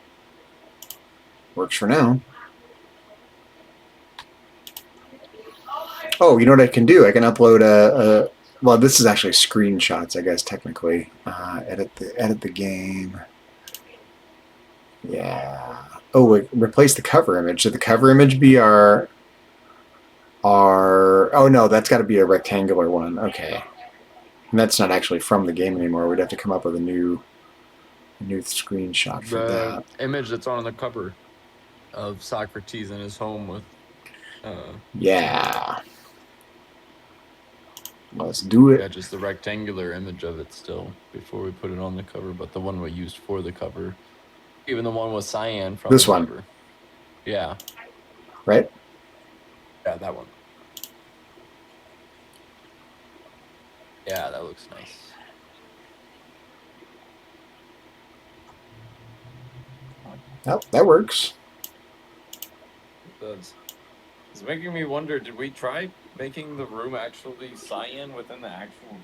Works for now. Oh, you know what I can do? I can upload well, this is actually screenshots, I guess, technically. Edit the game. Yeah. Oh, wait, replace the cover image. Should the cover image be our? Oh no, that's got to be a rectangular one. Okay, and that's not actually from the game anymore. We'd have to come up with a new screenshot for that. The image that's on the cover of Socrates in his home with. Yeah. Let's do it. Yeah, just the rectangular image of it still before we put it on the cover, but the one we used for the cover, even the one with cyan from This the one. cover. Yeah. Right? Yeah, that one. Yeah, that looks nice. Oh, that works. It does. It's making me wonder, did we try making the room actually cyan within the actual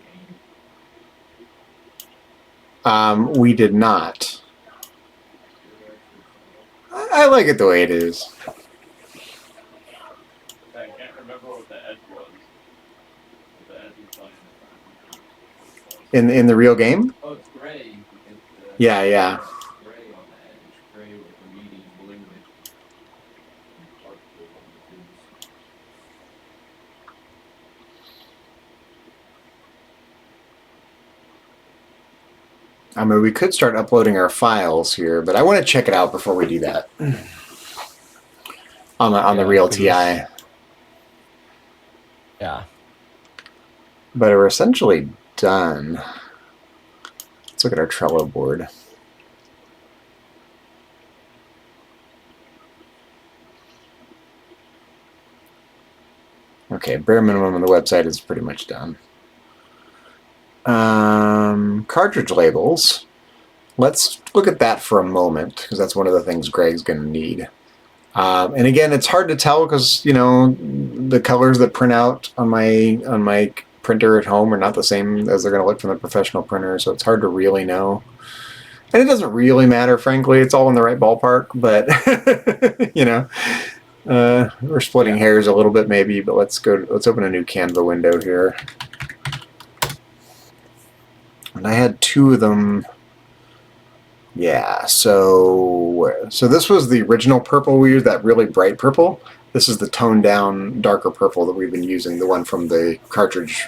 game? We did not. I like it the way it is. I can't remember what the edge was. The edge was cyan. in the real game. Oh, it's gray. Yeah, yeah. Gray on the edge. Gray with the medium blue. And dark blue on the blues. I mean, we could start uploading our files here, but I want to check it out before we do that. On the real TI. Yeah. But we're essentially done. Let's look at our Trello board. Okay, bare minimum on the website is pretty much done. Cartridge labels. Let's look at that for a moment, because that's one of the things Greg's going to need. And again, it's hard to tell because, you know, the colors that print out on my printer at home are not the same as they're going to look from the professional printer, so it's hard to really know. And it doesn't really matter, frankly. It's all in the right ballpark, but, you know, we're splitting hairs a little bit maybe, but let's open a new Canva window here. And I had two of them. Yeah, so this was the original purple we used, that really bright purple. This is the toned down, darker purple that we've been using, the one from the cartridge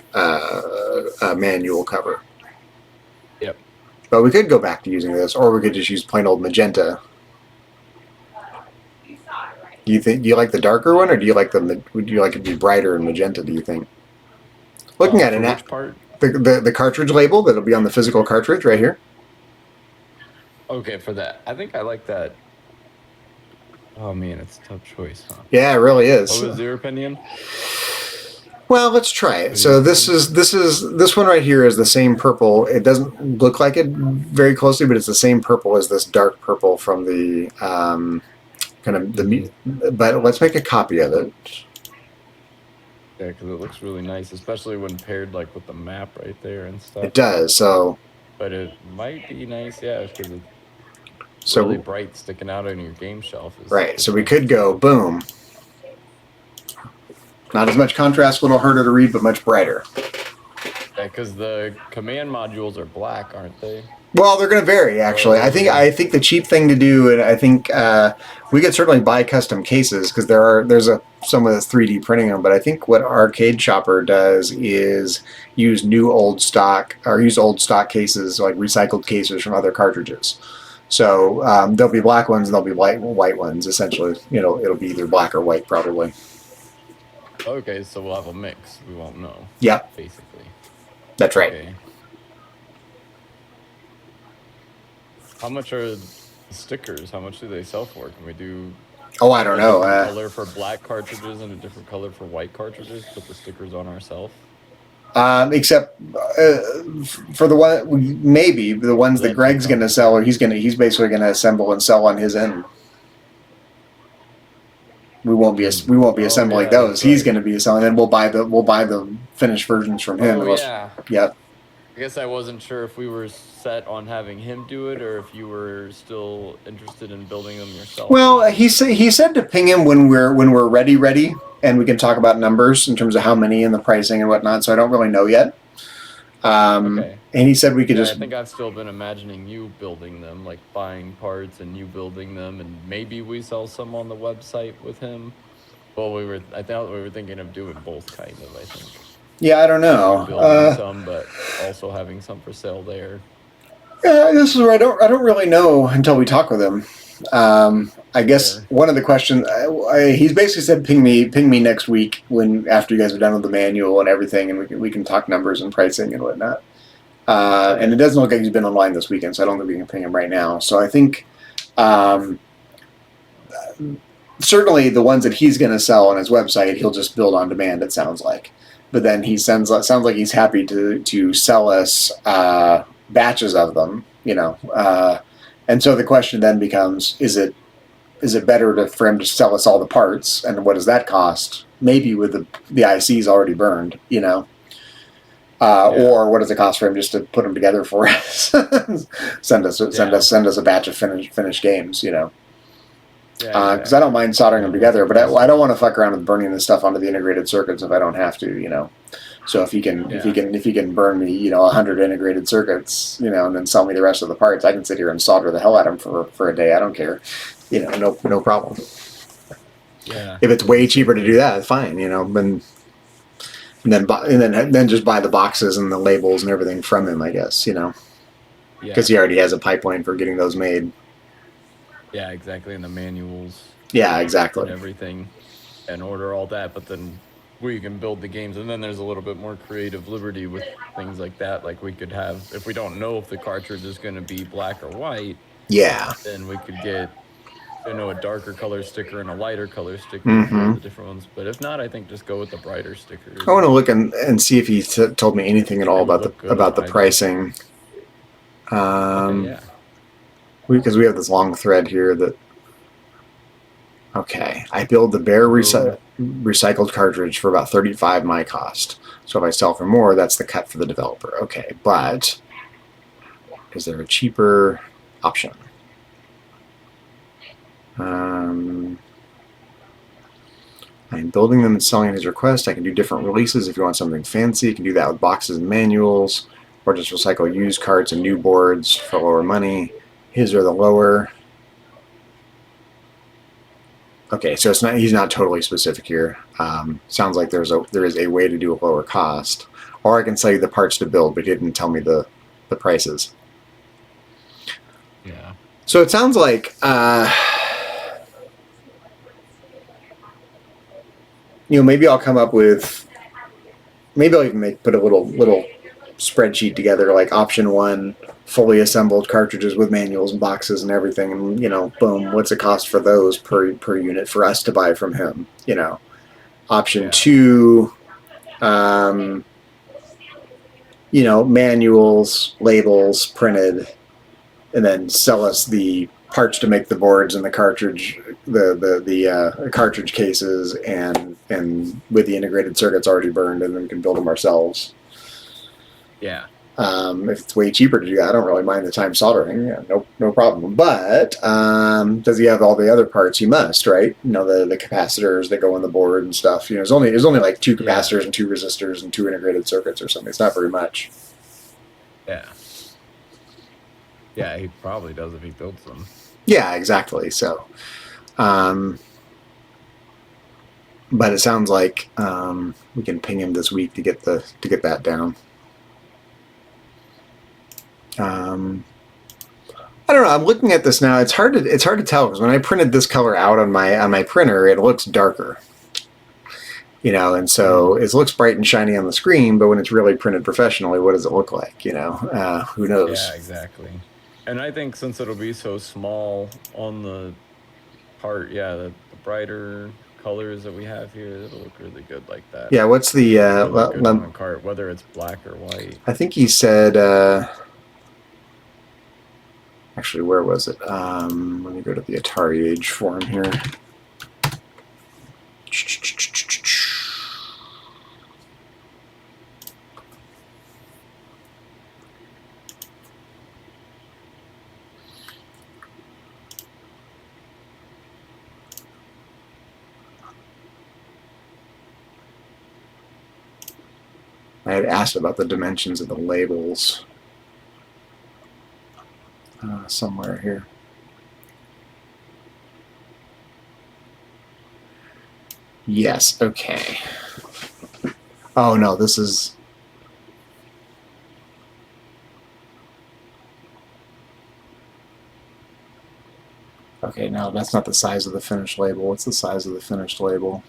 manual cover. Yep. But we could go back to using this, or we could just use plain old magenta. Do you like the darker one, or do you like would you like it to be brighter in magenta? Do you think? Looking at it, which part? The cartridge label that'll be on the physical cartridge right here. Okay, for that. I think I like that. Oh man, it's a tough choice, huh? Yeah, it really is. What was your opinion? Well, let's try it. So this one right here is the same purple. It doesn't look like it very closely, but it's the same purple as this dark purple from the But let's make a copy of it. Yeah, because it looks really nice, especially when paired like with the map right there and stuff. It does. So. But it might be nice, yeah, because it's really bright, sticking out on your game shelf. Right. So we could go boom. Not as much contrast, a little harder to read, but much brighter. Yeah, because the command modules are black, aren't they? Well, they're going to vary, actually. I think the cheap thing to do, and I think we could certainly buy custom cases because there's some of the 3D printing them. But I think what Arcade Shopper does is use old stock cases, like recycled cases from other cartridges. So there'll be black ones and there'll be white ones. Essentially, it'll be either black or white, probably. Okay, so we'll have a mix. We won't know. Yeah, basically. That's right. Okay. How much are the stickers? How much do they sell for? Can we do? Oh, I don't know. A color for black cartridges and a different color for white cartridges. Put the stickers on ourselves. Except for the one, maybe the ones that Greg's going to sell, or he's basically going to assemble and sell on his end. We won't be assembling those. He's going to be selling, and we'll buy the finished versions from him. Oh, yeah. Yep. I guess I wasn't sure if we were set on having him do it, or if you were still interested in building them yourself. Well, he said to ping him when we're ready, and we can talk about numbers in terms of how many and the pricing and whatnot. So I don't really know yet. Okay. And he said we could just. I think I've still been imagining you building them, like buying parts and you building them, and maybe we sell some on the website with him. Well, I thought we were thinking of doing both, kind of. I think. Yeah, I don't know. Building some, but also having some for sale there. Yeah, this is where I don't really know until we talk with him. I guess one of the questions he's basically said, ping me next week after you guys are done with the manual and everything, and we can talk numbers and pricing and whatnot. And it doesn't look like he's been online this weekend, so I don't think we can ping him right now. So I think certainly the ones that he's going to sell on his website, he'll just build on demand. It sounds like. But then sounds like he's happy to sell us batches of them, and so the question then becomes: Is it better for him to sell us all the parts, and what does that cost? Maybe with the ICs already burned, or what does it cost for him just to put them together for us? send us a batch of finished games, because I don't mind soldering them together, but I don't want to fuck around with burning this stuff onto the integrated circuits if I don't have to, So if you can burn me, 100 integrated circuits, and then sell me the rest of the parts, I can sit here and solder the hell out of them for a day. I don't care, no problem. Yeah. If it's way cheaper to do that, it's fine, and then just buy the boxes and the labels and everything from him, I guess, because he already has a pipeline for getting those made. Yeah, exactly. And the manuals. Yeah, exactly. And everything, and order all that, but then we can build the games, and then there's a little bit more creative liberty with things like that. Like we could have, if we don't know if the cartridge is going to be black or white, then we could get, a darker color sticker and a lighter color sticker for the different ones. But if not, I think just go with the brighter stickers. I want to look and see if he told me anything at all about the pricing. Because we have this long thread here that. Okay, I build the bare recycled cartridge for about 35 my cost. So if I sell for more, that's the cut for the developer. Okay, but is there a cheaper option? I'm building them and selling at his request. I can do different releases if you want something fancy. You can do that with boxes and manuals, or just recycle used carts and new boards for lower money. His are the lower. Okay, so he's not totally specific here. Sounds like there is a way to do a lower cost, or I can sell you the parts to build, but he didn't tell me the prices. Yeah. So it sounds like maybe I'll come up with, maybe I'll even put a little spreadsheet together, like option 1, fully assembled cartridges with manuals and boxes and everything, and boom, what's the cost for those per unit for us to buy from him? Option 2, manuals, labels printed, and then sell us the parts to make the boards and the cartridge, the cartridge cases, and with the integrated circuits already burned, and then we can build them ourselves. Yeah. If it's way cheaper to do that, I don't really mind the time soldering. Yeah, no problem. But does he have all the other parts? He must, right? The capacitors that go on the board and stuff. There's only like 2 capacitors and 2 resistors and 2 integrated circuits or something. It's not very much. Yeah. Yeah, he probably does if he builds them. Yeah, exactly. So, but it sounds like we can ping him this week to get that down. I don't know. I'm looking at this now. It's hard to tell because when I printed this color out on my printer, it looks darker. And so it looks bright and shiny on the screen, but when it's really printed professionally, what does it look like? Who knows? Yeah, exactly. And I think since it'll be so small on the part, the brighter colors that we have here, it'll look really good like that. Yeah. What's the on a cart, whether it's black or white? I think he said. Actually, where was it? Let me go to the Atari Age forum here. I had asked about the dimensions of the labels. Somewhere here. Yes, okay. Oh no, this is... Okay, no, that's not the size of the finished label. What's the size of the finished label?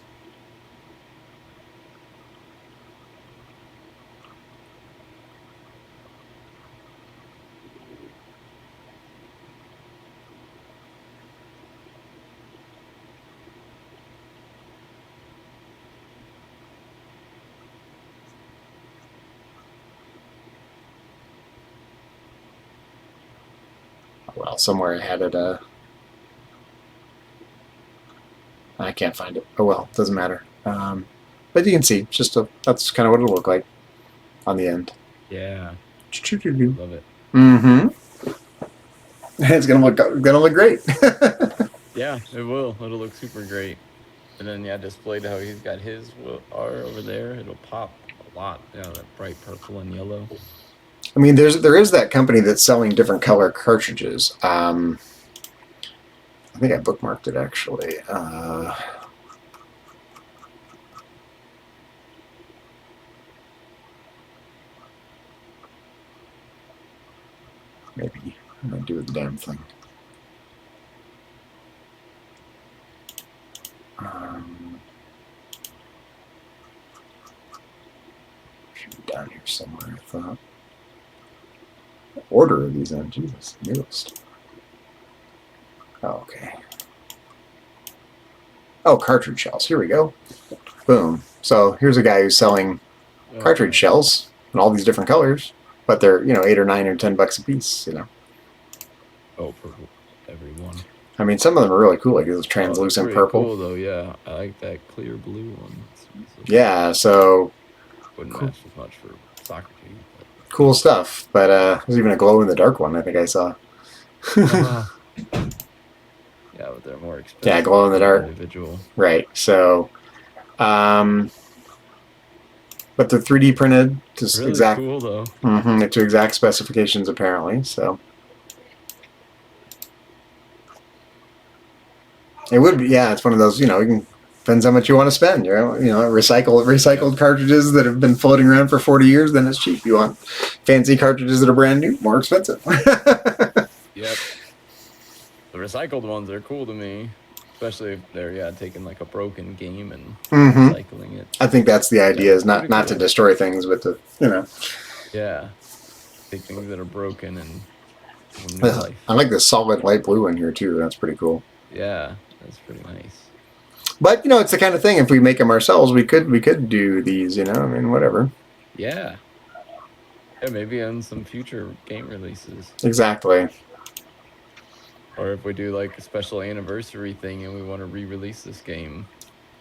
Well, somewhere I had it, I can't find it. Oh well, doesn't matter. But you can see, that's kind of what it'll look like on the end. Yeah. Love it. Mm-hmm. It's gonna look great. Yeah, it will. It'll look super great. And then displayed how he's got his R over there. It'll pop a lot. Yeah, that bright purple and yellow. I mean, there is that company that's selling different color cartridges. I think I bookmarked it actually. Maybe I'm gonna do the damn thing. Should be down here somewhere. I thought. Order of these in, Jesus, newest. Oh, okay. Oh, cartridge shells. Here we go. Boom. So here's a guy who's selling cartridge shells in all these different colors, but they're, you know, $8 or $9 or $10 a piece, you know. Oh, for every one. I mean, some of them are really cool, like this translucent purple. Cool though, yeah. I like that clear blue one. Yeah, so wouldn't match as much for Socrates. But. Cool stuff. But there's even a glow in the dark one I think I saw. Yeah, but they're more expensive. Yeah, glow in the dark. Individual. Right. So, but they're 3D printed to really exact. Cool though. To exact specifications apparently. So. It would be, yeah. It's one of those, you know, you can, depends how much you want to spend. You know, recycled cartridges that have been floating around for 40 years, then it's cheap. You want fancy cartridges that are brand new, more expensive. Yep. The recycled ones are cool to me, especially if they're taking like a broken game and recycling it. I think that's the idea, is not cool. To destroy things, but to, you know. Yeah. Take things that are broken and give them new life. I like this solid light blue in here too. That's pretty cool. Yeah, that's pretty nice. But you know, it's the kind of thing. If we make them ourselves, we could do these. You know, I mean, whatever. Yeah. Yeah, maybe on some future game releases. Exactly. Or if we do like a special anniversary thing and we want to re-release this game,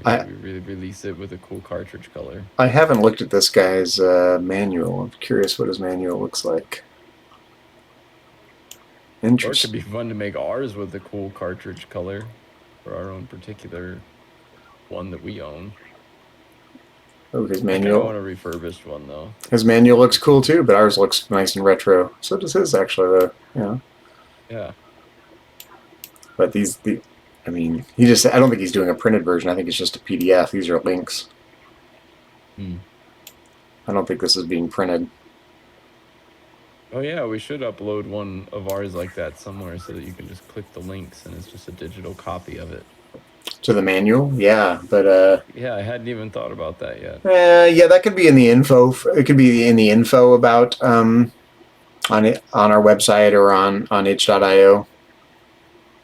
we release it with a cool cartridge color. I haven't looked at this guy's manual. I'm curious what his manual looks like. Interesting. Or it could be fun to make ours with a cool cartridge color for our own particular one that we own. Oh, his manual. I want a refurbished one though. His manual looks cool too, but ours looks nice and retro. So does his actually, though. You know. Yeah. But I mean, I don't think he's doing a printed version. I think it's just a PDF. These are links. I don't think this is being printed. Oh yeah, we should upload one of ours like that somewhere so that you can just click the links and it's just a digital copy of it. To the manual? Yeah, but yeah, I hadn't even thought about that yet. Yeah, that could be in the info. It could be in the info about on our website or on itch.io.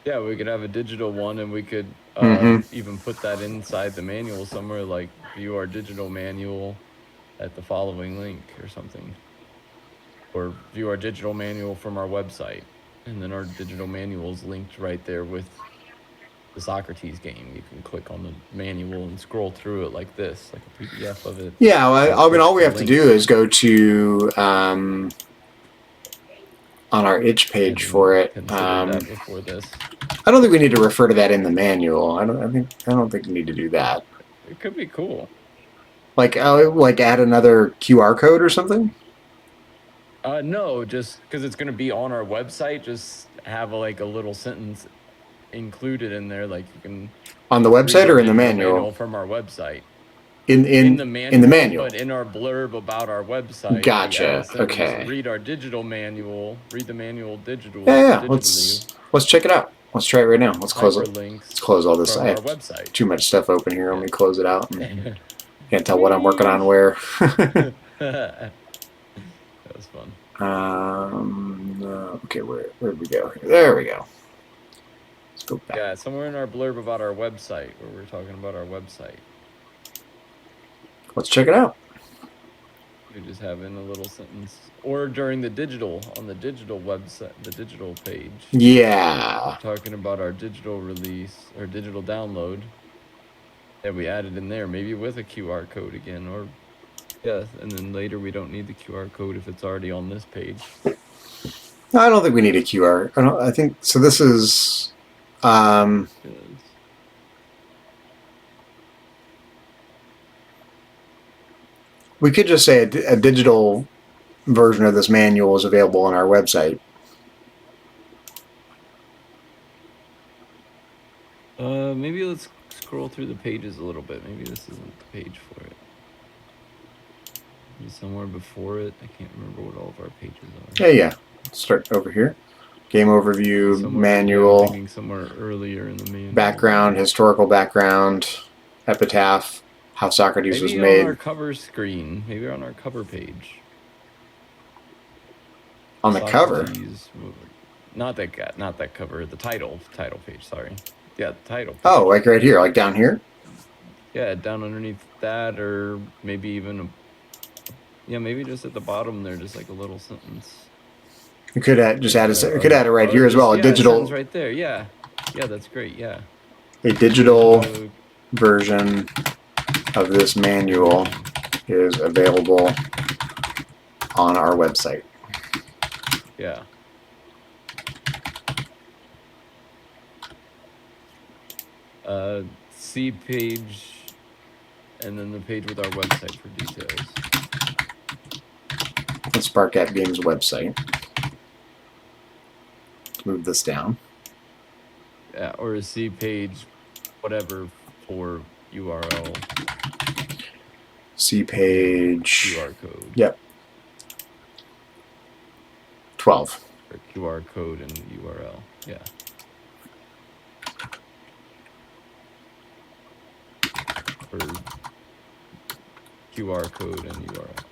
Yeah, we could have a digital one and we could even put that inside the manual somewhere, like view our digital manual at the following link or something. Or view our digital manual from our website. And then our digital manual is linked right there with the Socrates game. You can click on the manual and scroll through it like this, like a PDF of it. Yeah, well, I mean, all we have to do is go to on our itch page for it. That before this. I don't think we need to refer to that in the manual. I don't think we need to do that. It could be cool. Like add another QR code or something? No, just because it's going to be on our website, just have a little sentence included in there, like you can on the website or in the manual from our website. In the manual, but in our blurb about our website. Gotcha. Okay. Read our digital manual. Read the manual digital. Yeah. Let's check it out. Let's try it right now. Let's close it. Let's close all this. I have website. Too much stuff open here. Let me close it out. Can't tell what I'm working on where. That was fun. Okay, where did we go? There we go. Let's go back. Yeah, somewhere in our blurb about our website, where we're talking about our website. Let's check it out. You just have in a little sentence, or during on the digital website, the digital page. Yeah. We're talking about our digital release or digital download that we added in there, maybe with a QR code again, or and then later we don't need the QR code if it's already on this page. No, I don't think we need a QR. I think so. This is. We could just say a digital version of this manual is available on our website. Maybe let's scroll through the pages a little bit. Maybe this isn't the page for it. Maybe somewhere before it. I can't remember what all of our pages are. Yeah. Let's start over here. Game overview, Somewhere, manual, yeah, I'm thinking somewhere earlier in the manual. background, historical background, epitaph, how Socrates was Maybe made. on our cover screen. Maybe on our cover page. On the cover? Socrates, not that cover. The title page. Sorry. Yeah, the title page. Oh, like right here, like down here? Yeah, down underneath that, or maybe even maybe just at the bottom there, just like a little sentence. You could add it right here as well. A digital right there. Yeah, that's great. Yeah, a digital version of this manual is available on our website. Yeah. See page, and then the page with our website for details. The Spark App Games website. Move this down. Yeah, or a C page, whatever, for URL. C page. QR code. Yep. 12. Or QR code and URL. Yeah. Or QR code and URL.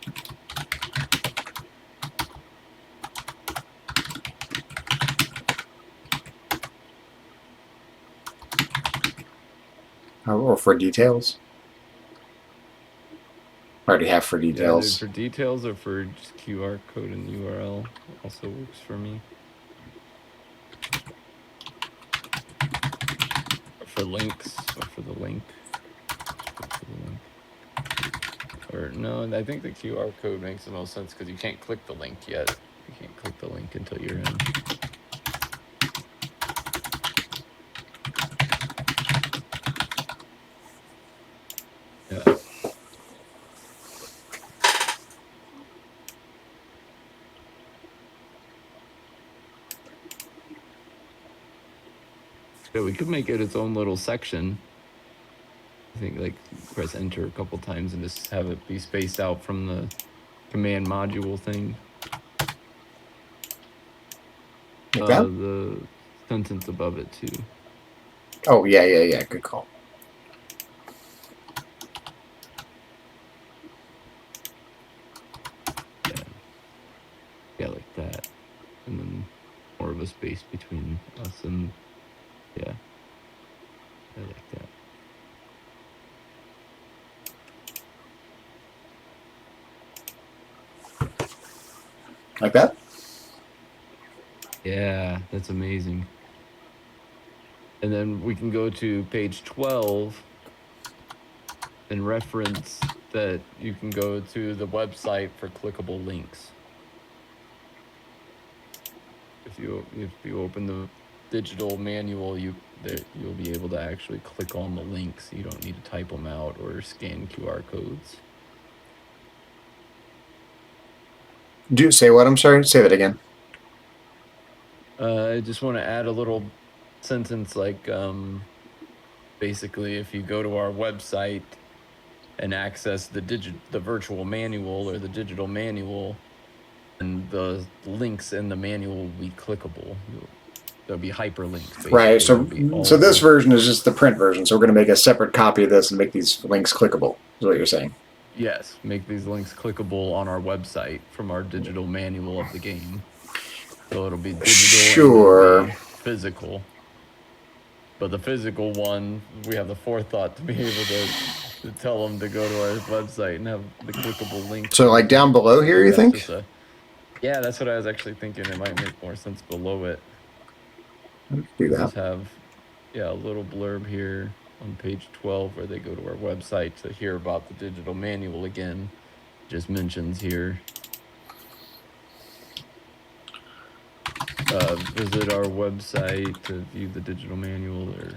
Or for details. I already have for details. Yeah, for details or for just QR code and URL also works for me. Or for links, or for the link. Or no, I think the QR code makes the most sense because you can't click the link yet. You can't click the link until you're in. Yeah. Yeah, we could make it its own little section. I think, like, press enter a couple times and just have it be spaced out from the command module thing. Like that? The sentence above it too. Oh, yeah. Good call. Yeah, like that. And then more of a space between us and, yeah. I like that. Like that? Yeah, that's amazing. And then we can go to page 12 and reference that you can go to the website for clickable links. If you open the digital manual, you'll be able to actually click on the links. You don't need to type them out or scan QR codes. Do you say what? I'm sorry. Say that again. I just want to add a little sentence like, basically, if you go to our website and access the virtual manual or the digital manual, and the links in the manual will be clickable. There'll be hyperlinks. Basically. Right. So this version is just the print version. So we're going to make a separate copy of this and make these links clickable. Is what you're saying? Yes, make these links clickable on our website from our digital manual of the game. So it'll be digital. Sure. And physical. But the physical one, we have the forethought to be able to tell them to go to our website and have the clickable link. So like down below here, you think? Yeah, that's what I was actually thinking. It might make more sense below it. Do that. Just have, a little blurb here on page 12 where they go to our website to hear about the digital manual again. Just mentions here. Visit our website to view the digital manual, or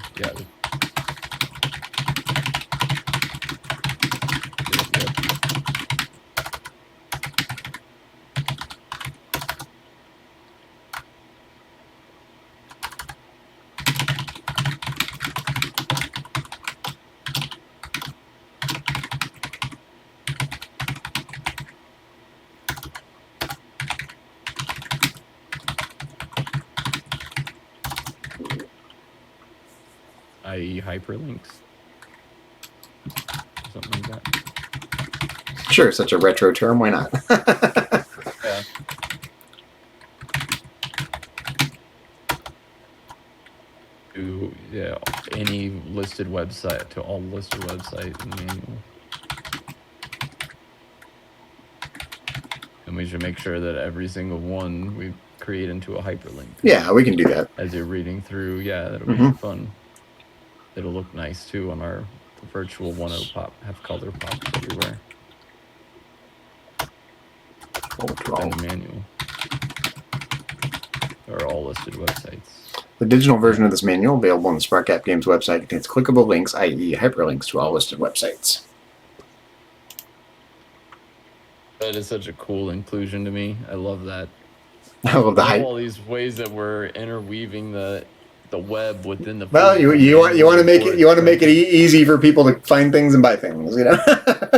i.e. hyperlinks. Something like that. Sure, such a retro term. Why not? Yeah. To any listed website, to all listed websites in the manual. And we should make sure that every single one we create into a hyperlink. Yeah, we can do that. As you're reading through, that'll be fun. It'll look nice too on our virtual 1.0 pop, have color pops everywhere. In the manual. Or all listed websites. The digital version of this manual, available on the Spark App Games website, contains clickable links, i.e. hyperlinks to all listed websites. That is such a cool inclusion to me. I love that. I love the all these ways that we're interweaving the web within the. Well, you want to make it easy for people to find things and buy things, you know.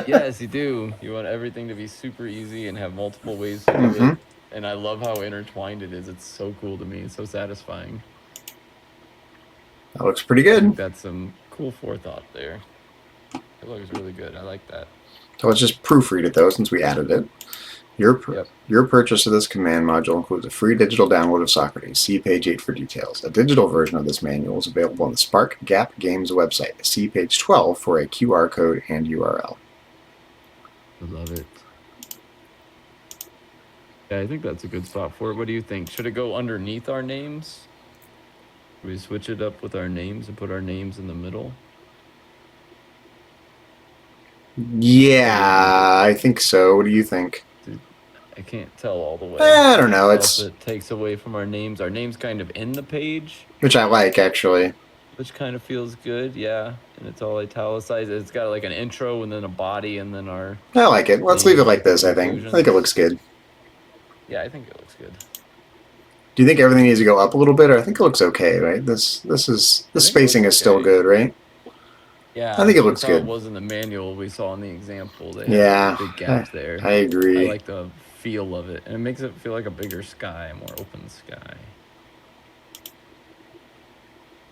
Yes, you do. You want everything to be super easy and have multiple ways to do it. And I love how intertwined it is. It's so cool to me. It's so satisfying. That looks pretty good. I think that's some cool forethought there. It looks really good. I like that. So let's just proofread it though, since we added it. Your purchase of this command module includes a free digital download of Socrates. See page 8 for details. A digital version of this manual is available on the Spark Gap Games website. See page 12 for a QR code and URL. I love it. Yeah, I think that's a good spot for it. What do you think? Should it go underneath our names? Should we switch it up with our names and put our names in the middle? Yeah, I think so. What do you think? I can't tell all the way. I don't know. It takes away from our names. Our name's kind of in the page. Which I like, actually. Which kind of feels good, yeah. And it's all italicized. It's got like an intro and then a body and then our... I like it. Let's leave it like this, I think. I think it looks good. Yeah, I think it looks good. Do you think everything needs to go up a little bit? Or I think it looks okay, right? This spacing is still good, right? Yeah, I think it looks good. It was in the manual we saw in the example. They had a big gap there. I agree. I like the feel of it, and it makes it feel like a bigger sky, a more open sky.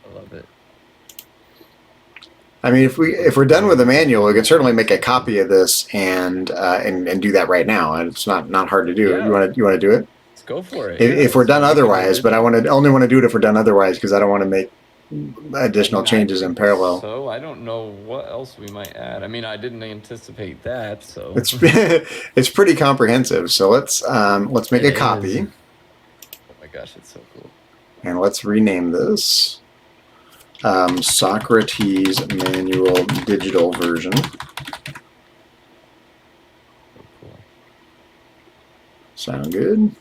I love it. I mean, if we're done with the manual, we can certainly make a copy of this and do that right now. And it's not hard to do. Yeah. You want to do it? Let's go for it. If we're done otherwise, but I only want to do it if we're done otherwise because I don't want to make additional changes in parallel. So I don't know what else we might add. I mean, I didn't anticipate that, so it's pretty comprehensive. So let's make a copy. Oh my gosh, it's so cool. And let's rename this Socrates Manual Digital Version. So cool. Sound good?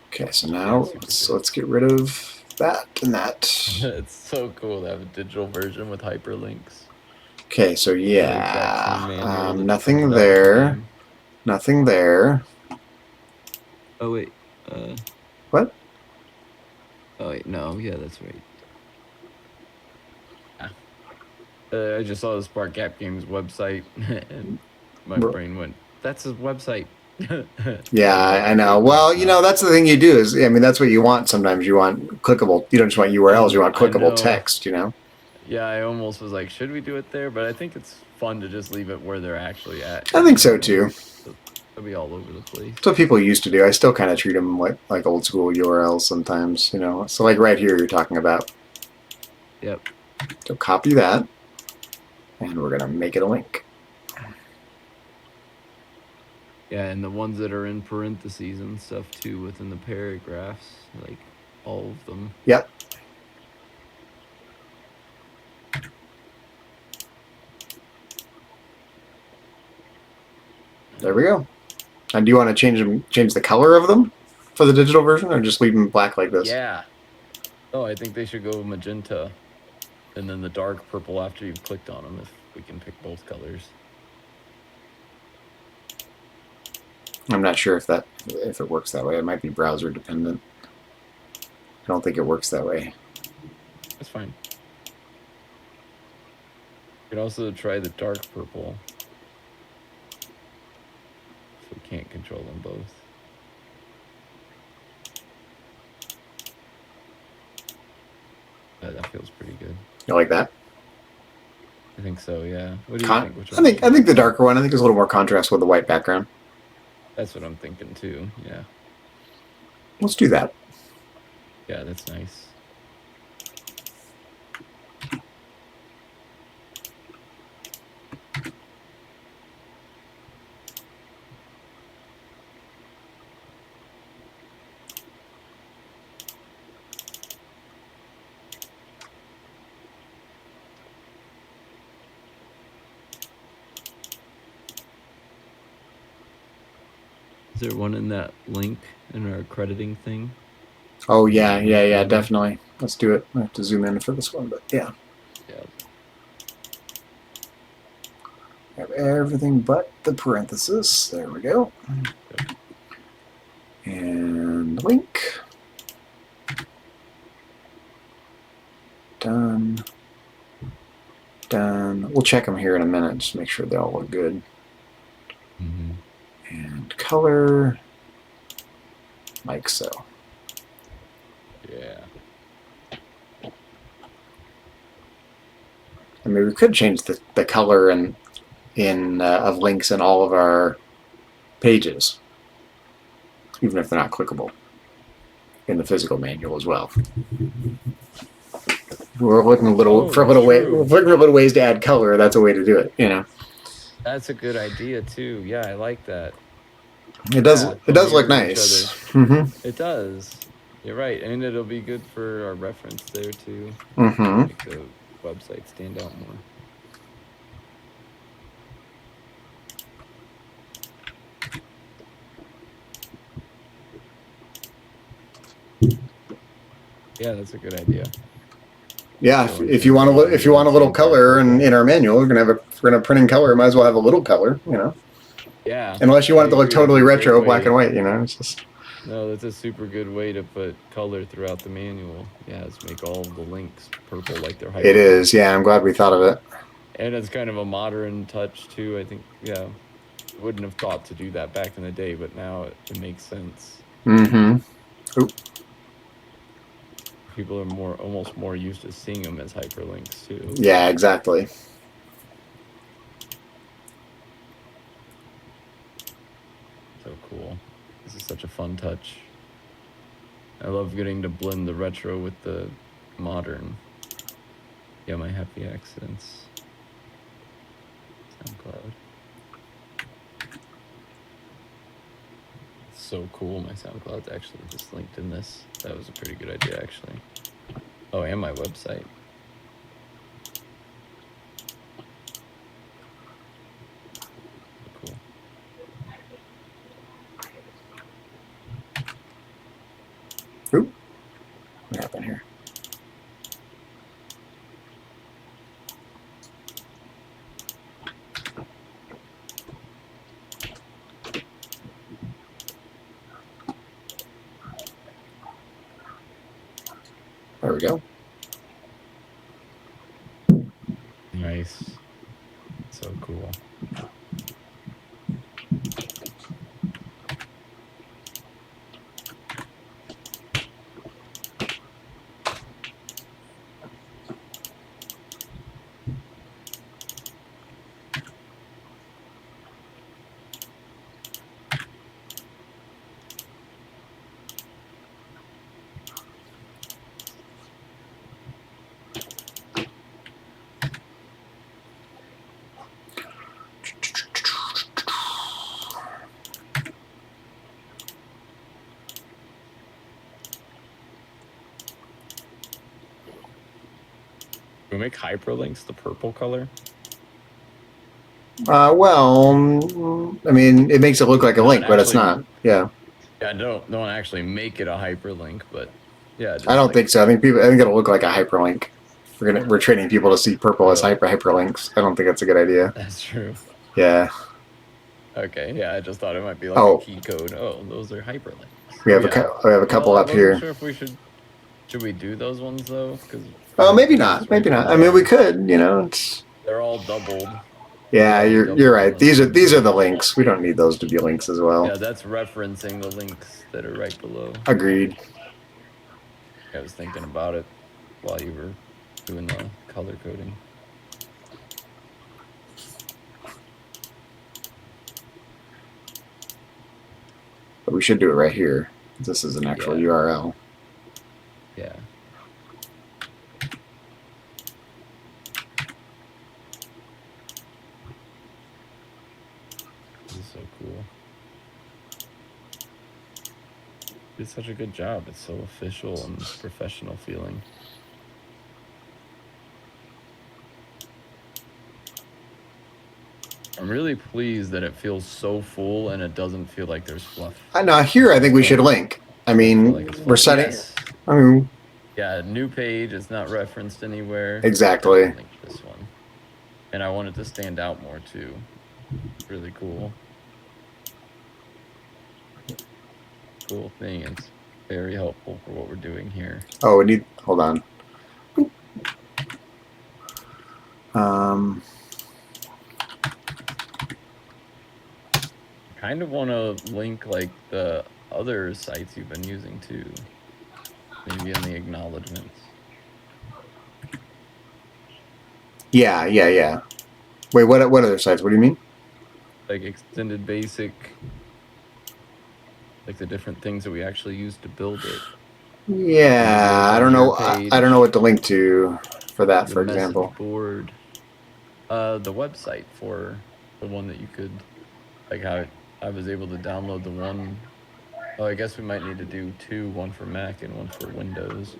Okay, so now let's get rid of that and that. It's so cool to have a digital version with hyperlinks. Okay, so yeah, nothing there. Nothing there. Oh wait. What? Oh wait, no, yeah, that's right. I just saw the Spark Gap Games website, and my brain went, "That's his website." Yeah, I know. Well, that's the thing you do is, I mean, that's what you want. Sometimes you want clickable. You don't just want URLs. You want clickable text. Yeah, I almost was like, should we do it there? But I think it's fun to just leave it where they're actually at. I think so too. They'll be all over the place. That's what people used to do. I still kind of treat them like old school URLs sometimes. So like right here, you're talking about. Yep. So copy that, and we're gonna make it a link. Yeah, and the ones that are in parentheses and stuff too within the paragraphs, like all of them. Yep. There we go. And do you want to change the color of them for the digital version, or just leave them black like this? Yeah. Oh, I think they should go magenta, and then the dark purple after you've clicked on them. If we can pick both colors. I'm not sure if it works that way. It might be browser dependent. I don't think it works that way. That's fine. You could also try the dark purple. If we can't control them both. That feels pretty good. You like that? I think so. Yeah. What do you think? Which one? I think the darker one. I think there's a little more contrast with the white background. That's what I'm thinking too. Yeah. Let's do that. Yeah, that's nice. Is there one in that link in our crediting thing? Oh yeah, definitely. Let's do it. I have to zoom in for this one, but yeah. Yeah. Have everything but the parenthesis. There we go. And link. Done. Done. We'll check them here in a minute just to make sure they all look good. Mm-hmm. And color, like so. Yeah. I mean, we could change the color of links in all of our pages, even if they're not clickable, in the physical manual as well. We're looking for little ways to add color. That's a way to do it. You know. That's a good idea too. Yeah, I like that. It does. Yeah, it does look nice. Mm-hmm. It does. You're right, and it'll be good for our reference there too. Mm-hmm. Make the website stand out more. Yeah, that's a good idea. Yeah, if you want a little color in our manual, we're gonna print in color. Might as well have a little color, you know. Yeah. Unless you want it to look totally retro, black and white, you know. It's just. No, that's a super good way to put color throughout the manual. Yeah, it's make all the links purple like they're hyperlinks. It is, yeah. I'm glad we thought of it. And it's kind of a modern touch too. I think, yeah, wouldn't have thought to do that back in the day, but now it makes sense. Mm-hmm. Oop. People are almost more used to seeing them as hyperlinks too. Yeah, exactly. So cool. This is such a fun touch. I love getting to blend the retro with the modern. Yeah, my happy accidents. SoundCloud. It's so cool. My SoundCloud's actually just linked in this. That was a pretty good idea, actually. Oh, and my website. Cool. Oop. What happened here? There we go. Nice. So cool. We make hyperlinks the purple color. Well, I mean, it makes it look like a link, but it's not. Yeah. Yeah, don't actually make it a hyperlink, but yeah. I don't think so. I think it'll look like a hyperlink. We're training people to see purple as hyperlinks. I don't think that's a good idea. That's true. Yeah. Okay. Yeah, I just thought it might be like a key code. Oh, those are hyperlinks. We have a couple up here. I'm not sure if should we do those ones though? Oh, maybe not. Maybe not. I mean, we could. You know, they're all doubled. Yeah, you're right. These are the links. We don't need those to be links as well. Yeah, that's referencing the links that are right below. Agreed. I was thinking about it while you were doing the color coding. But we should do it right here. This is an actual URL. Yeah. This is so cool. It's such a good job. It's so official and professional feeling. I'm really pleased that it feels so full and it doesn't feel like there's fluff. Now here I think we should link. I mean, like we're setting. Yes. I mean, yeah, new page. It's not referenced anywhere. Exactly. Link this one, and I want it to stand out more too. Really cool. Cool thing. It's very helpful for what we're doing here. Oh, we need. Hold on. Kind of want to link like the other sites you've been using too. Maybe in the acknowledgements. Yeah. Wait, what other sites? What do you mean? Like extended basic, like the different things that we actually use to build it. Yeah, I don't know. I don't know what to link to for that, for example. Board, the website for the one that you could, like how I was able to download the one. Oh, I guess we might need to do two, one for Mac and one for Windows.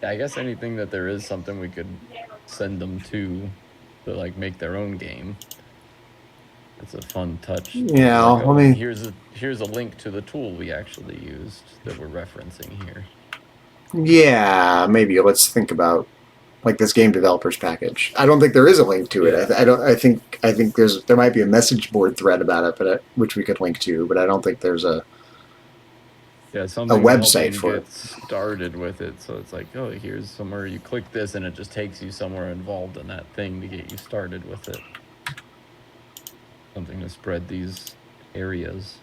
I guess anything that there is something we could send them to like make their own game. It's a fun touch. Yeah, like, let me. Here's a link to the tool we actually used that we're referencing here. Yeah, maybe let's think about like this game developers package. I don't think there is a link to it. I think there might be a message board thread about it, but which we could link to, but I don't think there's a website for it. Started with it, so it's like, oh, here's somewhere you click this, and it just takes you somewhere involved in that thing to get you started with it. Something to spread these areas.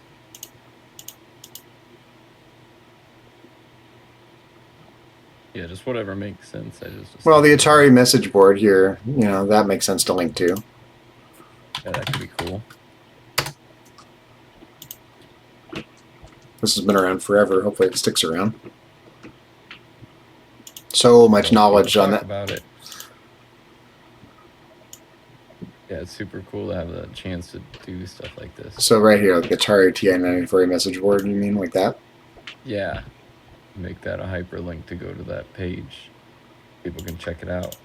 Yeah, just whatever makes sense. Well, the Atari message board here, that makes sense to link to. Yeah, that could be cool. This has been around forever. Hopefully it sticks around. So much knowledge on that. About it. Yeah, it's super cool to have the chance to do stuff like this. So right here, like the Atari TI-99 message board, you mean like that? Yeah. Make that a hyperlink to go to that page. People can check it out.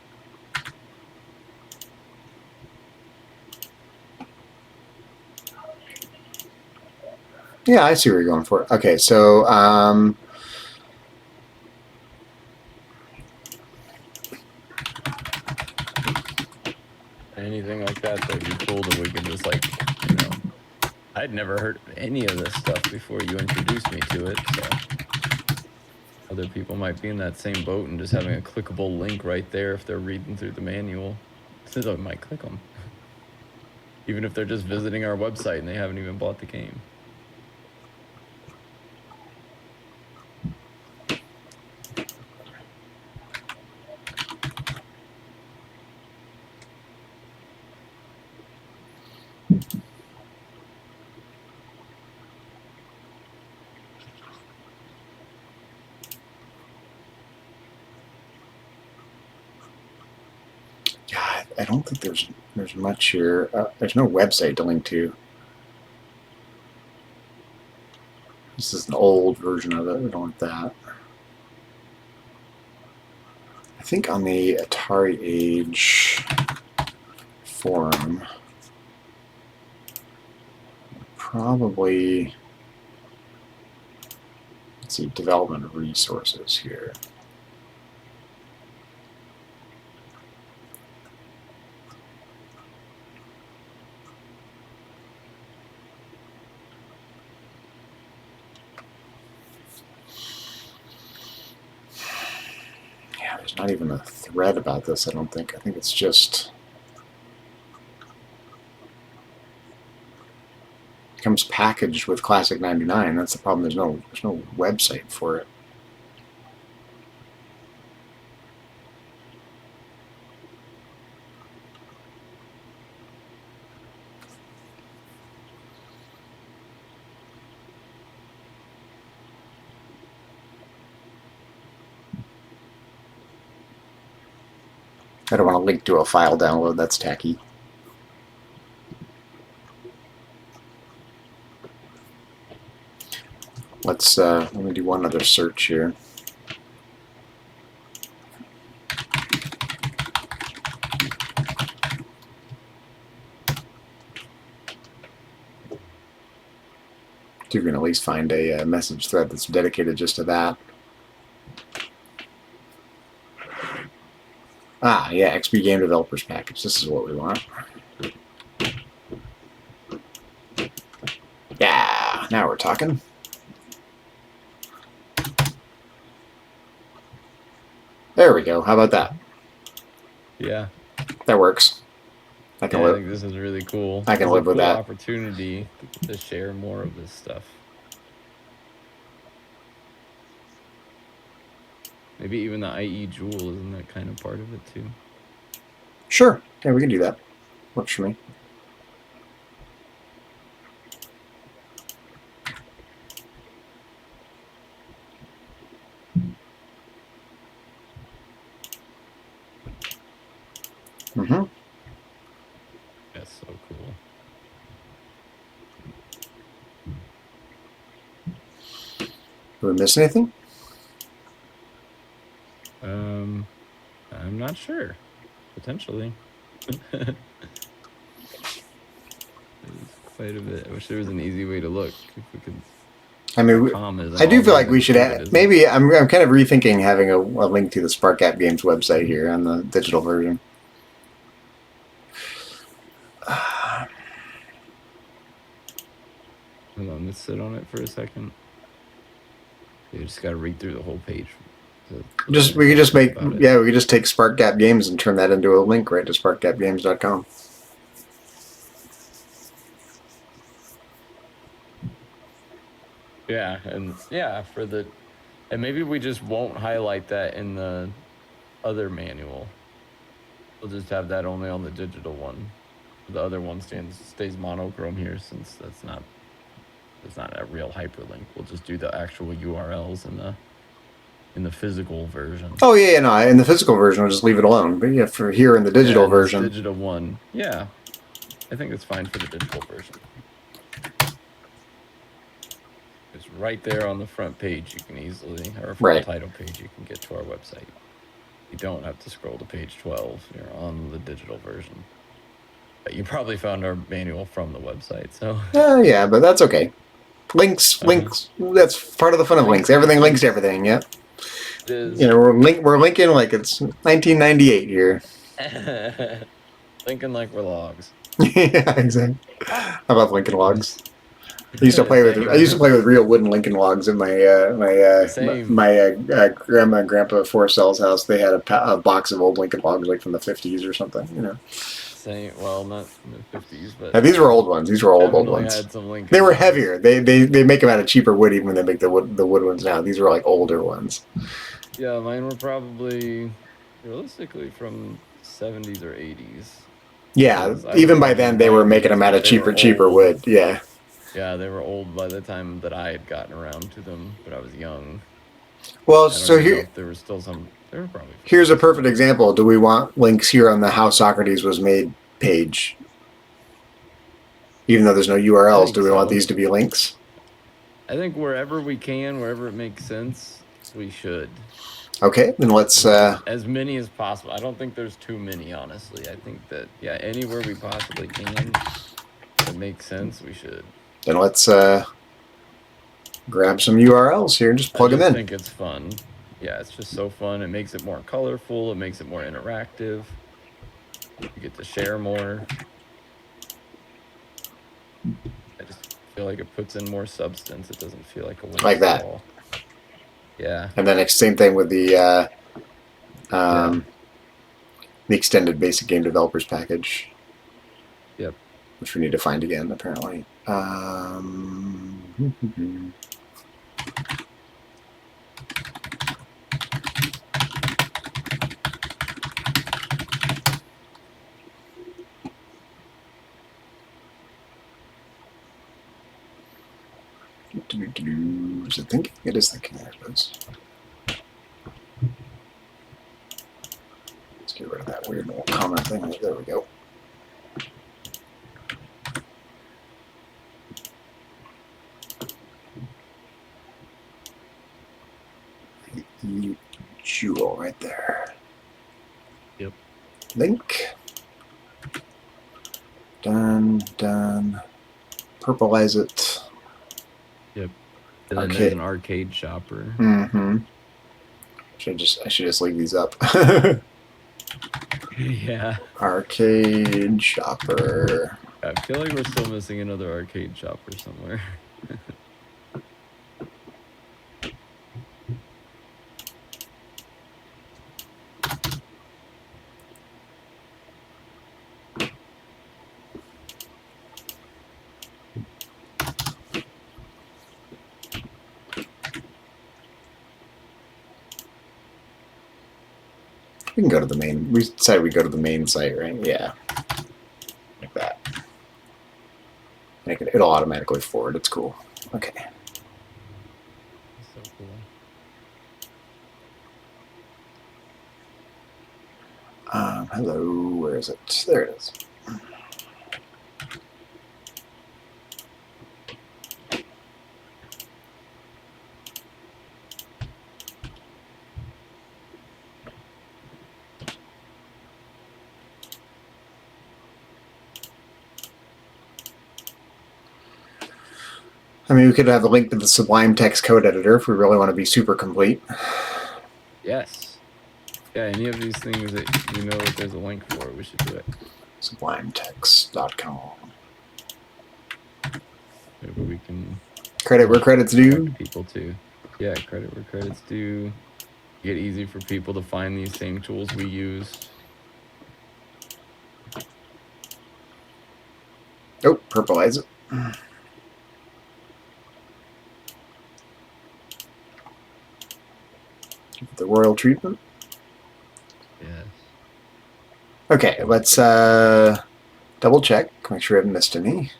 Yeah, I see where you're going for. Okay, so anything like that would be cool that we could just like, I'd never heard of any of this stuff before you introduced me to it, so other people might be in that same boat and just having a clickable link right there if they're reading through the manual. So they might click them. Even if they're just visiting our website and they haven't even bought the game. God, I don't think there's much here. There's no website to link to. This is an old version of it. We don't want that. I think on the Atari Age forum, probably, let's see, development resources here. There's not even a thread about this, I don't think. I think it's just comes packaged with Classic 99. That's the problem. There's no website for it. I don't want to link to a file download. That's tacky. Let me do one other search here. You can at least find a message thread that's dedicated just to that. Ah, yeah, XP Game Developers Package. This is what we want. Yeah, now we're talking. There we go. How about that? Yeah. That works. I can I live. think this is really cool. I can It's live a with cool that. opportunity to share more of this stuff. Maybe even the IE Jewel, isn't that kind of part of it too? Sure. Yeah, we can do that. Works for me. Mm-hmm. That's so cool. Did we miss anything? I'm not sure. Potentially. There's quite a bit. I wish there was an easy way to look. If we could. I mean, I do feel like we should have. Maybe I'm kind of rethinking having a link to the Spark App Games website here on the digital version. Hold on, let's sit on it for a second. You just got to read through the whole page. We could just make, yeah, we could just take Spark Gap Games and turn that into a link right to sparkgapgames.com. Yeah, and and maybe we just won't highlight that in the other manual. We'll just have that only on the digital one. The other one stays monochrome here, since that's not a real hyperlink. We'll just do the actual URLs in the physical version. Oh yeah, no, in the physical version, we'll just leave it alone. But yeah, for here in the digital version, digital one, yeah, I think it's fine for the digital version. It's right there on the front page. You can easily, or from the title page, you can get to our website. You don't have to scroll to page 12. You're on the digital version. But you probably found our manual from the website, so. Yeah, but that's okay. Links. That's part of the fun of links. Everything links to everything. Yeah. It is. You know, we're linking like it's 1998 here. Linking like we're logs. Yeah, exactly. How about Lincoln logs? I used to play with real wooden Lincoln logs in my grandma and grandpa Four Cells house. They had a box of old Lincoln logs, like from the 50s or something. You know. Same. Well, not in the 50s, but. Yeah, these were old ones. These were old ones. Had some Lincoln they were logs. heavier. They make them out of cheaper wood, even when they make the wood ones now. These were like older ones. Yeah, mine were probably realistically from 70s or 80s. Yeah, even by then they were making them out of cheaper wood. Yeah. Yeah, they were old by the time that I had gotten around to them, but I was young. Well, so here there were still some. There were probably. Here's a perfect example. Do we want links here on the How Socrates Was Made page? Even though there's no URLs, do we want these to be links? I think wherever we can, wherever it makes sense, we should. Okay, then let's... as many as possible. I don't think there's too many, honestly. I think that, yeah, anywhere we possibly can that makes sense, we should. Then let's grab some URLs here and just plug them in. I think it's fun. Yeah, it's just so fun. It makes it more colorful. It makes it more interactive. You get to share more. I just feel like it puts in more substance. It doesn't feel like a link like that. All. Yeah. And then same thing with the extended basic game developers package. Yep. Which we need to find again, apparently. Is it thinking? It is thinking, I suppose. Let's get rid of that weird little comment thing. There we go. Jewel right there. Yep. Link. Done. Purpleize it. Yep. And then Arcade. there's an arcade shopper. Mm-hmm. I should just leave these up. Yeah. Arcade shopper. I feel like we're still missing another arcade shopper somewhere. We can go to the main. We decided we go to the main site, right? Yeah. Like that. It'll automatically forward. It's cool. Okay. So cool. Hello. Where is it? There it is. I mean, we could have a link to the Sublime text code editor if we really want to be super complete. Yes. Yeah, any of these things that you know that there's a link for, we should do it. SublimeText.com. Maybe we can Credit where credit's due. direct people to. Yeah, credit where credit's due. Get easy for people to find these same tools we use. Oh, purpleize it. Give it the royal treatment. Yes. Okay, let's double check. Make sure I haven't missed any.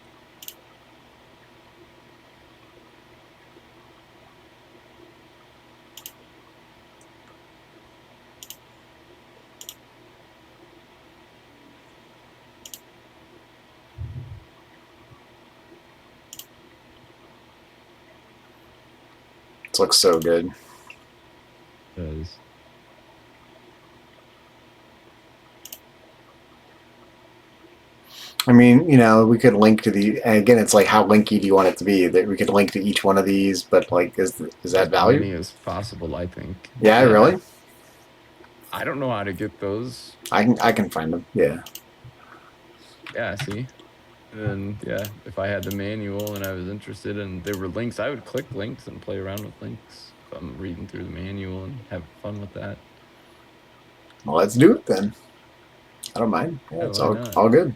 This looks so good. It does. I mean, you know, we could link to the. And again, it's like how linky do you want it to be? That we could link to each one of these, but like, is that As value? many as possible, I think. Yeah, really. I don't know how to get those. I can find them. Yeah. Yeah, see? And yeah, if I had the manual and I was interested and there were links, I would click links and play around with links. If I'm reading through the manual and have fun with that. Well, let's do it then. I don't mind. Yeah, it's all good.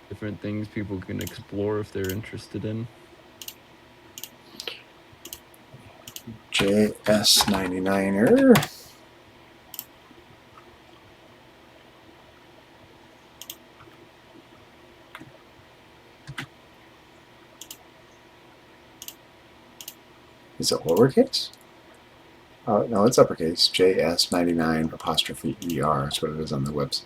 Different things people can explore if they're interested in. JS99er. Is it lowercase? Oh, no, it's uppercase. JS99 apostrophe ER. That's what it is on the website.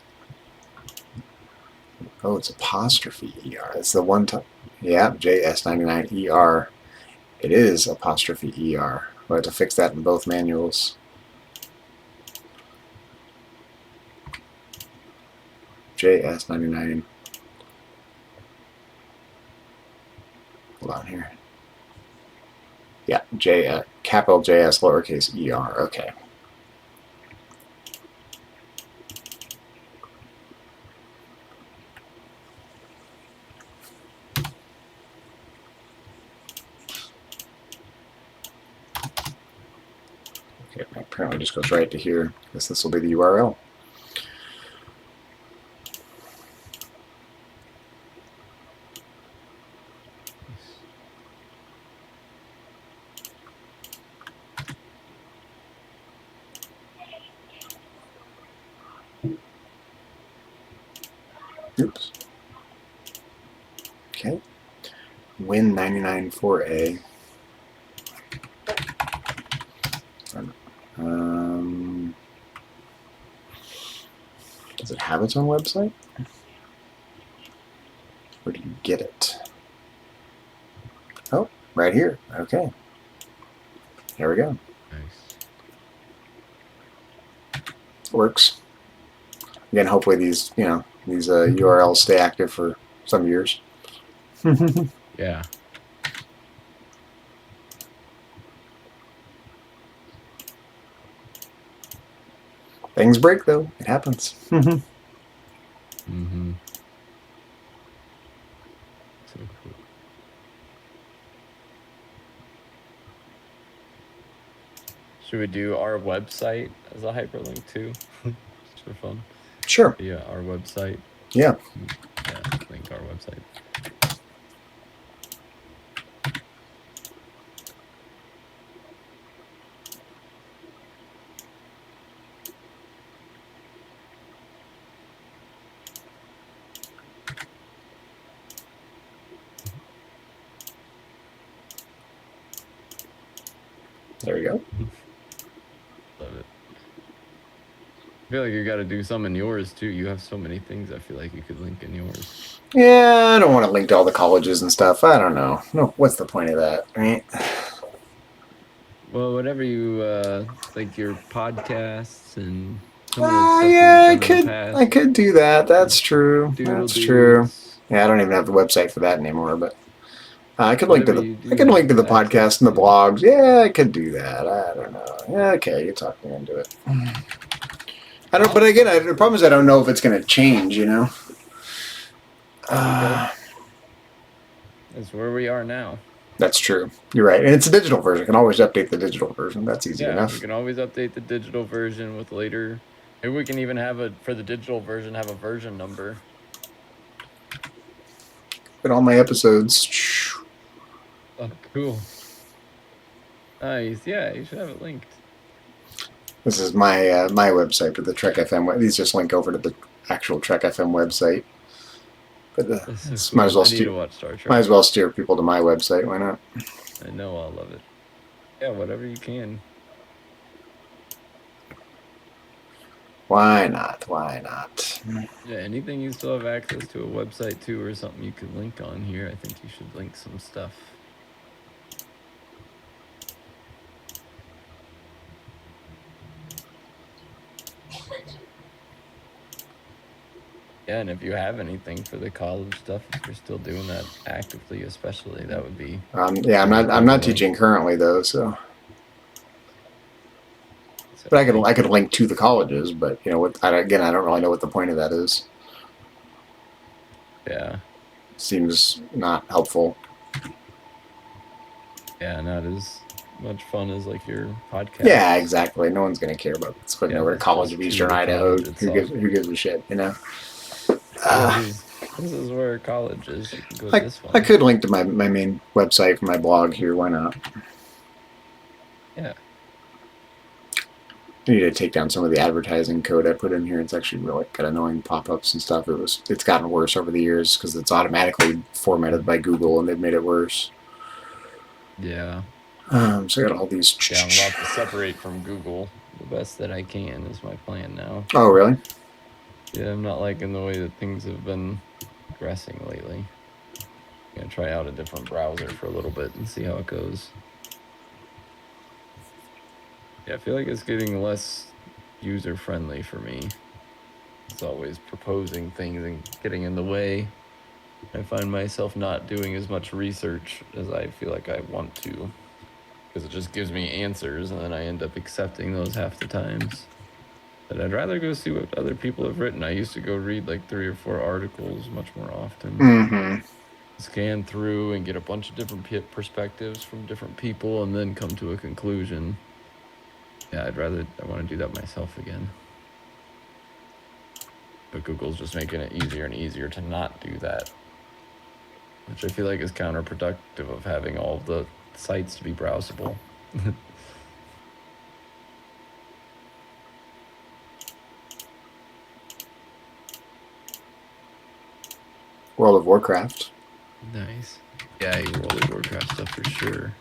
Oh, it's apostrophe ER. It's the one time. Yeah, JS99 ER. It is apostrophe ER. We'll have to fix that in both manuals. JS99. Hold on here. Yeah, capital JS lowercase ER. Okay. Okay, apparently just goes right to here. I guess this will be the URL. Oops. Okay. Win99 4A. Does it have its own website? Where do you get it? Oh, right here. Okay. Here we go. Nice. Works. Again, hopefully these URLs stay active for some years. Yeah. Things break though. It happens. Mm-hmm. So cool. Should we do our website as a hyperlink too? Just for fun. Sure. Yeah, our website. Yeah. Yeah, link our website. There you go. Love it. I feel like you got to do some in yours too. You have so many things I feel like you could link in yours. Yeah, I don't want to link to all the colleges and stuff. I don't know. No, what's the point of that, right? Well, whatever you like your podcasts and some of the stuff Yeah, you've done in the past. I could do that. That's true. Doodle That's true. dudes. Yeah, I don't even have the website for that anymore, but I could link to Whatever the you do I could link to the have access podcast and the to. blogs. Yeah, I could do that. I don't know. Yeah, okay, you talk me into it. I don't. But again, the problem is I don't know if it's going to change. You know. That's where we are now. That's true. You're right, and it's a digital version. You can always update the digital version. That's easy enough. We can always update the digital version with later. Maybe we can even have for the digital version, have a version number. But all my episodes. Oh, cool. Nice. Yeah, you should have it linked. This is my my website, but the Trek FM. These just link over to the actual Trek FM website. But So cool. might as well I need steer. to watch Star Trek. Might as well steer people to my website. Why not? I know I'll love it. Yeah, whatever you can. Why not? Why not? Yeah, anything you still have access to a website to or something you could link on here, I think you should link some stuff. Yeah, and if you have anything for the college stuff, if you're still doing that actively, especially, that would be. Yeah, I'm not teaching currently though, so. But I could link to the colleges, but you know, again, I don't really know what the point of that is. Yeah. Seems not helpful. Yeah, not as much fun as like your podcast. Yeah, exactly. No one's gonna care about splitting over to College of Eastern Idaho. Who gives a shit, you know? This is where college is. You can go to this one. I could link to my main website for my blog here. Why not? Yeah. I need to take down some of the advertising code I put in here. It's actually really got annoying pop-ups and stuff. It's gotten worse over the years because it's automatically formatted by Google and they've made it worse. Yeah. So I got all these. Yeah, I'm about to separate from Google the best that I can is my plan now. Oh, really? Yeah, I'm not liking the way that things have been progressing lately. I'm gonna try out a different browser for a little bit and see how it goes. Yeah, I feel like it's getting less user-friendly for me. It's always proposing things and getting in the way. I find myself not doing as much research as I feel like I want to. Because it just gives me answers, and then I end up accepting those half the times. But I'd rather go see what other people have written. I used to go read like 3 or 4 articles much more often. Mm-hmm. Scan through and get a bunch of different perspectives from different people and then come to a conclusion. Yeah, I want to do that myself again. But Google's just making it easier and easier to not do that. Which I feel like is counterproductive of having all of the sites to be browsable. World of Warcraft. Nice. Yeah, World of Warcraft stuff for sure.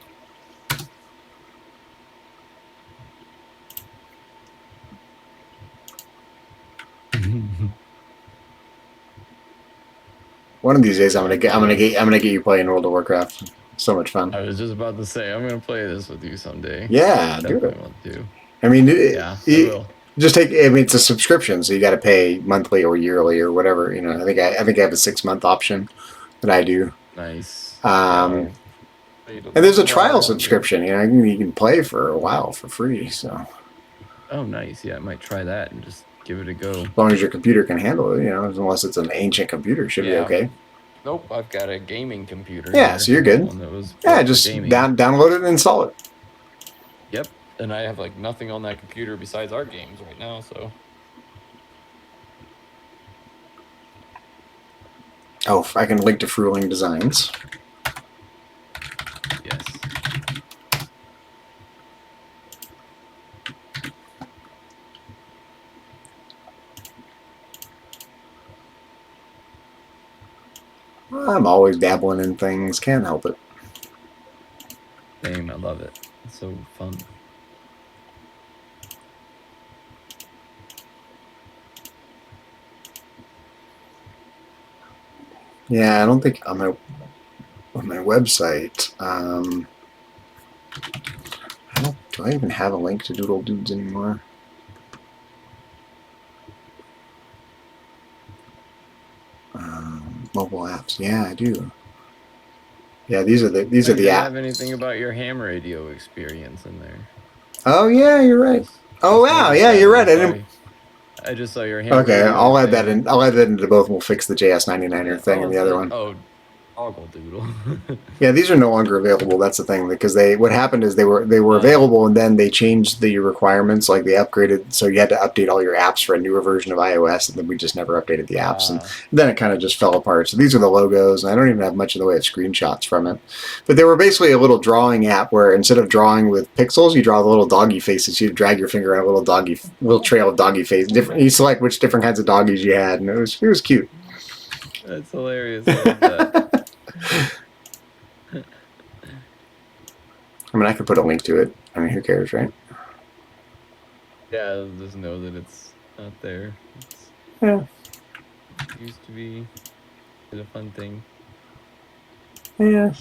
One of these days, I'm gonna get you playing World of Warcraft. So much fun. I was just about to say I'm gonna play this with you someday. Yeah, do Definitely it. want to. I mean, Yeah, I will. Just take. I mean, it's a subscription, so you got to pay monthly or yearly or whatever. You know, I think I have a 6-month option that I do. Nice. And there's a trial subscription. You know, you can play for a while for free. So. Oh, nice. Yeah, I might try that and just give it a go. As long as your computer can handle it, you know, unless it's an ancient computer, should be okay. Nope, I've got a gaming computer. Yeah, so you're good. Yeah, just download it and install it. Yep, and I have like nothing on that computer besides our games right now, so. Oh, I can link to Fruhling Designs. Yes. I'm always dabbling in things. Can't help it. Same, I love it. It's so fun. Yeah, I don't think on my website. Do I even have a link to Doodle Dudes anymore? Mobile apps. Yeah, I do. Yeah, these are the apps. Have anything about your ham radio experience in there? Oh yeah, you're right. Oh wow, yeah, you're right. I just saw your ham. Okay, I'll add that in. I'll add that into both. We'll fix the JS99er thing and the other one. Oh, Toggle Doodle. Yeah, these are no longer available. That's the thing, because what happened is they were available, and then they changed the requirements, like they upgraded, so you had to update all your apps for a newer version of iOS, and then we just never updated the apps, and then it kind of just fell apart. So these are the logos, and I don't even have much in the way of screenshots from it. But they were basically a little drawing app where instead of drawing with pixels, you draw the little doggy faces. You drag your finger on a little trail of doggy face. You select which different kinds of doggies you had, and it was cute. That's hilarious. I love that. I mean, I could put a link to it. I mean, who cares, right? Yeah, I'll just know that it's not there. Yeah. It used to be a fun thing. Yeah.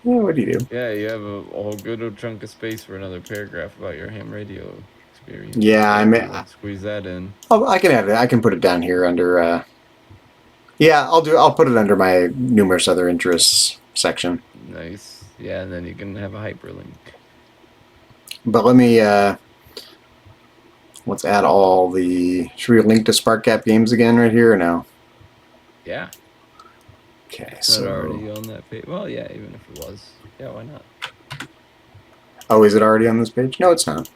Yeah, what do you do? Yeah, you have a whole good old chunk of space for another paragraph about your ham radio experience. Yeah, I mean, squeeze that in. I can add it. I can put it down here under. Yeah, I'll put it under my numerous other interests section. Nice. Yeah, and then you can have a hyperlink. But let me. Let's add all the. Should we link to SparkGap games again right here or no? Yeah. Okay, it's so. Not already on that page. Well, yeah, even if it was. Yeah, why not? Oh, is it already on this page? No, it's not.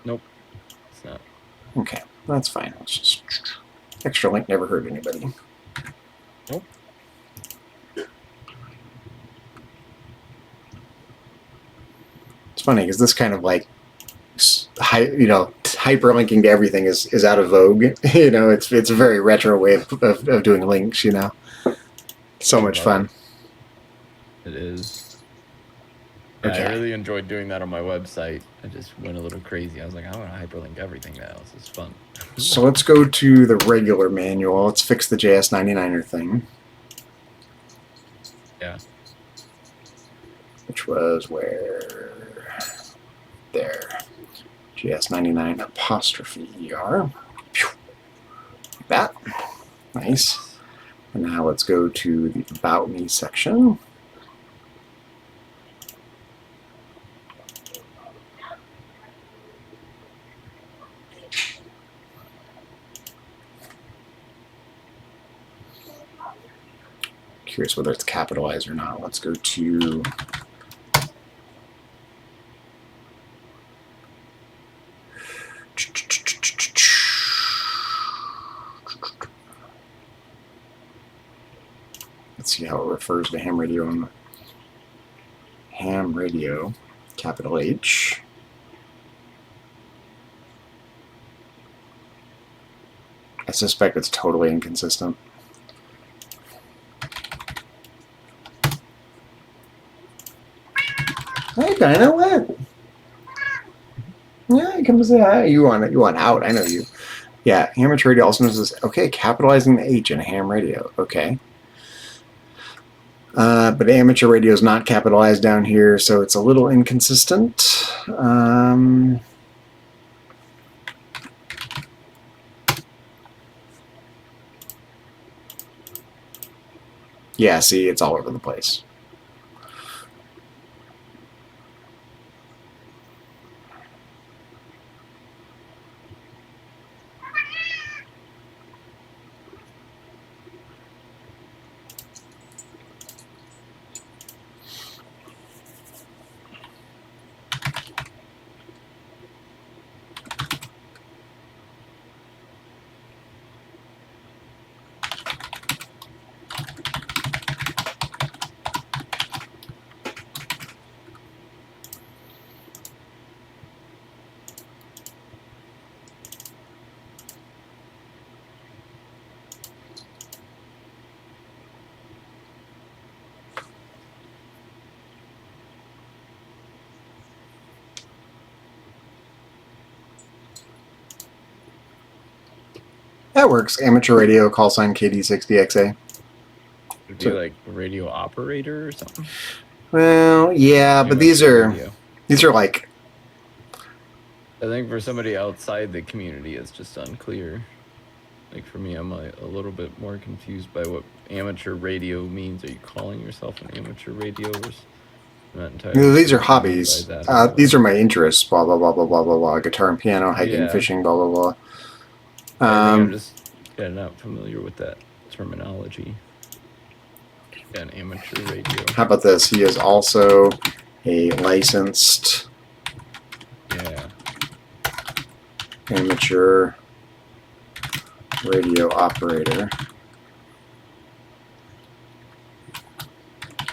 Nope, it's not. Okay, that's fine. Let's just. Extra link never hurt anybody. Nope. It's funny because this kind of like, hyperlinking to everything is out of vogue. You know, it's a very retro way of doing links. You know, so much fun. It is. Yeah, okay. I really enjoyed doing that on my website. I just went a little crazy. I was like, I want to hyperlink everything now. This is fun. So let's go to the regular manual. Let's fix the JS99er thing. Yeah. Which was where? There. JS99 apostrophe ER. Like that. Nice. And now let's go to the About Me section. Curious whether it's capitalized or not. Let's go to let's see how it refers to ham radio on the ham radio, capital H. I suspect it's totally inconsistent. Hey, Dinah, what? Yeah, come say hi. You want out? I know you. Yeah, ham radio also knows this. Okay, capitalizing the H in ham radio. Okay. But amateur radio is not capitalized down here, so it's a little inconsistent. Yeah, see, it's all over the place. That works. Amateur radio, call sign KD60XA. Would be like a radio operator or something. Well, yeah, but these are like. I think for somebody outside the community, it's just unclear. Like for me, I'm a little bit more confused by what amateur radio means. Are you calling yourself an amateur radio? I'm not entirely These are sure hobbies. that, These are my interests. Blah blah blah blah blah blah blah. Guitar and piano, hiking, Yeah. fishing. Blah blah blah. I think I'm just not familiar with that terminology. Yeah, an amateur radio. How about this? He is also a licensed amateur radio operator.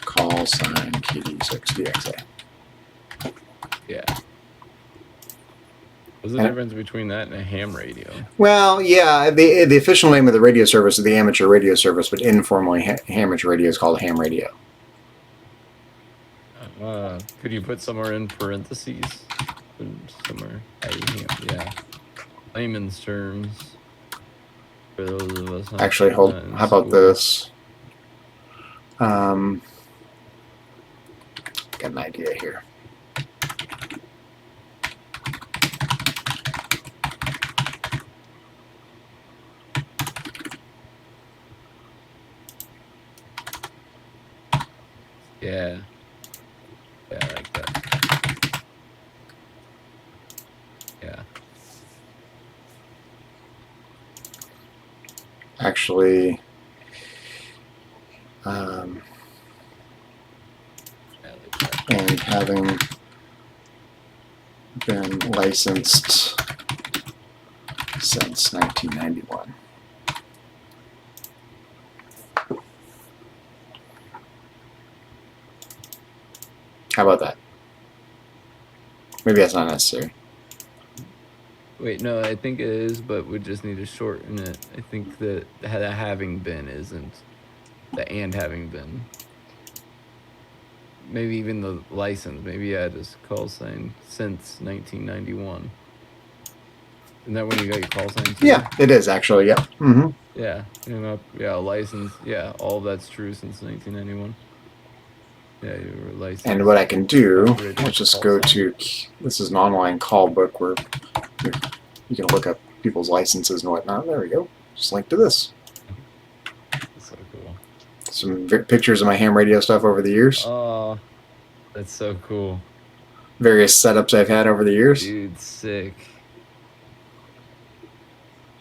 Call sign KD60XA. Yeah. What's the difference between that and a ham radio? Well, yeah, the official name of the radio service is the amateur radio service, but informally, amateur radio is called ham radio. Could you put somewhere in parentheses? Somewhere, yeah. Layman's terms. For those of us. Actually, hold. How about this? Got an idea here. Yeah. Yeah, I like that. Yeah. Actually, I like that. and having been licensed since 1991. How about that? Maybe that's not necessary. Wait, no, I think it is, but we just need to shorten it. I think that the having been isn't the and having been. Maybe even the license. Maybe add this call sign since 1991. Isn't that when you got your call sign too? Yeah, it is actually. Yep. Mm-hmm. Yeah. License. Yeah, all of that's true since 1991. Yeah, you were licensed. And what I can do, let's just go to, this is an online call book where you can look up people's licenses and whatnot. There we go. Just link to this. That's so cool. Some pictures of my ham radio stuff over the years. Oh, that's so cool. Various setups I've had over the years. Dude, sick.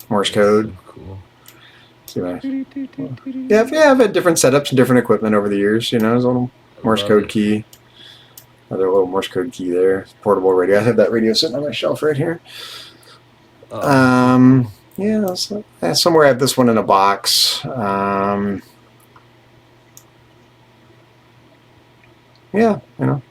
Morse code. So cool. See I've had different setups and different equipment over the years. You know, there's a little Morse code key. Another little Morse code key there. Portable radio. I have that radio sitting on my shelf right here. Yeah, so, somewhere I have this one in a box. Yeah, you know.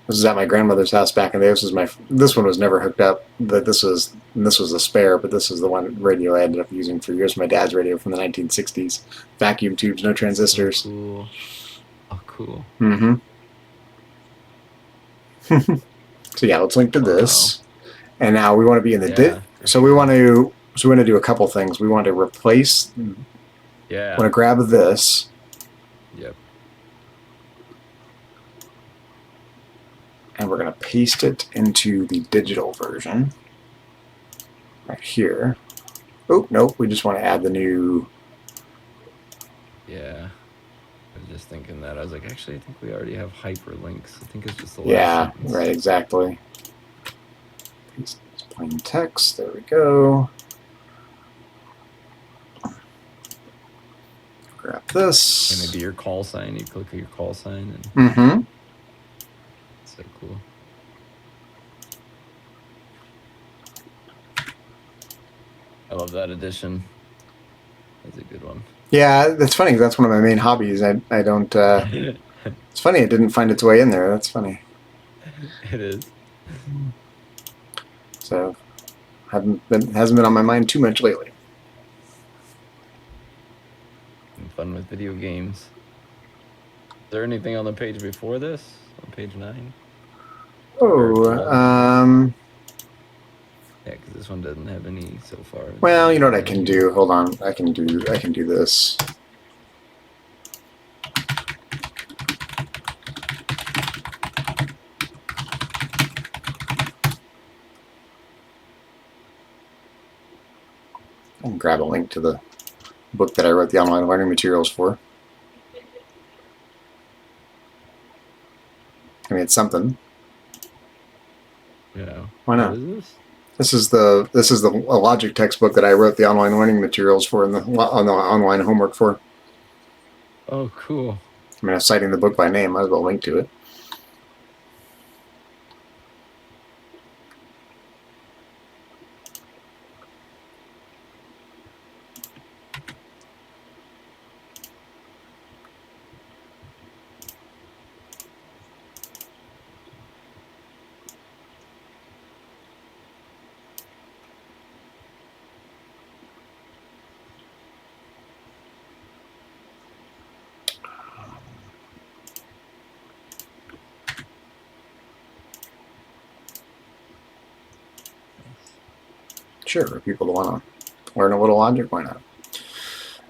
This is at my grandmother's house back in the day. This one was never hooked up. This was a spare, but this is the one radio I ended up using for years. My dad's radio from the 1960s. Vacuum tubes, no transistors. So cool. Oh, cool. Mm-hmm. So yeah, let's link to this. And now we want to be in the so we want to So we're going to do a couple things. We want to replace. Yeah. Want to grab this. Yep. And we're going to paste it into the digital version. Right here. Oh, nope. We just want to add the new. Yeah. I was just thinking that. I was like, actually, I think we already have hyperlinks. I think it's just the last Yeah, sentence. right, exactly. Paste plain text. There we go. Grab this. And maybe your call sign. You click your call sign. And Mm-hmm. so cool. I love that addition. That's a good one. Yeah, that's funny. That's one of my main hobbies. I don't. It's funny it didn't find its way in there. That's funny. It is. So, hasn't been on my mind too much lately. And fun with video games. Is there anything on the page before this? On page 9? Oh, yeah, because this one doesn't have any so far. Well, you know what I can do? Hold on. I can do this. I can grab a link to the book that I wrote the online learning materials for. I mean, it's something. Yeah. Why not? What is this? This is the logic textbook that I wrote the online learning materials for and on the online homework for. Oh, cool. I mean, I'm citing the book by name. Might as well link to it. Sure, for people that want to learn a little logic, why not?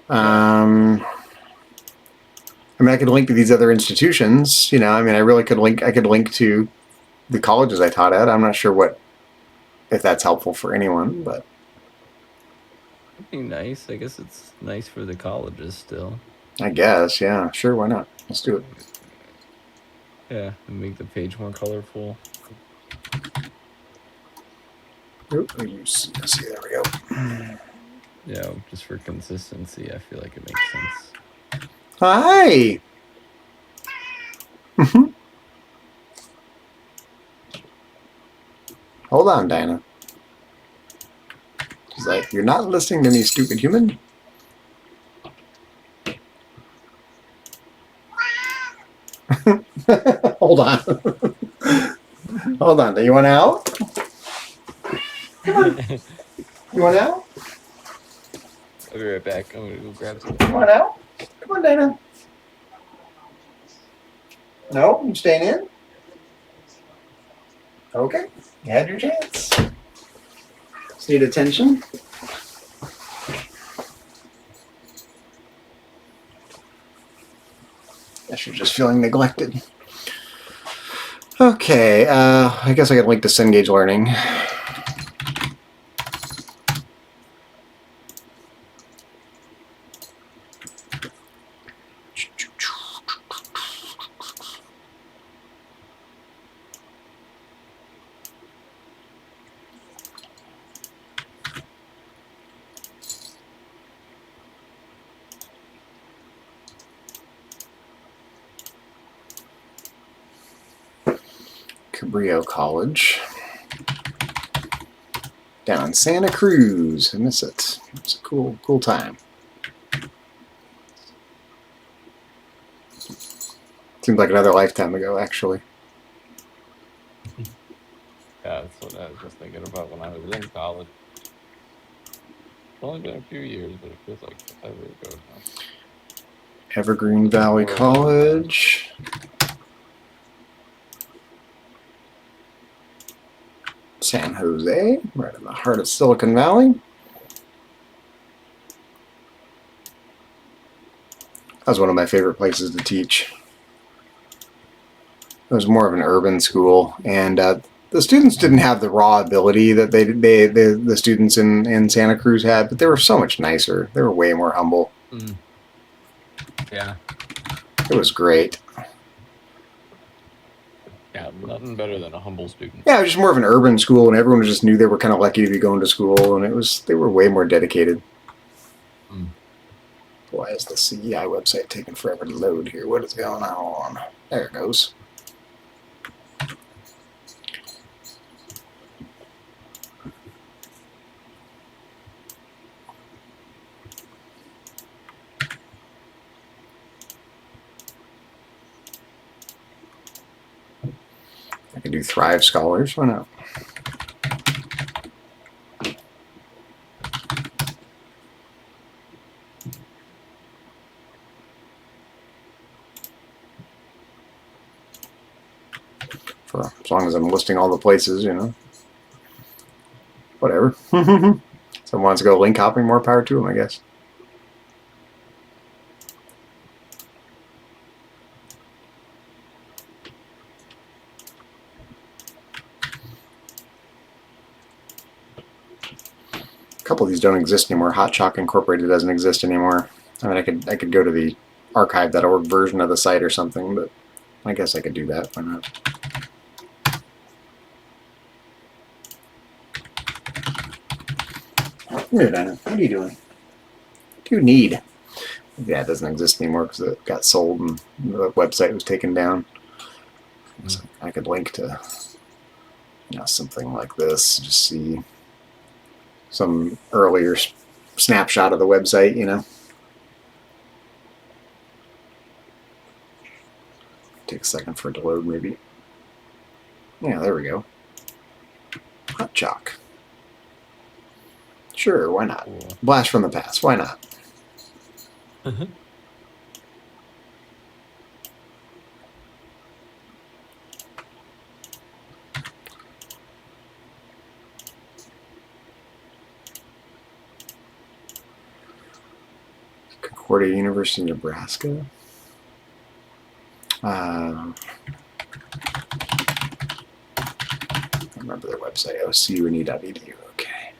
I mean, I could link to these other institutions. You know, I mean, I really could link. I could link to the colleges I taught at. I'm not sure if that's helpful for anyone, but That'd be nice. I guess it's nice for the colleges still. I guess, yeah, sure, why not? Let's do it. Yeah, and make the page more colorful. Oop, see, there we go. Yeah, just for consistency, I feel like it makes sense. Hi. Hold on, Diana. She's like, you're not listening to me, stupid human. Hold on. Hold on. Do you want out? Come on. You want out? I'll be right back. I'm gonna go grab some. You want out? Come on, Dana. No, you staying in? Okay, you had your chance. Just need attention. Guess you're just feeling neglected. Okay, I guess I could link to Cengage Learning. Cabrillo College. Down in Santa Cruz. I miss it. It's a cool time. Seems like another lifetime ago, actually. Yeah, that's what I was just thinking about when I was in college. It's only been a few years, but it feels like forever ago now. Evergreen Valley College. San Jose, right in the heart of Silicon Valley. That was one of my favorite places to teach. It was more of an urban school, and the students didn't have the raw ability that the students in Santa Cruz had, but they were so much nicer. They were way more humble. Mm. Yeah. It was great. Yeah, nothing better than a humble student. Yeah, it was just more of an urban school, and everyone just knew they were kind of lucky to be going to school, and they were way more dedicated. Mm. Why is the CEI website taking forever to load here? What is going on? There it goes. I can do Thrive Scholars. Why not? For as long as I'm listing all the places, you know. Whatever. Someone wants to go link hopping, more power to them, I guess. A couple of these don't exist anymore. Hot Chalk Incorporated doesn't exist anymore. I mean, I could go to the archive.org version of the site or something, but I guess I could do that. Why not? Here, Dinah. What are you doing? What do you need? Yeah, it doesn't exist anymore because it got sold and the website was taken down. So I could link to, you know, something like this. Just see some earlier snapshot of the website, you know. Take a second for it to load, maybe. Yeah, there we go. Hot Chalk. Sure, why not? Cool. Blast from the past, why not? Concordia University, Nebraska. I remember their website, ocune.edu. Okay.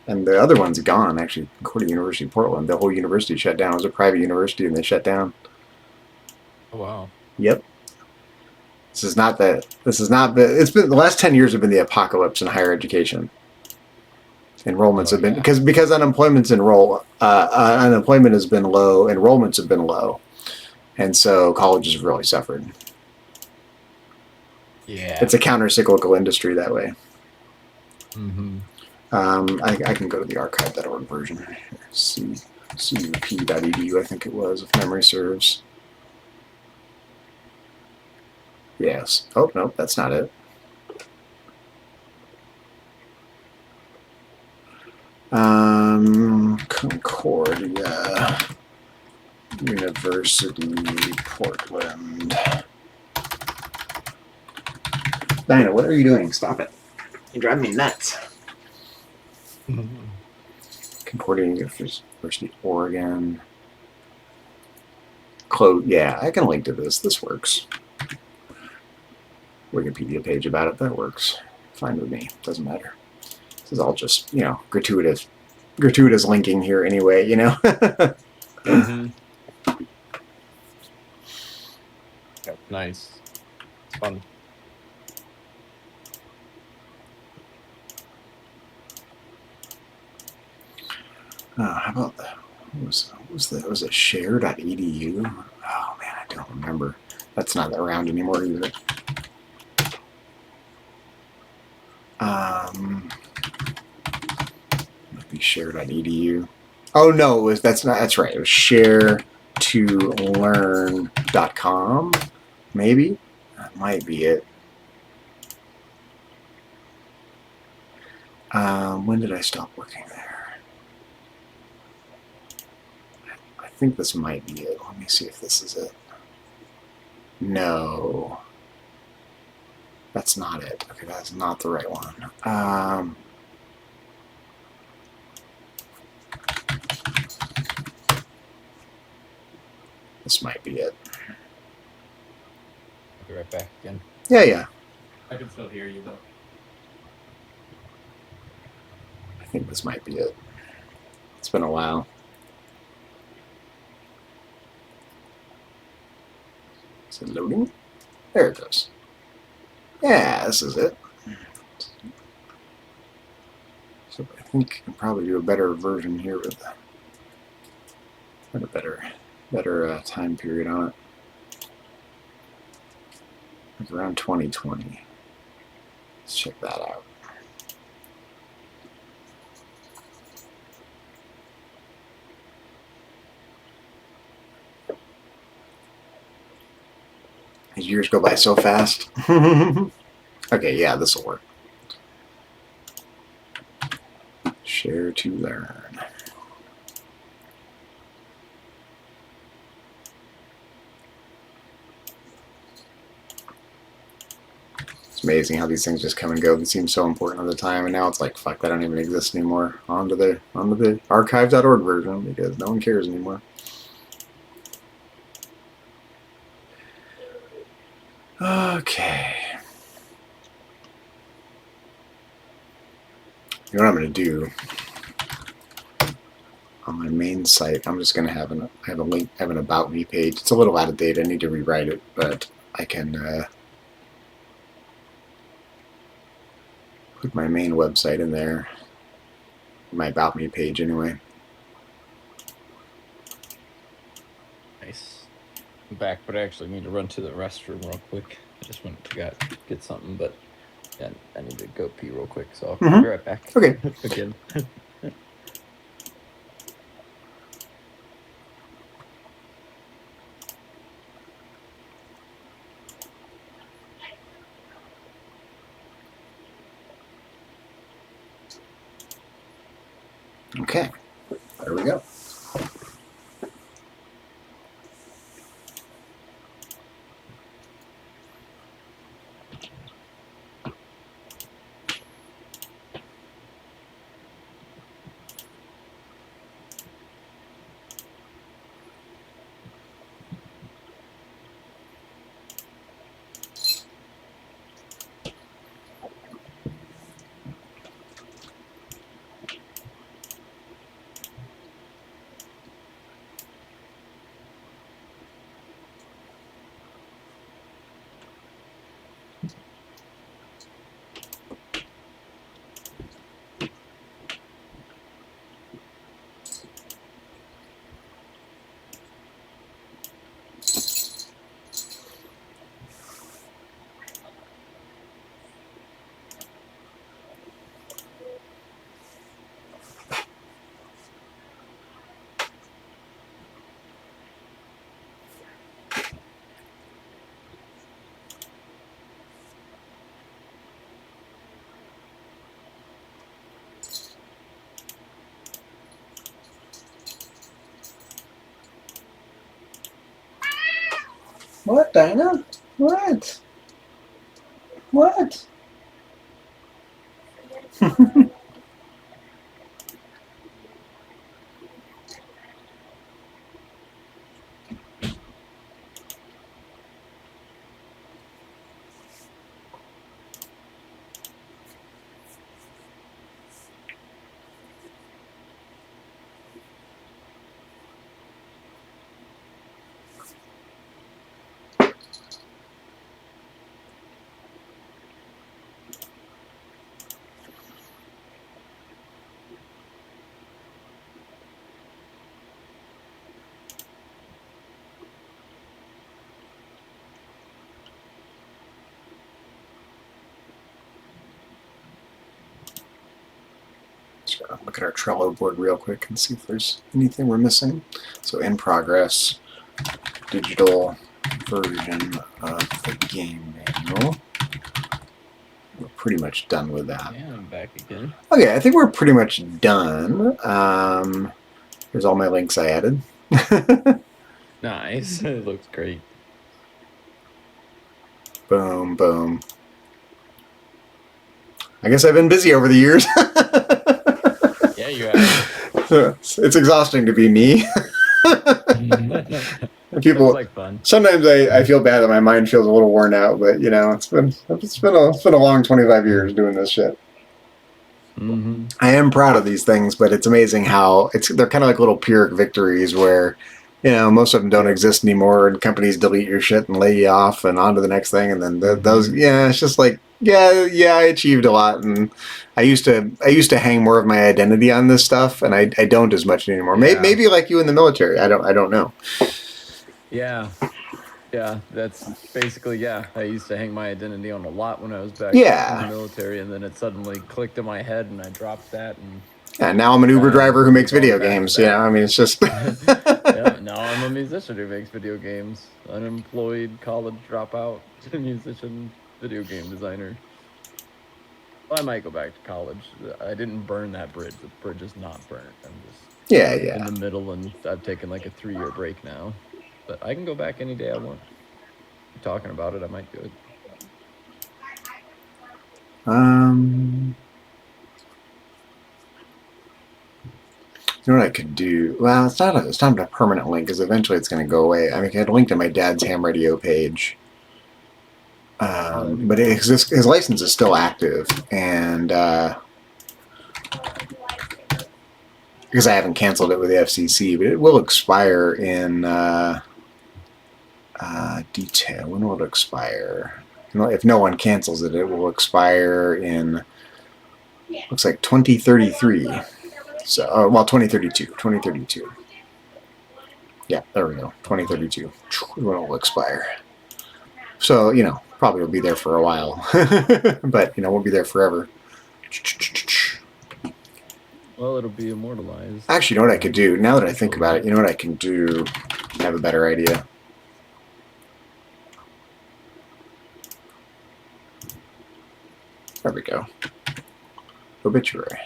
And the other one's gone, actually. Concordia University, Portland. The whole university shut down. It was a private university, and they shut down. Oh, wow. Yep. It's been the last 10 years have been the apocalypse in higher education. Enrollments have been because unemployment has been low, enrollments have been low, and so colleges have really suffered. Yeah. It's a counter-cyclical industry that way. Mm-hmm. I can go to the archive.org version. cup.edu, I think it was, if memory serves. Yes. Oh, no, that's not it. Concordia University, Portland. Dinah, what are you doing? Stop it. You're driving me nuts. Concordia University, Oregon. Yeah, I can link to this. This works. Wikipedia page about it. That works. Fine with me. Doesn't matter. This is all just, you know, gratuitous linking here anyway, you know. Mm-hmm. Yep, nice. It's fun. How about that? Was it share.edu? Oh man, I don't remember. That's not around anymore either. Might be share.edu. Oh no, that's right. It was share2learn.com. Maybe? That might be it. When did I stop working there? I think this might be it. Let me see if this is it. No. That's not it. Okay, that's not the right one. this might be it. I'll be right back again. Yeah. I can still hear you though. I think this might be it. It's been a while. Is it loading? There it goes. Yeah, this is it. So I think I can probably do a better version here with a better time period on it. Like around 2020. Let's check that out. These years go by so fast. Okay, yeah, this will work. Share to learn. It's amazing how these things just come and go. They seem so important at the time, and now it's like, fuck, that don't even exist anymore. Onto the archives.org version because no one cares anymore. Okay. You know what I'm going to do on my main site? I'm just going to have a link, have an about me page. It's a little out of date. I need to rewrite it, but I can put my main website in there. My about me page, anyway. Nice. I'm back, but I actually need to run to the restroom real quick. I just went to get something, but yeah, I need to go pee real quick, so I'll be right back. Okay. Again. Okay. There we go. What, Dinah? What? What? Just gotta look at our Trello board real quick and see if there's anything we're missing. So in progress, digital version of the game manual. We're pretty much done with that. Yeah, I'm back again. Okay, I think we're pretty much done. Here's all my links I added. Nice. It looks great. Boom, boom. I guess I've been busy over the years. Yeah, you have. It's exhausting to be me. People. like fun. Sometimes I feel bad that my mind feels a little worn out, but you know, it's been a long 25 years doing this shit. Mm-hmm. I am proud of these things, but it's amazing how they're kind of like little Pyrrhic victories where, you know, most of them don't exist anymore, and companies delete your shit and lay you off and on to the next thing, and then those, yeah, it's just like, yeah, I achieved a lot, and I used to hang more of my identity on this stuff, and I don't as much anymore. Yeah. Maybe like you in the military, I don't know. Yeah. Yeah, that's basically, yeah. I used to hang my identity on a lot when I was back Yeah. in the military, and then it suddenly clicked in my head, and I dropped that. And now I'm an Uber driver who makes video back to games. that. You know, I mean, it's just. Yeah, now I'm a musician who makes video games. Unemployed college dropout musician, video game designer. Well, I might go back to college. I didn't burn that bridge. The bridge is not burnt. I'm just Yeah. in the middle, and I've taken like a 3-year break now. But I can go back any day I want. Talking about it, I might do it. You know what I could do? Well, it's not a permanent link because eventually it's going to go away. I mean, I could link to my dad's ham radio page, but his license is still active, and because I haven't canceled it with the FCC, but it will expire in detail. When will it expire? If no one cancels it, it will expire in looks like 2033. So, well, 2032. Yeah, there we go. 2032. When it will expire. So, you know, probably will be there for a while. But, you know, won't be there forever. Well, it'll be immortalized. Actually, you know what I could do? Now that I think about it, you know what I can do? I have a better idea. There we go. Obituary.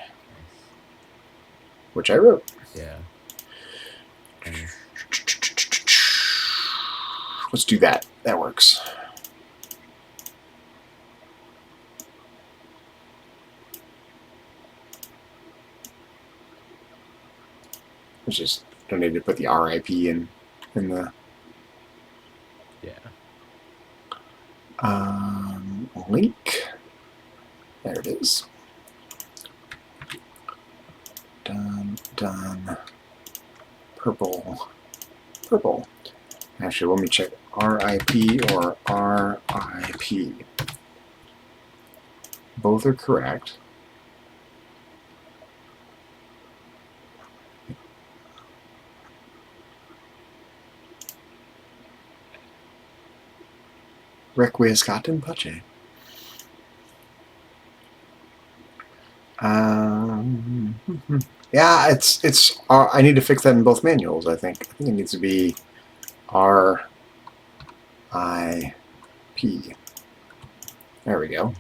Which I wrote. Yeah. Let's do that. That works. It's just don't need to put the RIP in the. Yeah. Link. There it is. Done. Purple. Actually, let me check RIP or RIP. Both are correct. Requiescat in pace. Yeah, it's. I need to fix that in both manuals. I think it needs to be RIP. There we go.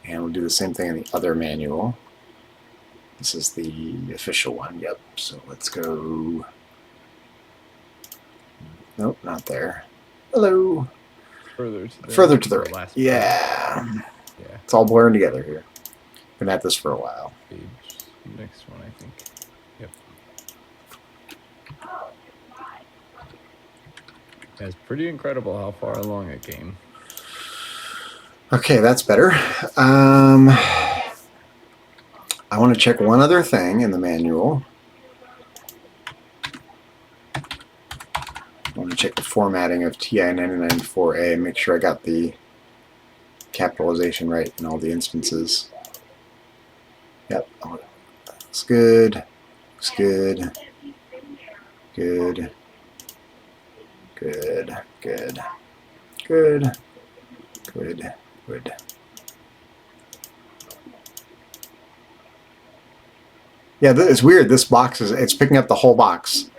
And we'll do the same thing in the other manual. This is the official one. Yep. So let's go. Nope, not there. Hello. Further to the right. Last Yeah. Yeah. It's all blurring together here. Been at this for a while. Page. Next one, I think. Yep. Yeah, it's pretty incredible how far along it came. Okay, that's better. I want to check one other thing in the manual. I want to check the formatting of TI-99 4A and make sure I got the capitalization right in all the instances. Yep, looks good. Looks good. Good. Good. Good. Good. Good. Good. Yeah, it's weird. This box it's picking up the whole box.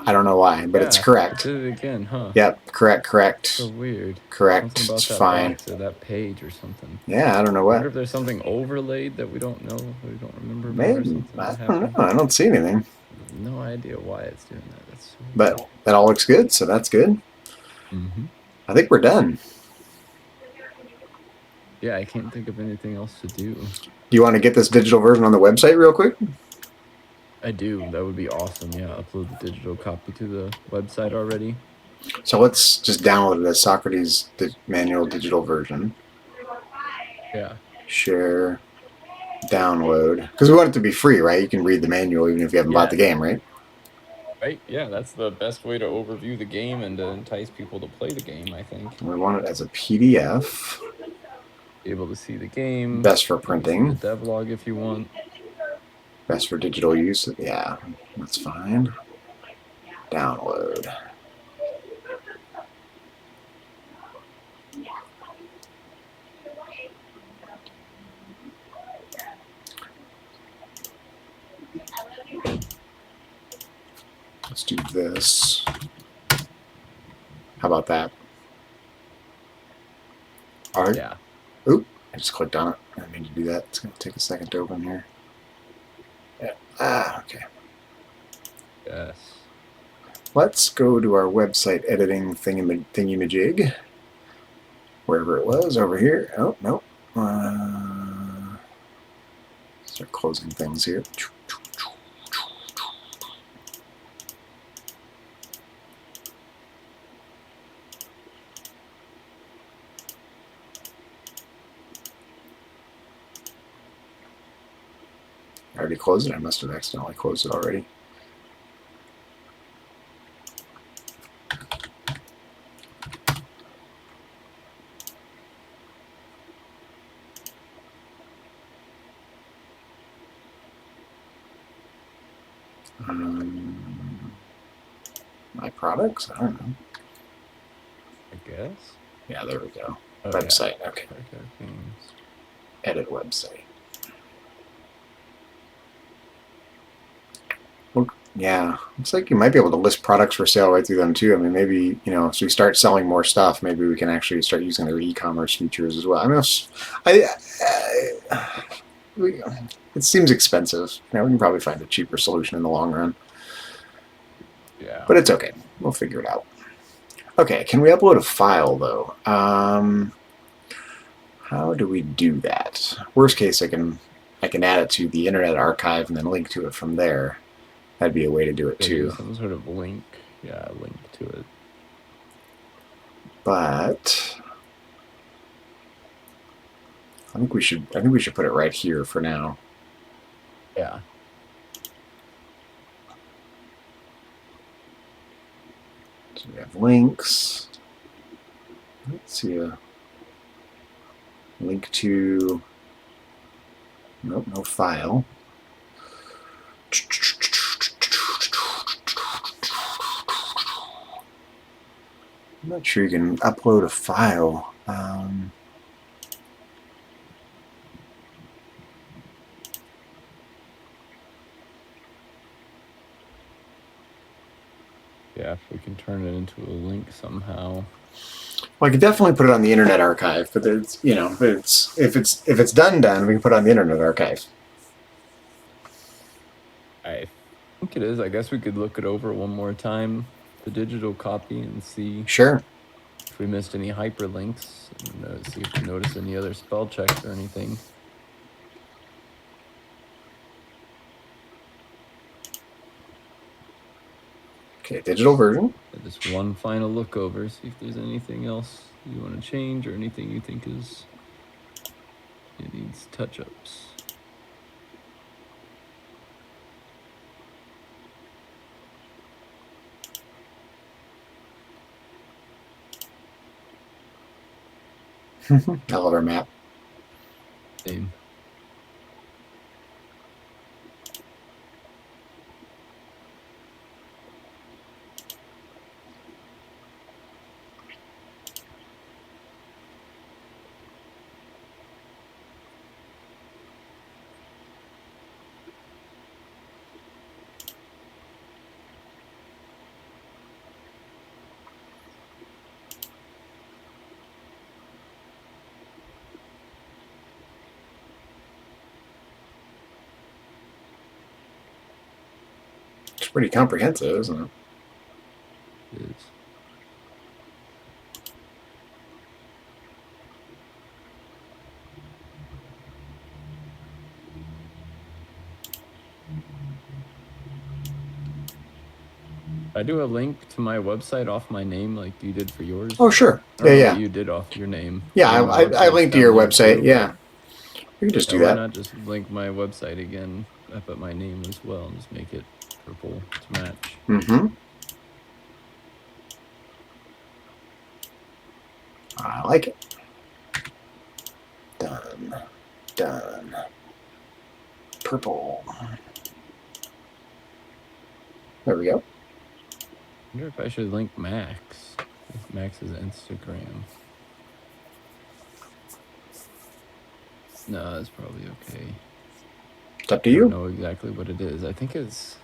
I don't know why, but it's correct. Did it again, huh? Yep, correct. So weird. Correct. Something about It's that fine. box or that page or something. Yeah, I don't know I what. wonder if there's something overlaid that we don't know, we don't remember about or Maybe. something I that don't happened. know. I don't see anything. No idea why it's doing that. That's so But weird. that all looks good, so that's good. Mm-hmm. I think we're done. Yeah, I can't think of anything else to do. Do you want to get this digital version on the website real quick? I do. That would be awesome. Yeah, upload the digital copy to the website already. So let's just download it as Socrates manual digital version. Yeah. Share, download. Because we want it to be free, right? You can read the manual even if you haven't bought the game, right? Right? Yeah, that's the best way to overview the game and to entice people to play the game, I think. We want it as a PDF. Be able to see the game. Best for Maybe printing. see the devlog if you want. Best for digital use. Yeah, that's fine. Download. Let's do this. How about that? All right. Yeah. Oop, I just clicked on it. I didn't mean to do that. It's going to take a second to open here. Yeah. Okay. Yes. Let's go to our website editing thingy-majig. Wherever it was, over here. Oh, no. Start closing things here. I already closed it. I must have accidentally closed it already. My products? I don't know. I guess. Yeah, there we go. Oh, Website. Yeah. Okay. Games. Edit website. Well, yeah, looks like you might be able to list products for sale right through them too. I mean, maybe, you know, as we start selling more stuff, maybe we can actually start using their e-commerce features as well. I mean, it seems expensive. You know, we can probably find a cheaper solution in the long run. Yeah. But it's okay. We'll figure it out. Okay, can we upload a file though? How do we do that? Worst case, I can add it to the Internet Archive and then link to it from there. That'd be a way to do it Yeah, too. use some sort of link. Yeah, link to it. But I think we should put it right here for now. Yeah. So we have links. Let's see a link to. Nope, no file. I'm not sure you can upload a file. Yeah, if we can turn it into a link somehow. Well, I could definitely put it on the Internet Archive, but it's, you know, if it's done, we can put it on the Internet Archive. I think it is. I guess we could look it over one more time, the digital copy, and see Sure. if we missed any hyperlinks, and see if we notice any other spell checks or anything. Okay, digital version. Just one final look over, see if there's anything else you want to change or anything you think it needs touch-ups. I love our map. Same. It's pretty comprehensive, isn't it? It is. I do a link to my website off my name like you did for yours. Oh, sure. I don't know Yeah. what you did off your name. Yeah, I mean, my I website's linked to down your there website. too, Yeah. You can just but do why that. not just link my website again up at my name as well and just make it purple to match? Mm-hmm. I like it. Done. Done. Purple. There we go. I wonder if I should link Max. Max's Instagram. No, that's probably okay. It's up to I don't you. know exactly what it is. I think it's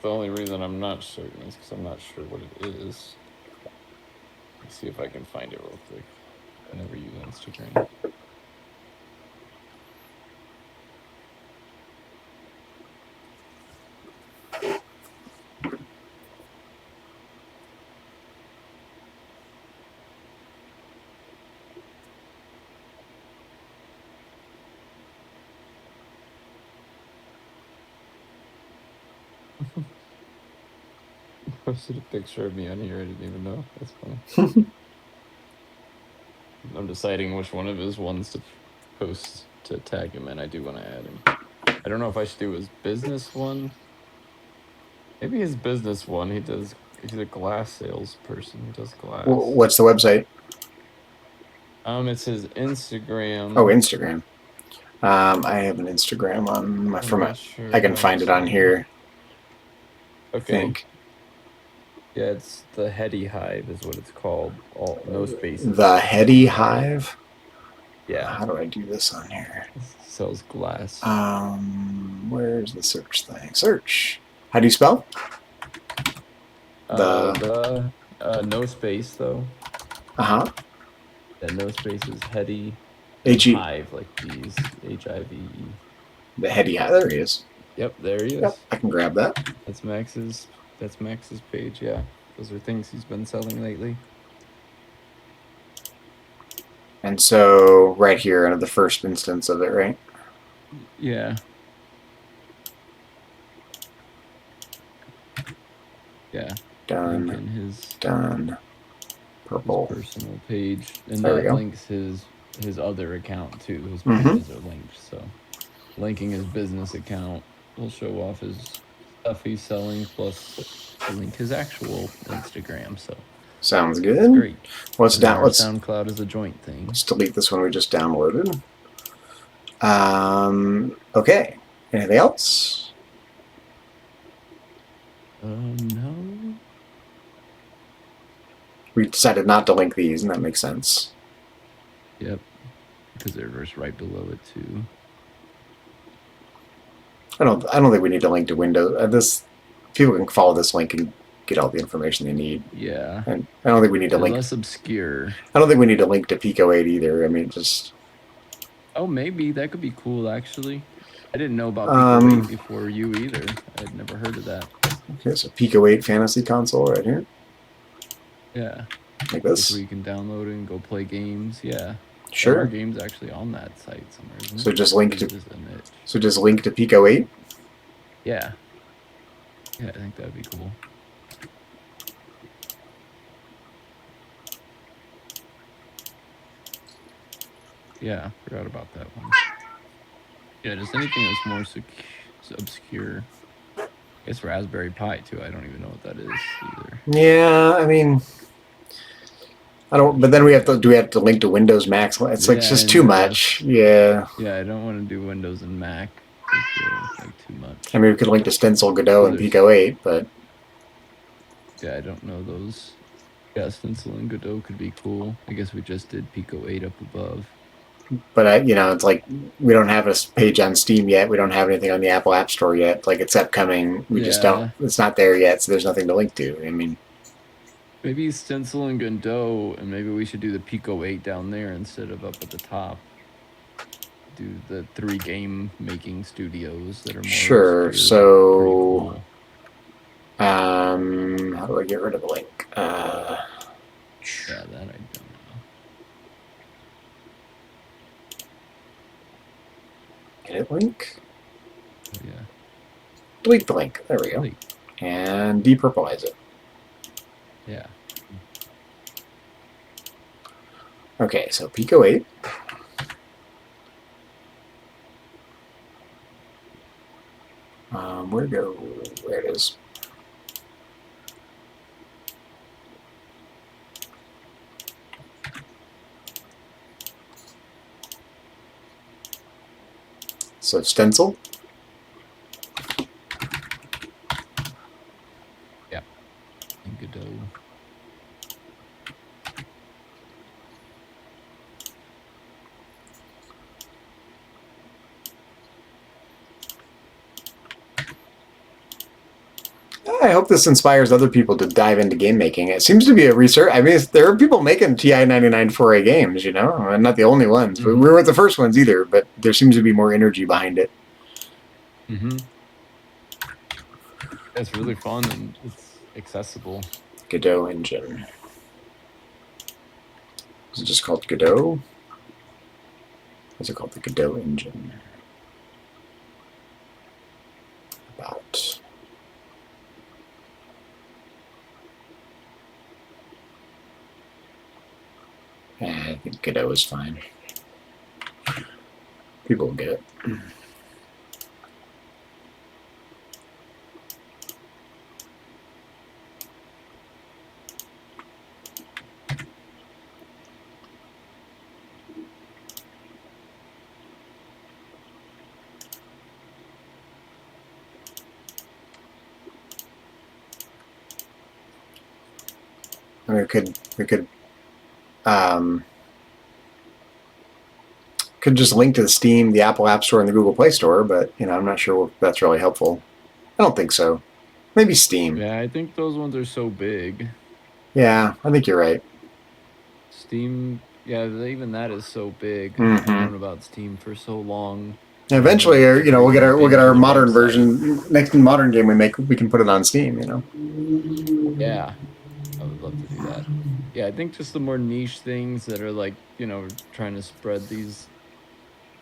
the only reason I'm not certain is because I'm not sure what it is. Let's see if I can find it real quick. I never use Instagram. Posted a picture of me on here. I didn't even know. That's funny. I'm deciding which one of his ones to post to tag him in. I do want to add him. I don't know if I should do his business one. Maybe his business one. He's a glass salesperson. He does glass. What's the website? It's his Instagram. Oh, Instagram. I have an Instagram on my Sure I can find it on here. Okay. I think. Yeah, it's the Heady Hive is what it's called. All no spaces. The Heady Hive. Yeah. How do I do this on here? It sells glass. Where's the search thing? Search. How do you spell? The no space though. Uh-huh. Yeah, no space is Heady. H-E. Hive, like bees. H-I-V-E. The Heady Hive. There he is. Yep, there he is. Yep, I can grab that. That's Max's page, yeah. Those are things he's been selling lately. And so right here under the first instance of it, right? Yeah. Yeah. Done. Link in his Done. Purple. personal page. And There we that go. links his other account too. His Mhm. pages are linked. So linking his business account will show off his stuff he's selling plus link his actual Instagram. So Sounds it's good. great. Let's And then our let's SoundCloud is a joint thing. let's delete this one we just downloaded. Okay. Anything else? No. We decided not to link these, and that makes sense. Yep. Because they're just right below it too. I don't think we need to link to Windows. This people can follow this link and get all the information they need. Yeah. And I don't think we need to They're link. less obscure. I don't think we need to link to Pico 8 either. I mean, just. Oh, maybe that could be cool. Actually, I didn't know about Pico 8 before you either. I'd never heard of that. Okay, so Pico 8 fantasy console right here. Yeah. Like this. Where you can download it and go play games. Yeah. Sure. There are games actually on that site somewhere. Isn't So it? just link to. Just a niche. So just link to Pico 8. Yeah. Yeah, I think that'd be cool. Yeah, forgot about that one. Yeah, just anything that's more obscure. I guess Raspberry Pi too. I don't even know what that is either. Yeah, I mean, I don't. But then we have to. Do we have to link to Windows Max? It's like just too much. Yeah. Yeah, I don't want to do Windows and Mac. It's like too much. I mean, we could link to Stencil, Godot, and Pico 8, but. Yeah, I don't know those. Yeah, Stencil and Godot could be cool. I guess we just did Pico 8 up above. But it's like we don't have a page on Steam yet. We don't have anything on the Apple App Store yet. Like it's upcoming. We just don't. It's not there yet, so there's nothing to link to. I mean, maybe Stencil and Godot, and maybe we should do the Pico 8 down there instead of up at the top. Do the 3 game making studios that are more sure. obscure. So, Cool. how do I get rid of a link? Yeah, that I don't know. Edit link. Oh, yeah. Delete the link. There we go. Delete. And depurplize it. Yeah. Okay, so Pico 8. Where'd it go? There it is. So stencil. Yeah. And Godot. I hope this inspires other people to dive into game making. It seems to be a research. I mean, there are people making TI-99 4A games, you know, and not the only ones. Mm-hmm. We weren't the first ones either, but there seems to be more energy behind it. Mm-hmm. It's really fun and it's accessible. Godot engine. Is it just called Godot? What's it called? The Godot engine. About. I think Godot is fine. People will get it. I mean, we could just link to the Steam, the Apple App Store, and the Google Play Store, but you know, I'm not sure if that's really helpful. I don't think so. Maybe Steam. Yeah, I think those ones are so big. Yeah, I think you're right. Steam, yeah, even that is so big. Mm-hmm. I've known about Steam for so long. Eventually, To you know, create an we'll get our individual modern website. version. Next modern game we make, we can put it on Steam. You know. Yeah, I would love to do that. Yeah, I think just the more niche things that are like, trying to spread these,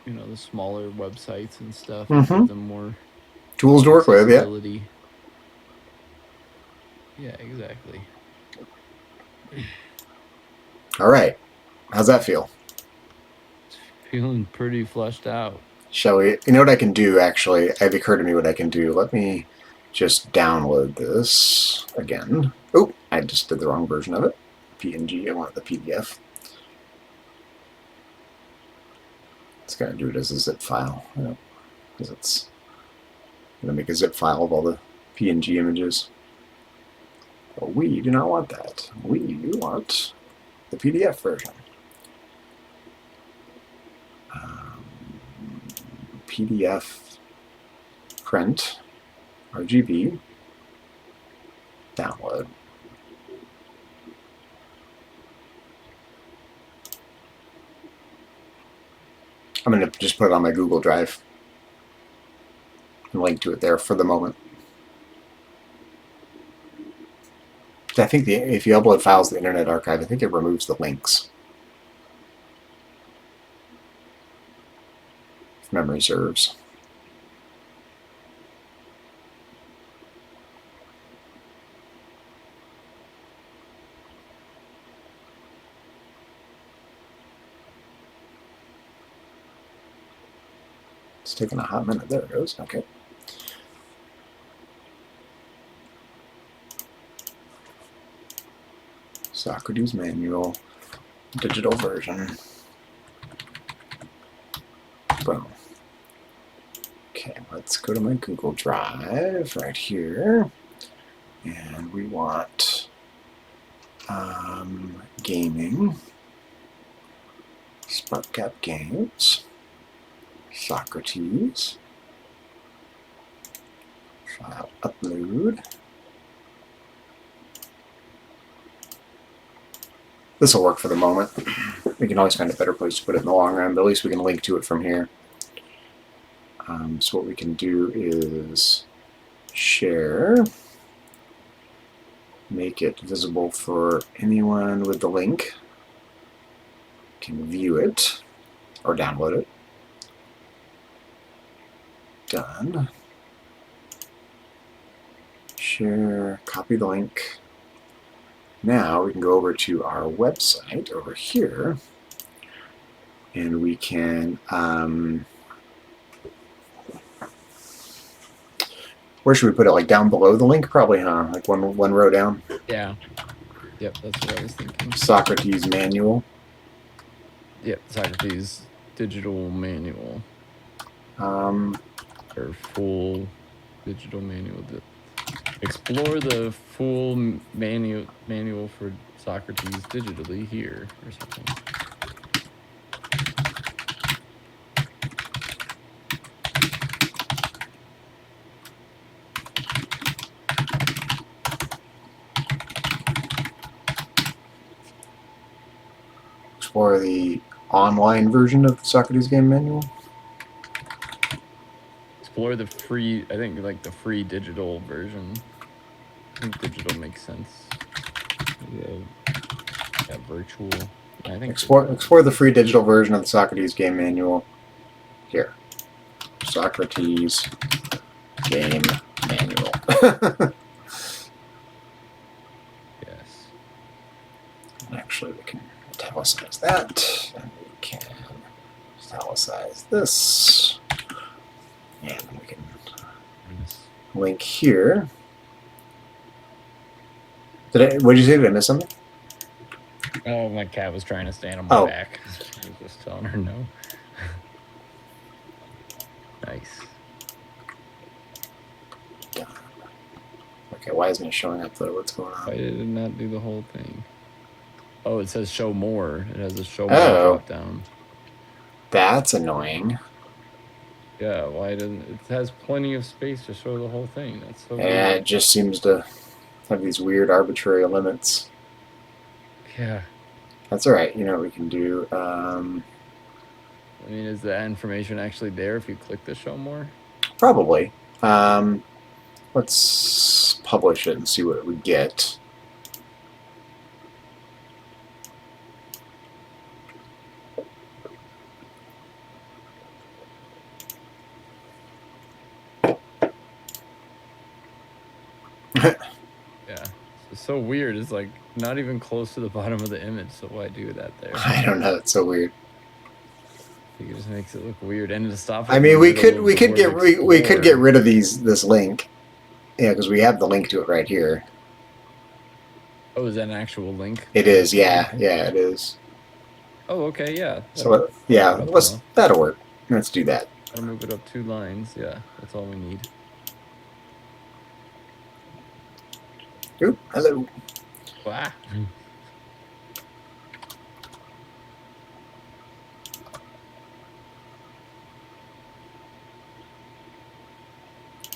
the smaller websites and stuff and Mm-hmm. give them more Tools to work with. Yeah. accessibility. Yeah, exactly. All right. How's that feel? It's feeling pretty fleshed out. Shall we? You know what I can do, actually? It occurred to me what I can do. Let me just download this again. Oh, I just did the wrong version of it. PNG, I want the PDF. It's going to do it as a zip file. Because it's going to make a zip file of all the PNG images. But we do not want that. We want the PDF version. PDF print RGB download. I'm going to just put it on my Google Drive and link to it there for the moment. I think if you upload files to the Internet Archive, I think it removes the links. If memory serves. It's taking a hot minute. There it goes. Okay. Socrates manual, digital version. Boom. Okay, let's go to my Google Drive right here. And we want gaming, SparkCap Games, Socrates, file upload. This will work for the moment. We can always find a better place to put it in the long run, but at least we can link to it from here. So what we can do is share, make it visible for anyone with the link, can view it or download it. Done. Share, copy the link, Now we can go over to our website over here, and we can, where should we put it? Like down below the link? Probably, huh? Like one row down? Yeah. Yep, that's what I was thinking. Socrates manual. Yep, Socrates digital manual. Or full digital manual. Explore the full manual for Socrates digitally here or something. Explore the online version of the Socrates game manual. Explore the free, I think like the free digital version. I think digital makes sense. Yeah, virtual. Yeah, I think explore the free digital version of the Socrates game manual. Here. Socrates game manual. Yes. Actually, we can italicize that, and we can italicize this, and we can link here. What did you say? Did I miss something? Oh, my cat was trying to stand on my back. I was just telling her no. Nice. Okay, why isn't it showing up though? What's going on? Why did it not do the whole thing? Oh, it says show more. It has a show more drop down. That's annoying. Yeah, why doesn't it has plenty of space to show the whole thing? That's so Yeah, weird. it just seems to have these weird arbitrary limits. Yeah. That's all right. You know what we can do? I mean, is that information actually there if you click the show more? Probably. Let's publish it and see what we get. Yeah. It's so weird. It's like not even close to the bottom of the image, so why do that there? I don't know. It's so weird. It just makes it look weird. And to stop. I mean, we could get rid of this link. Yeah, because we have the link to it right here. Oh, is that an actual link? It is. Yeah, it is. Oh, okay, yeah. So yeah, that'll work. Let's do that. Gotta move it up 2 lines. Yeah, that's all we need. Oop, hello. Wow.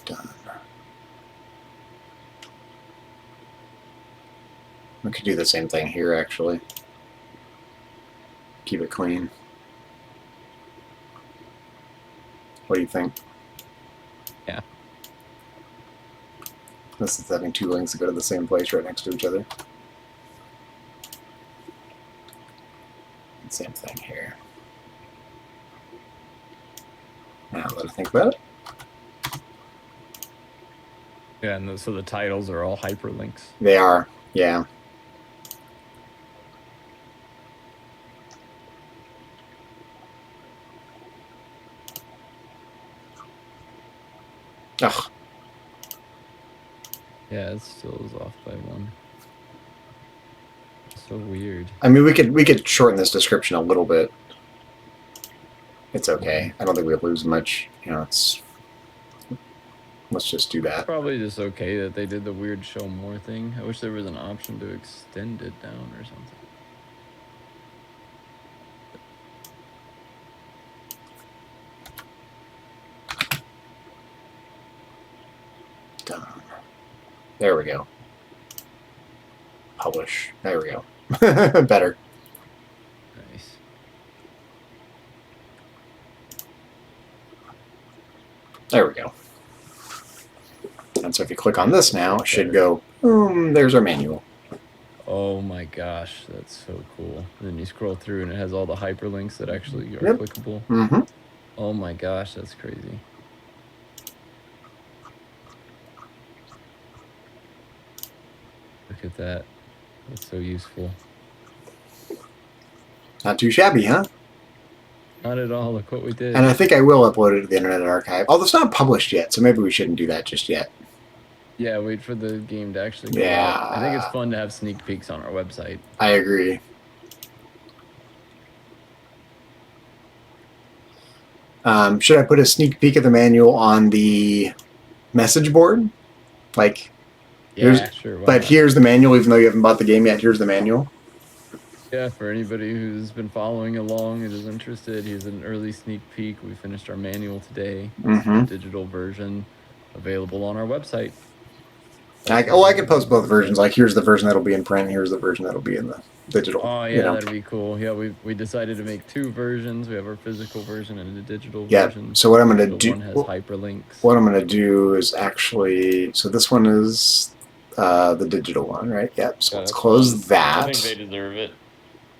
Done. We could do the same thing here, actually. Keep it clean. What do you think? Yeah. This is having 2 links that go to the same place right next to each other. Same thing here. Now let us think about it. Yeah, and so the titles are all hyperlinks. They are, yeah. Ugh. Yeah, it still is off by 1. So weird. I mean, we could shorten this description a little bit. It's okay. I don't think we lose much. You know, let's just do that. It's probably just okay that they did the weird show more thing. I wish there was an option to extend it down or something. Done. There we go. Publish. There we go. Better. Nice. There we go. And so if you click on this now, it should go, boom, there's our manual. Oh my gosh, that's so cool. And then you scroll through and it has all the hyperlinks that actually are clickable. Mm-hmm. Oh my gosh, that's crazy. Look at that. It's so useful. Not too shabby, huh? Not at all. Look what we did. And I think I will upload it to the Internet Archive. Although it's not published yet, so maybe we shouldn't do that just yet. Yeah, wait for the game to actually go out. I think it's fun to have sneak peeks on our website. I agree. Should I put a sneak peek of the manual on the message board? Like, Yeah, sure. But here's the manual, even though you haven't bought the game yet. Here's the manual. Yeah, for anybody who's been following along and is interested, here's an early sneak peek. We finished our manual today. The digital version available on our website. I can post both versions. Like, here's the version that'll be in print. Here's the version that'll be in the digital. Oh, yeah, that'd be cool. Yeah, we decided to make 2 versions. We have our physical version and a digital version. So what I'm going to do... One has hyperlinks. What I'm going to do is actually... So this one is the digital one, right? Yep. So let's close that. I think they deserve it.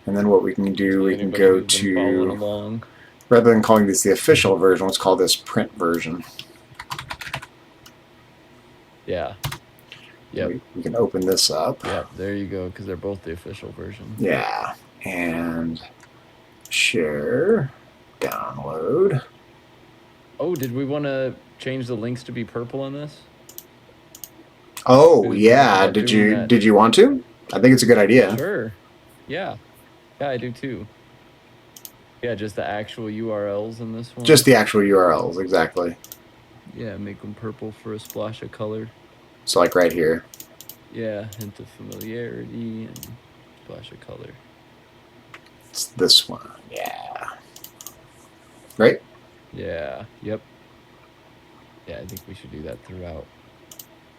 And then what we can do, we can go to... Rather than calling this the official version, let's call this print version. Yeah. Yep. We can open this up. Yeah, there you go, because they're both the official version. Yeah. And share, download. Oh, did we want to change the links to be purple in this? Oh, yeah. Did you want to? I think it's a good idea. Sure. Yeah. Yeah, I do too. Yeah, just the actual URLs in this one. Just the actual URLs, exactly. Yeah, make them purple for a splash of color. So like right here. Yeah, hint of familiarity and splash of color. It's this one. Yeah. Right? Yeah. Yep. Yeah, I think we should do that throughout.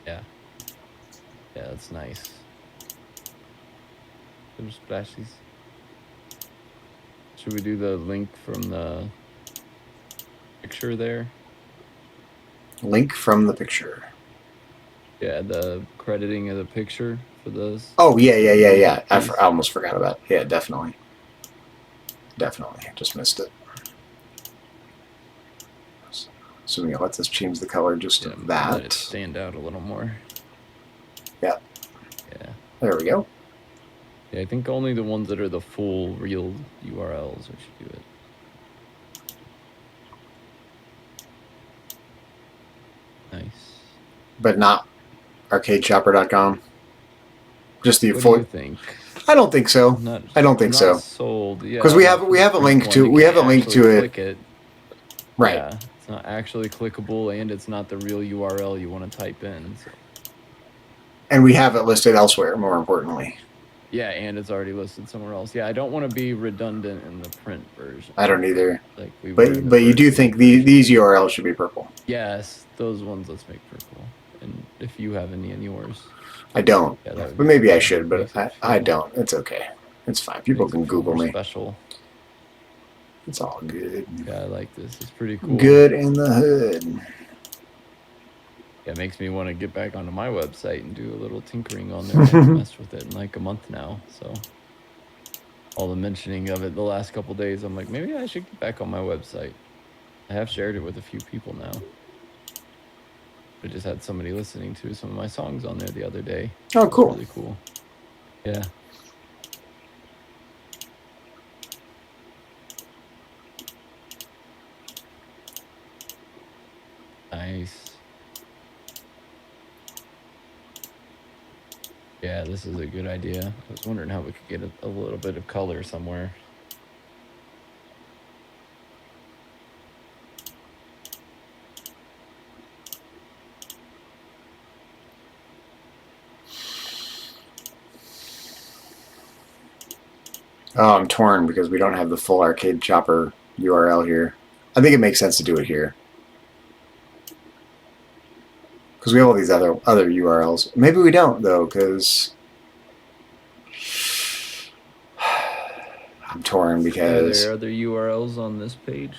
Yeah. Yeah, that's nice. Some splashies. Should we do the link from the picture there? Link from the picture. Yeah, the crediting of the picture for those. Oh, yeah. I almost forgot about it. Yeah, definitely. Definitely. I just missed it. Assuming it lets us change the color just to that. Let it stand out a little more. Yeah. Yeah. There we go. Yeah, I think only the ones that are the full real URLs we should do it. Nice. But not arcadeshopper.com. Just the What full. do you think? I don't think so. I don't think so. Sold. Yeah. Because we have a link to it. Click it. Right. Yeah, it's not actually clickable, and it's not the real URL you want to type in. So. And we have it listed elsewhere. More importantly. Yeah, and it's already listed somewhere else. Yeah, I don't want to be redundant in the print version. I don't either. Like but you do think these URLs should be purple? Yes, those ones let's make purple. And if you have any in yours. I don't. Yeah, but maybe I should, but I don't. It's okay. It's fine. People can Google me. Special. It's all good. Yeah, I like this. It's pretty cool. Good in the hood. Yeah, it makes me want to get back onto my website and do a little tinkering on there. I haven't messed with it in like a month now, so all the mentioning of it the last couple days, I'm like, maybe I should get back on my website. I have shared it with a few people now. I just had somebody listening to some of my songs on there the other day. Oh, cool. Really cool. Yeah. Nice. Yeah, this is a good idea. I was wondering how we could get a little bit of color somewhere. Oh, I'm torn because we don't have the full Arcade Chopper URL here. I think it makes sense to do it here. Because we have all these other URLs. Maybe we don't, though, because I'm torn because... Are there other URLs on this page?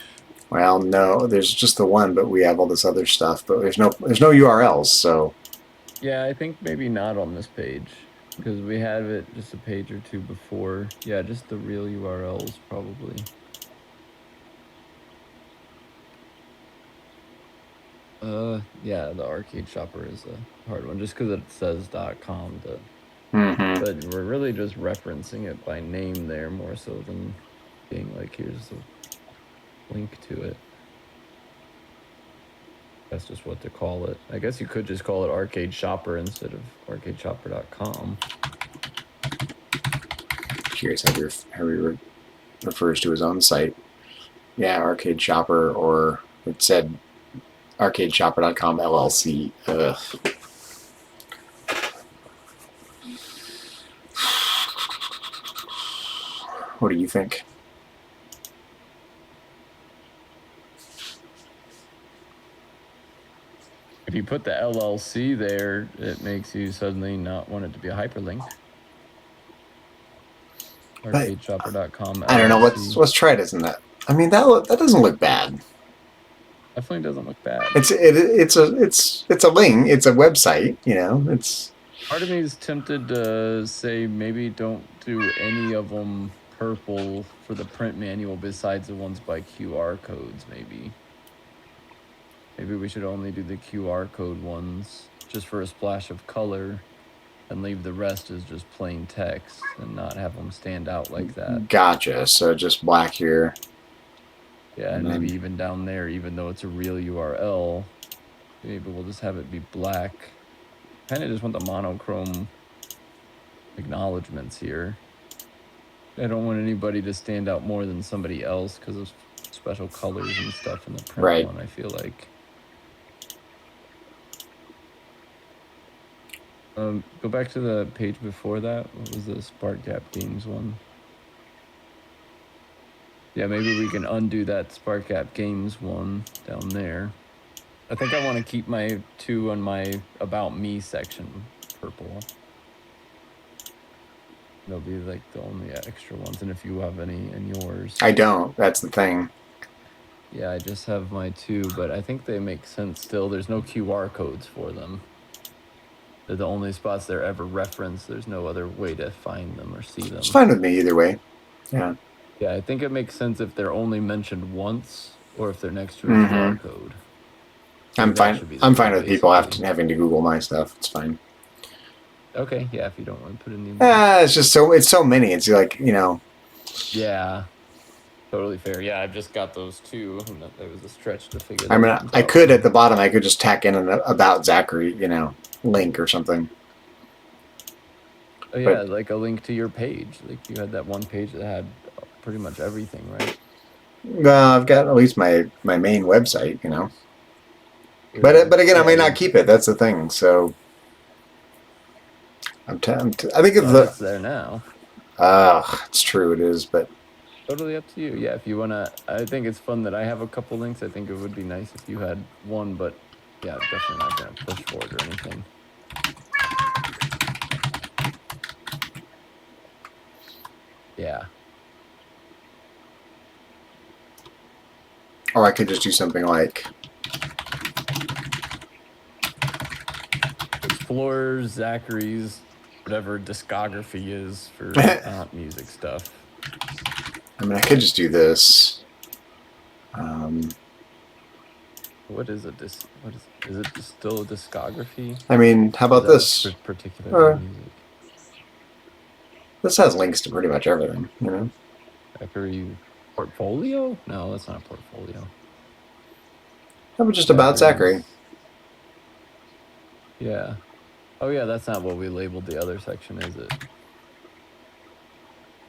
Well, no. There's just the one, but we have all this other stuff. But there's no URLs, so... Yeah, I think maybe not on this page. Because we had it just a page or two before. Yeah, just the real URLs, probably. Yeah, the Arcade Shopper is a hard one, just because it says .com to But we're really just referencing it by name there more so than being like, here's a link to it. That's just what to call it. I guess you could just call it Arcade Shopper instead of arcadeshopper.com. Curious how he refers to his own site. Yeah, Arcade Shopper, or it said arcadeshopper.com LLC. Ugh. What do you think? If you put the LLC there, it makes you suddenly not want it to be a hyperlink. Arcadeshopper.com. I don't know. Let's try it as in that. I mean, that doesn't look bad. Definitely doesn't look bad. It's a link. It's a website. You know, it's. Part of me is tempted to say maybe don't do any of them purple for the print manual besides the ones by QR codes. Maybe we should only do the QR code ones just for a splash of color, and leave the rest as just plain text and not have them stand out like that. Gotcha. So just black here. Yeah, and maybe even down there, even though it's a real URL, maybe we'll just have it be black. Kind of just want the monochrome acknowledgements here. I don't want anybody to stand out more than somebody else because of special colors and stuff in the print one, I feel like. Go back to the page before that. What was the Spark Gap Games one? Yeah, maybe we can undo that Spark Gap Games one down there. I think I want to keep my 2 on my About Me section purple. They'll be like the only extra ones, and if you have any in yours. I don't. That's the thing. Yeah, I just have my 2, but I think they make sense still. There's no QR codes for them. They're the only spots they're ever referenced. There's no other way to find them or see them. It's fine with me either way. Yeah. Yeah, I think it makes sense if they're only mentioned once or if they're next to a QR code. I'm fine with people having to Google my stuff. It's fine. Okay, yeah, if you don't want to put in it's just so many. It's like, you know. Yeah. Totally fair. Yeah, I've just got those 2. That was a stretch to figure that out. I could at the bottom. I could just tack in an About Zachary, you know, link or something. Oh yeah, like a link to your page. Like you had that one page that had pretty much everything, right? I've got at least my main website, you know. But again, I may not keep it. That's the thing. So I think it's there now. It's true. It is, but. Totally up to you. Yeah, if you want to, I think it's fun that I have a couple links. I think it would be nice if you had one, but yeah, definitely not going to push for it or anything. Yeah. Or I could just do something like Explore Zachary's whatever discography is for music stuff. I mean, I could just do this. What is it? Is it still a discography? I mean, how about this? Particular music. This has links to pretty much everything, you know. Zachary portfolio? No, that's not a portfolio. How about just About Zachary? Yeah. Oh yeah, that's not what we labeled the other section, is it?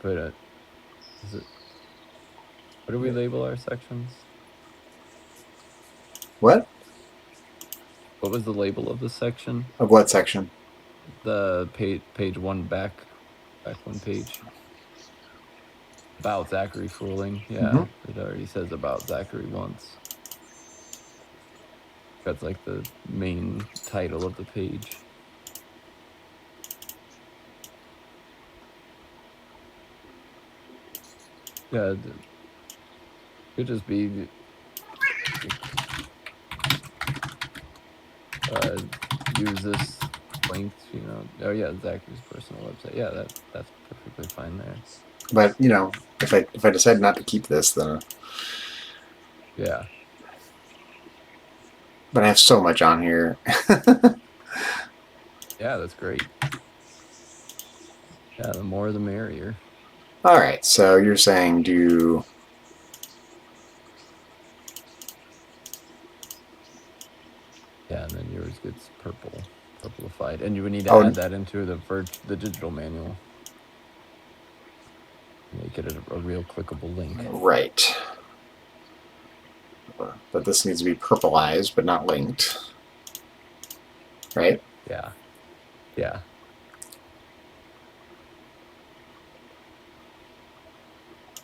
But is it? What do we label our sections? What? What was the label of the section? Of what section? The page 1 back one page. About Zachary Fruhling. Yeah, It already says About Zachary once. That's like the main title of the page. Yeah, it could just be use this link, you know. Oh yeah, Zachary's personal website. Yeah, that's perfectly fine there. But you know, if I decide not to keep this, then yeah. But I have so much on here. Yeah, that's great. Yeah, the more the merrier. All right, so you're saying do... Yeah, and then yours gets purplified. And you would need to Oh. add that into the digital manual. Make it a real clickable link. Right. But this needs to be purpleized, but not linked. Right? Yeah. Yeah.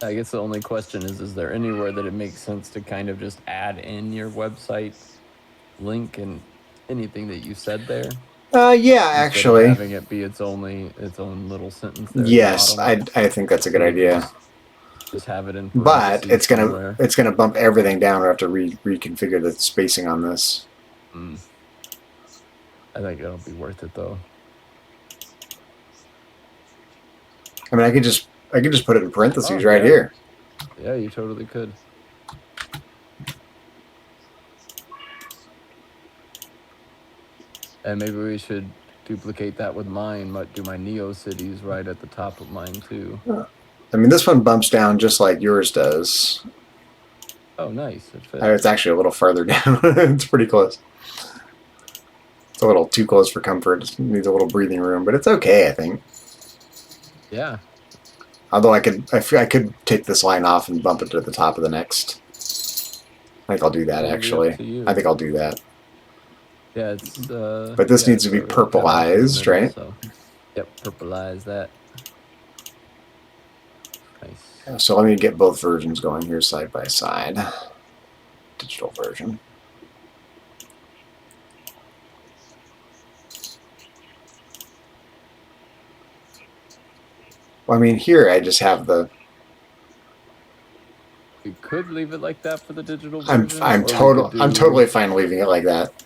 I guess the only question is there anywhere that it makes sense to kind of just add in your website link and anything that you said there? Yeah, Instead of actually. having it be its own little sentence there Yes, at the bottom. I think that's a good So we could idea. just have it in But parentheses somewhere. it's gonna bump everything down. We have to reconfigure the spacing on this. I think it'll be worth it though. I mean, I could just put it in parentheses right yeah. here. Yeah, you totally could. And maybe we should duplicate that with mine. Do my Neo cities right at the top of mine too. I mean, this one bumps down just like yours does. Oh, nice. It fits. It's actually a little farther down. It's pretty close. It's a little too close for comfort. It needs a little breathing room, but it's okay, I think. Yeah. Although I could take this line off and bump it to the top of the next. I think I'll do that, actually. I think I'll do that. Yeah, it's... but this needs to be purpleized, right? So. Yep, purpleize that. Nice. So let me get both versions going here side by side. Digital version. Well, I mean, here I just have the... You could leave it like that for the digital version. I'm totally fine leaving it like that.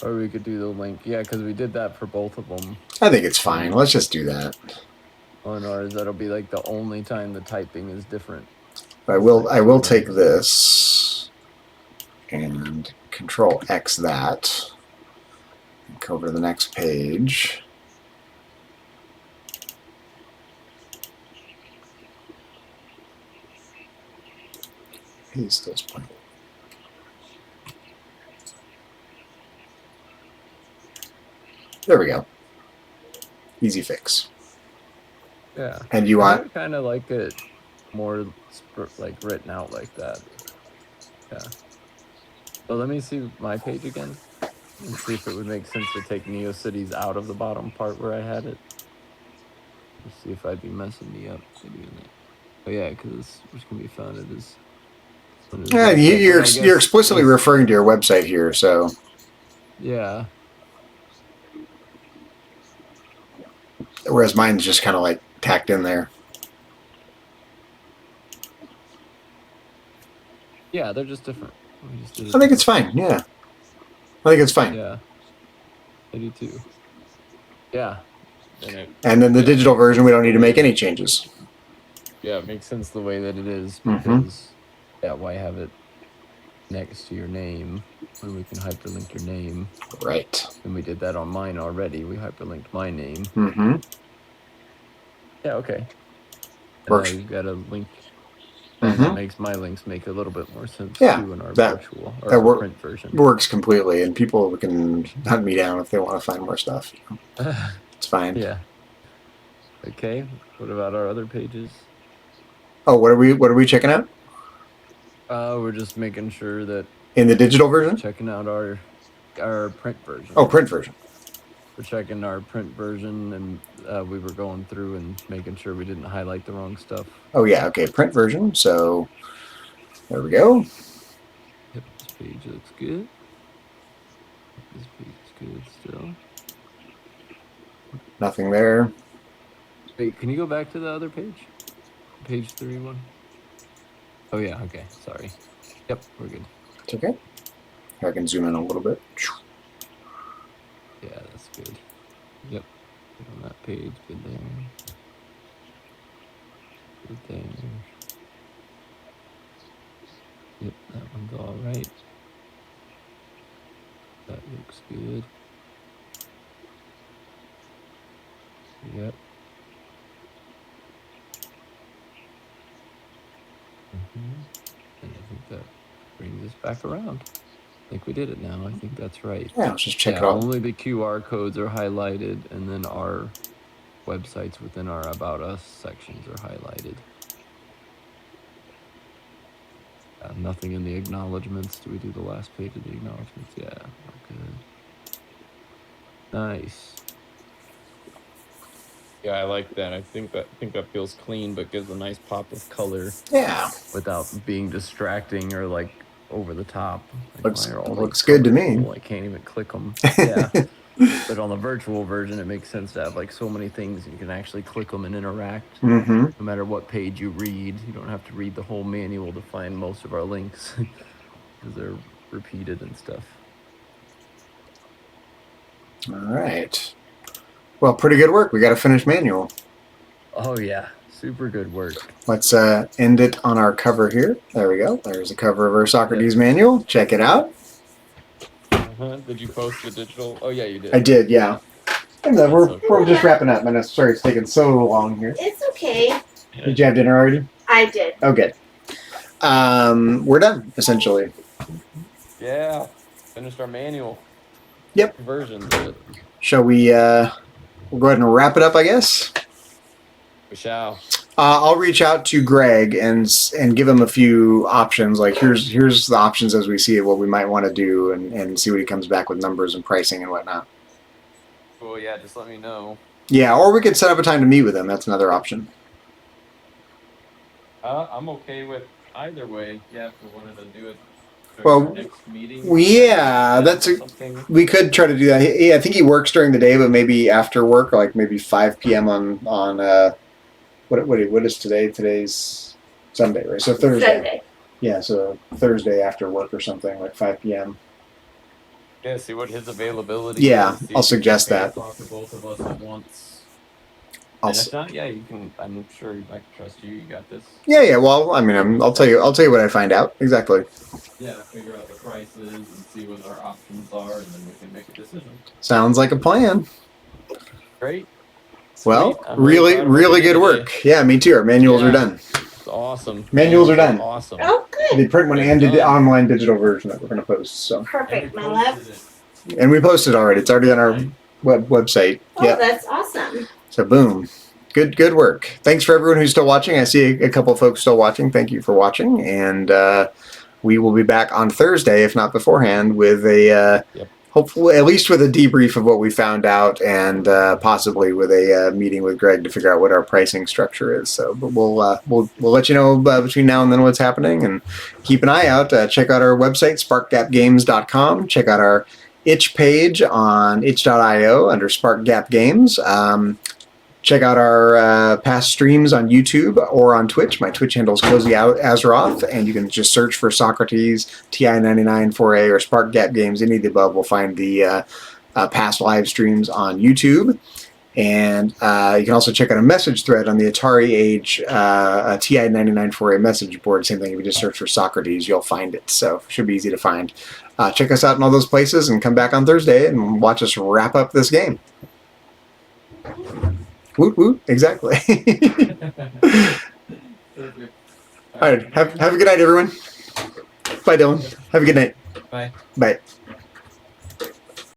Or we could do the link. Yeah, because we did that for both of them. I think it's fine. Let's just do that. On ours, that'll be like the only time the typing is different. I will take this and Control X that. And go over to the next page. Paste this one. There we go. Easy fix. Yeah. And you want... I kind of like it more like written out like that. Yeah. So let me see my page again and see if it would make sense to take NeoCities out of the bottom part where I had it. Let's see if I'd be messing me up by doing that. Oh yeah, because which can be founded as... Yeah, you're explicitly referring to your website here, so... Yeah. Whereas mine's just kind of like tacked in there. Yeah, they're just different. I think it's fine, yeah. I think it's fine. Yeah. I do too. Yeah. And then the digital version, we don't need to make any changes. Yeah, it makes sense the way that it is because, yeah, why have it next to your name when we can hyperlink your name? Right. And we did that on mine already. We hyperlinked my name. Yeah, okay. And now you've got a link. And that makes my links make a little bit more sense too in our virtual or our print version. Works completely, and people can hunt me down if they want to find more stuff. It's fine. Yeah. Okay. What about our other pages? Oh, what are we checking out? We're just making sure that in the digital version. Checking out our print version. Oh, print version. We're checking our print version, and we were going through and making sure we didn't highlight the wrong stuff. Oh yeah, okay, print version. So there we go. Yep, this page looks good. This page is good still. Nothing there. Wait, can you go back to the other page? Page 31. Oh yeah, okay, sorry. Yep, we're good. It's okay. I can zoom in a little bit. Yeah, that's good. Yep, good on that page, good there. Good there. Yep, that one's all right. That looks good. Yep. that brings us back around. I think we did it now. I think that's right. Yeah, let's just check it out. Only the QR codes are highlighted, and then our websites within our About Us sections are highlighted. Nothing in the acknowledgements. Do we do the last page of the acknowledgements? Yeah, good. Nice. Yeah, I like that. I think that feels clean, but gives a nice pop of color. Yeah. Without being distracting or like over the top. Like, looks good to me. Cool? I can't even click them. Yeah. But on the virtual version, it makes sense to have like so many things you can actually click them and interact. Mm-hmm. No matter what page you read, you don't have to read the whole manual to find most of our links because they're repeated and stuff. All right. Well, pretty good work. We got a finished manual. Oh yeah, super good work. Let's end it on our cover here. There we go. There's a cover of our Socrates manual. Check it out. Did you post the digital? Oh yeah, you did. I did, yeah. And we're just wrapping up, and sorry it's taking so long here. It's okay. Did you have dinner already? I did. Oh, good. We're done, essentially. Yeah, finished our manual. Yep. Versions of it. Shall we, we'll go ahead and wrap it up, I guess? We shall. I'll reach out to Greg and give him a few options. Like, here's the options as we see it, what we might want to do, and see what he comes back with numbers and pricing and whatnot. Cool, yeah, just let me know. Yeah, or we could set up a time to meet with him. That's another option. I'm okay with either way. Yeah, if we wanted to do it. Well, next meeting. Yeah, we could try to do that. I think he works during the day, but maybe after work, like maybe 5 p.m. on what is today? Today's Sunday, right? So Thursday. Sunday. Yeah, so Thursday after work or something, like 5 p.m. Yeah, see what his availability Yeah, is. I'll suggest that. Talk to both of us at once. And if not, yeah, you can. I'm sure I can trust you. You got this. Yeah. Well, I mean, I'll tell you what I find out exactly. Yeah, figure out the prices and see what our options are, and then we can make a decision. Sounds like a plan. Great. Well, really good work. Yeah, me too. Our manuals are done. It's awesome. Manuals are done. Awesome. Oh, good. The print one and the online digital version that we're going to post. So. Perfect, my love. And we posted already. It's already on our website. Oh, Yep. That's awesome. So boom. Good work. Thanks for everyone who's still watching. I see a couple of folks still watching. Thank you for watching. And we will be back on Thursday, if not beforehand, with a hopefully at least with a debrief of what we found out, and possibly with a meeting with Greg to figure out what our pricing structure is. So, but we'll let you know between now and then what's happening, and keep an eye out. Check out our website, sparkgapgames.com. Check out our itch page on itch.io under Spark Gap Games. Check out our past streams on YouTube or on Twitch. My Twitch handle is Cozy Azeroth, and you can just search for Socrates, TI-99 4A, or Spark Gap Games. Any of the above will find the past live streams on YouTube. And you can also check out a message thread on the Atari Age TI-99 4A message board. Same thing, if you just search for Socrates, you'll find it. So it should be easy to find. Check us out in all those places, and come back on Thursday and watch us wrap up this game. Woot woot, exactly. All right, have a good night, everyone. Bye, Dylan. Have a good night. Bye. Bye.